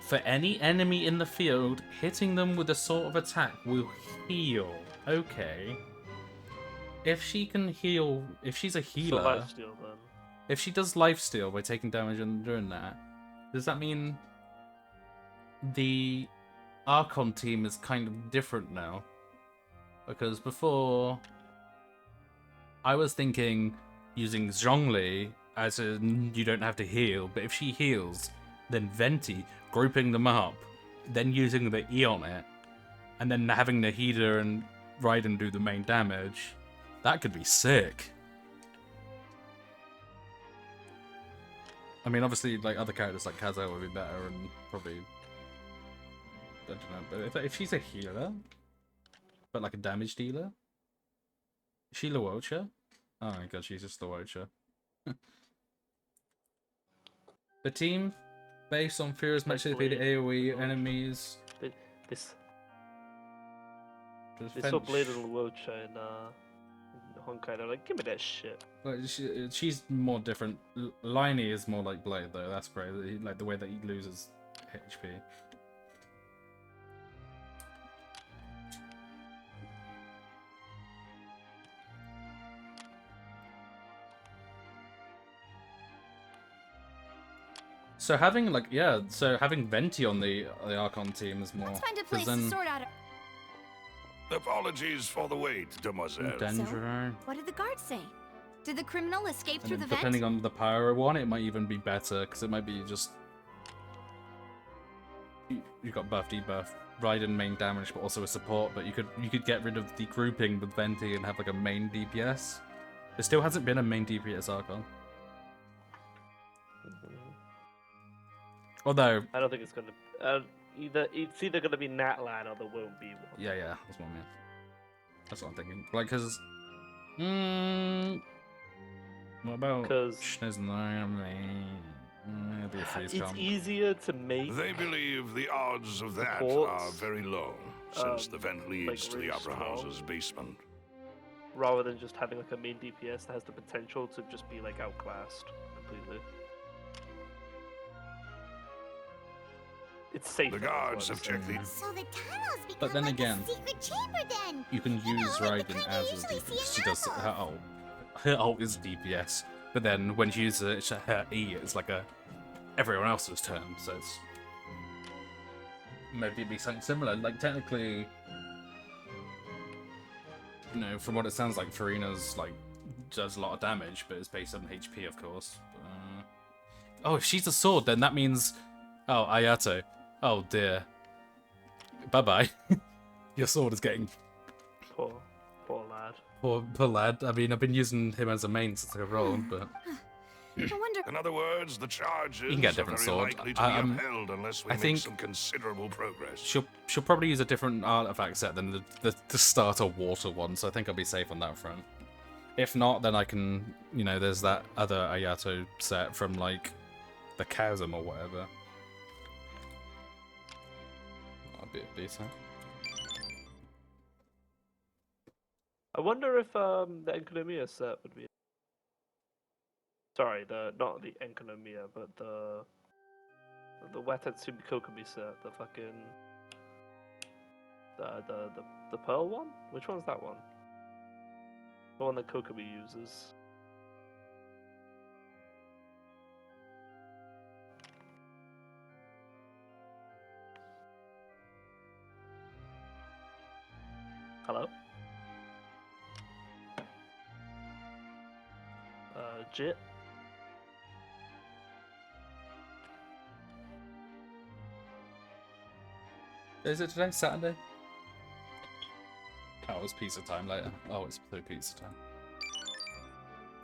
For any enemy in the field, hitting them with a sort of attack will heal. Okay. If she can heal, if she's a healer, So lifesteal, then. if she does lifesteal by taking damage and doing that, does that mean the Archon team is kind of different now? Because before, I was thinking using Zhongli as in you don't have to heal, but if she heals, then Venti, grouping them up, then using the E on it, and then having the healer and Raiden do the main damage. That could be sick. I mean, obviously, like other characters like Kazuo would be better, and probably I don't know. But if she's a healer, but like a damage dealer, is she Luocha? Oh my god, she's just Luocha. The team, based on Fira's match HP, the AoE enemies. This saw Blade and Luocha in Honkai. They're like, give me that shit. Like she's more different. Liney is more like Blade though. That's great. Like the way that he loses HP. So having having Venti on the Archon team is more. Let's find a place to sort out. Apologies for the wait, demoiselle. So, what did the guards say? Did the criminal escape through the vent? Depending on the pyro one, it might even be better because it might be just you got buff, debuff, Raiden main damage, but also a support. But you could get rid of the grouping with Venti and have like a main DPS. There still hasn't been a main DPS Archon. Although I don't think it's gonna. It's either gonna be Natlan or there won't be one. Yeah, that's what I mean. That's what I'm thinking. Like, cause, what about Schnizner? It'll be a freeze It's comp. easier to make. They believe the odds of that Supports, are very low, since the vent leads like, to really the upper strong. house's basement. Rather than just having like a main DPS that has the potential to just be like outclassed completely. It's safe. The guards have checked the. So the tunnels become But then like again, a secret chamber then. you can use Raiden as a DPS. She does her ult. Her ult is DPS, but then when she uses her E, it's like everyone else's turn. So it's maybe it'd be something similar. Like technically, you know, from what it sounds like, Farina's like does a lot of damage, but it's based on HP, of course. Oh, if she's a sword, then that means, oh, Ayato. Oh dear. Bye bye. Your sword is getting. Poor lad. Poor lad. I mean, I've been using him as a main since I rolled, but. I wonder. In other words, the charges You can get a different are very sword. likely to be upheld unless we I make think some considerable progress. She'll probably use a different artifact set than the starter water one, so I think I'll be safe on that front. If not, then I can, you know, there's that other Ayato set from like the chasm or whatever. A bit decent. I wonder if the Enconomia set would be. Sorry, not the Enconomia, but the Watatsumi Kokomi set, the fucking the pearl one. Which one's that one? The one that Kokomi uses. Hello? Jit? Is it today? Saturday? Oh, it's pizza time later. Oh, it's through pizza time.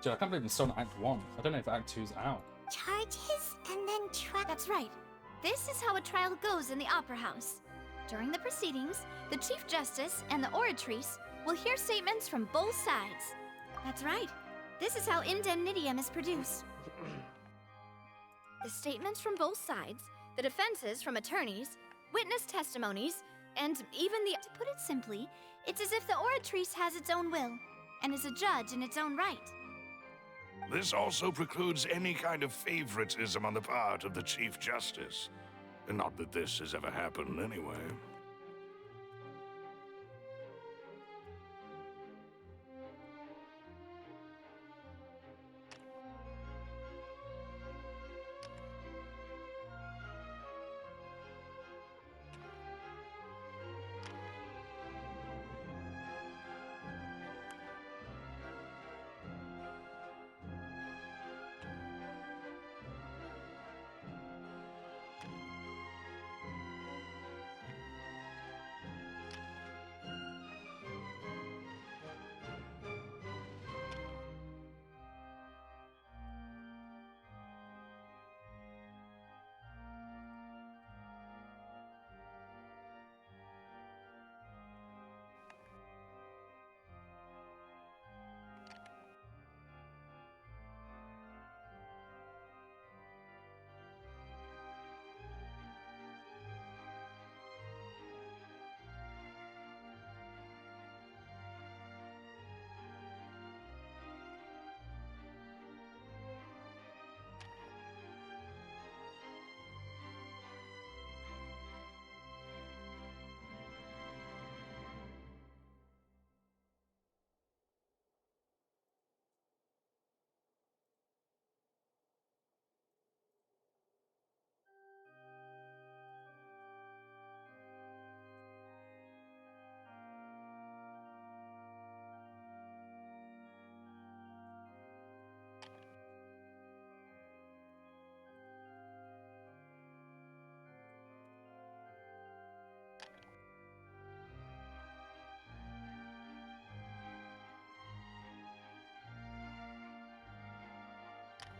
Dude, I can't believe it's still on Act 1. I don't know if Act 2's out. Charges and then trial. That's right. This is how a trial goes in the Opera House. During the proceedings, the Chief Justice and the Oratrice will hear statements from both sides. That's right. This is how indemnitium is produced. The statements from both sides, the defenses from attorneys, witness testimonies, and even the... To put it simply, it's as if the Oratrice has its own will, and is a judge in its own right. This also precludes any kind of favoritism on the part of the Chief Justice. And not that this has ever happened anyway.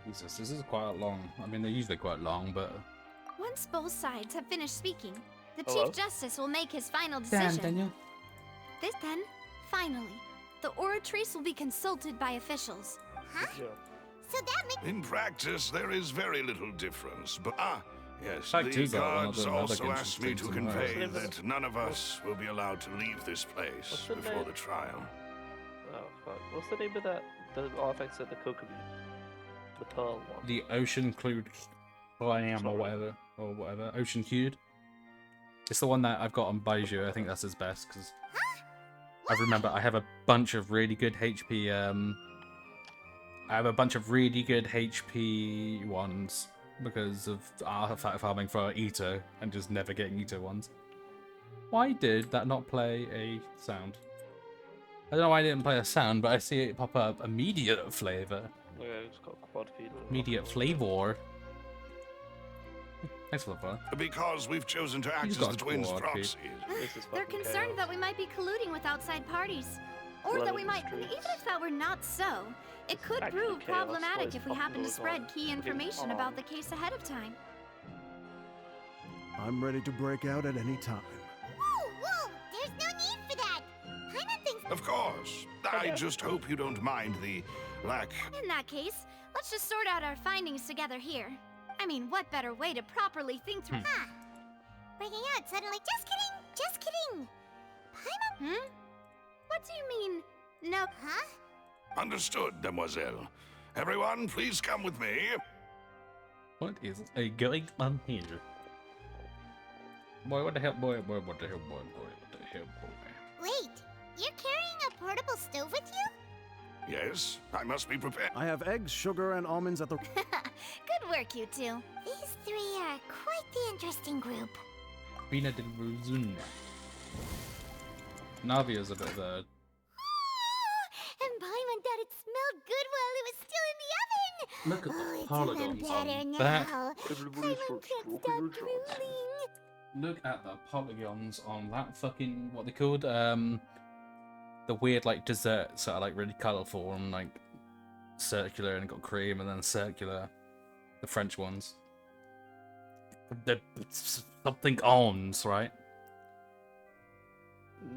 Jesus, this is quite long. I mean, they're usually quite long, but... Once both sides have finished speaking, the Hello? Chief Justice will make his final Damn, decision. Daniel. Then, finally, the Oratrice will be consulted by officials. Huh? So that makes... In practice, there is very little difference, but yes, Like the Tuzo, one of guards the other also Genshin asked me things to in there. convey that none of us will be allowed to leave this place What's the before name? the trial. Oh fuck! What's the name of that? The artifacts at the Kokomi? The pearl one. The Ocean Clued Clam or whatever. Ocean Hued. It's the one that I've got on Baiju. I think that's his best because I remember I have a bunch of really good HP. I have a bunch of really good HP ones because of artifact farming for Ito and just never getting Ito ones. Why did that not play a sound? I don't know why I didn't play a sound, but I see it pop up. Immediate flavor. Yeah, it's got quad feed. Immediate flavor. Thanks for the fun. Because we've chosen to act as the twins' proxies. They're concerned that we might be colluding with outside parties. Or that we might, even if that were not so, it could prove problematic if we happen to spread key information about the case ahead of time. I'm ready to break out at any time. Whoa! There's no need for that! Paimon thinks... Of course. I just hope you don't mind the lack. In that case, let's just sort out our findings together here. I mean, what better way to properly think through... Huh. Breaking out suddenly... Just kidding! Paimon... What do you mean? No... Huh? Understood, demoiselle. Everyone, please come with me. What is going on here? Boy, what the hell, boy, what the hell, boy, what the hell, boy. Wait, you're carrying a portable stove with you? Yes, I must be prepared. I have eggs, sugar, and almonds at the... Good work, you two. These three are quite the interesting group. Bina de Ruzun. Navia's a bit of a... And Paimon thought it smelled good while it was still in the oven! Look at the It's polygons even better on now. that. Paimon can't stop drooling. Look at the polygons on that fucking... What they called? The weird, like, desserts that are, like, really colourful and, like, circular and got cream and then circular. The French ones. The something ons, right?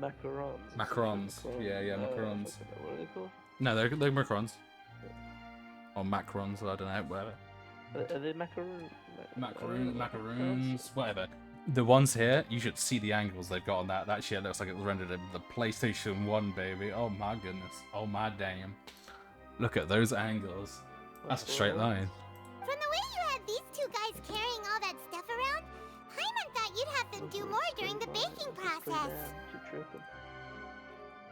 Macarons. Macarons. Yeah, macarons. What are they called? No, they're macarons. Or macrons, I don't know, whatever. Are they macaroon? Macaroons, whatever. The ones here, you should see the angles they've got on that. That shit looks like it was rendered in the PlayStation 1, baby. Oh my goodness. Oh my damn. Look at those angles. That's a straight line. From the way you had these two guys carrying all that stuff around, Paimon thought you'd have them do more during the baking process.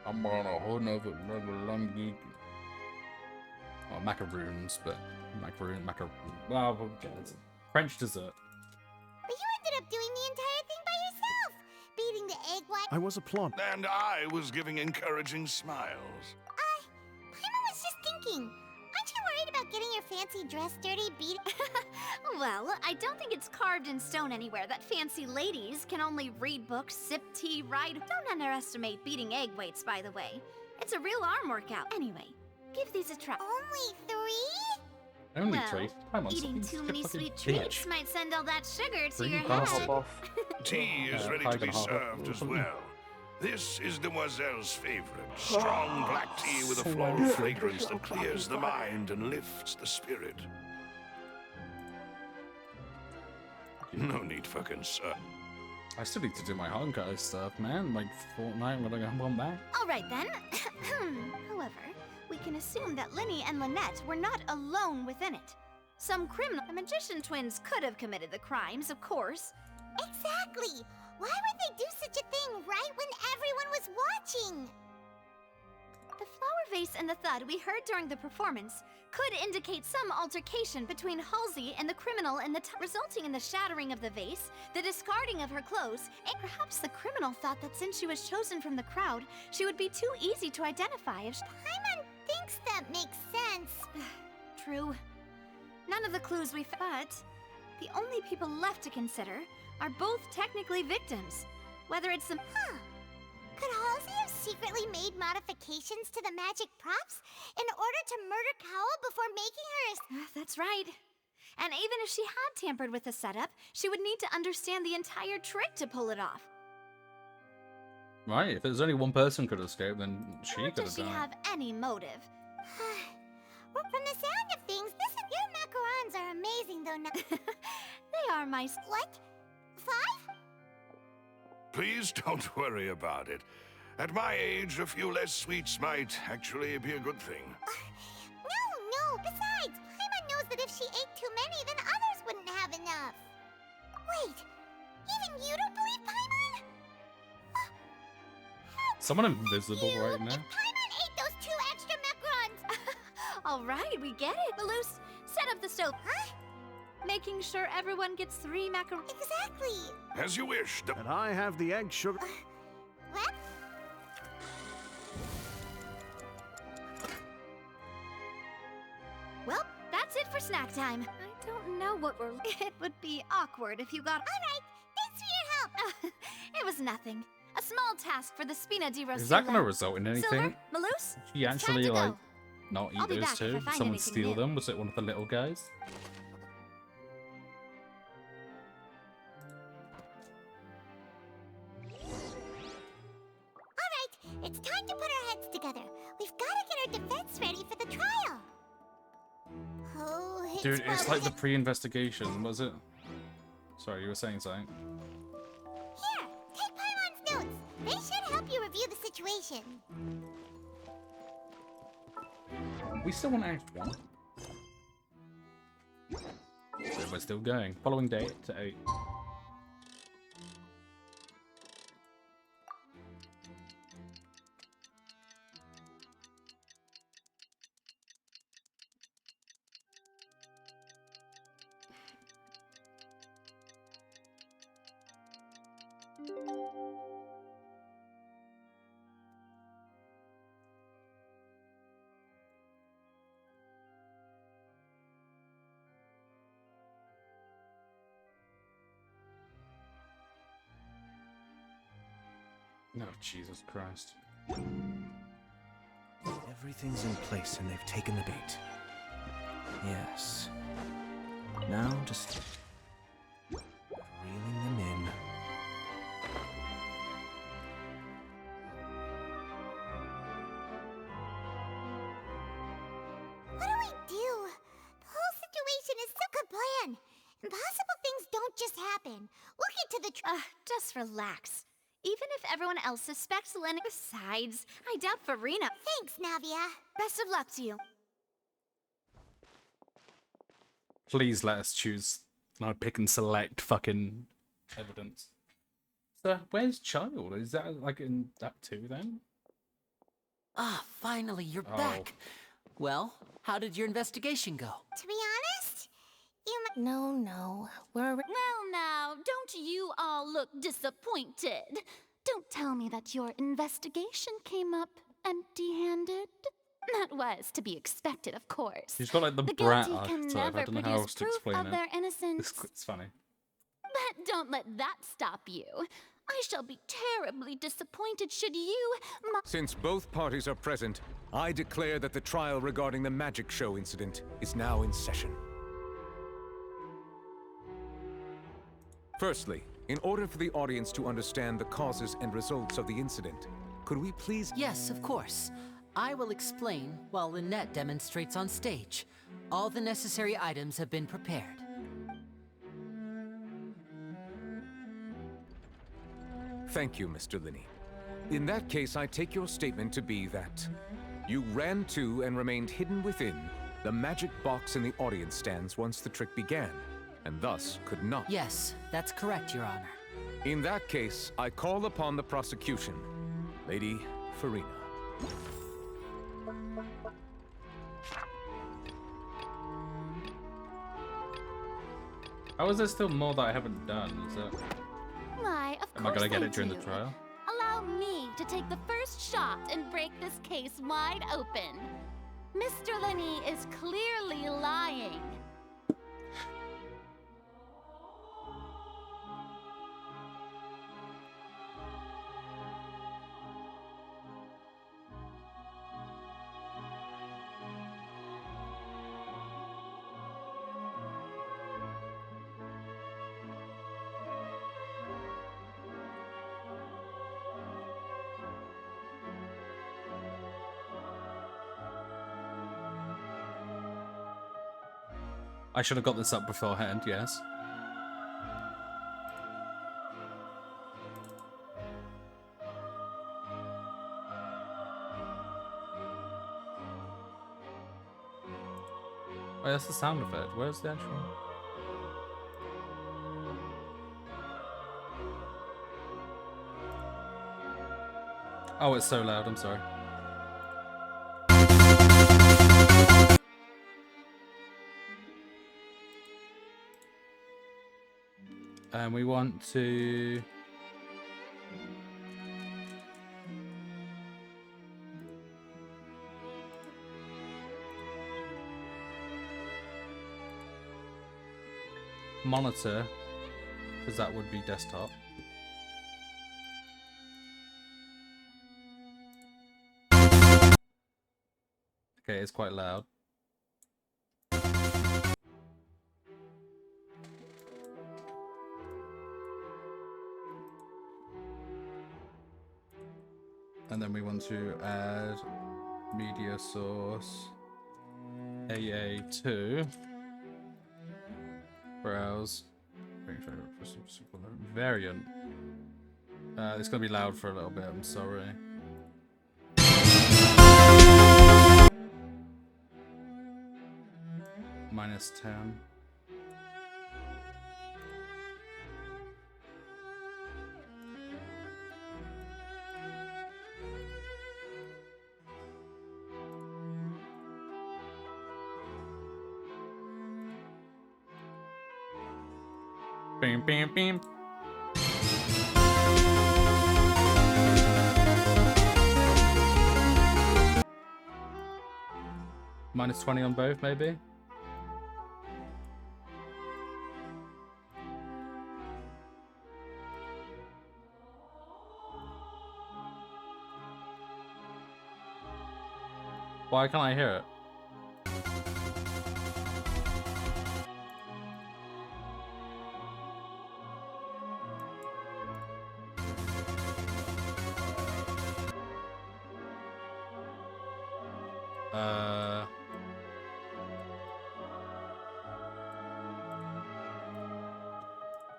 I'm on a whole nother lumpy. Oh, macaroons, but well, it's French dessert. But you ended up doing the entire thing by yourself, beating the egg white. I was a plump. And I was giving encouraging smiles. Paimon was just thinking. Aren't you worried about getting your fancy dress dirty beating? Well, I don't think it's carved in stone anywhere that fancy ladies can only read books, sip tea, ride. Don't underestimate beating egg weights, by the way. It's a real arm workout. Anyway, give these a try. Only 3? Only Well, 3? Come on, eating something. too many Fucking sweet bitch. treats might send all that sugar to Bring your it back. head. Tea is ready to be served as well. This is Demoiselle's favorite. Strong black tea with a floral fragrance that clears the mind and lifts the spirit. No need for concern. I still need to do my Honkai stuff, man. Like Fortnite when I come back. All right then. However, we can assume that Linny and Lynette were not alone within it. Some criminal, the magician twins could have committed the crimes, of course. Exactly! Why would they do such a thing right when everyone was watching? The flower vase and the thud we heard during the performance could indicate some altercation between Halsey and the criminal in the resulting in the shattering of the vase, the discarding of her clothes, and perhaps the criminal thought that since she was chosen from the crowd, she would be too easy to identify if Paimon thinks that makes sense. True. None of the clues we found, but the only people left to consider are both technically victims. Whether it's some... Could Halsey have secretly made modifications to the magic props in order to murder Cowell before making her That's right. And even if she had tampered with the setup, she would need to understand the entire trick to pull it off. Right, if there's only one person could escape, then she Or could have does she done it. have any motive? Well, from the sound of things, now. They are my... What? 5? Please don't worry about it. At my age, a few less sweets might actually be a good thing. No. Besides, Paimon knows that if she ate too many, then others wouldn't have enough. Wait, even you don't believe Paimon? Someone invisible right now. Paimon ate those 2 extra macarons. All right, we get it. Malus, set up the stove. Huh? Making sure everyone gets 3 macarons. Exactly. As you wish. And I have the egg sugar. What? Well, that's it for snack time. I don't know what we're... It would be awkward if you got... All right, thanks for your help. It was nothing. A small task for the Spina di Rosilla. Is that going to result in anything? Silver, Malus, She actually like not I'll eat be those back if two? I Did find someone anything steal new. them? Was it one of the little guys? All right, it's time to put our heads together. We've got to get our defense ready for the trial. Oh, Dude, it's like the pre-investigation, was it? Sorry, you were saying something. Here, take Paimon's notes. They should help you review the situation. We still want Act 1. So we're still going. Following day to 8. No, Jesus Christ. Everything's in place and they've taken the bait. Yes. Now just reeling them in. What do we do? The whole situation is such a plan. Impossible things don't just happen. Look into the just relax. Even if everyone else suspects Lenny, besides, I doubt Farina. Thanks, Navia. Best of luck to you. Please let us choose. No, pick and select fucking evidence. So, where's Child? Is that like in that 2 then? Ah, finally, you're Oh. back. Well, how did your investigation go? To be honest, No, we're... Well, now, don't you all look disappointed? Don't tell me that your investigation came up empty-handed. That was to be expected, of course. She's got like the The brat guilty can archetype. I never don't know how produce else to proof explain of it. their innocence. It's funny. But don't let that stop you. I shall be terribly disappointed should you... Since both parties are present, I declare that the trial regarding the magic show incident is now in session. Firstly, in order for the audience to understand the causes and results of the incident, could we please... Yes, of course. I will explain while Lynette demonstrates on stage. All the necessary items have been prepared. Thank you, Mr. Linney. In that case, I take your statement to be that you ran to and remained hidden within the magic box in the audience stands once the trick began, and thus could not... Yes, that's correct, Your Honor. In that case, I call upon the prosecution, Lady Farina. How is there still more that I haven't done? Is that... Why, of Am I course gonna get I it during the do. trial? Allow me to take the first shot and break this case wide open. Mr. Linney is clearly lying. I should have got this up beforehand, yes. Oh, that's the sound effect. Where's the actual... Oh, it's so loud, I'm sorry. And we want to... monitor, because that would be desktop. Okay, it's quite loud. And then we want to add media source AA2. Browse. Variant. It's gonna be loud for a little bit, I'm sorry. -10. Bam, bam, bam. -20 on both, maybe? Why can't I hear it?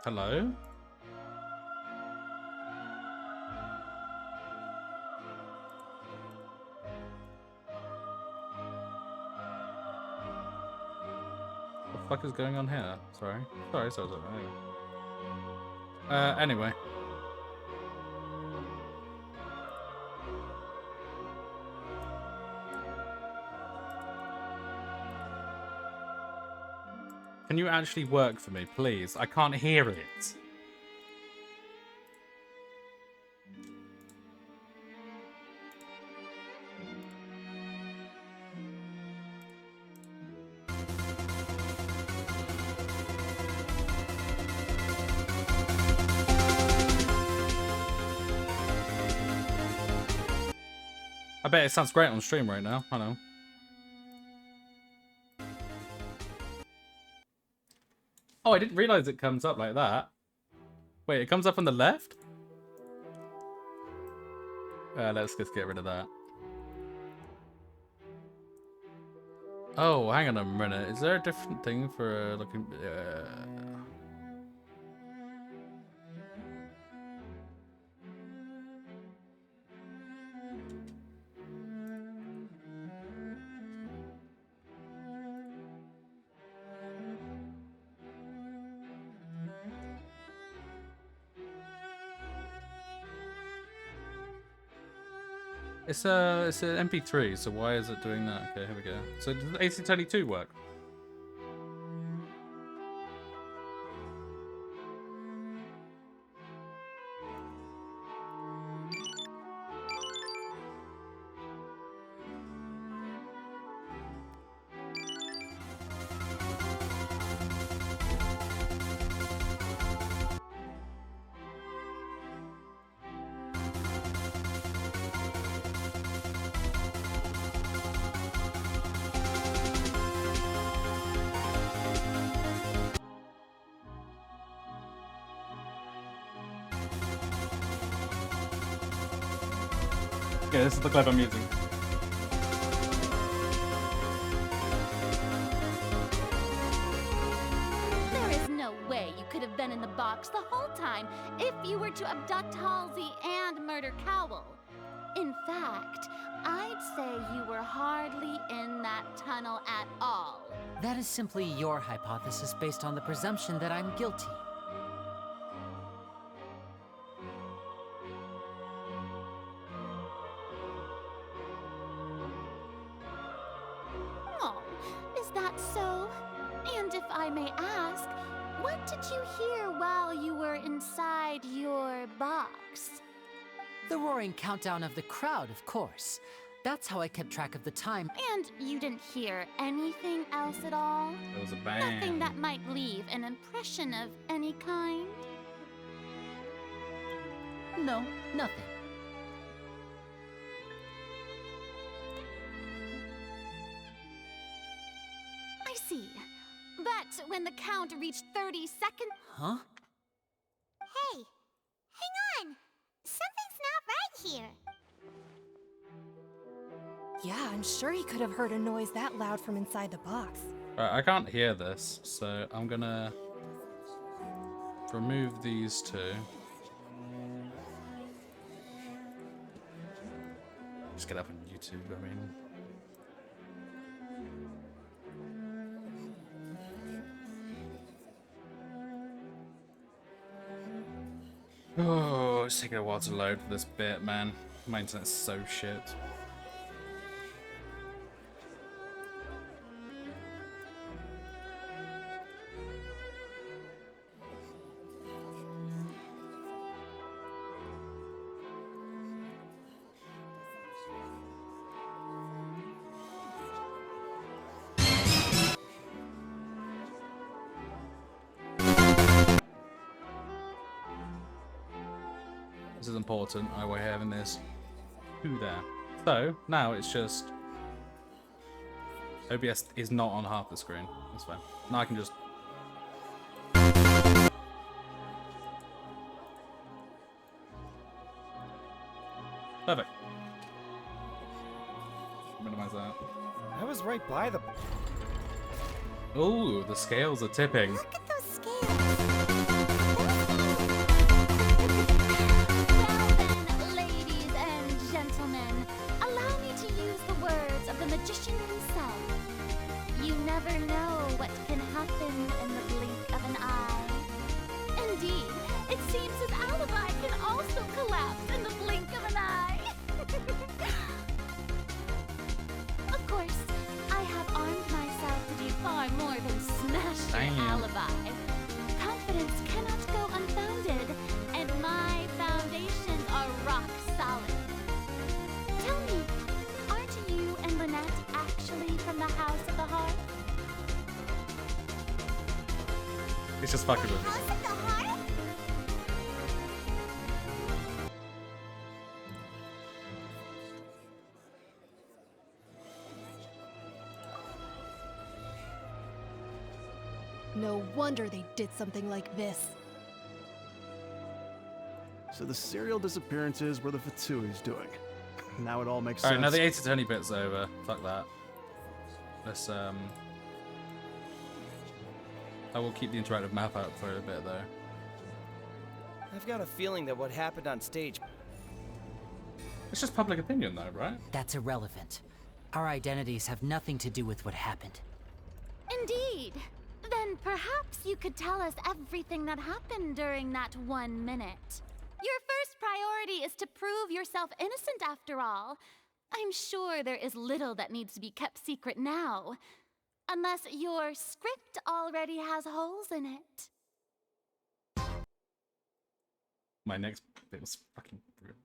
Hello? What the fuck is going on here? Sorry. Sorry. Anyway. Can you actually work for me, please? I can't hear it. I bet it sounds great on stream right now. I know. Oh, I didn't realize it comes up like that. Wait, it comes up on the left? Let's just get rid of that. Oh, hang on a minute. Is there a different thing for looking... It's an MP3, so why is it doing that? Okay, here we go. So does AC22 work? Okay, this is the clip I'm using. in the box the whole time if you were to abduct Halsey and murder Cowell. In fact, I'd say you were hardly in that tunnel at all. That is simply your hypothesis based on the presumption that I'm guilty. Oh, is that so? And if I may ask, what did you hear while you were inside your box? The roaring countdown of the crowd, of course. That's how I kept track of the time. And you didn't hear anything else at all? There was a bang. Nothing that might leave an impression of any kind? No, nothing. I see. But when the count reached 30 seconds... Huh? Hey, hang on. Something's not right here. Yeah, I'm sure he could have heard a noise that loud from inside the box. Right, I can't hear this, so I'm gonna remove these two. Just get up on YouTube, I mean. Oh, it's taking a while to load for this bit, man. My internet's so shit. This is important. I we're having this two there. So now it's just OBS is not on half the screen. That's fine. Now I can just perfect. Minimize that. I was right by the. Oh, the scales are tipping. Look at those scales. Ladies and gentlemen, allow me to use the words of the magician himself. You never know what can happen in the blink of an eye. Indeed, it seems his alibi can also collapse in the blink of an eye. Of course, I have armed myself to do far more than smash your Damn. alibi. Confidence cannot go unfounded, and my foundations are rock solid. Tell me, aren't you and Lynette actually from the House of the Heart? It's just fucking with me. House of the Heart? No wonder they did something like this. So the serial disappearances were the Fatsui's doing. Now it all makes Alright, sense. now the 8 to 20 bit's over. Fuck that. Let's I will keep the interactive map out for a bit though. I've got a feeling that what happened on stage. It's just public opinion though, right? That's irrelevant. Our identities have nothing to do with what happened. Indeed. Then perhaps you could tell us everything that happened during that 1 minute. Your first priority is to prove yourself innocent after all. I'm sure there is little that needs to be kept secret now. Unless your script already has holes in it. My next bit was fucking brutal.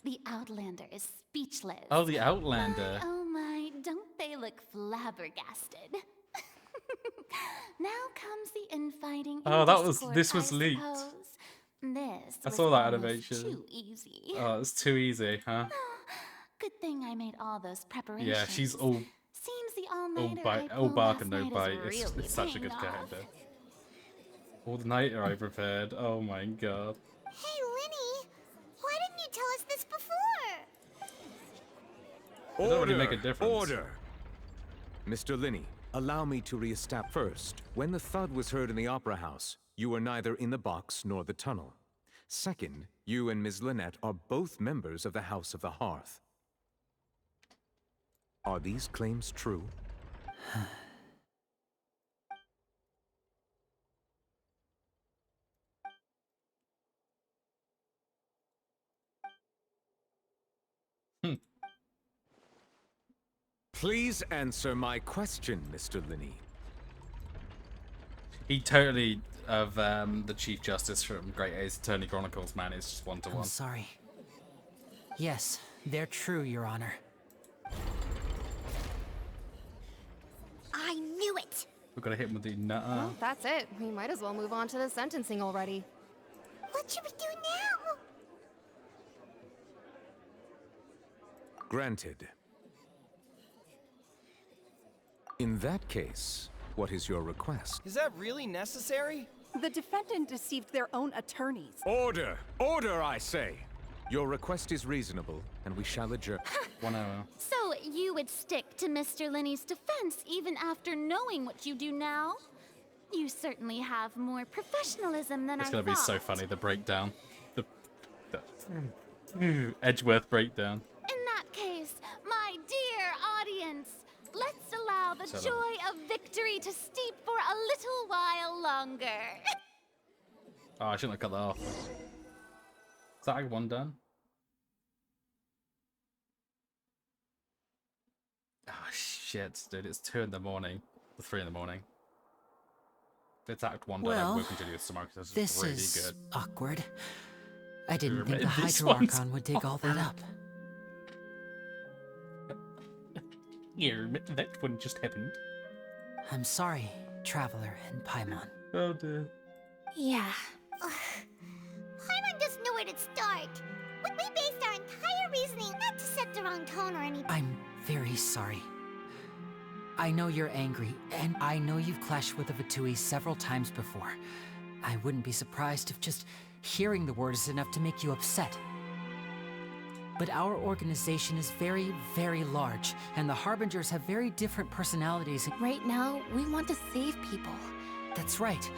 The Outlander is speechless. Oh, the Outlander. Oh my, don't they look flabbergasted? Now comes the infighting. Oh, that was discourse, this was I leaked. suppose. This I was saw that almost animation. Too easy. Oh, it's too easy, huh? Good thing I made all those preparations. Yeah, she's all Seems the all-nighter I all pulled bark last and no night bite. is It's really such a paying good off. character. All the nighter I prepared. Oh my god. Hey, Linny, why didn't you tell us this before? It doesn't really make a difference. Order! Mr. Linney, allow me to re-establish. First, when the thud was heard in the Opera House, you were neither in the box nor the tunnel. Second, you and Ms. Lynette are both members of the House of the Hearth. Are these claims true? Please answer my question, Mr. Linney. He totally, of the Chief Justice from Great Ace Attorney Chronicles, man, is just one-to-one. I'm sorry. Yes, they're true, Your Honor. I knew it! We're gonna hit him with the nuh Well, that's it. We might as well move on to the sentencing already. What should we do now? Granted. In that case, what is your request? Is that really necessary? The defendant deceived their own attorneys. Order! Order, I say! Your request is reasonable, and we shall adjourn. 1 hour. So you would stick to Mr. Linney's defense even after knowing what you do now? You certainly have more professionalism than It's I gonna thought. be so funny, the breakdown. The Edgeworth breakdown. In that case, my dear audience, let's allow the Shut up. joy of victory to steep for a little while longer. Oh, I shouldn't have cut that off. Is that Act 1 done? Oh shit, dude, it's 2 in the morning. Or 3 in the morning. It's Act 1 done. Well, I will continue this tomorrow because this it's really is good. awkward. I didn't think the This one's Hydro-Archon would dig all that up. Yeah, that one just happened. I'm sorry, Traveler and Paimon. Oh dear. Yeah. Paimon doesn't know where to start. We based our entire reasoning not to set the wrong tone or anything. I'm very sorry. I know you're angry, and I know you've clashed with the Fatui several times before. I wouldn't be surprised if just hearing the word is enough to make you upset. But our organization is very, very large, and the Harbingers have very different personalities. Right now, we want to save people. That's right.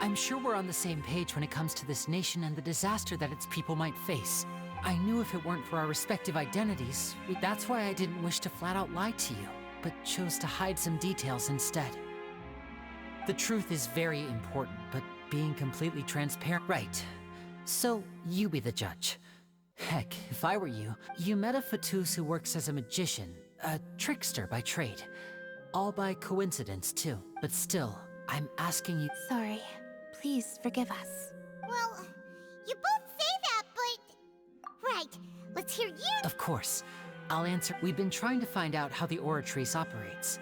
I'm sure we're on the same page when it comes to this nation and the disaster that its people might face. I knew if it weren't for our respective identities, that's why I didn't wish to flat out lie to you, but chose to hide some details instead. The truth is very important, but being completely transparent... Right. So, you be the judge. Heck, if I were you, you met a Fatus who works as a magician, a trickster by trade. All by coincidence, too. But still, I'm asking you... Sorry. Please forgive us. Well, you both say that, but... Right, let's hear you... Of course. I'll answer. We've been trying to find out how the Oratrice operates.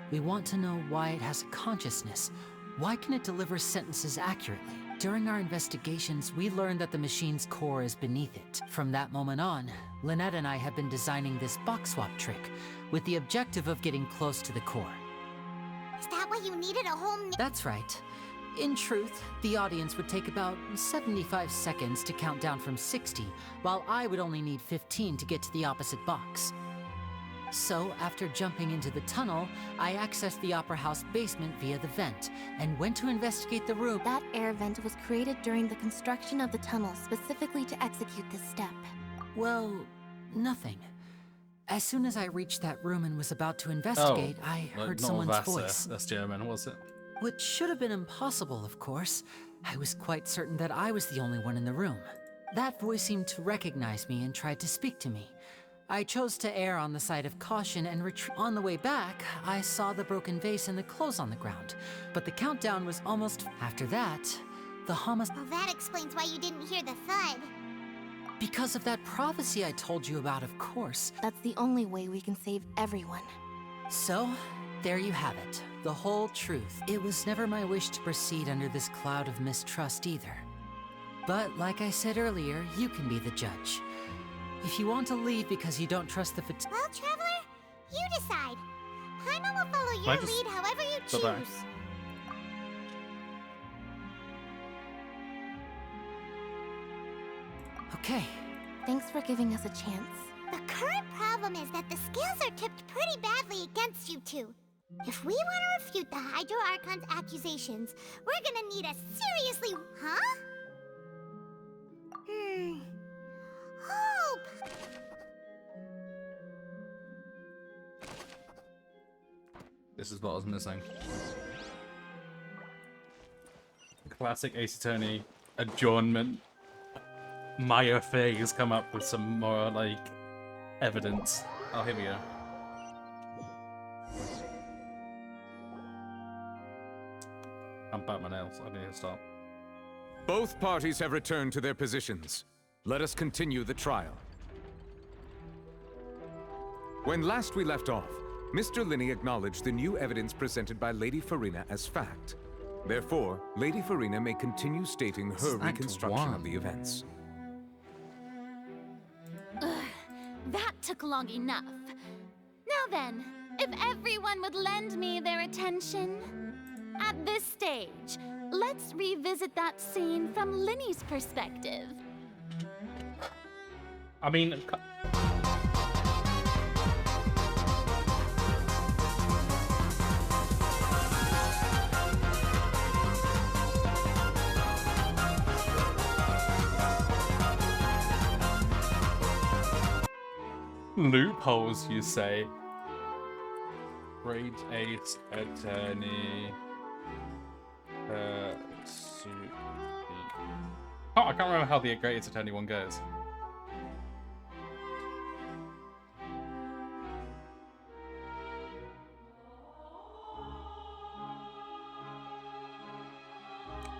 We want to know why it has a consciousness. Why can it deliver sentences accurately? During our investigations, we learned that the machine's core is beneath it. From that moment on, Lynette and I have been designing this box swap trick, with the objective of getting close to the core. Is that why you needed a whole... That's right. In truth, the audience would take about 75 seconds to count down from 60, while I would only need 15 to get to the opposite box. So, after jumping into the tunnel, I accessed the Opera House basement via the vent, and went to investigate the room. That air vent was created during the construction of the tunnel specifically to execute this step. Well, nothing. As soon as I reached that room and was about to investigate, I heard someone's voice. That's German, was it? Which should have been impossible, of course. I was quite certain that I was the only one in the room. That voice seemed to recognize me and tried to speak to me. I chose to err on the side of caution and retreat. On the way back, I saw the broken vase and the clothes on the ground, but the countdown was almost... After that, the homicide... Well, that explains why you didn't hear the thud. Because of that prophecy I told you about, of course. That's the only way we can save everyone. So, there you have it. The whole truth. It was never my wish to proceed under this cloud of mistrust either. But, like I said earlier, you can be the judge. If you want to leave because you don't trust the Well, Traveler, you decide. Paimon will follow your lead however you choose. Okay. Thanks for giving us a chance. The current problem is that the scales are tipped pretty badly against you two. If we want to refute the Hydro Archon's accusations, we're gonna need a seriously... Huh? Hope! This is what I was missing. Classic Ace Attorney adjournment. Maya Faye's come up with some more, like, evidence. Oh, here we go. I'm Batman else. I need to stop. Both parties have returned to their positions. Let us continue the trial. When last we left off, Mr. Linney acknowledged the new evidence presented by Lady Farina as fact. Therefore, Lady Farina may continue stating her reconstruction of the events. Ugh, that took long enough. Now then, if everyone would lend me their attention. At this stage, let's revisit that scene from Linney's perspective. I mean... Loopholes, you say? Grade 8 attorney. Oh, I can't remember how the Grade 8 attorney one goes.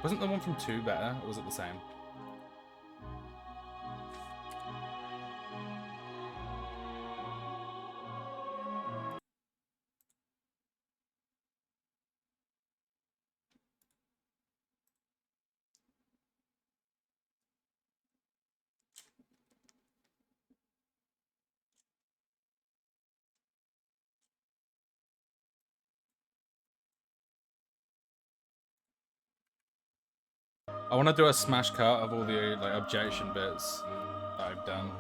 Wasn't the one from 2 better, or was it the same? I want to do a smash cut of all the like objection bits that I've done.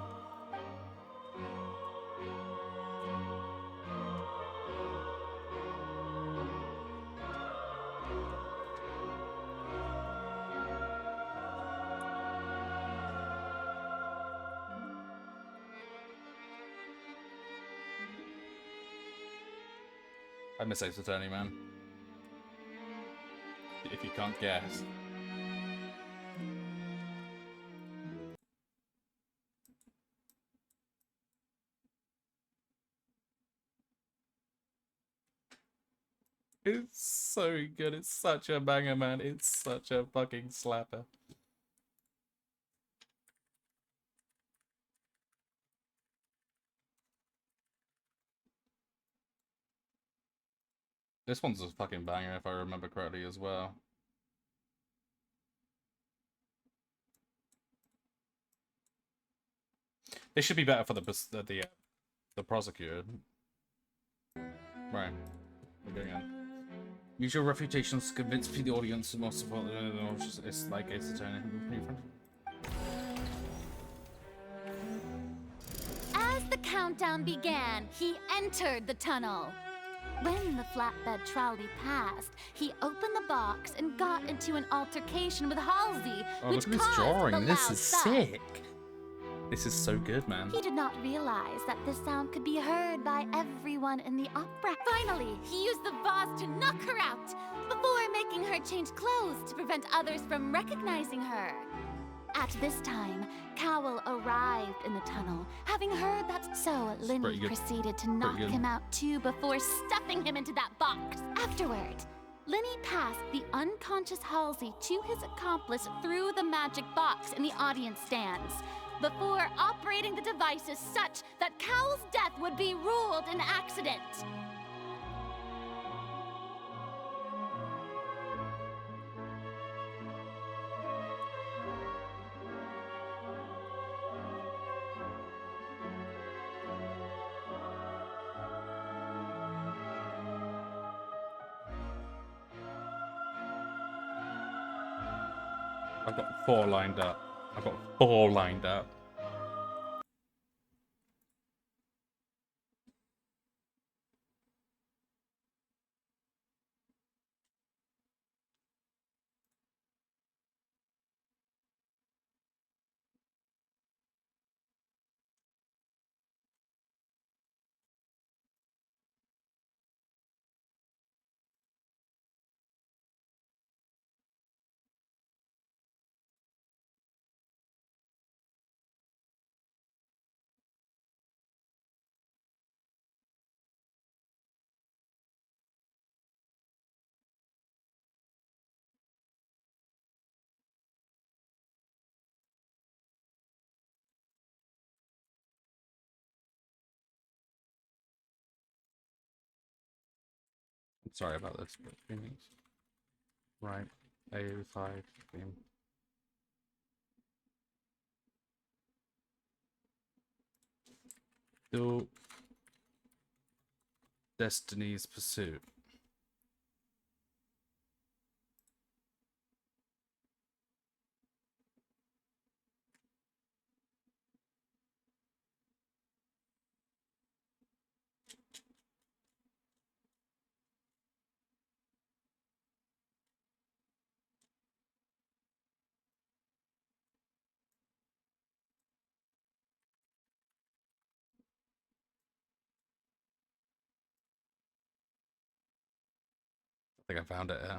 I miss Ace Attorney, man. If you can't guess. It's so good. It's such a banger, man. It's such a fucking slapper. This one's a fucking banger if I remember correctly as well. This should be better for the prosecutor. Right. We're going in. Use your reputations to convince the audience and most of all, it's like Ace Attorney. As the countdown began, he entered the tunnel. When the flatbed trolley passed, he opened the box and got into an altercation with Halsey, Oh, which look at this caused drawing. the This loud is thud. sick. This is so good, man. He did not realize that the sound could be heard by everyone in the opera. Finally, he used the vase to knock her out before making her change clothes to prevent others from recognizing her. At this time, Cowell arrived in the tunnel, having heard that. So Linney proceeded to knock him out too before stuffing him into that box. Afterward, Linney passed the unconscious Halsey to his accomplice through the magic box in the audience stands, before operating the devices such that Cowell's death would be ruled an accident. I've got 4 lined up. I've got 4 lined up. Sorry about this. But 3 minutes. Right. A5 theme. Do Destiny's Pursuit. I think I found it, yeah.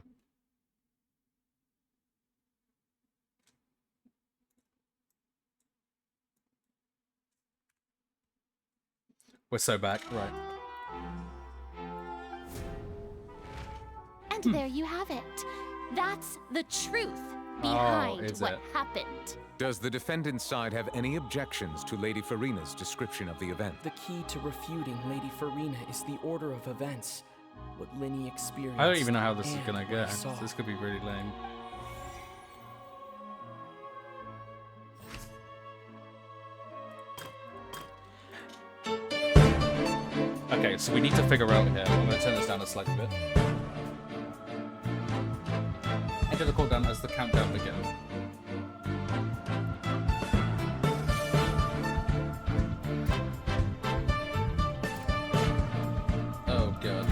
We're so back, right. And there you have it. That's the truth behind is what it? happened. Does the defendant's side have any objections to Lady Farina's description of the event? The key to refuting Lady Farina is the order of events. What Linny experienced. I don't even know how this is and gonna what go. he saw. This could be really lame. Okay, so we need to figure out here. I'm gonna turn this down a slight bit. Enter the countdown as the countdown begins. Oh god.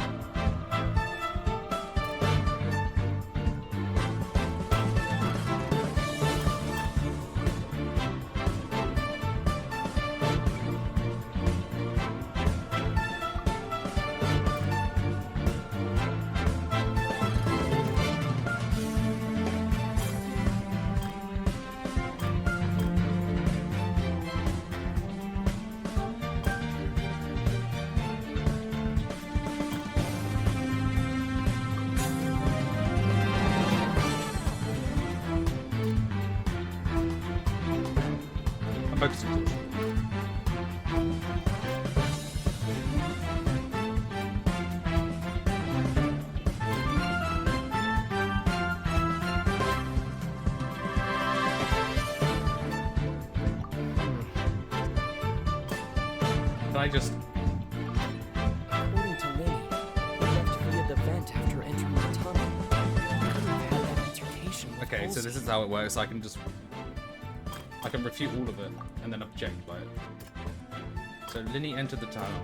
I'm focusing. Can I just... According to Linny, he left via the vent after entering the tunnel. He couldn't have had that altercation with Okay, so this is how it works. I can just... I can refute all of it, and then object by it. So, Linny entered the tunnel.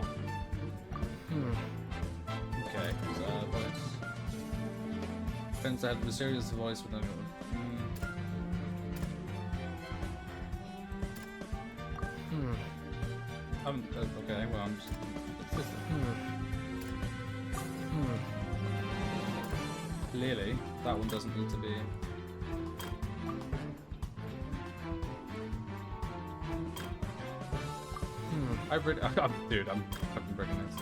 Okay, so, voice. Defense had a mysterious voice with no... Okay, well, I'm just... Clearly, that one doesn't need to be... I really... dude, I'm fucking breaking this.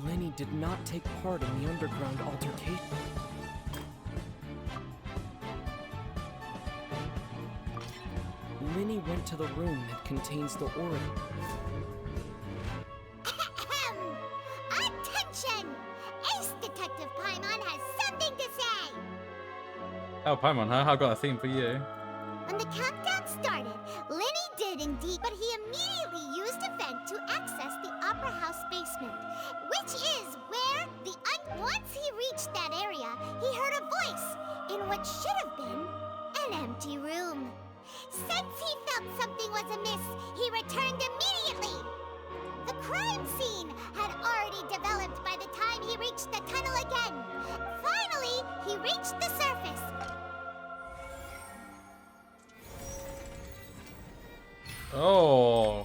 Linny did not take part in the underground altercation. Linny went to the room that contains the aura. Attention! Ace Detective Paimon has something to say! Oh, Paimon, huh? I've got a theme for you. When the countdown started, Linny did indeed, but he immediately used a vent to access the Opera House basement, which is where once he reached that area, he heard a voice in what should have been an empty room. Since he felt something was amiss, he returned immediately. The crime scene had already developed by the time he reached the tunnel again. Finally, he reached the surface. Oh.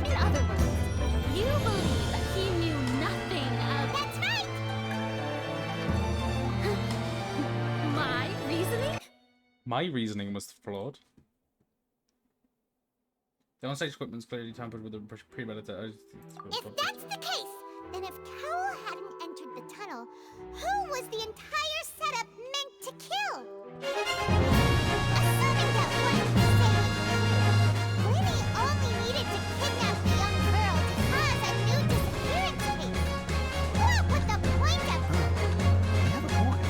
In other words, you believe that he knew nothing of... That's right! My reasoning was flawed. The onstage equipment's clearly tampered with the premeditated. If that's the case, then if Cowell hadn't entered the tunnel, who was the entire setup meant to kill? Assuming that what you're saying, Lenny only needed to kidnap the young girl to cause a new disappearance case. What would the point of... I have a point.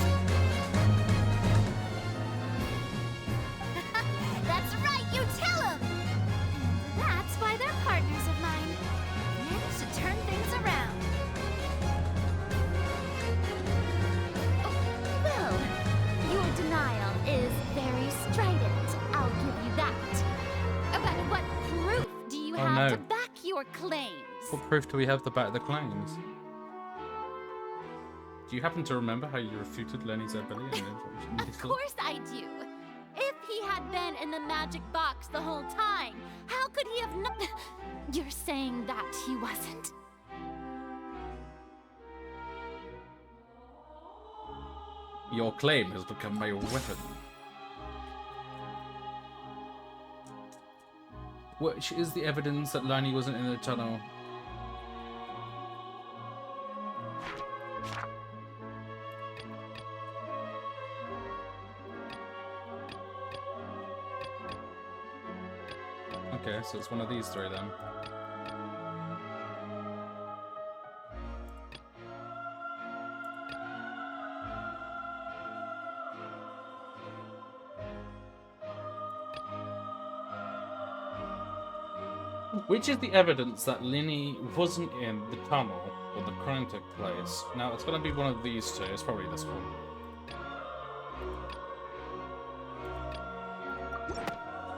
That's right, you tell them! That's why they're partners of mine. Managed to turn things around. Oh, well, your denial is very strident. I'll give you that. But what proof do you Oh, have no. to back your claims? What proof do we have to back the claims? Do you happen to remember how you refuted Lenny's ability? Of course I do. If he had been in the magic box the whole time, how could he have not... You're saying that he wasn't? Your claim has become my weapon. Which is the evidence that Lenny wasn't in the tunnel? Okay, so it's one of these three then. Which is the evidence that Lenny wasn't in the tunnel where the crime took place? Now, it's going to be one of these two. It's probably this one.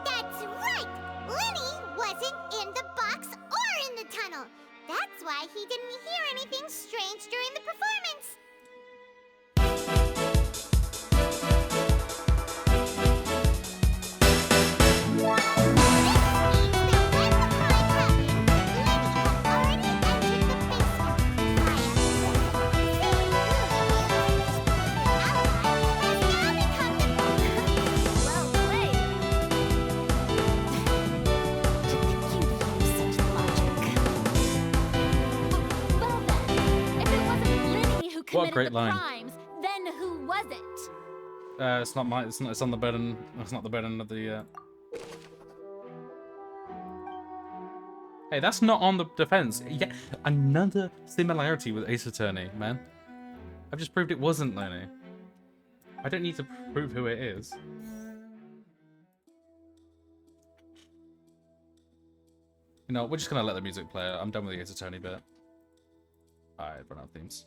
That's right! Lenny wasn't in the box or in the tunnel. That's why he didn't hear anything strange during the performance. What a great line. Crimes, then who was it? It's not mine. It's on the burden. It's not the burden of the. Hey, that's not on the defense. Yeah, another similarity with Ace Attorney, man. I've just proved it wasn't Lenny. I don't need to prove who it is. You know, we're just gonna let the music play. I'm done with the Ace Attorney bit. Alright, run out of themes.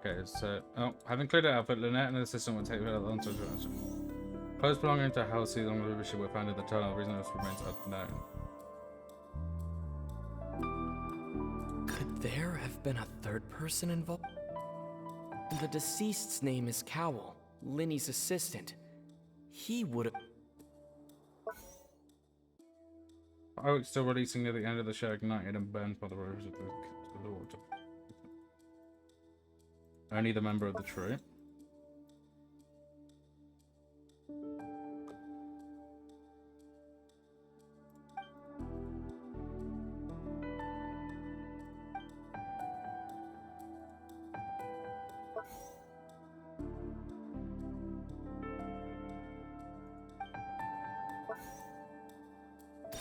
Okay, so having cleared it out, but Lynette and the assistant will take the answer. Clothes belonging to Halsey along with Richard were found in the tunnel. The reason this remains unknown. Could there have been a third person involved? The deceased's name is Cowell, Linny's assistant. He would have... Fireworks still releasing near the end of the show, ignited and burned by the rose of the Lord. Only the member of the troop.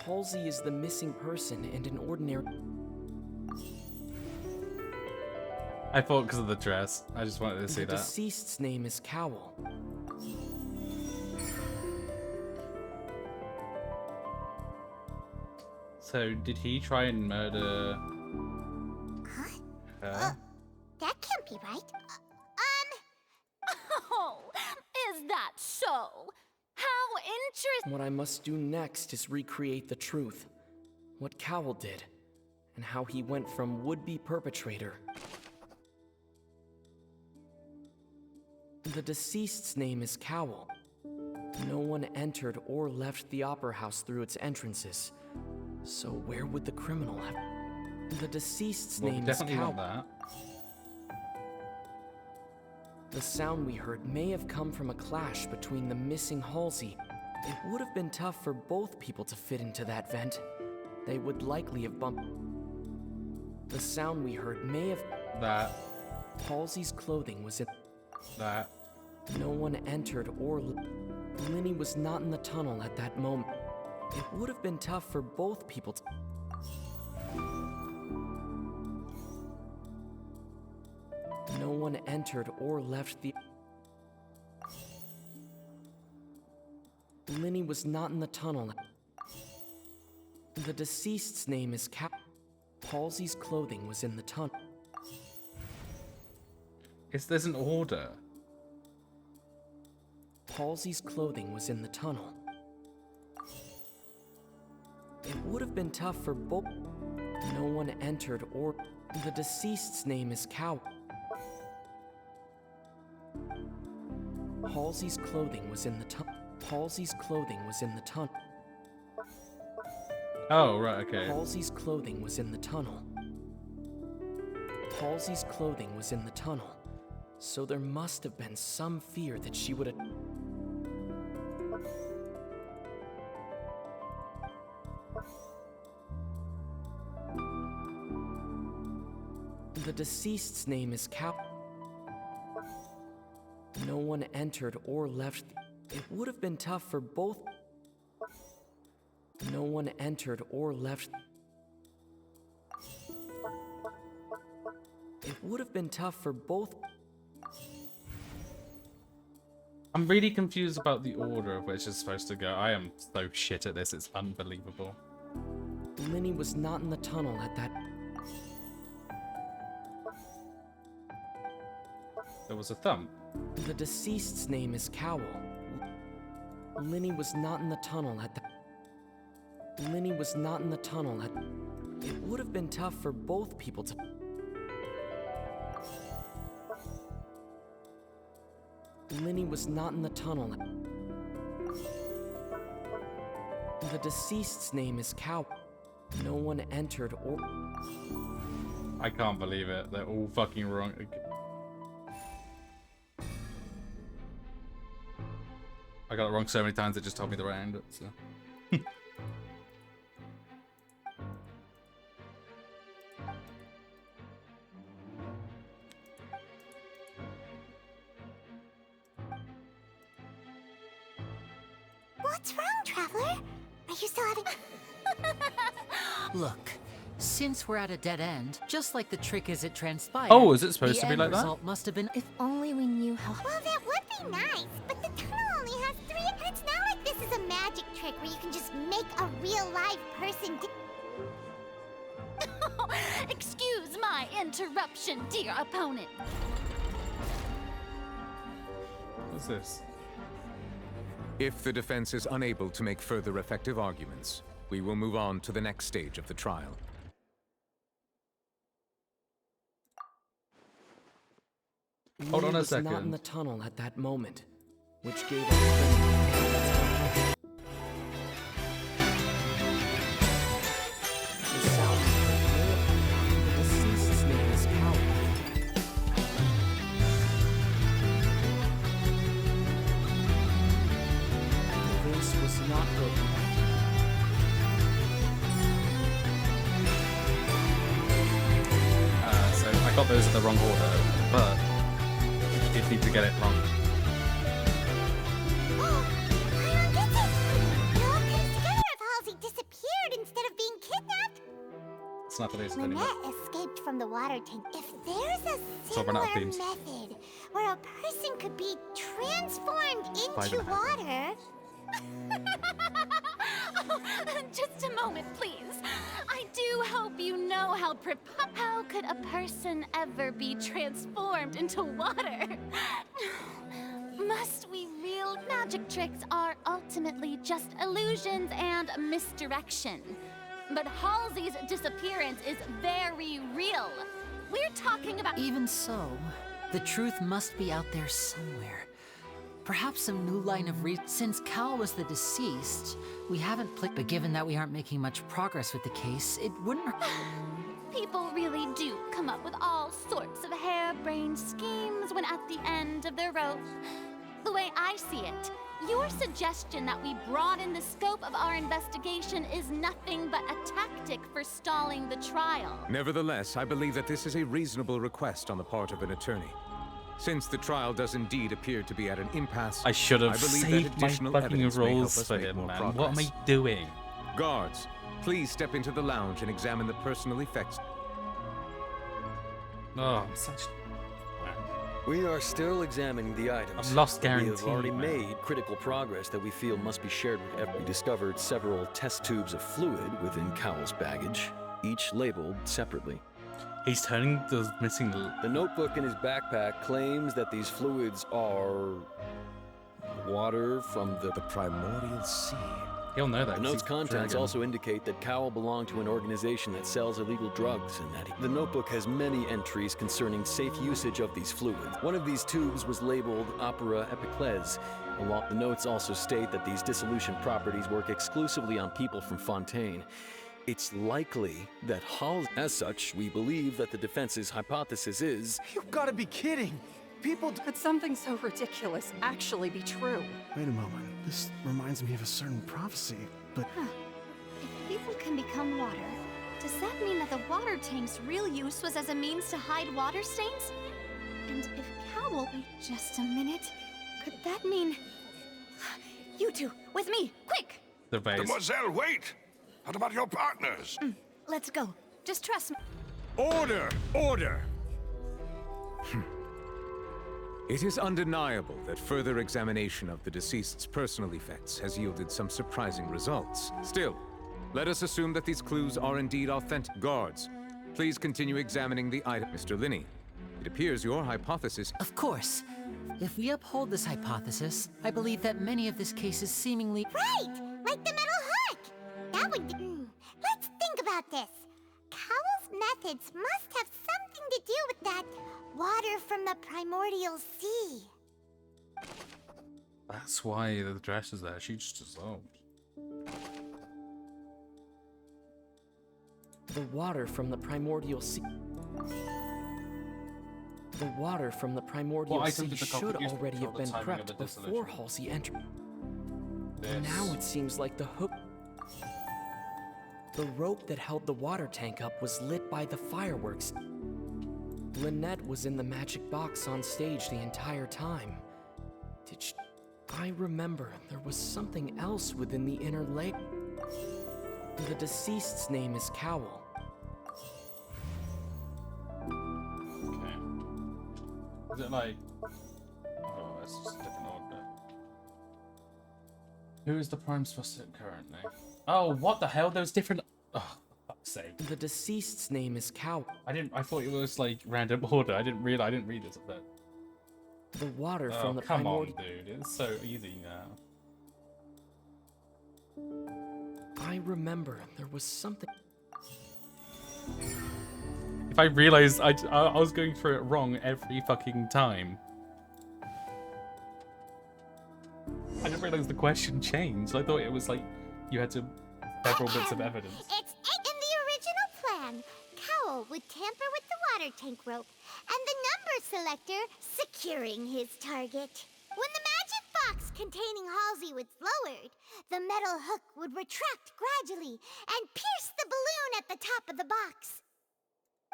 Halsey is the missing person and an ordinary... I thought because of the dress. I just wanted to see The that. deceased's name is Cowell. So, did he try and murder her? That can't be right. Oh, is that so? How interesting. What I must do next is recreate the truth. What Cowell did, and how he went from would-be perpetrator. The deceased's name is Cowell. No one entered or left the Opera House through its entrances. So where would the criminal have? The deceased's name is Cowell. That. The sound we heard may have come from a clash between the missing Halsey. It would have been tough for both people to fit into that vent. They would likely have bumped. The sound we heard may have... That. Halsey's clothing was in... That. No one entered or... Linny was not in the tunnel at that moment. It would have been tough for both people to... No one entered or left the... Linny was not in the tunnel. The deceased's name is Halsey's clothing was in the tunnel. There's an order. Halsey's clothing was in the tunnel. It would have been tough for both... No one entered or... The deceased's name is Cowell. Halsey's clothing was in the tunnel. Halsey's clothing was in the tunnel. Oh, right, okay. Halsey's clothing was in the tunnel. Halsey's clothing was in the tunnel. So there must have been some fear that she would have... The deceased's name is No one entered or left. It would have been tough for both. No one entered or left. It would have been tough for both. I'm really confused about the order of which it's supposed to go. I am so shit at this, it's unbelievable. Linny was not in the tunnel at that... There was a thump. The deceased's name is Cowell. Linny was not in the tunnel at that... Linny was not in the tunnel at... It would have been tough for both people to... Linny was not in the tunnel at... The deceased's name is Cowell. No one entered or... I can't believe it. They're all fucking wrong. I got it wrong so many times it just told me the right end. So. What's wrong, Traveler? Are you still having... Look, since we're at a dead end, just like the trick as it transpired. Oh, is it supposed to be like that? The result must have been... If only we knew how... Well, that would be nice, but the tunnel only has 3... And it's not like this is a magic trick where you can just make a real live person Excuse my interruption, dear opponent. What's this? If the defense is unable to make further effective arguments, we will move on to the next stage of the trial. Hold on a was not in second. the tunnel at that moment, which gave us... The sound the deceased's name is Cowell. The vase was not broken. So I got those in the wrong order, but I did need to get it wrong. disappeared instead of being kidnapped? It's not the least anymore. Lynette escaped from the water tank. If there's a So we're not similar themes. method where a person could be transformed into Spider-Man. water... Just a moment, please. I do hope you know how how could a person ever be transformed into water? Must we really Magic tricks are ultimately just illusions and misdirection. But Halsey's disappearance is very real. We're talking about— Even so, the truth must be out there somewhere. Perhaps some new line of Since Cal was the deceased, we haven't but given that we aren't making much progress with the case, it wouldn't— People really do come up with all sorts of harebrained schemes when at the end of their rope. The way I see it, your suggestion that we broaden the scope of our investigation is nothing but a tactic for stalling the trial. Nevertheless, I believe that this is a reasonable request on the part of an attorney. Since the trial does indeed appear to be at an impasse, I should have I believe that saved my additional fucking evidence may help rolls us for make him, more man. progress. What am I doing? Guards, please step into the lounge and examine the personal effects. Oh, I'm such... We are still examining the items. I've lost but We guarantee, have already man. made critical progress that we feel must be shared with everyone. We discovered several test tubes of fluid within Cowell's baggage, each labeled separately. He's turning the missing... The notebook in his backpack claims that these fluids are water from the primordial sea. He'll know that. The note's contents also indicate that Cowell belonged to an organization that sells illegal drugs, and that the notebook has many entries concerning safe usage of these fluids. One of these tubes was labeled Opera Epiclese. The notes also state that these dissolution properties work exclusively on people from Fontaine. It's likely that as such, we believe that the defense's hypothesis is— You've got to be kidding! People— Could something so ridiculous actually be true? Wait a moment. This reminds me of a certain prophecy, but... If people can become water, does that mean that the water tank's real use was as a means to hide water stains? And if Cowell— Wait just a minute. Could that mean— You two, with me, quick! The base. Mademoiselle, wait! What about your partners? Let's go. Just trust me. Order! Order! It is undeniable that further examination of the deceased's personal effects has yielded some surprising results. Still, let us assume that these clues are indeed authentic. Guards, please continue examining the item. Mr. Linney, it appears your hypothesis— Of course. If we uphold this hypothesis, I believe that many of this case is seemingly— Right! Like the metal hook! That would... Let's think about this. Cowell's methods must have something to do with that water from the primordial sea. That's why the dress is there. She just dissolved. The water from the primordial sea. The water from the primordial What item sea did the should culprit use to already control have the been timing of prepped the before dissolution? Halsey entered. This. Now it seems like the hook... The rope that held the water tank up was lit by the fireworks. Lynette was in the magic box on stage the entire time. Did she... I remember there was something else within the inner layer. The deceased's name is Cowell. Okay. Is it like... Oh, it's just a different order. Who is the prime suspect currently? Oh, what the hell? Those different... Oh, for fuck's sake. The deceased's name is Cowell. I thought it was like random order. I didn't read it at that. The water Oh, from the come on, primordial... dude. It's so easy now. I remember there was something... If I realized I was going through it wrong every fucking time. I didn't realize the question changed. I thought it was like you had to several bits of evidence. It's in the original plan. Cowell would tamper with the water tank rope, and the number selector securing his target. When the magic box containing Halsey was lowered, the metal hook would retract gradually and pierce the balloon at the top of the box.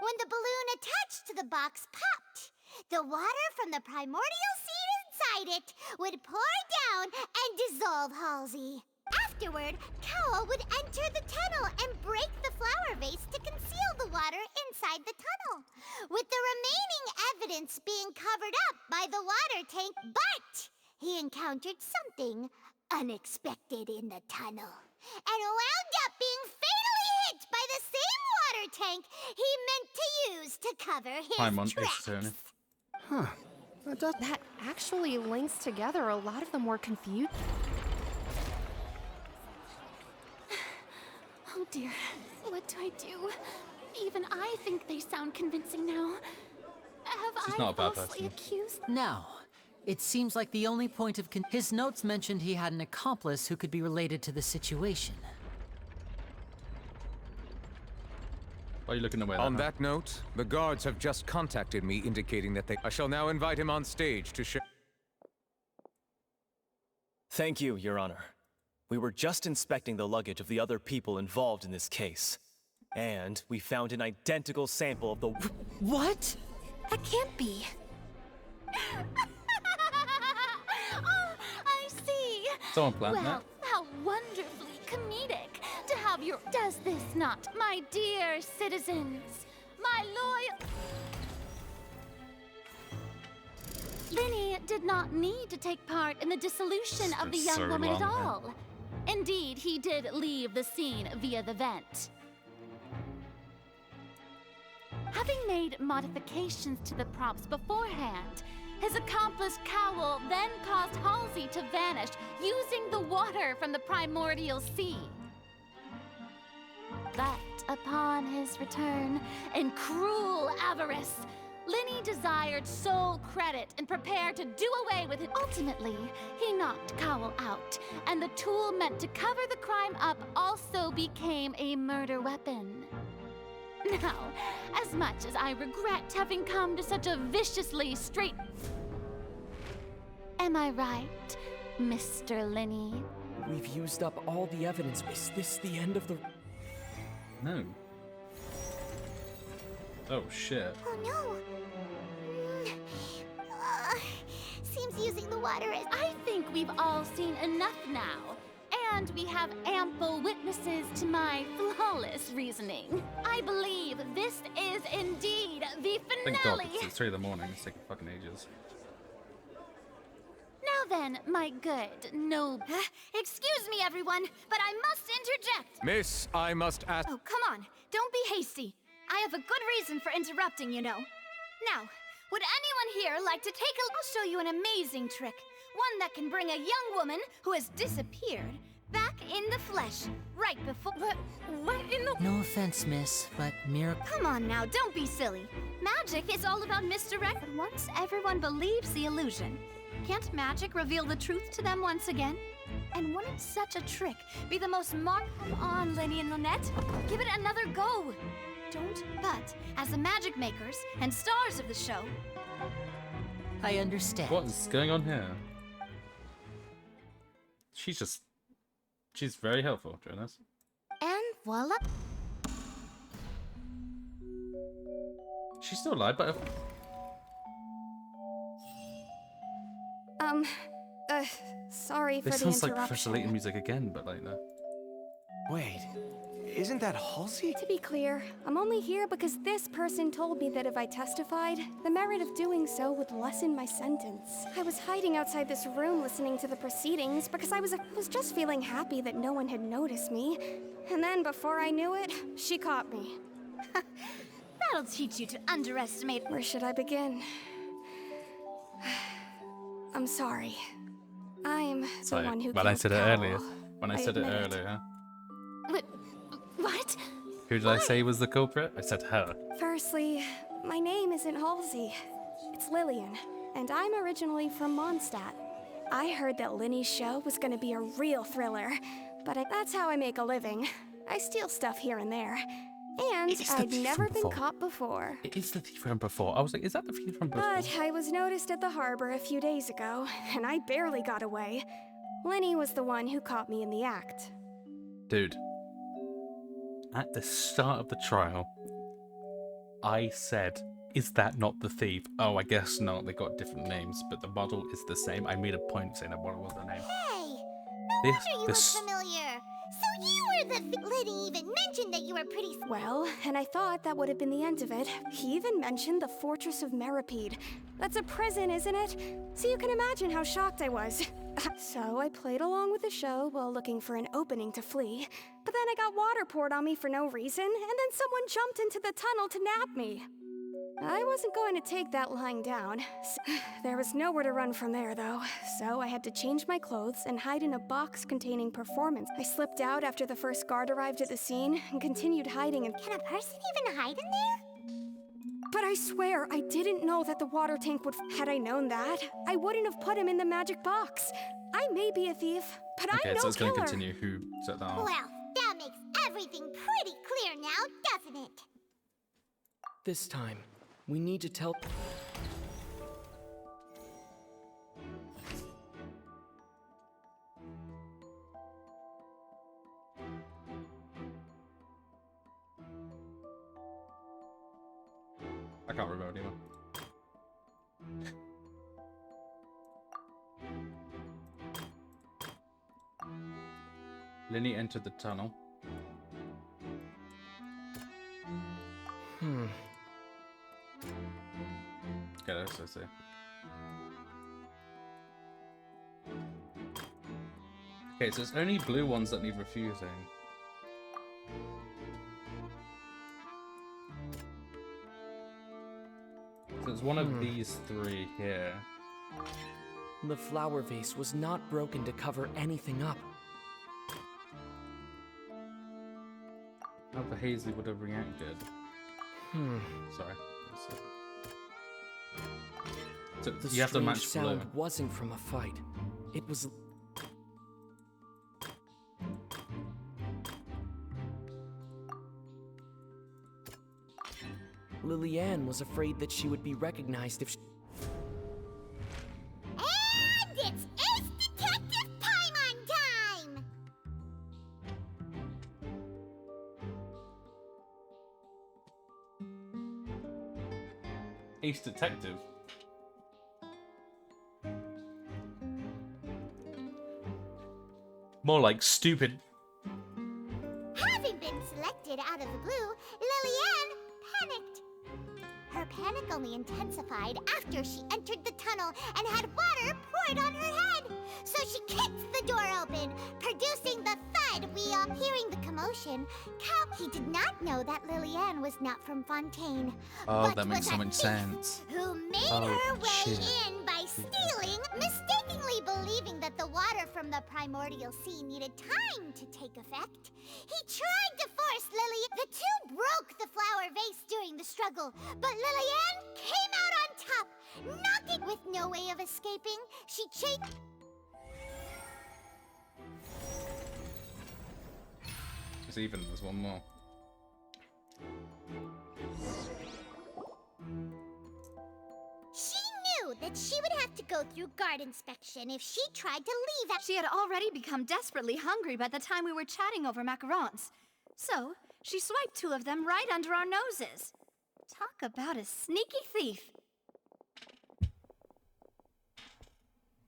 When the balloon attached to the box popped, the water from the primordial seed inside it would pour down and dissolve Halsey. Afterward, Cowell would enter the tunnel and break the flower vase to conceal the water inside the tunnel, with the remaining evidence being covered up by the water tank, but he encountered something unexpected in the tunnel and wound up being fatally hit by the same water tank he meant to use to cover his Paimon, tracks. it's turn. Huh. That actually links together a lot of the more confused. Oh dear, what do I do? Even I think they sound convincing now. Have She's I not a bad falsely person. accused? Now, it seems like the only point of his notes mentioned he had an accomplice who could be related to the situation. Why are you looking away? On that note, the guards have just contacted me indicating that I shall now invite him on stage to show... Thank you, Your Honor. We were just inspecting the luggage of the other people involved in this case. And we found an identical sample of the... What? That can't be. Oh, I see. Someone planned well, that. how wonderfully comedic to have your... Does this not, my dear citizens, my loyal... Linny did not need to take part in the dissolution of the young so woman at long, man. all. Indeed, he did leave the scene via the vent. Having made modifications to the props beforehand, his accomplice Cowl then caused Halsey to vanish using the water from the primordial sea. But upon his return, in cruel avarice, Linny desired sole credit and prepared to do away with it. Ultimately, he knocked Cowl out, and the tool meant to cover the crime up also became a murder weapon. Now, as much as I regret having come to such a viciously straight... Am I right, Mr. Linny? We've used up all the evidence. Is this the end of the... No. Oh shit. Oh no. Seems using the water is... I think we've all seen enough now. And we have ample witnesses to my flawless reasoning. I believe this is indeed the Thank God, finale. it's 3 in the morning. It's taking fucking ages. Now then, my good, noble... Excuse me, everyone, but I must interject. Miss, I must ask... Oh, come on. Don't be hasty. I have a good reason for interrupting, you know. Now, would anyone here like to take a... I'll show you an amazing trick. One that can bring a young woman who has disappeared back in the flesh, right before... What in the... No offense, miss, but miracle... Come on now, don't be silly. Magic is all about misdirect. But once everyone believes the illusion, can't magic reveal the truth to them once again? And wouldn't such a trick be the most Come on, Linny and Lynette. Give it another go. Don't but, as the magic makers and stars of the show... I understand. What is going on here? She's very helpful during this. And voila. She's still alive, but Sorry for this the sounds like interruption. Professor Layton music again, but like no. Wait, isn't that Halsey? To be clear, I'm only here because this person told me that if I testified, the merit of doing so would lessen my sentence. I was hiding outside this room listening to the proceedings because I was just feeling happy that no one had noticed me. And then before I knew it, she caught me. That'll teach you to underestimate... Where should I begin? I'm sorry. I'm the one who when I killed said it Cowl. earlier. When I said it admit it. earlier. What? Who did I say was the culprit? I said her. Firstly, my name isn't Halsey. It's Lillian, and I'm originally from Mondstadt. I heard that Linny's show was gonna be a real thriller, but that's how I make a living. I steal stuff here and there. And It is the I'd thief never from been before. caught before. It is the thief from before. I was like, is that the thief from before? But I was noticed at the harbor a few days ago, and I barely got away. Linny was the one who caught me in the act. Dude, at the start of the trial, I said, is that not the thief? Oh, I guess not. They got different names, but the model is the same. I made a point saying that model was the name. Hey! No wonder you look familiar. So you were the Liddy even mentioned that you were pretty... Well, and I thought that would have been the end of it. He even mentioned the Fortress of Meripede. That's a prison, isn't it? So you can imagine how shocked I was. So I played along with the show while looking for an opening to flee. But then I got water poured on me for no reason, and then someone jumped into the tunnel to nab me. I wasn't going to take that lying down. There was nowhere to run from there, though, so I had to change my clothes and hide in a box containing performance. I slipped out after the first guard arrived at the scene and continued hiding. And can a person even hide in there? But I swear, I didn't know that the water tank would. Had I known that, I wouldn't have put him in the magic box. I may be a thief, but I'm no killer. Okay, so it's going to continue. Who set that off? Well, that makes everything pretty clear now, doesn't it? This time, we need to tell... I can't remember anymore. Linny entered the tunnel. Okay, let's see. Okay, so it's only blue ones that need refusing. So it's one of these three here. The flower vase was not broken to cover anything up. How the Hazley would have reacted. Sorry. So The you have to match sound blue. wasn't from a fight. It was... Lillian was afraid that she would be recognized if she... And it's Ace Detective Paimon time! Ace Detective? More like stupid. Having been selected out of the blue, Lillian panicked. Her panic only intensified after she entered the tunnel and had water poured on her head. So she kicked the door open, producing the thud we all hearing the commotion. He did not know that Lillian was not from Fontaine. Oh, but that makes was so a much thief sense. Who made Oh, her way shit. in by stealing, mistakenly believing that the water from the primordial sea needed time to take effect. He tried to force Lily. The two broke the flower vase during the struggle, but Lillian came out on top, knocking with no way of escaping. She chased. It's even, there's one more. She knew that she would have to go through guard inspection if she tried to leave. She had already become desperately hungry by the time we were chatting over macarons. So, she swiped 2 of them right under our noses. Talk about a sneaky thief.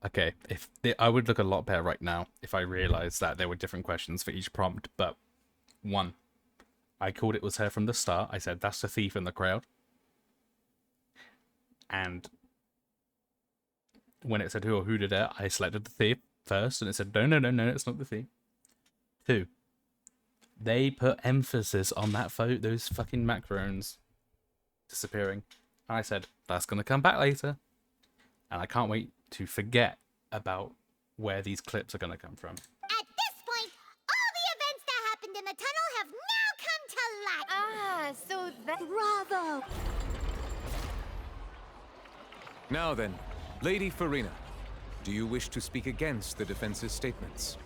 Okay, I would look a lot better right now if I realized that there were different questions for each prompt, but one, I called it was her from the start. I said, that's the thief in the crowd. And when it said who did it, I selected the thief first, and it said, no, it's not the thief. 2, they put emphasis on that those fucking macarons disappearing. And I said, that's going to come back later. And I can't wait to forget about where these clips are going to come from. At this point, all the events that happened in the tunnel have now come to light. So that... Bravo! Now then, Lady Farina, do you wish to speak against the defense's statements?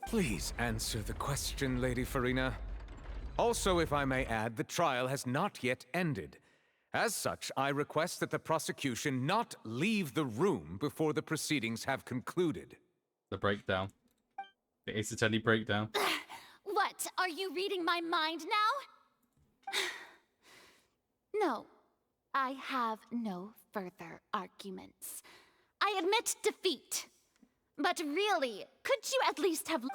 Please answer the question, Lady Farina. Also, if I may add, the trial has not yet ended. As such, I request that the prosecution not leave the room before the proceedings have concluded. The breakdown. The Ace Attorney breakdown. What? Are you reading my mind now? No. I have no further arguments. I admit defeat. But really, could you at least have... Wow!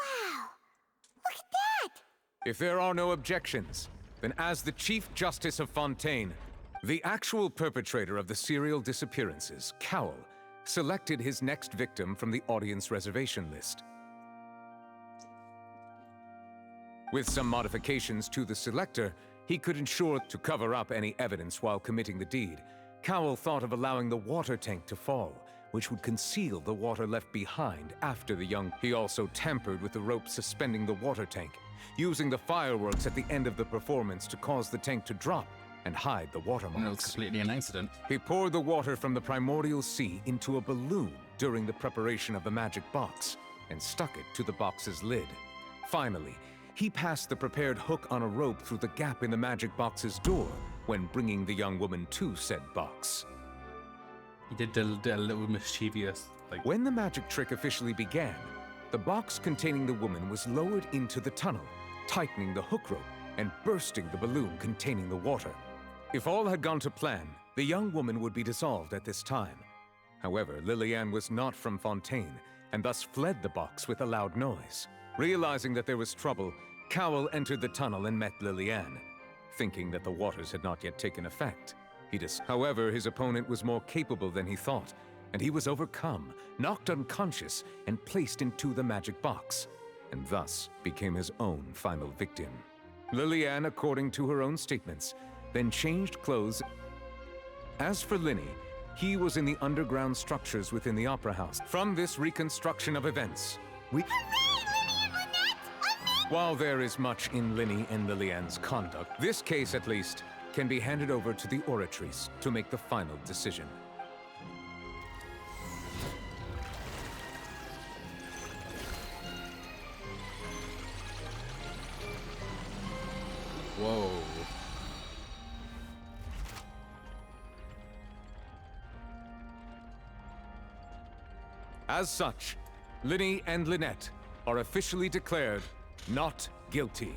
Look at that! If there are no objections, then as the Chief Justice of Fontaine, the actual perpetrator of the serial disappearances, Cowell, selected his next victim from the audience reservation list. With some modifications to the selector, he could ensure to cover up any evidence while committing the deed. Cowell thought of allowing the water tank to fall, which would conceal the water left behind after the young. He also tampered with the rope suspending the water tank, using the fireworks at the end of the performance to cause the tank to drop and hide the watermarks. It was completely an accident. He poured the water from the primordial sea into a balloon during the preparation of the magic box and stuck it to the box's lid. Finally, he passed the prepared hook on a rope through the gap in the magic box's door when bringing the young woman to said box. He did a little mischievous, like... When the magic trick officially began, the box containing the woman was lowered into the tunnel, tightening the hook rope and bursting the balloon containing the water. If all had gone to plan, the young woman would be dissolved at this time. However, Lillian was not from Fontaine, and thus fled the box with a loud noise. Realizing that there was trouble, Cowell entered the tunnel and met Lillian, thinking that the waters had not yet taken effect. However, his opponent was more capable than he thought, and he was overcome, knocked unconscious, and placed into the magic box, and thus became his own final victim. Lillian, according to her own statements, then changed clothes. As for Linny, he was in the underground structures within the Opera House. From this reconstruction of events, while there is much in Linny and Lillian's conduct, this case, at least, can be handed over to the Oratrice to make the final decision. Whoa. As such, Linny and Lynette are officially declared not guilty.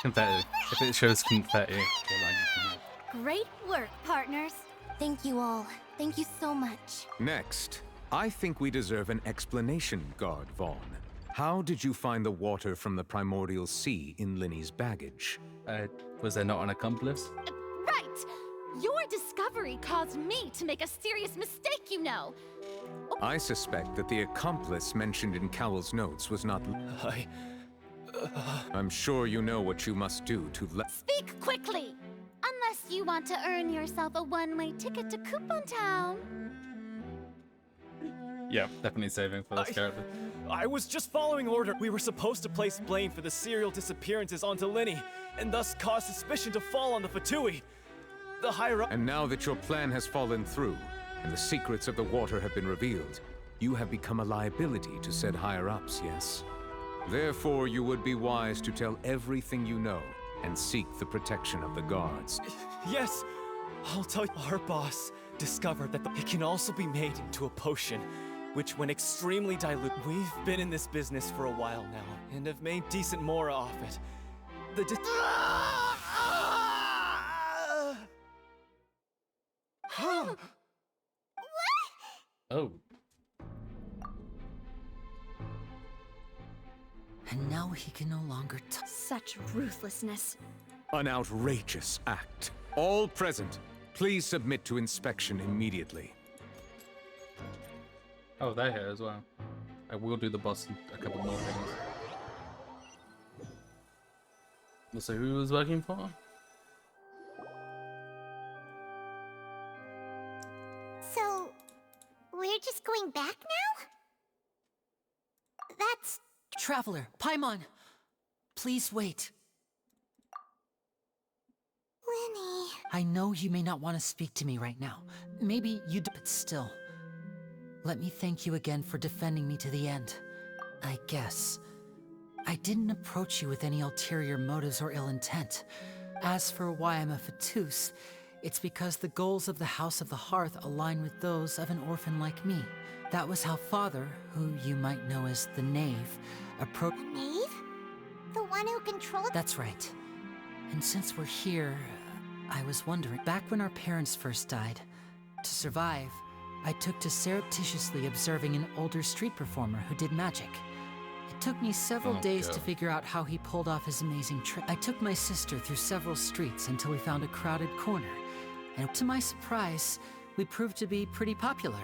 Confetti. If it shows confetti, you're like... Great work, partners. Thank you all. Thank you so much. Next, I think we deserve an explanation, Guard Vaughn. How did you find the water from the primordial sea in Linny's baggage? Was there not an accomplice? Right! Your discovery caused me to make a serious mistake, you know. I suspect that the accomplice mentioned in Cowell's notes was not... I'm sure you know what you must do to Speak quickly! Unless you want to earn yourself a one-way ticket to Coupon Town. Yeah, definitely saving for this character. I was just following order. We were supposed to place blame for the serial disappearances onto Linny, and thus cause suspicion to fall on the Fatui. The higher up... And now that your plan has fallen through, and the secrets of the water have been revealed, you have become a liability to said higher-ups, yes? Therefore, you would be wise to tell everything you know, and seek the protection of the guards. Yes! I'll tell you, our boss discovered that it can also be made into a potion, which when extremely dilute... We've been in this business for a while now, and have made decent mora off it. Oh. And now he can no longer Such ruthlessness. An outrageous act. All present, please submit to inspection immediately. Oh, they're here as well. I will do the boss and a couple more things. So who was working for? So, we're just going back now? That's... Traveler, Paimon! Please wait. Linny... I know you may not want to speak to me right now. Maybe you do, but still. Let me thank you again for defending me to the end. I guess. I didn't approach you with any ulterior motives or ill intent. As for why I'm a Fatus, it's because the goals of the House of the Hearth align with those of an orphan like me. That was how Father, who you might know as the Knave, approached— The Knave? The one who controlled— That's right. And since we're here, I was wondering, back when our parents first died, to survive, I took to surreptitiously observing an older street performer who did magic. It took me several days to figure out how he pulled off his amazing trick. I took my sister through several streets until we found a crowded corner, and to my surprise, we proved to be pretty popular,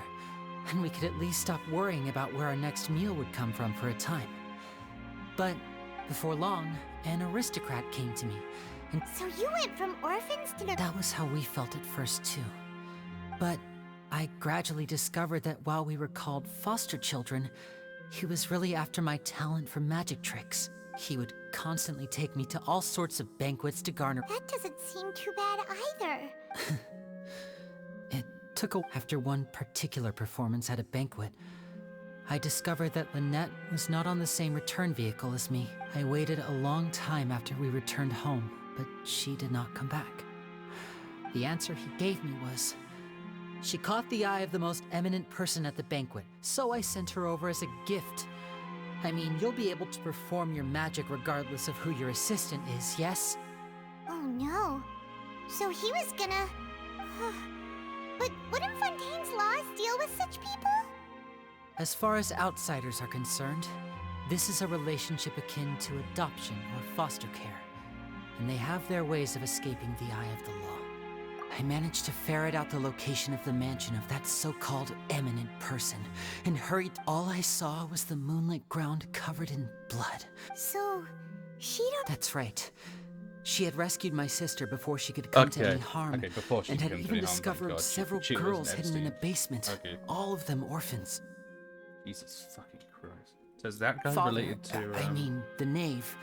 and we could at least stop worrying about where our next meal would come from for a time. But before long, an aristocrat came to me, and So you went from orphans to that was how we felt at first too. But I gradually discovered that while we were called foster children, he was really after my talent for magic tricks. He would constantly take me to all sorts of banquets to garner. That doesn't seem too bad either. It took a after one particular performance at a banquet, I discovered that Lynette was not on the same return vehicle as me. I waited a long time after we returned home, but she did not come back. The answer he gave me was, she caught the eye of the most eminent person at the banquet, so I sent her over as a gift. I mean, you'll be able to perform your magic regardless of who your assistant is, yes? Oh no. So he was gonna... But wouldn't Fontaine's laws deal with such people? As far as outsiders are concerned, this is a relationship akin to adoption or foster care, and they have their ways of escaping the eye of the law. I managed to ferret out the location of the mansion of that so-called eminent person, and hurried. All I saw was the moonlit ground covered in blood. So, she don't... That's right. She had rescued my sister before she could come to any harm, and had even discovered several girls hidden in a basement, all of them orphans. Jesus fucking Christ. So is that guy Father, related to... I mean, the knave,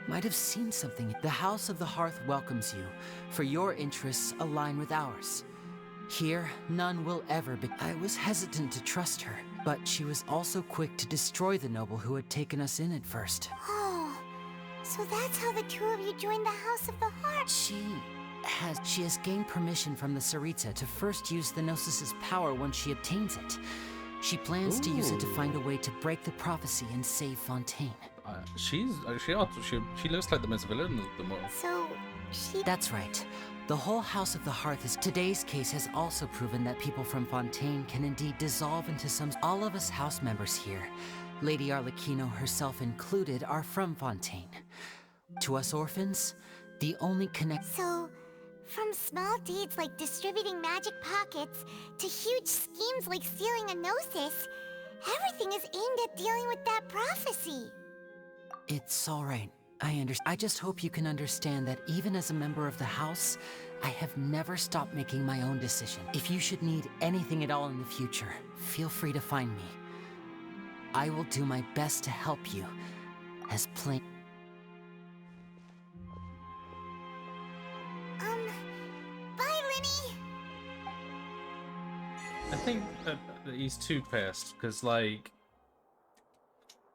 might have seen something. The House of the Hearth welcomes you, for your interests align with ours. Here, none will ever be... I was hesitant to trust her, but she was also quick to destroy the noble who had taken us in at first. Oh, so that's how the two of you joined the House of the Heart. She has gained permission from the Tsaritsa to first use the Gnosis' power when she obtains it. She plans to use it to find a way to break the prophecy and save Fontaine. She looks like the most villain of them all. So, she... That's right. The whole House of the Hearth is... Today's case has also proven that people from Fontaine can indeed dissolve into some... All of us house members here, Lady Arlecchino herself included, are from Fontaine. To us orphans, the only So, from small deeds like distributing magic pockets to huge schemes like stealing a Gnosis, everything is aimed at dealing with that prophecy. It's all right. I understand. I just hope you can understand that even as a member of the House, I have never stopped making my own decision. If you should need anything at all in the future, feel free to find me. I will do my best to help you, as plain... Bye, Linny! I think that he's too pissed, because, like,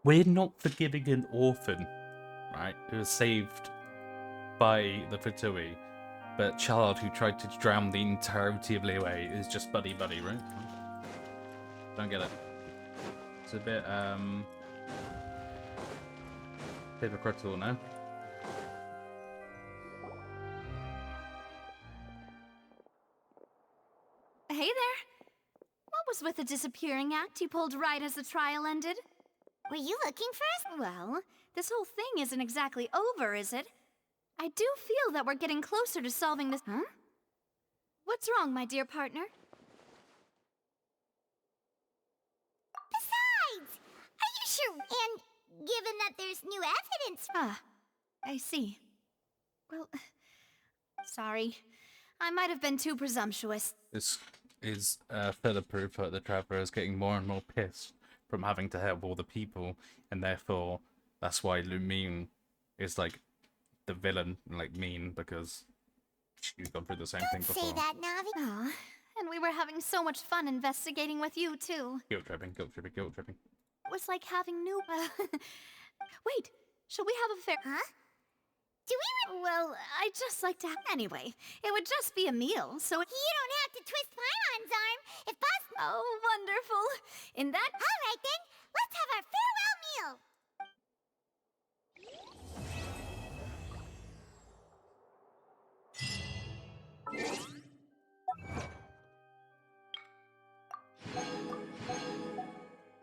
we're not forgiving an orphan, right, who was saved by the Fatui, but child who tried to drown the entirety of Liyue is just buddy-buddy, right? Don't get it. It's a bit, hypocritical now. Hey there. What was with the disappearing act you pulled right as the trial ended? Were you looking for us? Well, this whole thing isn't exactly over, is it? I do feel that we're getting closer to solving this... Huh? What's wrong, my dear partner? Besides, are you sure? And given that there's new evidence... Ah, I see. Well, sorry. I might have been too presumptuous. This is further proof that the Traveler is getting more and more pissed from having to help all the people, and therefore that's why Lumine is like the villain, like mean, because she's gone through the same thing before. Say that, Navi. Aw, and we were having so much fun investigating with you, too. Guilt tripping, guilt tripping, guilt tripping. It was like having new... Wait, should we have a fair... Huh? Do we... Well, I'd just like to... Anyway, it would just be a meal, so... You don't have to twist Paimon's arm, if possible. Oh, wonderful. In that... All right, then. Let's have our farewell meal.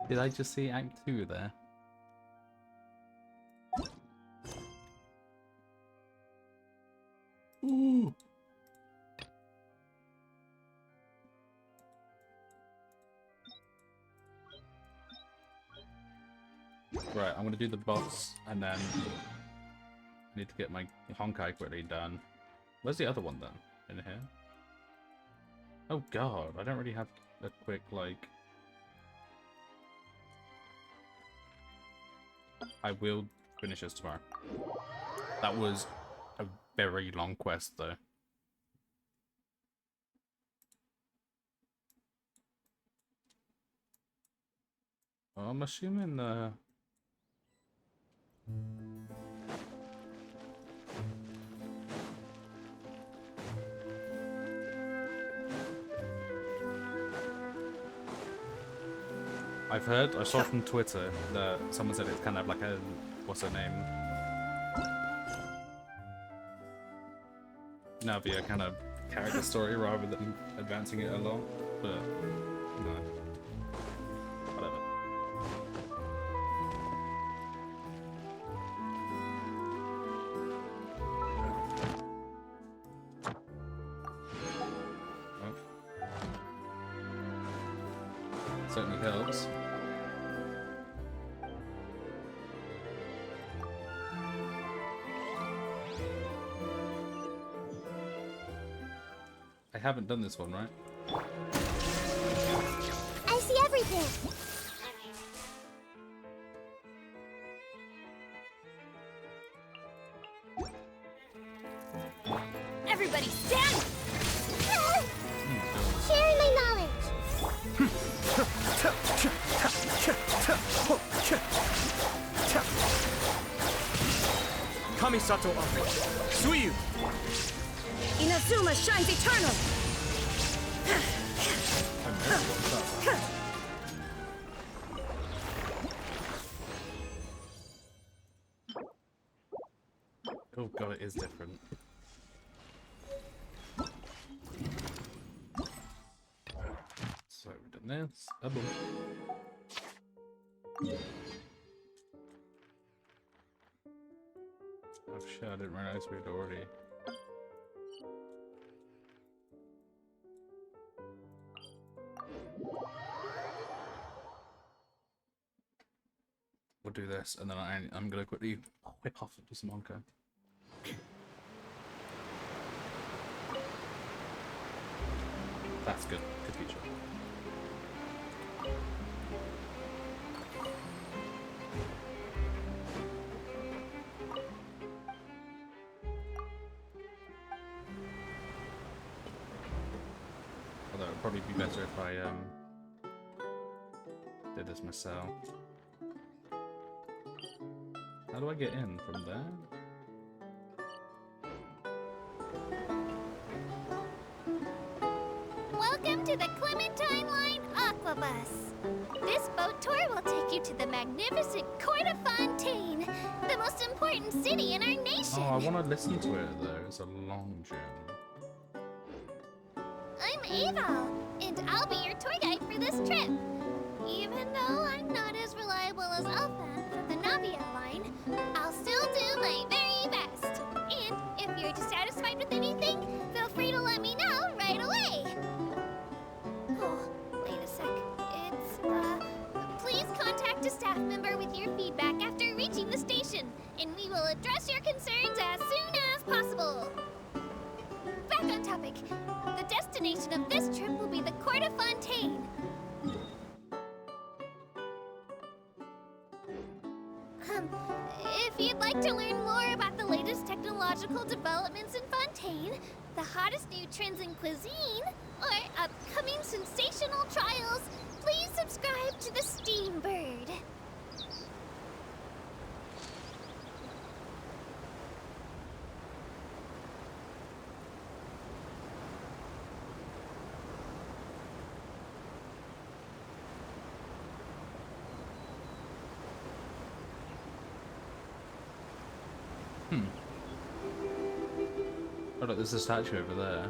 Did I just see Act 2 there? Ooh. Right, I'm gonna do the boss, and then I need to get my Honkai quickly done. Where's the other one then? In here? Oh god, I don't really have a quick, like... I will finish this tomorrow. That was a very long quest, though. I'm assuming I've heard, I saw from Twitter that someone said it's kind of like a, what's her name? Navia kind of character story rather than advancing it along, but no. Whatever. Oh. Certainly helps. I haven't done this one, right? I see everything. Everybody stand! Sharing my knowledge. Kamisato Ari, Suiyu! Inazuma shines eternal! Oh god, it is different. So we've done this. Oh, boom. Oh shit, I didn't realize we had already. We'll do this, and then I'm gonna quickly whip off and do some Honkai. That's good. Good feature. Although it'd probably be better if I did this myself. How do I get in from there? Welcome to the Clementine Line Aquabus. This boat tour will take you to the magnificent Court of Fontaine, the most important city in our nation. Oh, I want to listen to it though. It's a long journey. I'm Ava, and I'll be your tour guide for this trip. Even though I'm not as reliable as Elfan from the Navia line, I'll still do my very best. And if you're dissatisfied with anything, feel free to let me know right away. Oh, wait a sec. It's, please contact a staff member with your feedback after reaching the station, and we will address your concerns as soon as possible. Back on topic. The destination of this trip will be the Court of Fontaine. If you'd like to learn more about the latest technological developments in Fontaine, the hottest new trends in cuisine, or upcoming sensational trials, please subscribe to the Steambird. Oh look, there's a statue over there.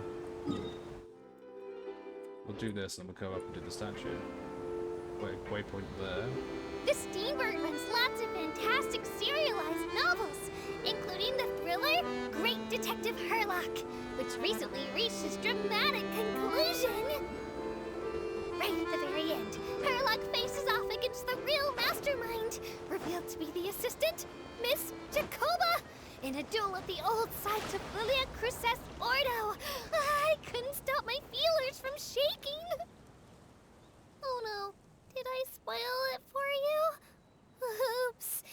We'll do this and we'll go up and do the statue. Waypoint there. The Steambird runs lots of fantastic serialized novels, including the thriller Great Detective Herlock, which recently reached its dramatic conclusion. Right at the very end, Herlock faces off against the real mastermind, revealed to be the assistant, Miss Jacoba, in a duel at the old site of Lilia Cruces Ordo. I couldn't stop my feelers from shaking. Oh no, did I spoil it for you? Oops.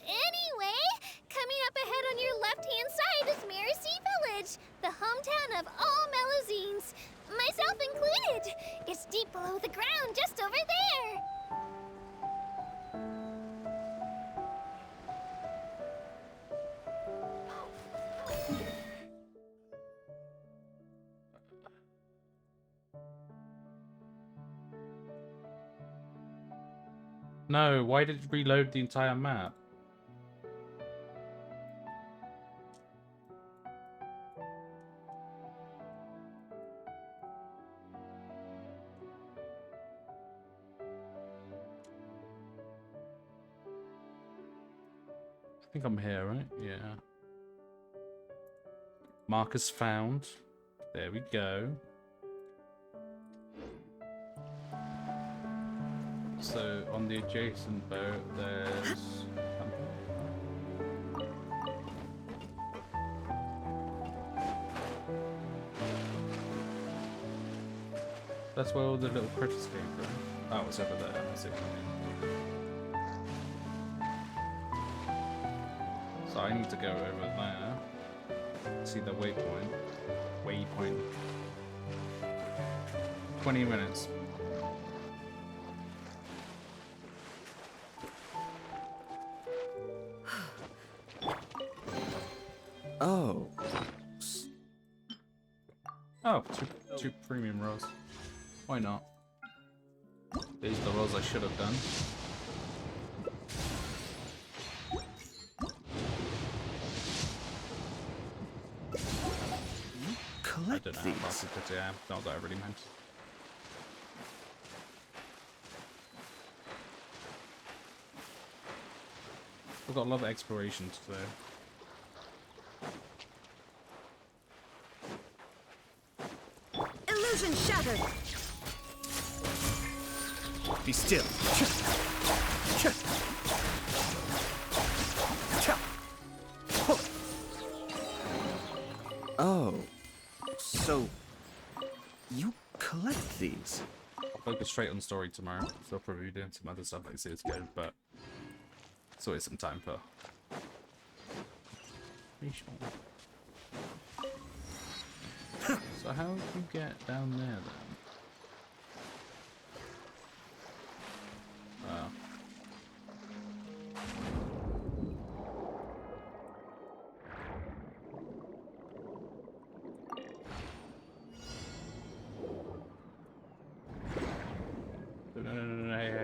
Anyway, coming up ahead on your left-hand side is Mercy Village, the hometown of all Melusines, myself included. It's deep below the ground, just over there. No, why did it reload the entire map? I think I'm here, right? Yeah. Markers found. There we go. So on the adjacent boat, there's that's where all the little critters came from. Oh, it's over there. I see what you mean. So I need to go over there. See the waypoint. Waypoint. 20 minutes. Oh. Oh, two premium rolls. Why not? These are the rolls I should have done. Collect I don't know these. how fast it yeah, not that I really meant. We've got a lot of exploration to do. Illusion shattered. Be still. Oh, so you collect these? I'll focus straight on story tomorrow, so I'll probably be doing some other stuff like CSGO, but it's always some time for. So how do you get down there then? Oh. No, hey, hey.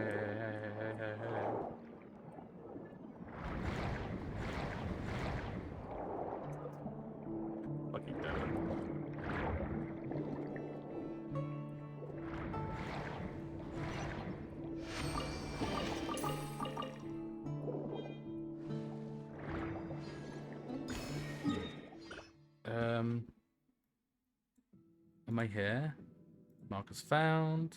Fucking devil. Am I here? Markers found.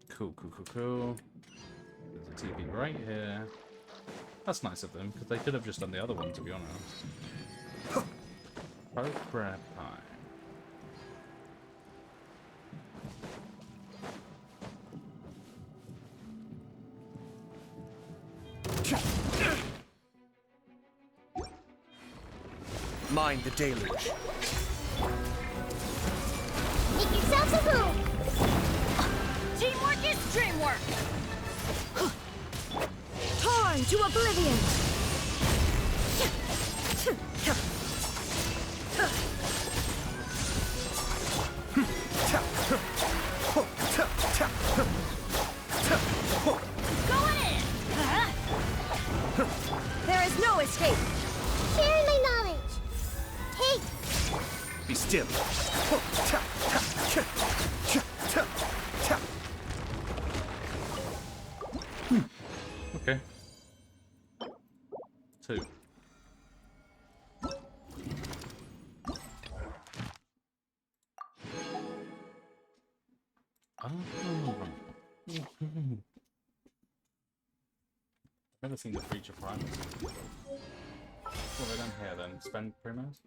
Cool. There's a TV right here. That's nice of them, because they could have just done the other one, to be honest. Oh, crap time. Mind the deluge. Make yourselves a room. Teamwork is dreamwork. Torn to oblivion. Going in. There is no escape. Share my knowledge. Hey, Be still. Okay. 2. Oh. I've never seen the feature primers. What have I done here then? Spend primers?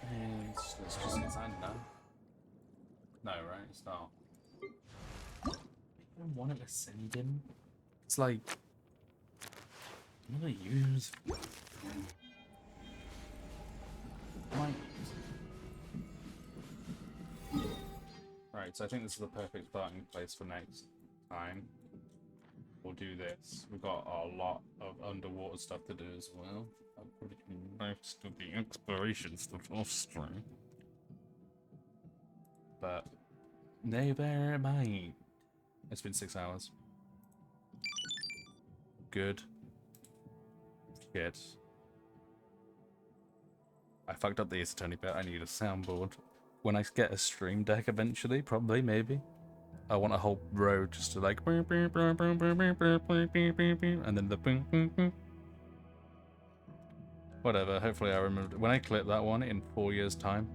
And let's just inside now. No, right? It's not. I don't want to send him. It's like. I'm gonna use. Right, so I think this is the perfect starting place for next time. We'll do this. We've got a lot of underwater stuff to do as well. I'll put it next to the exploration stuff off stream. But never mind. It's been 6 hours. Good. Shit. I fucked up the Ace Attorney bit. I need a soundboard. When I get a stream deck eventually, probably, maybe. I want a whole row just to like, and then the whatever. Hopefully I remember when I clip that one in 4 years' time.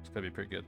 It's gonna be pretty good.